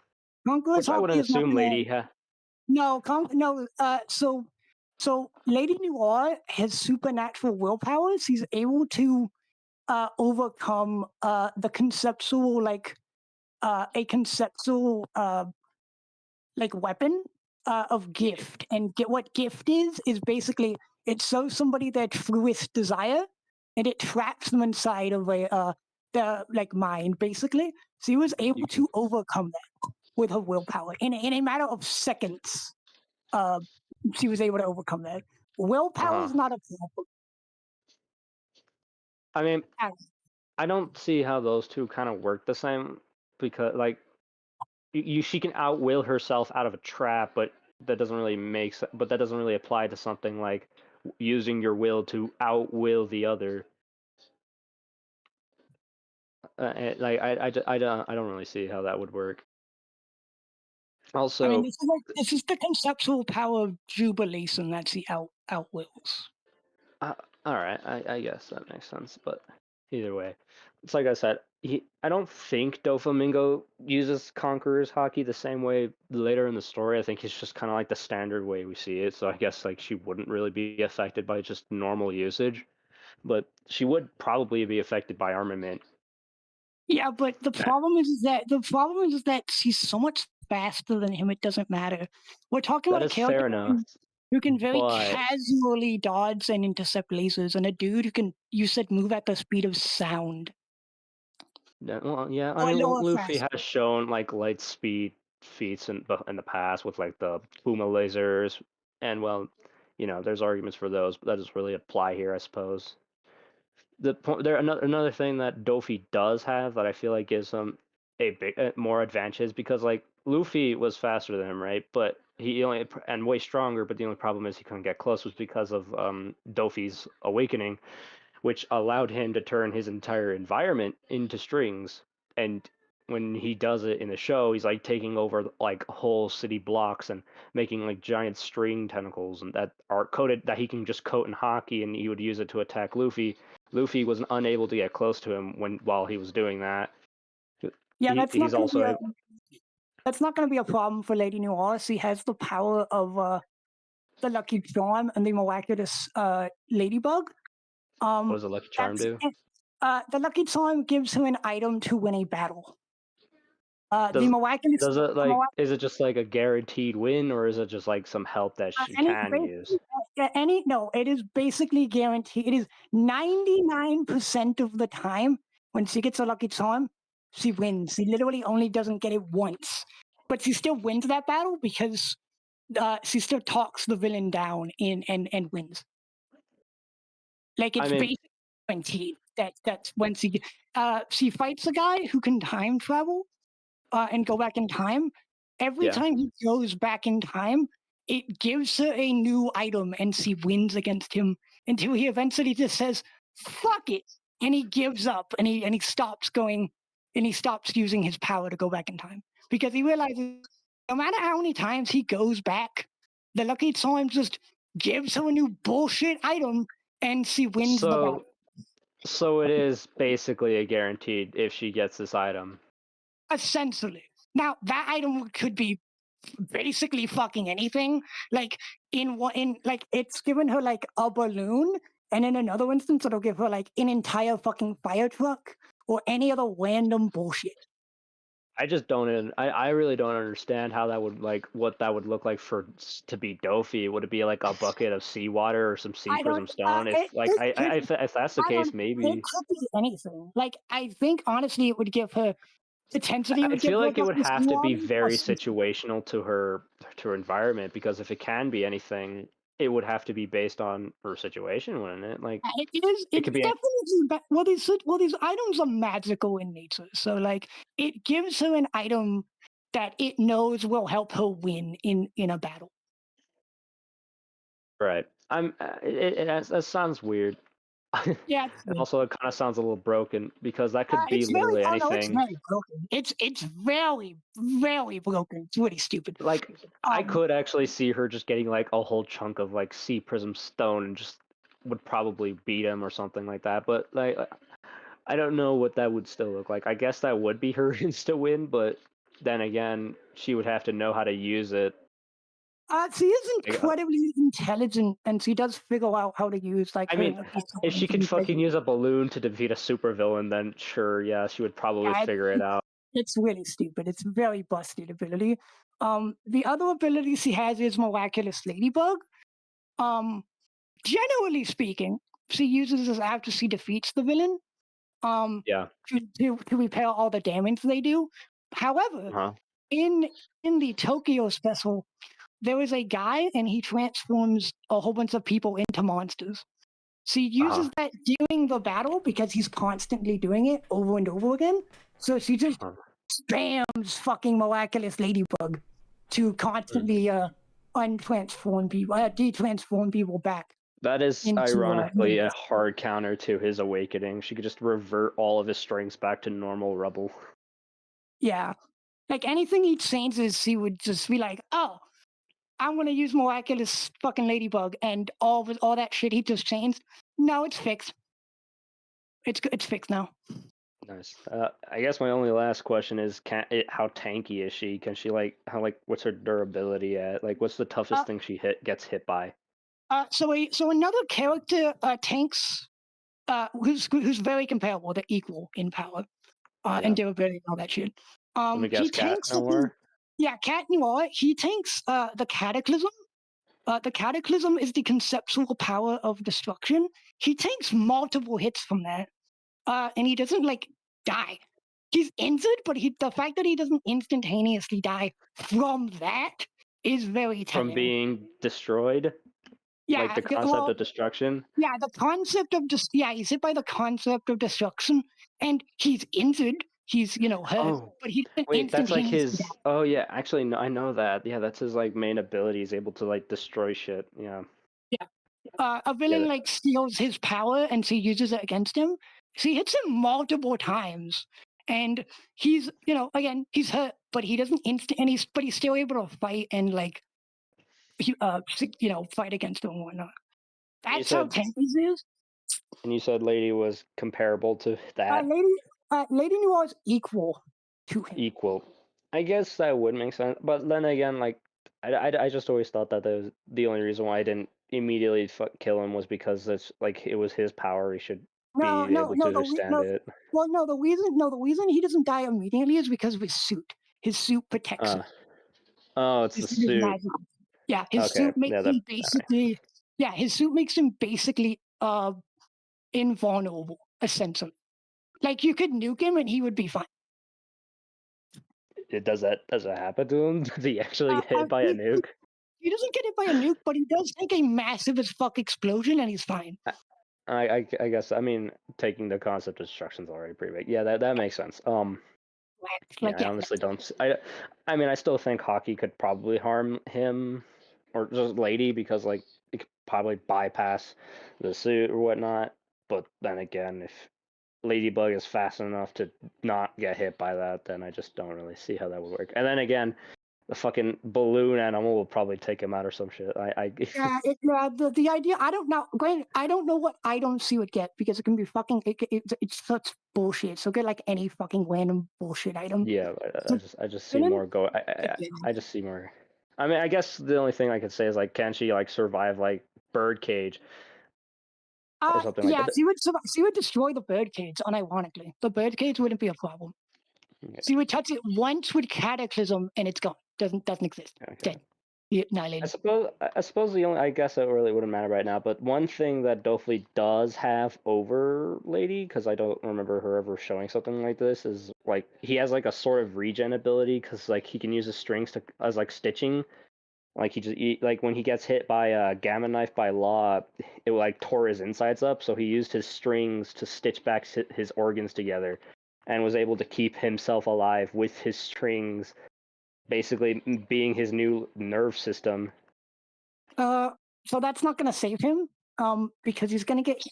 Conqueror's I wouldn't assume Lady. No. So Lady Noir has supernatural willpower. She's able to overcome the conceptual a conceptual like weapon of gift. And what gift is basically it shows somebody their truest desire, and it traps them inside of the like mind, basically. So he was able to overcome that with her willpower in a matter of seconds. She was able to overcome that. Willpower is not a problem. I mean, I don't see how those two kind of work the same, because like she can outwill herself out of a trap, but that doesn't really apply to something like using your will to outwill the other. Like I don't really see how that would work. Also, I mean, this is the conceptual power of jubilation that she outwills. All right, I guess that makes sense, but either way, it's like I said, I don't think Doflamingo uses Conqueror's hockey the same way later in the story. I think it's just kind of like the standard way we see it, so I guess like she wouldn't really be affected by just normal usage, but she would probably be affected by armament. Yeah, but the problem is that she's so much faster than him. It doesn't matter. We're talking about a character who can very casually dodge and intercept lasers, and a dude who you said move at the speed of sound. Well, yeah, I mean, Luffy has shown like light speed feats in the past with like the Puma lasers, and well, there's arguments for those, but that doesn't really apply here, I suppose. Another thing that Dofi does have that I feel like gives him a more advantage, because like Luffy was faster than him, right? But he and way stronger. But the only problem is he couldn't get close, was because of Dofi's awakening, which allowed him to turn his entire environment into strings. And when he does it in the show, he's like taking over like whole city blocks and making like giant string tentacles, and that are coated, that he can just coat in hockey, and he would use it to attack Luffy. Luffy was unable to get close to him while he was doing that. Yeah, that's not going to be a problem for Lady Noir. She has the power of the Lucky Charm and the miraculous Ladybug. What does the Lucky Charm do? The Lucky Charm gives him an item to win a battle. The miraculous. Is it just like a guaranteed win, or is it just like some help that she can use? it is basically guaranteed. It is 99% of the time when she gets a lucky charm, she wins. She literally only doesn't get it once, but she still wins that battle because she still talks the villain down and wins. Like it's basically guaranteed that's when she fights a guy who can time travel and go back in time. Every time he goes back in time, it gives her a new item and she wins against him until he eventually just says, fuck it. And he gives up and he stops going and he stops using his power to go back in time because he realizes no matter how many times he goes back, the lucky charm just gives her a new bullshit item and she wins the battle. So it is basically a guaranteed if she gets this item. Essentially. Now that item could be basically fucking anything. Like like it's given her like a balloon, and in another instance it'll give her like an entire fucking fire truck or any other random bullshit. I just don't. I really don't understand how that would what that would look like to be Dofi. Would it be like a bucket of seawater or some sea prism stone? If that's the case, maybe it could be anything. Like I think honestly, it would give her potentially. I feel like it would have to be very situational to her environment because if it can be anything, it would have to be based on her situation, wouldn't it? Like it could be definitely. Well, these items are magical in nature, so like it gives her an item that it knows will help her win in a battle. Right. That sounds weird. Yeah. And also, it kind of sounds a little broken because that could be literally anything. No, it's very broken. It's very, very broken. It's really stupid. Like I could actually see her just getting like a whole chunk of like sea prism stone and just would probably beat him or something like that. But like I don't know what that would still look like. I guess that would be her insta win, but then again, she would have to know how to use it. She is incredibly intelligent, and she does figure out how to use like. I mean, if she could fucking use a balloon to defeat a supervillain, then sure, yeah, she would probably figure it out. It's really stupid. It's very busted ability. The other ability she has is Miraculous Ladybug. Generally speaking, she uses this after she defeats the villain. To repair all the damage they do. However, in the Tokyo special, there is a guy and he transforms a whole bunch of people into monsters. So he uses that during the battle because he's constantly doing it over and over again. So she just spams fucking Miraculous Ladybug to constantly untransform people, detransform people back. That is ironically a hard counter to his awakening. She could just revert all of his strengths back to normal rubble. Yeah. Like anything he changes, he would just be like, oh, I'm gonna use Miraculous fucking Ladybug, and all that shit he just changed. No, it's fixed. It's fixed now. Nice. I guess my only last question is, how tanky is she? Can she what's her durability at? Like, what's the toughest thing she gets hit by? So another character tanks, who's very comparable. They're equal in power, and durability and all that shit. Let me guess, Cat Noir? Yeah, Cat Noir. He tanks the Cataclysm. The Cataclysm is the conceptual power of destruction. He takes multiple hits from that, and he doesn't die. He's injured, but the fact that he doesn't instantaneously die from that is very telling. From being destroyed. Yeah, like the concept of destruction. Yeah, the concept of he's hit by the concept of destruction, and he's injured. He's hurt, but he doesn't. Wait, that's like his. Oh yeah, actually, no, I know that. Yeah, that's his main ability. He's able to destroy shit. Yeah. Yeah. A villain steals his power and she uses it against him. She hits him multiple times, and he's again he's hurt, but he doesn't but he's still able to fight and fight against him and whatnot. That's how tanky he is. And you said Lady was comparable to that. Lady Noir is equal to him. Equal. I guess that would make sense. But then again, I just always thought that the only reason why I didn't immediately kill him was because it was his power. He should be able to understand it. Well, no, the reason he doesn't die immediately is because of his suit. His suit protects him. Oh, it's the suit. Yeah, his suit makes him basically Yeah, his suit makes him basically invulnerable, essentially. Like you could nuke him and he would be fine. Does that happen to him? Does he actually get hit by a nuke? He doesn't get hit by a nuke, but he does take a massive as fuck explosion and he's fine. I guess, I mean, taking the concept of destruction is already pretty big. Yeah, that makes sense. Yeah, I honestly don't. I mean, I still think Hockey could probably harm him or just Lady because like it could probably bypass the suit or whatnot. But then again, if Ladybug is fast enough to not get hit by that, then I just don't really see how that would work. And then again, the fucking balloon animal will probably take him out or some shit. The idea, I don't know. Granted, I don't know what I don't see would get because it can be fucking. It's such bullshit. So get like any fucking random bullshit item. Yeah, I just see more go. I just see more. I mean, I guess the only thing I could say is like, can she like survive like Birdcage or something like that? She would destroy the birdcage. Unironically, the birdcage wouldn't be a problem. Okay. She would touch it once with Cataclysm and it's gone. Doesn't exist. Okay. Dead. Yeah, annihilated. I suppose the only, I guess it really wouldn't matter right now, but one thing that Dofley does have over Lady, because I don't remember her ever showing something like this, is like he has like a sort of regen ability, because like he can use his strings as like stitching. Like like when he gets hit by a gamma knife by Law, it like tore his insides up, so he used his strings to stitch back his organs together, and was able to keep himself alive with his strings, basically being his new nerve system. So that's not gonna save him. Because he's gonna get.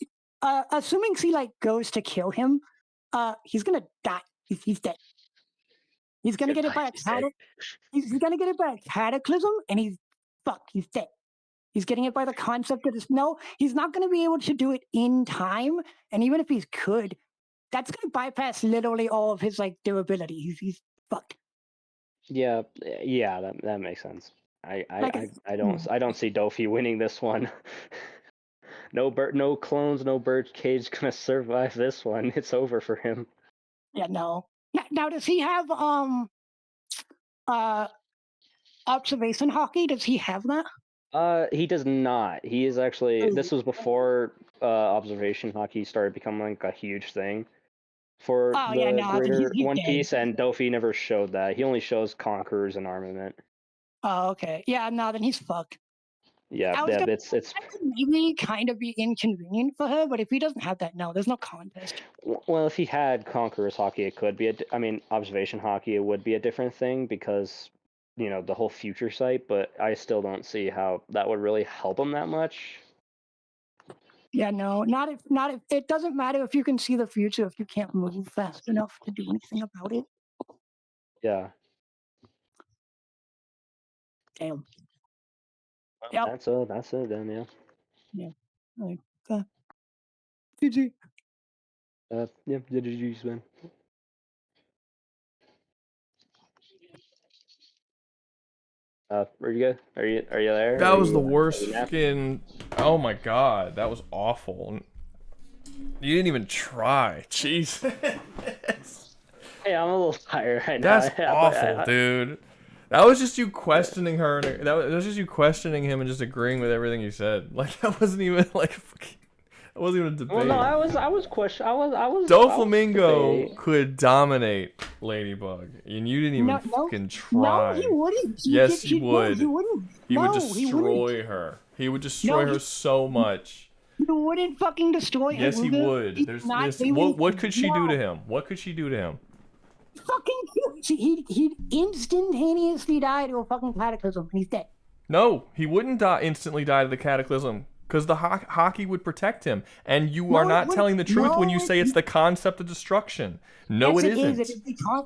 Assuming she like goes to kill him, he's gonna die. He's dead. He's gonna get it by a He's gonna get it by a cataclysm, and he's dead. He's getting it by the concept of this. No, he's not gonna be able to do it in time, and even if he could, that's gonna bypass literally all of his like durability. He's fucked. Yeah, that makes sense. I don't see Dofi winning this one. No clones, no Birdcage gonna survive this one. It's over for him. Yeah, no. Now does he have observation hockey? Does he have that? He does not. He is actually. This was before observation hockey started becoming like a huge thing for greater One Piece, and Dofi never showed that. He only shows conquerors and armament. Oh, okay. Yeah, no, then he's fucked. Yeah, it's that could maybe kind of be inconvenient for her, but if he doesn't have that, no, there's no contest. Well, if he had conquerors hockey, it could be observation hockey, it would be a different thing because the whole future sight. But I still don't see how that would really help him that much. Yeah, no, not if it doesn't matter if you can see the future if you can't move fast enough to do anything about it. Yeah. Damn. Yep. That's it then, yeah. Yeah. All right. GG. Yeah, GG, man. Are you good? Are you there? That was the worst fucking. Oh my god, that was awful. You didn't even try. Jesus. Hey, I'm a little tired right now. That's awful, dude. That was just you questioning her. That was just you questioning him and just agreeing with everything he said. Like that wasn't even like. It wasn't even a debate. Well, no, I was questioning. I was. Doflamingo could dominate Ladybug, and you didn't even fucking try. No, he wouldn't. Yes, he would. No, he wouldn't. He would destroy her. He would destroy her so much. He wouldn't fucking destroy her. Yes, he would. What could she do to him? What could she do to him? Fucking he'd instantaneously die to a fucking cataclysm, and he's dead. No, he wouldn't instantly die to the cataclysm. Because the hockey would protect him, and you are not telling the truth when you say it's the concept of destruction. No, it isn't.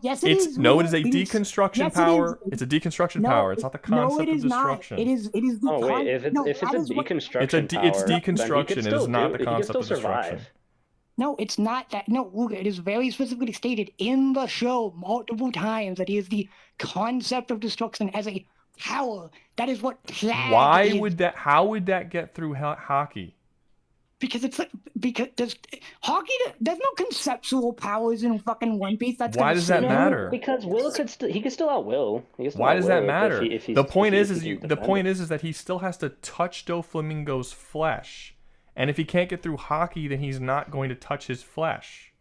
Yes, it is. No, it is a deconstruction power. It's a deconstruction power. It's not the concept of destruction. It is. Oh wait, if it's a deconstruction power, it's deconstruction. It is not the concept of destruction. No, it's not that. No, Rouga, it is very specifically stated in the show multiple times that he is the concept of destruction as a power. That is what. How would that get through hockey? Because it's like there's no conceptual powers in fucking One Piece. Why does that matter? Because Will he could still outwill. Why does that matter? The point is is that he still has to touch Doflamingo's flesh, and if he can't get through Haki, then he's not going to touch his flesh.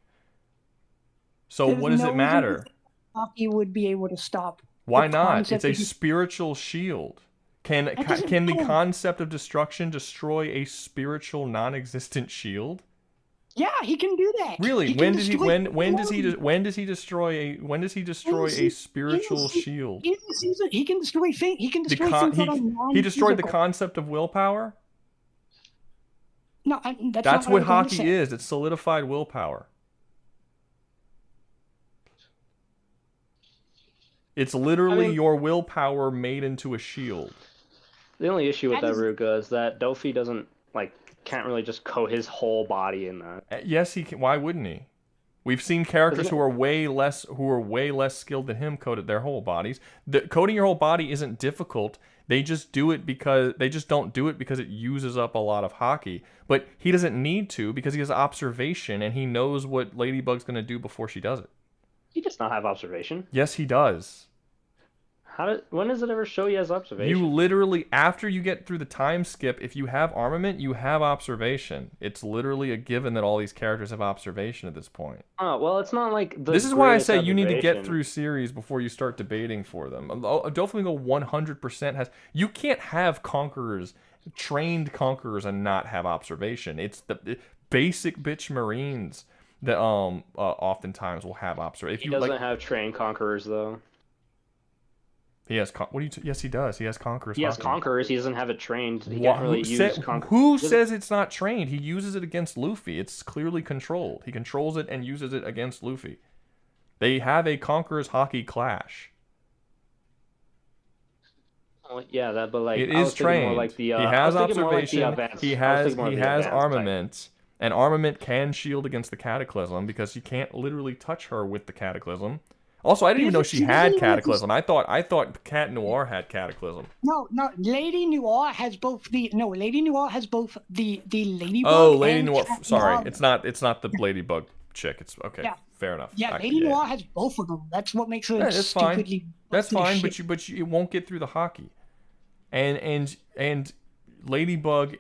So what does it matter? Haki would be able to stop. Why not? It's a spiritual shield. Can the concept of destruction destroy a spiritual non-existent shield? Yeah, he can do that. Really? When does he destroy a spiritual shield? He can destroy things. He can destroy things that are non-physical. He destroyed the concept of willpower? No, that's what Haki is. It's solidified willpower. It's literally your willpower made into a shield. The only issue with that Rouga is that Dofi can't really just coat his whole body in that. Yes, he can. Why wouldn't he? We've seen characters who are way less skilled than him coat their whole bodies. Coating your whole body isn't difficult. They just don't do it because it uses up a lot of Haki. But he doesn't need to because he has observation and he knows what Ladybug's going to do before she does it. He does not have observation. Yes, he does. When does it ever show he has observation? You literally, after you get through the time skip, if you have armament, you have observation. It's literally a given that all these characters have observation at this point. Oh, well, it's not like this is why I say you need to get through series before you start debating for them. Doflamingo 100% has... You can't have conquerors, trained conquerors, and not have observation. It's the basic bitch marines that oftentimes will have observation. He doesn't have trained conquerors, though. He has yes, he does. He has conquerors. He has conquerors. He doesn't have it trained. He can't really use conquerors. Who says it's not trained? He uses it against Luffy. It's clearly controlled. He controls it and uses it against Luffy. They have a conqueror's Haki clash. Well, yeah, that. But it is trained. He has observation. He has armament. And armament can shield against the Cataclysm because you can't literally touch her with the Cataclysm. Also, I didn't even know she had Cataclysm. I thought Cat Noir had Cataclysm. No, Lady Noir has both the Ladybug. Oh, Lady Noir. Sorry, it's not the Ladybug chick. It's okay. Yeah. Fair enough. Yeah, Lady Noir has both of them. That's what makes her stupidly. That's fine, but you won't get through the Haki. And Ladybug,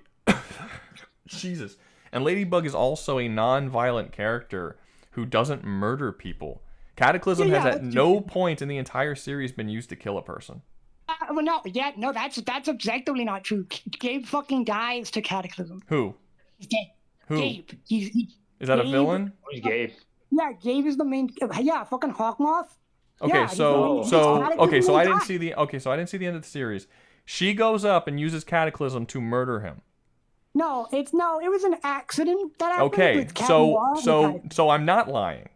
Jesus, and Ladybug is also a non-violent character who doesn't murder people. Cataclysm has at no point in the entire series been used to kill a person. That's objectively not true. Gabe fucking dies to Cataclysm. Who? He's dead. Who? Gabe. Is that a villain? Who's Gabe? Yeah, Gabe is the main. Yeah, fucking Hawkmoth. Okay, yeah, so I didn't see the end of the series. She goes up and uses Cataclysm to murder him. No, it was an accident that happened. Okay, so I'm not lying.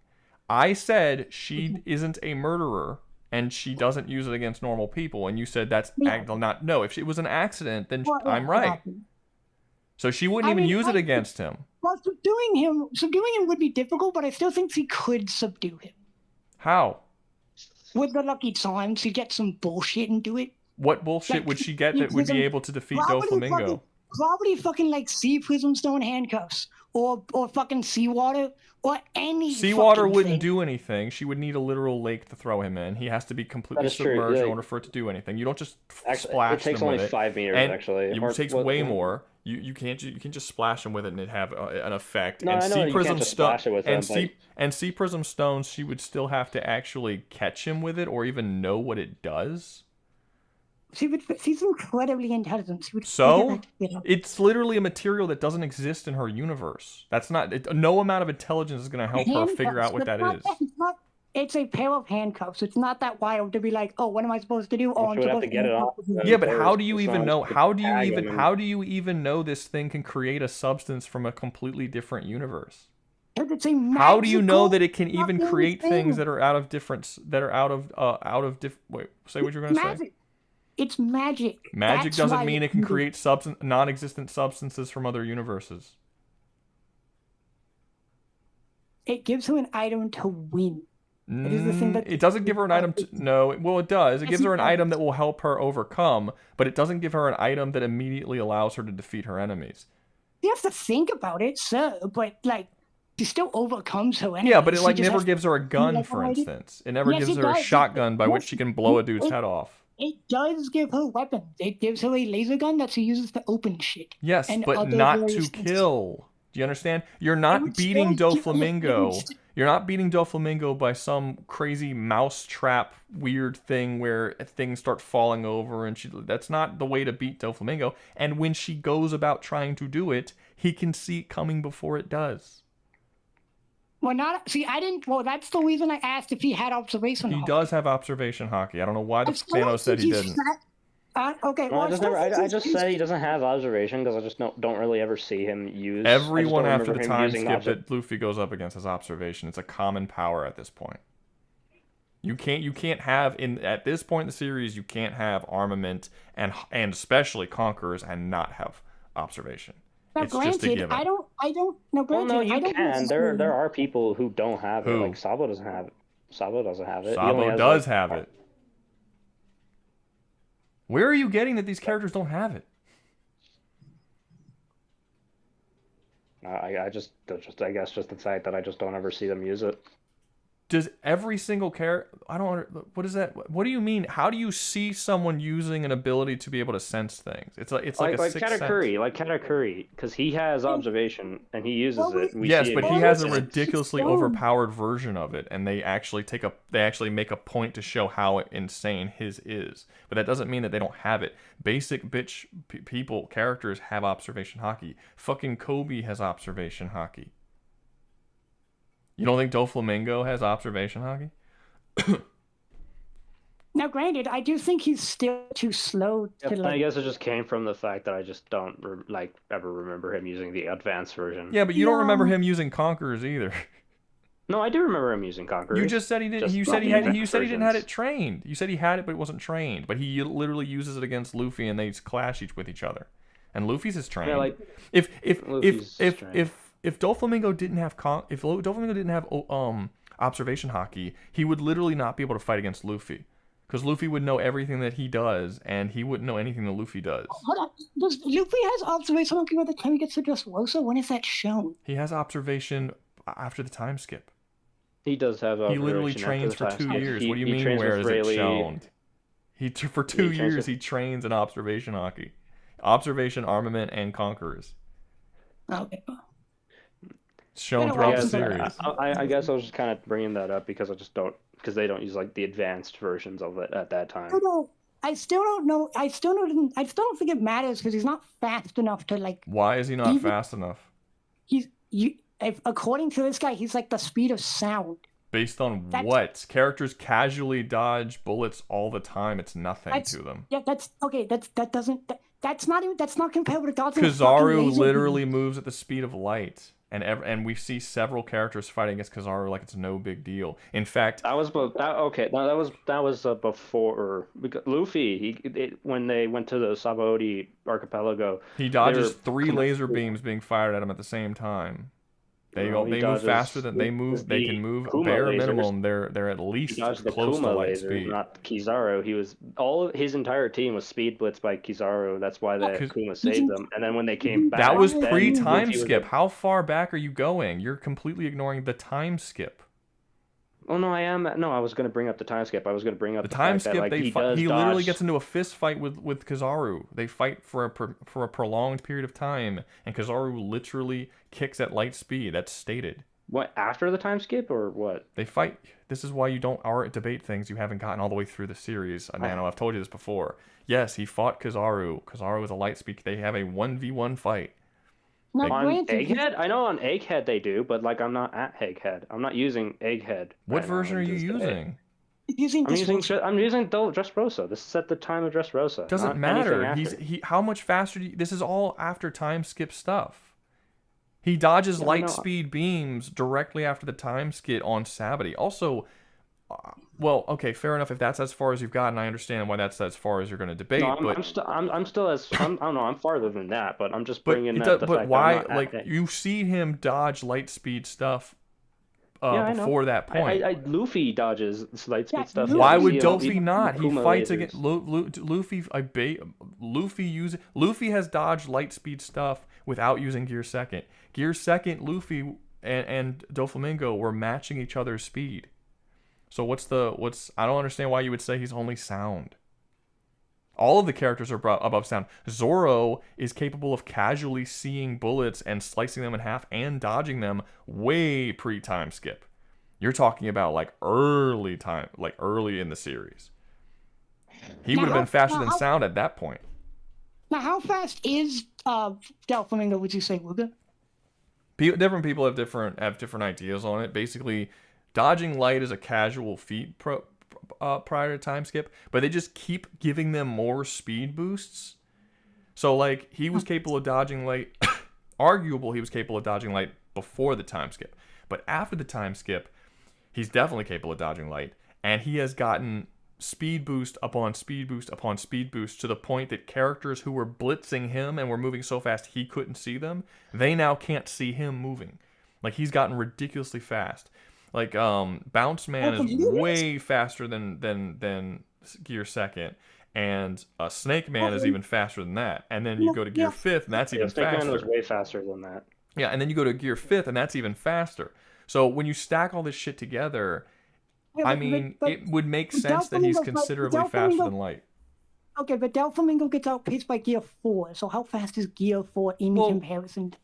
I said she isn't a murderer and she doesn't use it against normal people, and you said that's not. No, if it was an accident, then I'm right. So she wouldn't even use it against him. Well, subduing him would be difficult, but I still think she could subdue him. How? With the lucky charms, she get some bullshit and do it. What bullshit would she get that would be able to defeat Doflamingo? Probably fucking like sea prism stone handcuffs or fucking seawater or any seawater wouldn't do anything. She would need a literal lake to throw him in. He has to be completely submerged in order for it to do anything. You don't just splash them with it. It takes only 5 meters actually. It takes way more. You can't just splash him with it and it have an effect. No, and I know you can't just splash it with them. And sea prism stones, she would still have to actually catch him with it or even know what it does. She's incredibly intelligent. It's literally a material that doesn't exist in her universe. That's not. No amount of intelligence is going to help her figure out what that is. It's a pair of handcuffs. It's not that wild to be like, oh, what am I supposed to do? Oh, I'm supposed to get it off. Yeah, but how do you even know? How do you even know this thing can create a substance from a completely different universe? How do you know that it can even create things that are out of different? Wait, say what you're going to say. It's magic. Magic doesn't mean it can create non-existent substances from other universes. It gives her an item to win. It is the thing that it doesn't give her an item to... No, well, it does. It gives her an item that will help her overcome, but it doesn't give her an item that immediately allows her to defeat her enemies. he has to think about it, sir, but like she still overcomes her anyway. Yeah, but it like She just never has gives her a to gun, like, for already- instance. It never Yes, gives it her a does. shotgun by which Yes, she can blow a dude's it- head off. It does give her weapons. It gives her a laser gun that she uses to open shit. Yes, and but other not various to things. kill. Do you understand? You're It not would beating still give- it Doflamingo. would st- You're not beating Doflamingo by some crazy mousetrap weird thing where things start falling over and that's not the way to beat Doflamingo. And when she goes about trying to do it, he can see it coming before it does. Well, not see. I didn't. Well, that's the reason I asked if he had observation. He does have observation hockey. I don't know why the still don't Thanos said he think he's didn't. Okay. No, Well, I just still never. think I he's- just said he doesn't have observation because I just don't really ever see him use. Everyone I just after don't the remember him time using skip that Luffy goes up against has observation. It's a common power at this point. You can't have at this point in the series, you can't have armament and especially conquerors and not have observation. Now, It's just a granted, given. I don't. No, Well, granted, no, I you don't can. necessarily- There are people who don't have it. Who? Like Sabo doesn't have it. Sabo doesn't have it. He only Sabo has, does like, have it. Where are you getting that these characters don't have it? I guess just the fact that I just don't ever see them use it. Does every single character? I don't. What is that? What do you mean? How do you see someone using an ability to be able to sense things? It's like a sixth sense. Katakuri, because he has observation and he uses it. We Yes, see it but in he the has a evidence. ridiculously overpowered version of it, and they actually make a point to show how insane his is. But that doesn't mean that they don't have it. Basic bitch people characters have observation hockey. Fucking Kobe has observation hockey. You don't think Doflamingo has observation hockey? Now, granted, I do think he's still too slow to Yep, like. I guess it just came from the fact that I just don't ever remember him using the advanced version. Yeah, but you don't remember him using Conquerors either. No, I do remember him using Conquerors. You just said he didn't. You said he didn't have it trained. You said he had it, but it wasn't trained. But he literally uses it against Luffy, and they clash with each other. And Luffy's is trained. Yeah, like, if trained. Doflamingo didn't have Doflamingo didn't have observation hockey, he would literally not be able to fight against Luffy, because Luffy would know everything that he does, and he wouldn't know anything that Luffy does. Hold on. Does Luffy has observation hockey by the time he gets to Dressrosa? When is that shown? He has observation after the time skip. He does have He literally trains for 2 years. What do you mean? Where is it shown? For 2 years he trains in observation hockey, observation, armament, and conquerors. Okay. It's shown throughout the Yeah, series. I guess I was just kind of bringing that up because they don't use like the advanced versions of it at that time. I still don't know. I still don't think it matters because he's not fast enough to like. Why is he not fast enough? According to this guy, he's like the speed of sound. Based on what? Characters casually dodge bullets all the time. It's nothing to them. Yeah, that's okay. That's not comparable to dodging. Kizaru literally moves at the speed of light, and we see several characters fighting against Kizaru like it's no big deal. In fact, that was before because Luffy. When they went to the Sabaody archipelago, he dodges 3 laser beams being fired at him at the same time. They move faster than they move. They can move bare minimum. They're at least close to light lasers, speed. not Kizaru. His entire team was speed blitzed by Kizaru. That's why the Kuma saved them. And then when they came back, that was pre-time skip. How far back are you going? You're completely ignoring the time skip. Oh no, I am. No, I was going to bring up the time skip. I was going to bring up the time skip. That, like, he literally gets into a fist fight with Kizaru. They fight for a prolonged period of time, and Kizaru literally kicks at light speed. That's stated. What, after the time skip or what? They fight. This is why you don't debate things you haven't gotten all the way through the series. Nano, I've told you this before. Yes, he fought Kizaru. Kizaru is a light speed. They have a 1v1 fight. On Egghead? I know on Egghead they do, but like I'm not at Egghead. I'm not using Egghead. What version are you using? I'm using Dressrosa. This is at the time of Dressrosa. Doesn't matter. How much faster this is all after time skip stuff. He dodges light speed beams directly after the time skip on Sabaody. Also, well, okay, fair enough. If that's as far as you've gotten, I understand why that's as far as you're going to debate. No, but I'm still I don't know. I'm farther than that, but I'm just bringing up the fact why? that I'm not You see him dodge light speed stuff before that point. Luffy dodges light speed stuff. Why would Luffy not? He fights against Luffy. Luffy has dodged light speed stuff without using Gear Second. Gear Second, Luffy and Doflamingo were matching each other's speed. So what's I don't understand why you would say he's only sound. All of the characters are above sound. Zoro is capable of casually seeing bullets and slicing them in half and dodging them way pre-time skip. You're talking about like early in the series. He would have been faster than sound at that point. Now, how fast is Doflamingo, would you say, Rouga? Different people have different ideas on it. Basically, dodging light is a casual feat prior to time skip, but they just keep giving them more speed boosts. So like he was capable of dodging light, arguable he was capable of dodging light before the time skip, but after the time skip, he's definitely capable of dodging light, and he has gotten speed boost upon speed boost upon speed boost to the point that characters who were blitzing him and were moving so fast he couldn't see them, they now can't see him moving. Like he's gotten ridiculously fast. Like Bounce Man is way faster than Gear Second, and Snake Man is even faster than that. And then you go to Gear Fifth, and that's even faster. Snake Man was way faster than that. Yeah, and then you go to Gear Fifth, and that's even faster. So when you stack all this shit together, I mean, it would make sense that he's considerably faster than light. Okay, but Doflamingo gets outpaced by Gear 4, so how fast is Gear 4 in comparison to...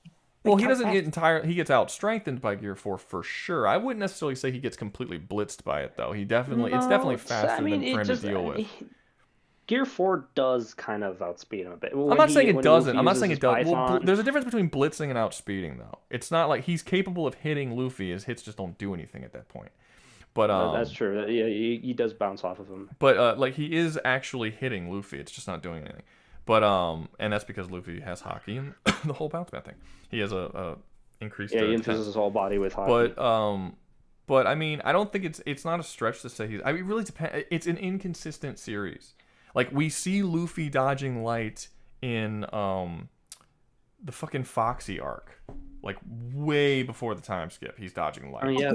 Well, he doesn't get he gets out-strengthened by Gear 4 for sure. I wouldn't necessarily say he gets completely blitzed by it, though. It's definitely faster than for him to deal with. Gear 4 does kind of outspeed him a bit. I'm not saying it doesn't. I'm not saying it does. Well, there's a difference between blitzing and outspeeding, though. It's not like he's capable of hitting Luffy. His hits just don't do anything at that point. But that's true. Yeah, he does bounce off of him. But like he is actually hitting Luffy. It's just not doing anything. But and that's because Luffy has hockey and the whole bounce back thing. He has a increased. Yeah, he infuses his whole body with hockey. But I mean, I don't think it's not a stretch to say he's. I mean, it really depends. It's an inconsistent series. Like we see Luffy dodging light in the fucking Foxy arc, like way before the time skip. He's dodging light. Oh yeah,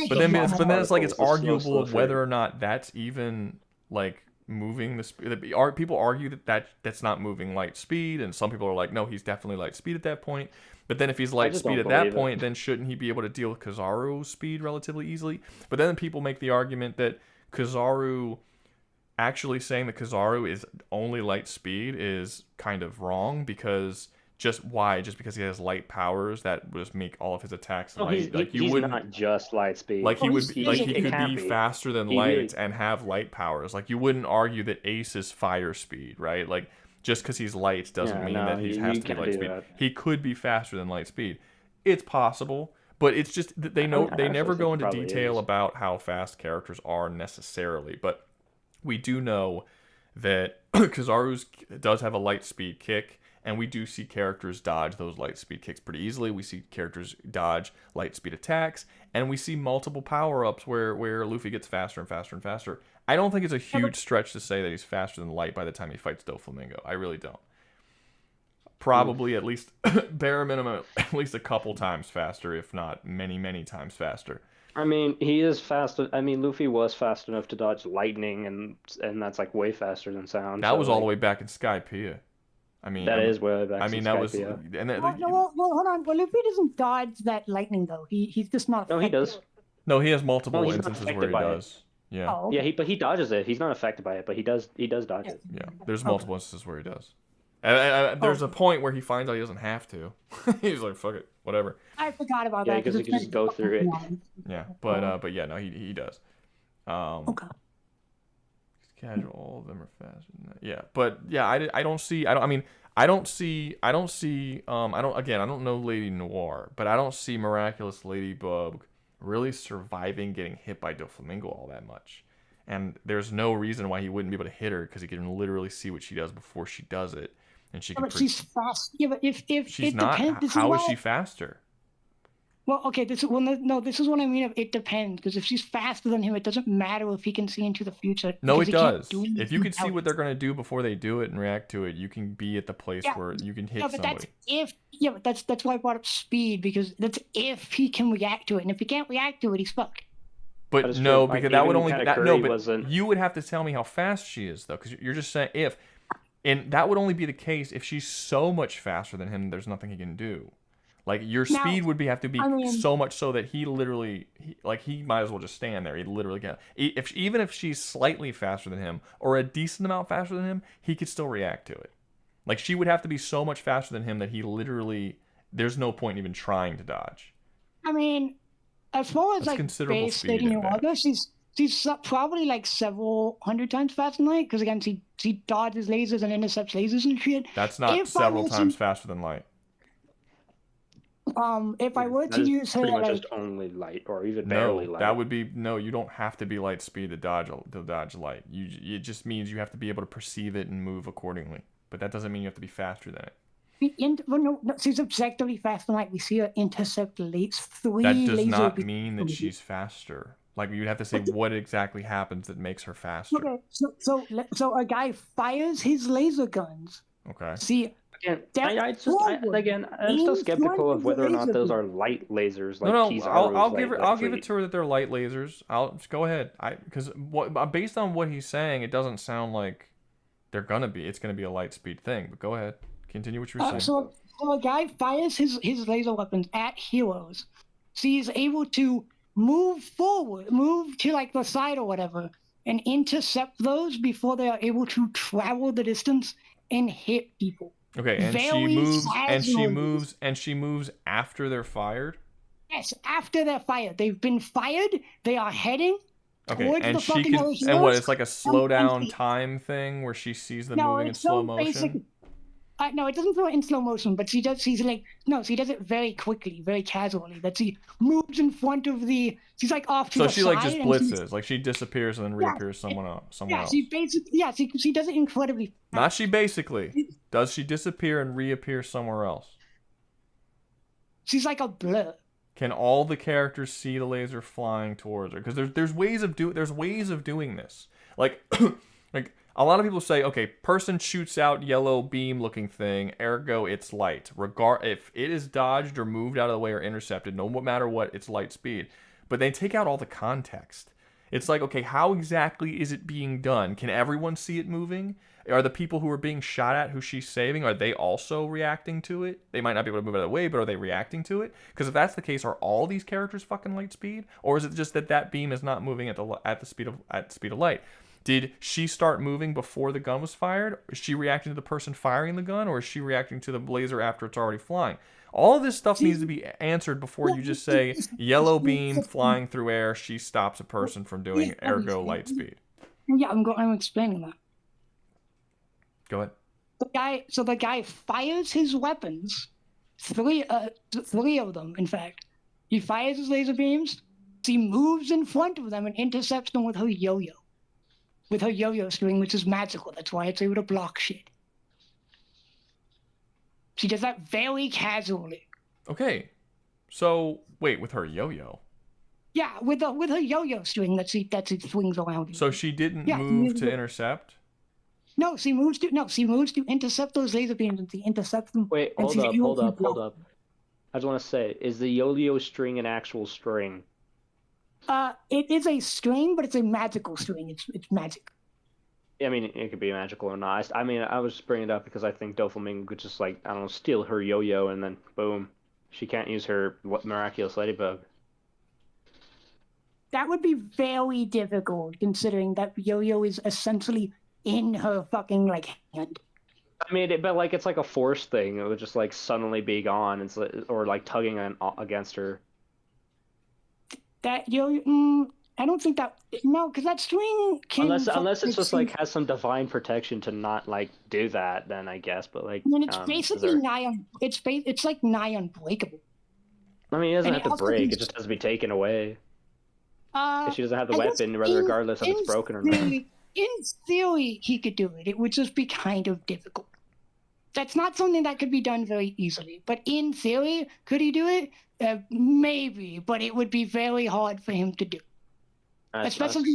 but then it's like it's arguable whether or not that's even like moving the speed. People argue that's not moving light speed, and some people are like, no, he's definitely light speed at that point. But then if he's light speed at that point, then shouldn't he be able to deal with Kizaru's speed relatively easily? But then people make the argument that Kizaru, actually saying that Kizaru is only light speed is kind of wrong, because just because he has light powers that would just make all of his attacks light. He's not just light speed. Like he could be faster than light and have light powers. Like you wouldn't argue that Ace is fire speed, right? Like just because he's light doesn't mean that he has to be light speed. He could be faster than light speed. It's possible, but it's just they never go into detail about how fast characters are necessarily. But we do know that Kizaru does have a light speed kick. And we do see characters dodge those light speed kicks pretty easily. We see characters dodge light speed attacks. And we see multiple power-ups where Luffy gets faster and faster and faster. I don't think it's a huge stretch to say that he's faster than light by the time he fights Doflamingo. I really don't. Probably at least, bare minimum, at least a couple times faster, if not many, many times faster. I mean, he is fast. I mean, Luffy was fast enough to dodge lightning, and that's like way faster than sound. That was all the way back in Skypiea. I mean, that is way back. I mean, that was. Well, hold on. Well, Luffy doesn't dodge that lightning though. He's just not. No, he does. No, he has multiple instances where he does. Yeah. Oh, okay. Yeah, but he dodges it. He's not affected by it, but he does dodge it. Yeah, there's multiple instances where he does. And there's a point where he finds out he doesn't have to. He's like, fuck it, whatever. I forgot about that. Yeah, because he can just go through it. Yeah, but yeah, no, he does. Okay. Casual, all of them are faster than that. Yeah, but yeah, I don't know Lady Noir, but I don't see Miraculous Ladybug really surviving getting hit by Doflamingo all that much. And there's no reason why he wouldn't be able to hit her, because he can literally see what she does before she does it, and she can. But she's fast. Yeah, but if she's not, how is she faster? Well, okay, this is this is what I mean. It depends, because if she's faster than him, it doesn't matter if he can see into the future. No, it does. Do if you can see what they're gonna do before they do it and react to it, you can be at the place where you can hit somebody. But that's why I brought up speed, because that's if he can react to it, and if he can't react to it, he's fucked. But no, because that would only but you would have to tell me how fast she is, though, because you're just saying if, and that would only be the case if she's so much faster than him. There's nothing he can do. Like your speed would have to be so much so that he literally, he might as well just stand there. He literally can't. Even if she's slightly faster than him or a decent amount faster than him, he could still react to it. Like she would have to be so much faster than him that he literally, there's no point in even trying to dodge. I mean, as far as that's considerable speed in Rouga, she's probably like several hundred times faster than light, because again, she dodges lasers and intercepts lasers and shit. That's not several times faster than light. If I were to use her, pretty much just only light, or even barely light. That would be you don't have to be light speed to dodge light. It just means you have to be able to perceive it and move accordingly. But that doesn't mean you have to be faster than it. No, she's objectively faster than light. We see her intercept three. That does not mean that she's faster. Like you'd have to say what exactly happens that makes her faster. Okay, so a guy fires his laser guns. Okay. See. I'm still skeptical of whether or not those are light lasers. Like I'll give it to her that they're light lasers. Just go ahead. Because based on what he's saying, it doesn't sound like they're gonna be. It's gonna be a light speed thing. But go ahead, continue what you're saying. So a guy fires his laser weapons at heroes. So he's able to move forward, move to like the side or whatever, and intercept those before they are able to travel the distance and hit people. Okay, and she moves after they're fired? Yes, after they're fired. They've been fired, they are heading towards and the she fucking can, and what, it's like a slow down time thing where she sees them moving in slow motion? No, it doesn't do it in slow motion, but she does it very quickly, very casually. That she moves in front of she's like off to the side. So she like just blitzes, like she disappears and then reappears somewhere else. She does it incredibly fast. Not she basically. Does she disappear and reappear somewhere else? She's like a blur. Can all the characters see the laser flying towards her? Because there's ways of doing this. Like a lot of people say, okay, person shoots out yellow beam looking thing, ergo it's light. If it is dodged or moved out of the way or intercepted, no matter what, it's light speed. But they take out all the context. It's like, okay, how exactly is it being done? Can everyone see it moving? Are the people who are being shot at, who she's saving, are they also reacting to it? They might not be able to move out of the way, but are they reacting to it? Because if that's the case, are all these characters fucking light speed? Or is it just that beam is not moving at the speed of light? Did she start moving before the gun was fired? Is she reacting to the person firing the gun, or is she reacting to the laser after it's already flying? All of this stuff needs to be answered before you just say, yellow beam flying through air, she stops a person from doing ergo light speed. Yeah, I'm explaining that. Go ahead. The guy fires his weapons, three of them, in fact. He fires his laser beams, she moves in front of them and intercepts them with her yo-yo. With her yo-yo string, which is magical. That's why it's able to block shit. She does that very casually. Okay. So, wait, with her yo-yo? Yeah, with her yo-yo string that she swings around. So she didn't move to intercept? No, she moves to intercept those laser beams, and she intercepts them. Wait, hold up. I just want to say, is the yo-yo string an actual string? It is a string, but it's a magical string. It's magic. I mean, it could be magical or not. I mean, I was just bringing it up because I think Doflamingo could just, like, I don't know, steal her yo-yo and then, boom, she can't use her miraculous ladybug. That would be very difficult, considering that yo-yo is essentially in her fucking, like, hand. I mean, it's like a force thing. It would just, like, suddenly be gone, or, like, tugging against her. That I don't think that because that string can unless it's just like has some divine protection to not like do that, then I guess. But like, I mean, it's basically it's like nigh unbreakable. I mean, it doesn't have to break; it just has to be taken away. If she doesn't have the weapon, regardless if it's broken or not. In theory, he could do it. It would just be kind of difficult. That's not something that could be done very easily. But in theory, could he do it? Maybe, but it would be very hard for him to do. Especially.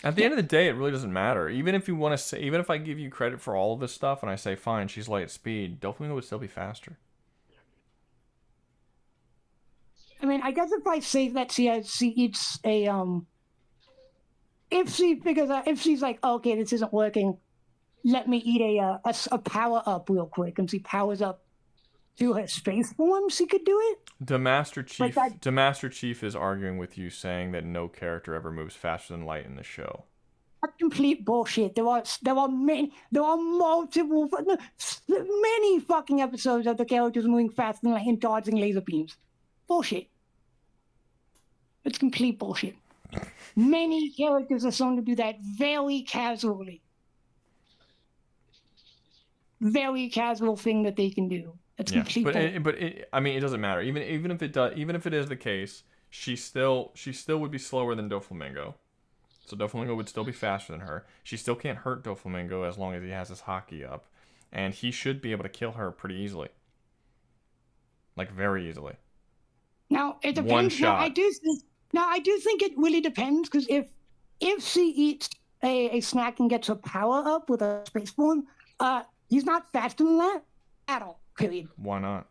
At the end of the day, it really doesn't matter. Even if you want to say, even if I give you credit for all of this stuff and I say, fine, she's light speed, Doflamingo would still be faster. I mean, I guess if I say that she eats a if she figures out, if she's like, okay, this isn't working, let me eat a power up real quick, and she powers up to her space form, she could do it. The Master Chief is arguing with you, saying that no character ever moves faster than light in the show. That's complete bullshit. There are multiple, many fucking episodes of the characters moving faster than light and dodging laser beams. Bullshit. It's complete bullshit. Many characters are shown to do that very casually. Very casual thing that they can do. It's complete bullshit. I mean, it doesn't matter. Even if it does, even if it is the case, she still would be slower than Doflamingo. So Doflamingo would still be faster than her. She still can't hurt Doflamingo as long as he has his hockey up, and he should be able to kill her pretty easily. Like very easily. Now it depends. One shot. Now I do think it really depends, because if she eats a snack and gets her power up with a space form, he's not faster than that at all. Period. Why not?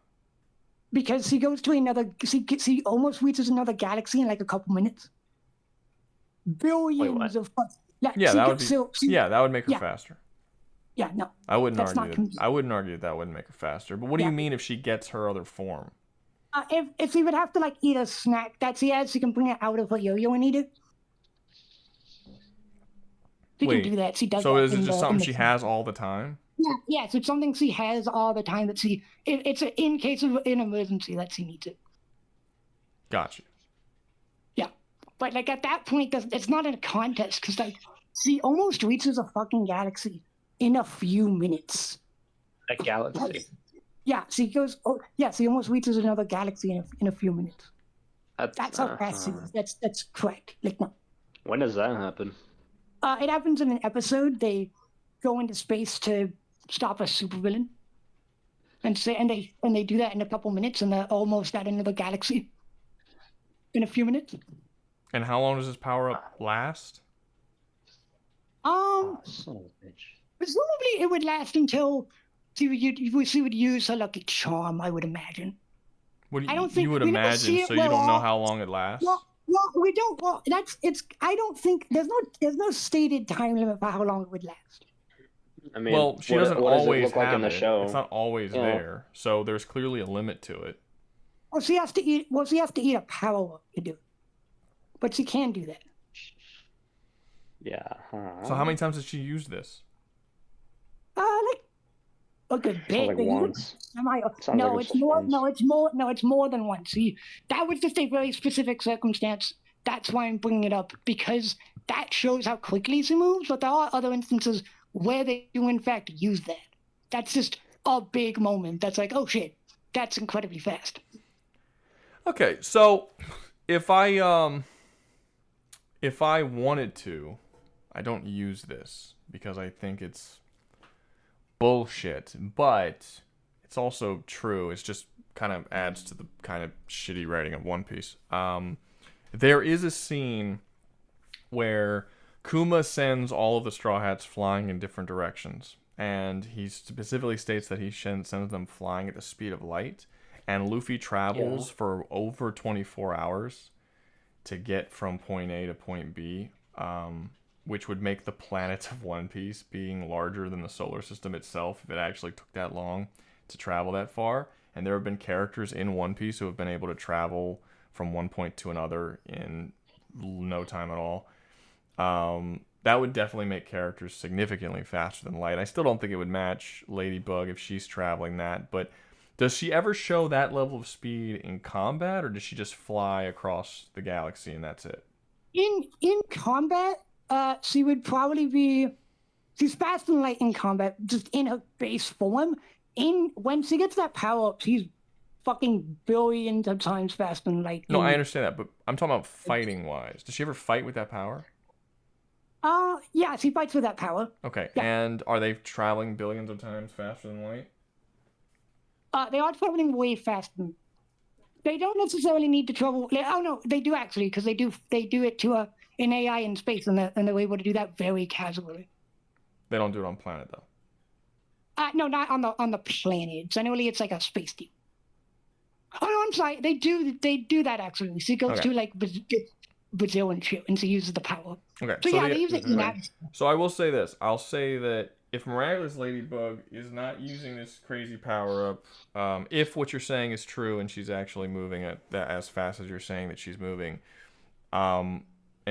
Because he goes to another. He almost reaches another galaxy in like a couple minutes. Billions of. That would make her faster. Yeah, no. I wouldn't argue that wouldn't make her faster. But what do you mean if she gets her other form? If she would have to like eat a snack that she has, she can bring it out of her yo-yo and eat it. She can do that. She does. So is it just something she has all the time? Yeah, so it's something she has all the time that it's in case of an emergency that she needs it. Gotcha. Yeah, but like at that point, it's not a contest, because like she almost reaches a fucking galaxy in a few minutes. A galaxy. Yeah, she goes. Oh, yeah, she almost reaches another galaxy in a few minutes. That's how fast she is. That's correct. Like no. When does that happen? It happens in an episode. They go into space to stop a supervillain, and they do that in a couple minutes, and they're almost at another galaxy in a few minutes. And how long does this power up last? Son of a bitch. Presumably it would last until she would use her lucky charm, I would imagine. I don't think you would imagine, so you don't know how long it lasts. Well, we don't. Well, I don't think there's no stated time limit for how long it would last. I mean, well, she doesn't always have in the show? It's not always there, so there's clearly a limit to it. Well, she has to eat. Well, she has to eat a power up to do it, but she can do that. Yeah. So how many times has she used this? Like a good bit. Like once. No, it's more. No, it's more than once. See, that was just a very specific circumstance. That's why I'm bringing it up, because that shows how quickly she moves. But there are other instances where they do in fact use that. That's just a big moment. That's like, oh shit, that's incredibly fast. Okay, so if I wanted to, I don't use this because I think it's bullshit, but it's also true. It's just kind of adds to the kind of shitty writing of One Piece. There is a scene where Kuma sends all of the Straw Hats flying in different directions, and he specifically states that he sends them flying at the speed of light, and Luffy travels for over 24 hours to get from point A to point B, which would make the planet of One Piece being larger than the solar system itself if it actually took that long to travel that far. And there have been characters in One Piece who have been able to travel from one point to another in no time at all. That would definitely make characters significantly faster than light. I still don't think it would match Ladybug if she's traveling that, but does she ever show that level of speed in combat, or does she just fly across the galaxy and that's it? In combat, she would probably be. She's faster than light in combat, just in her base form. When she gets that power up, she's fucking billions of times faster than light. No, I understand that, but I'm talking about fighting wise. Does she ever fight with that power? Yes, he fights with that power. Okay, Yeah. and are they traveling billions of times faster than light? They are traveling way faster. They don't necessarily need to travel. Oh no, they do actually, because they do it to an AI in space, and they're able to do that very casually. They don't do it on planet though. No, not on the planet. Generally, it's like a space deal. Oh no, I'm sorry. They do that actually. She goes to like Brazil and shit, and she uses the power. Okay. So yeah, they use it in that. So I will say this. I'll say that if Miraculous Ladybug is not using this crazy power up, if what you're saying is true and she's actually moving it that as fast as you're saying that she's moving, and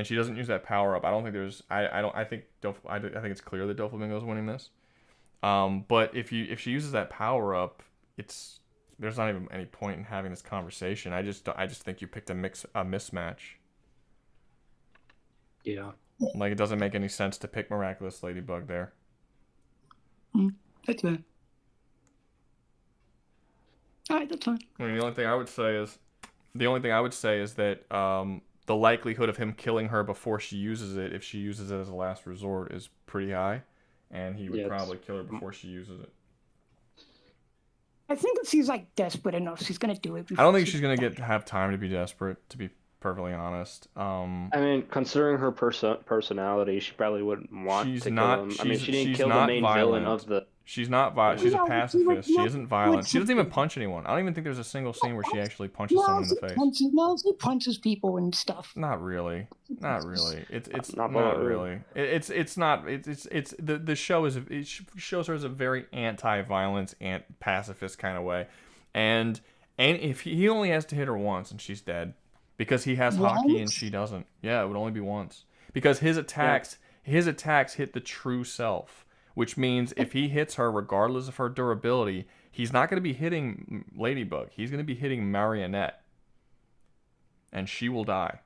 she doesn't use that power up, I don't think there's. I think it's clear that Doflamingo is winning this. But if she uses that power up, there's not even any point in having this conversation. I just think you picked a mismatch. Yeah. Like, it doesn't make any sense to pick Miraculous Ladybug there. That's fair. Alright, that's fine. I mean, the only thing I would say is that the likelihood of him killing her before she uses it, if she uses it as a last resort, is pretty high, and he would probably kill her before she uses it. I think if she's like desperate enough, she's gonna do it. I don't think she's gonna have time to be desperate, to be perfectly honest. I mean, considering her personality, she probably wouldn't want to kill him. I mean, she didn't kill the main villain of the. She's not violent. She's a pacifist. She isn't violent. She doesn't even punch anyone. I don't even think there's a single scene where she actually punches someone in the face. She punches people and stuff. Not really. Not really. It's not really. It's not. The show shows her as a very anti-violence, pacifist kind of way, and if he only has to hit her once and she's dead, because he has hockey and she doesn't. Yeah, it would only be once, because his attacks hit the true self. Which means if he hits her, regardless of her durability, he's not going to be hitting Ladybug. He's going to be hitting Marionette. And she will die.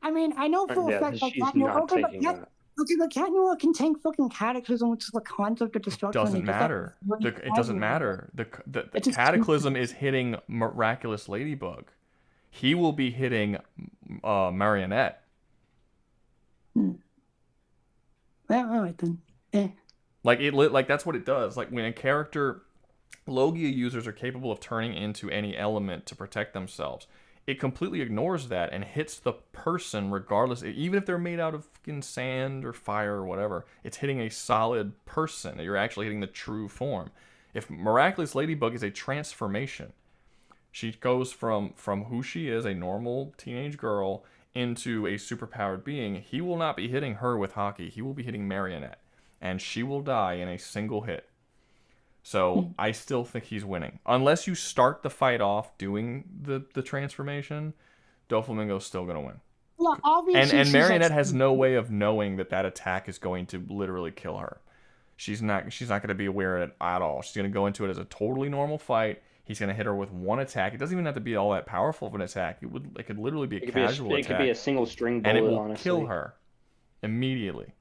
I mean, I know for a fact that but Catnura can tank fucking Cataclysm, which is the concept of destruction. Doesn't matter. It doesn't matter. The Cataclysm is hitting Miraculous Ladybug. He will be hitting Marionette. Well, alright then. Like that's what it does. Like when a character, Logia users are capable of turning into any element to protect themselves. It completely ignores that and hits the person regardless, even if they're made out of fucking sand or fire or whatever. It's hitting a solid person. You're actually hitting the true form. If Miraculous Ladybug is a transformation, she goes from who she is, a normal teenage girl, into a superpowered being. He will not be hitting her with hockey. He will be hitting Marionette. And she will die in a single hit. So I still think he's winning. Unless you start the fight off doing the transformation, Doflamingo's still going to win. Well, obviously, and Marionette has no way of knowing that attack is going to literally kill her. She's not going to be aware of it at all. She's going to go into it as a totally normal fight. He's going to hit her with one attack. It doesn't even have to be all that powerful of an attack. It could literally be a casual attack. It could be a single string bullet, and it will honestly. kill her immediately.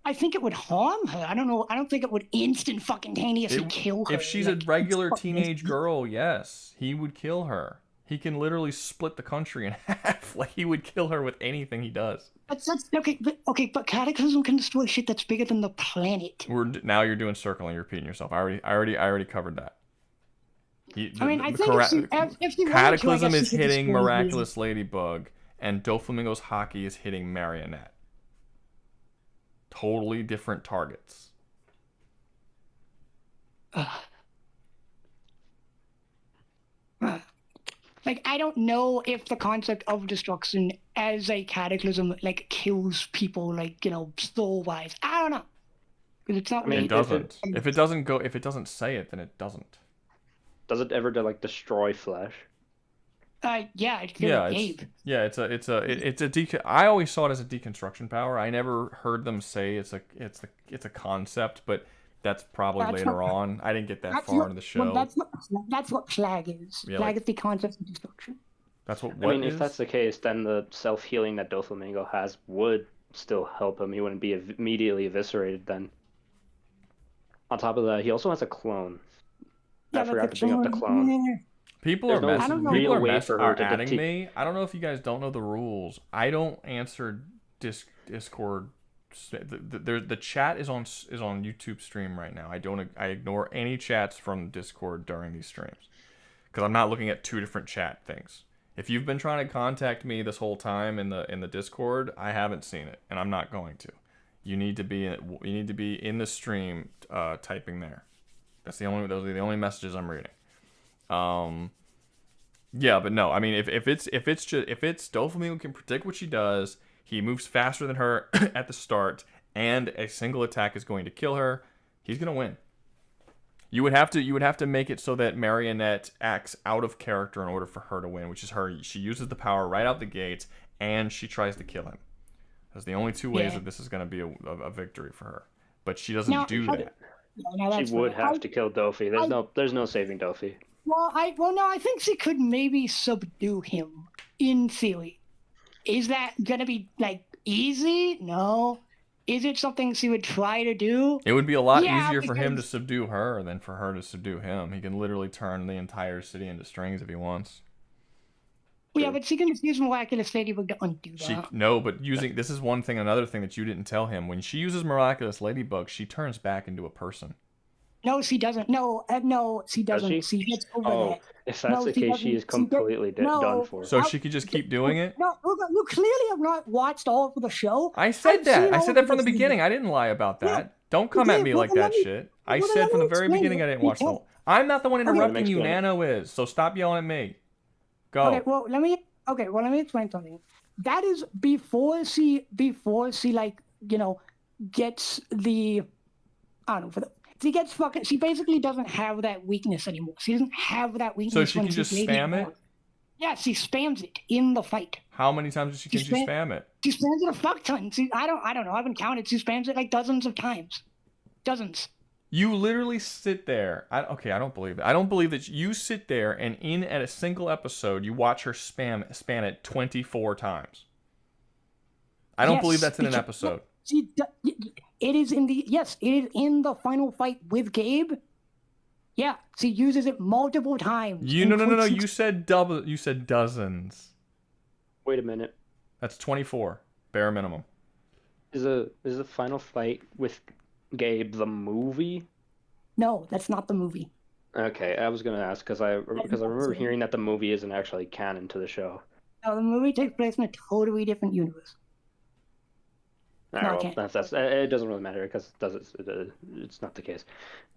I think it would harm her. I don't know. I don't think it would instantaneously kill her. If she's a regular teenage girl, yes, he would kill her. He can literally split the country in half. Like, he would kill her with anything he does. That's but Cataclysm can destroy shit that's bigger than the planet. Now you're doing circling. You're repeating yourself. I already covered that. I think if you Cataclysm is hitting Miraculous Ladybug, and Doflamingo's hockey is hitting Marionette. Totally different targets. Like, I don't know if the concept of destruction as a cataclysm kills people soul wise. I don't know, because it's not. It doesn't. If it doesn't say it, then it doesn't. Does it ever destroy flesh? Yeah, I always saw it as a deconstruction power. I never heard them say it's a concept, but that's probably later on. I didn't get that far into the show. Well, that's what Plague is. Yeah, Plague is the concept of destruction. That's what. I mean, if that's the case, then the self-healing that Doflamingo has would still help him. He wouldn't be immediately eviscerated then. On top of that, he also has a clone. I forgot to bring up the clone. People are adding me. I don't know if you guys don't know the rules. I don't answer Discord the chat is on YouTube stream right now. I ignore any chats from Discord during these streams because I'm not looking at two different chat things. If you've been trying to contact me this whole time in the Discord, I haven't seen it, and I'm not going to. You need to be in the stream typing there. Those are the only messages I'm reading. Yeah, but no. I mean, if it's Doflamingo can predict what she does, he moves faster than her at the start, and a single attack is going to kill her, he's gonna win. You would have to make it so that Marionette acts out of character in order for her to win, which is she uses the power right out the gate, and she tries to kill him. That's the only two ways that this is going to be a victory for her. But she doesn't do that. She would have to kill Dofi. There's no saving Dofi. Well, I think she could maybe subdue him in theory. Is that gonna be like easy? No. Is it something she would try to do? It would be a lot easier for him to subdue her than for her to subdue him. He can literally turn the entire city into strings if he wants. Yeah, but she can just use Miraculous Ladybug to undo that. This is one thing, another thing that you didn't tell him. When she uses Miraculous Ladybug, she turns back into a person. No, she doesn't. No, she doesn't. She gets over that. If that's the case, she is completely done for. So she could just keep doing it? No, you clearly have not watched all of the show. I said that. I said that from the beginning. I didn't lie about that. Yeah, don't come at me like that shit. I said from the very beginning I didn't watch the whole. I'm not the one interrupting you. Nano is. So stop yelling at me. Go. Okay, well, let me explain something. That is before she like, gets the, I don't know, she basically doesn't have that weakness anymore. She doesn't have that weakness. So she can just spam it? Yeah, she spams it in the fight. How many times can she spam it? She spams it a fuck ton. I don't know. I haven't counted. She spams it like dozens of times. Dozens. You literally sit there. I don't believe that. I don't believe that you sit there and at a single episode you watch her spam it 24 times. I don't believe that's in an episode. It is in the final fight with Gabe. Yeah, she uses it multiple times. No. You said double. You said dozens. Wait a minute. That's 24, bare minimum. Is the final fight with Gabe the movie? No, that's not the movie. Okay, I was gonna ask because I remember hearing that the movie isn't actually canon to the show. No, the movie takes place in a totally different universe. Right, well, it doesn't really matter because it's not the case.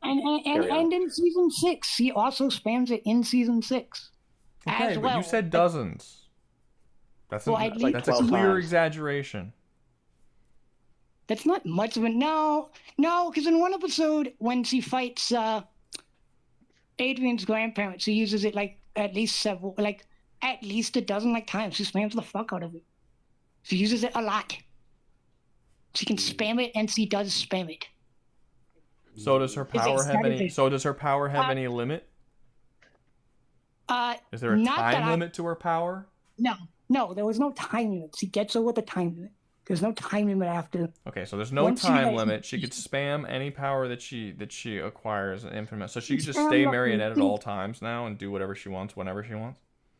And in season 6, he also spams it in season 6. Okay, as but well. You said dozens. That's a clear exaggeration. That's not much of a no, because in one episode when she fights Adrian's grandparents, she uses it like at least a dozen times. She spams the fuck out of it. She uses it a lot. She can spam it, and she does spam it. So does her power have any? So does her power have any limit? Is there a time limit to her power? No, there was no time limit. She gets over the time limit. There's no time limit after. Okay, so there's no time limit. She could spam any power that she acquires and implement. So she could just stay Marionette at all times now and do whatever she wants whenever she wants.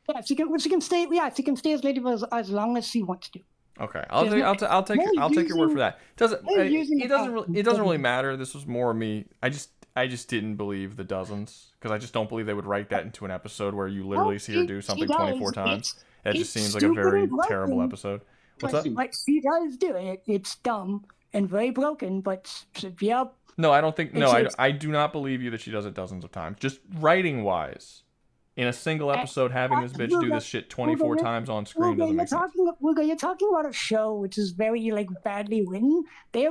Yeah, she can stay. Yeah, she can stay as Ladybug as long as she wants to. Okay, I'll take your word for that. It doesn't really matter. This was more me. I just didn't believe the dozens because I just don't believe they would write that into an episode where you literally see her do something 24 times. That just seems like a very terrible episode. What's up? Like she does do it. It's dumb and very broken, but yeah. No, I don't think. No, I do not believe you that she does it dozens of times. Just writing wise. In a single episode, having this bitch do this shit 24 times on screen doesn't make sense. You're talking about a show which is very badly written. They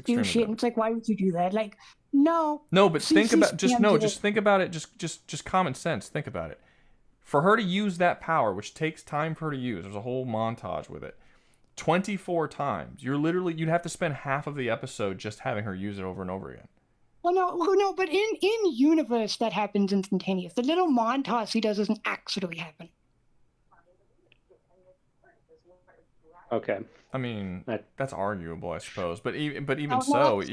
do shit, and it's like, why would you do that? Like, no. No, but think about it. Just common sense. Think about it. For her to use that power, which takes time for her to use, there's a whole montage with it. 24 times. You'd have to spend half of the episode just having her use it over and over again. Well, no, but in universe that happens instantaneous. The little montage he does doesn't actually happen. Okay. I mean, that's arguable, I suppose. But even so, it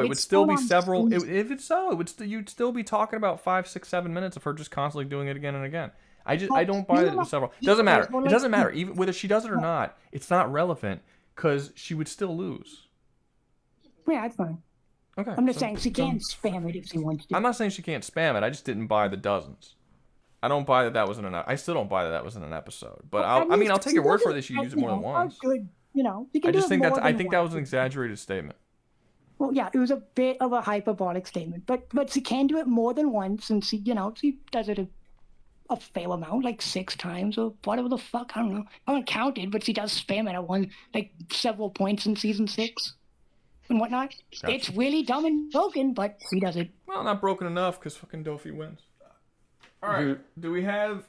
would still be several. You'd still be talking about 5, 6, 7 minutes of her just constantly doing it again and again. I don't buy that it was several. It doesn't matter. It doesn't matter. Even whether she does it or not, it's not relevant. because she would still lose. Yeah, that's fine. Okay. I'm just saying she can spam it if she wants to. I'm not saying she can't spam it. I just didn't buy the dozens. I don't buy that was in an. I still don't buy that was in an episode. But I'll take your word for it that she used it more than once. Good, I just think that was an exaggerated statement. Well, yeah, it was a bit of a hyperbolic statement, but she can do it more than once, and she does it a fair amount, like 6 times or whatever the fuck. I don't know. I haven't counted, but she does spam it at several points in season 6 and whatnot. Gotcha. It's really dumb and broken, but she does it. Well, not broken enough because fucking Dofi wins. All right. Do we have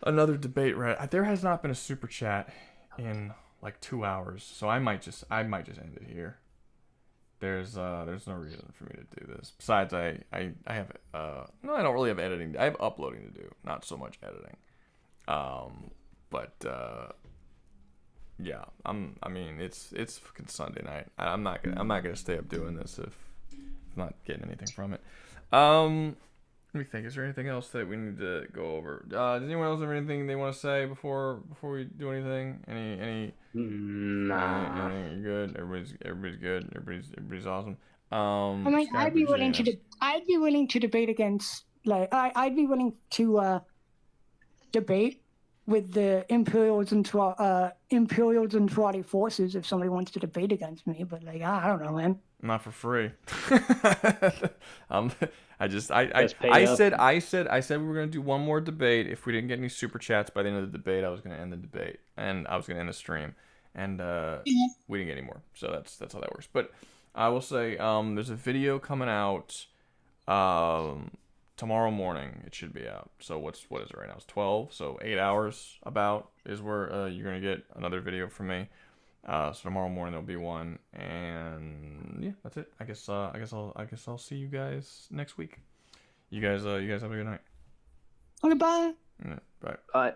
another debate? Right. There has not been a super chat in like 2 hours, so I might just end it here. There's no reason for me to do this. Besides, I have no, I don't really have editing. I have uploading to do, not so much editing. Yeah, I mean, it's fucking Sunday night. I'm not gonna stay up doing this if I'm not getting anything from it. Let me think. Is there anything else that we need to go over? Does anyone else have anything they want to say before we do anything? Any? Nah. Anything good? Everybody's good. Everybody's awesome. I mean, I'd be willing to debate against. I'd be willing to debate with the Imperials and Twati forces if somebody wants to debate against me. But I don't know, man. Not for free. I said we were gonna do one more debate. If we didn't get any super chats by the end of the debate, I was gonna end the debate and I was gonna end the stream. And we didn't get any more, so that's how that works. But I will say, there's a video coming out tomorrow morning. It should be out. So what is it right now? It's 12. So 8 hours about is where you're gonna get another video from me. So tomorrow morning there'll be one, and yeah, that's it. I guess I'll see you guys next week. You guys have a good night. Okay, bye. Yeah, bye. Bye.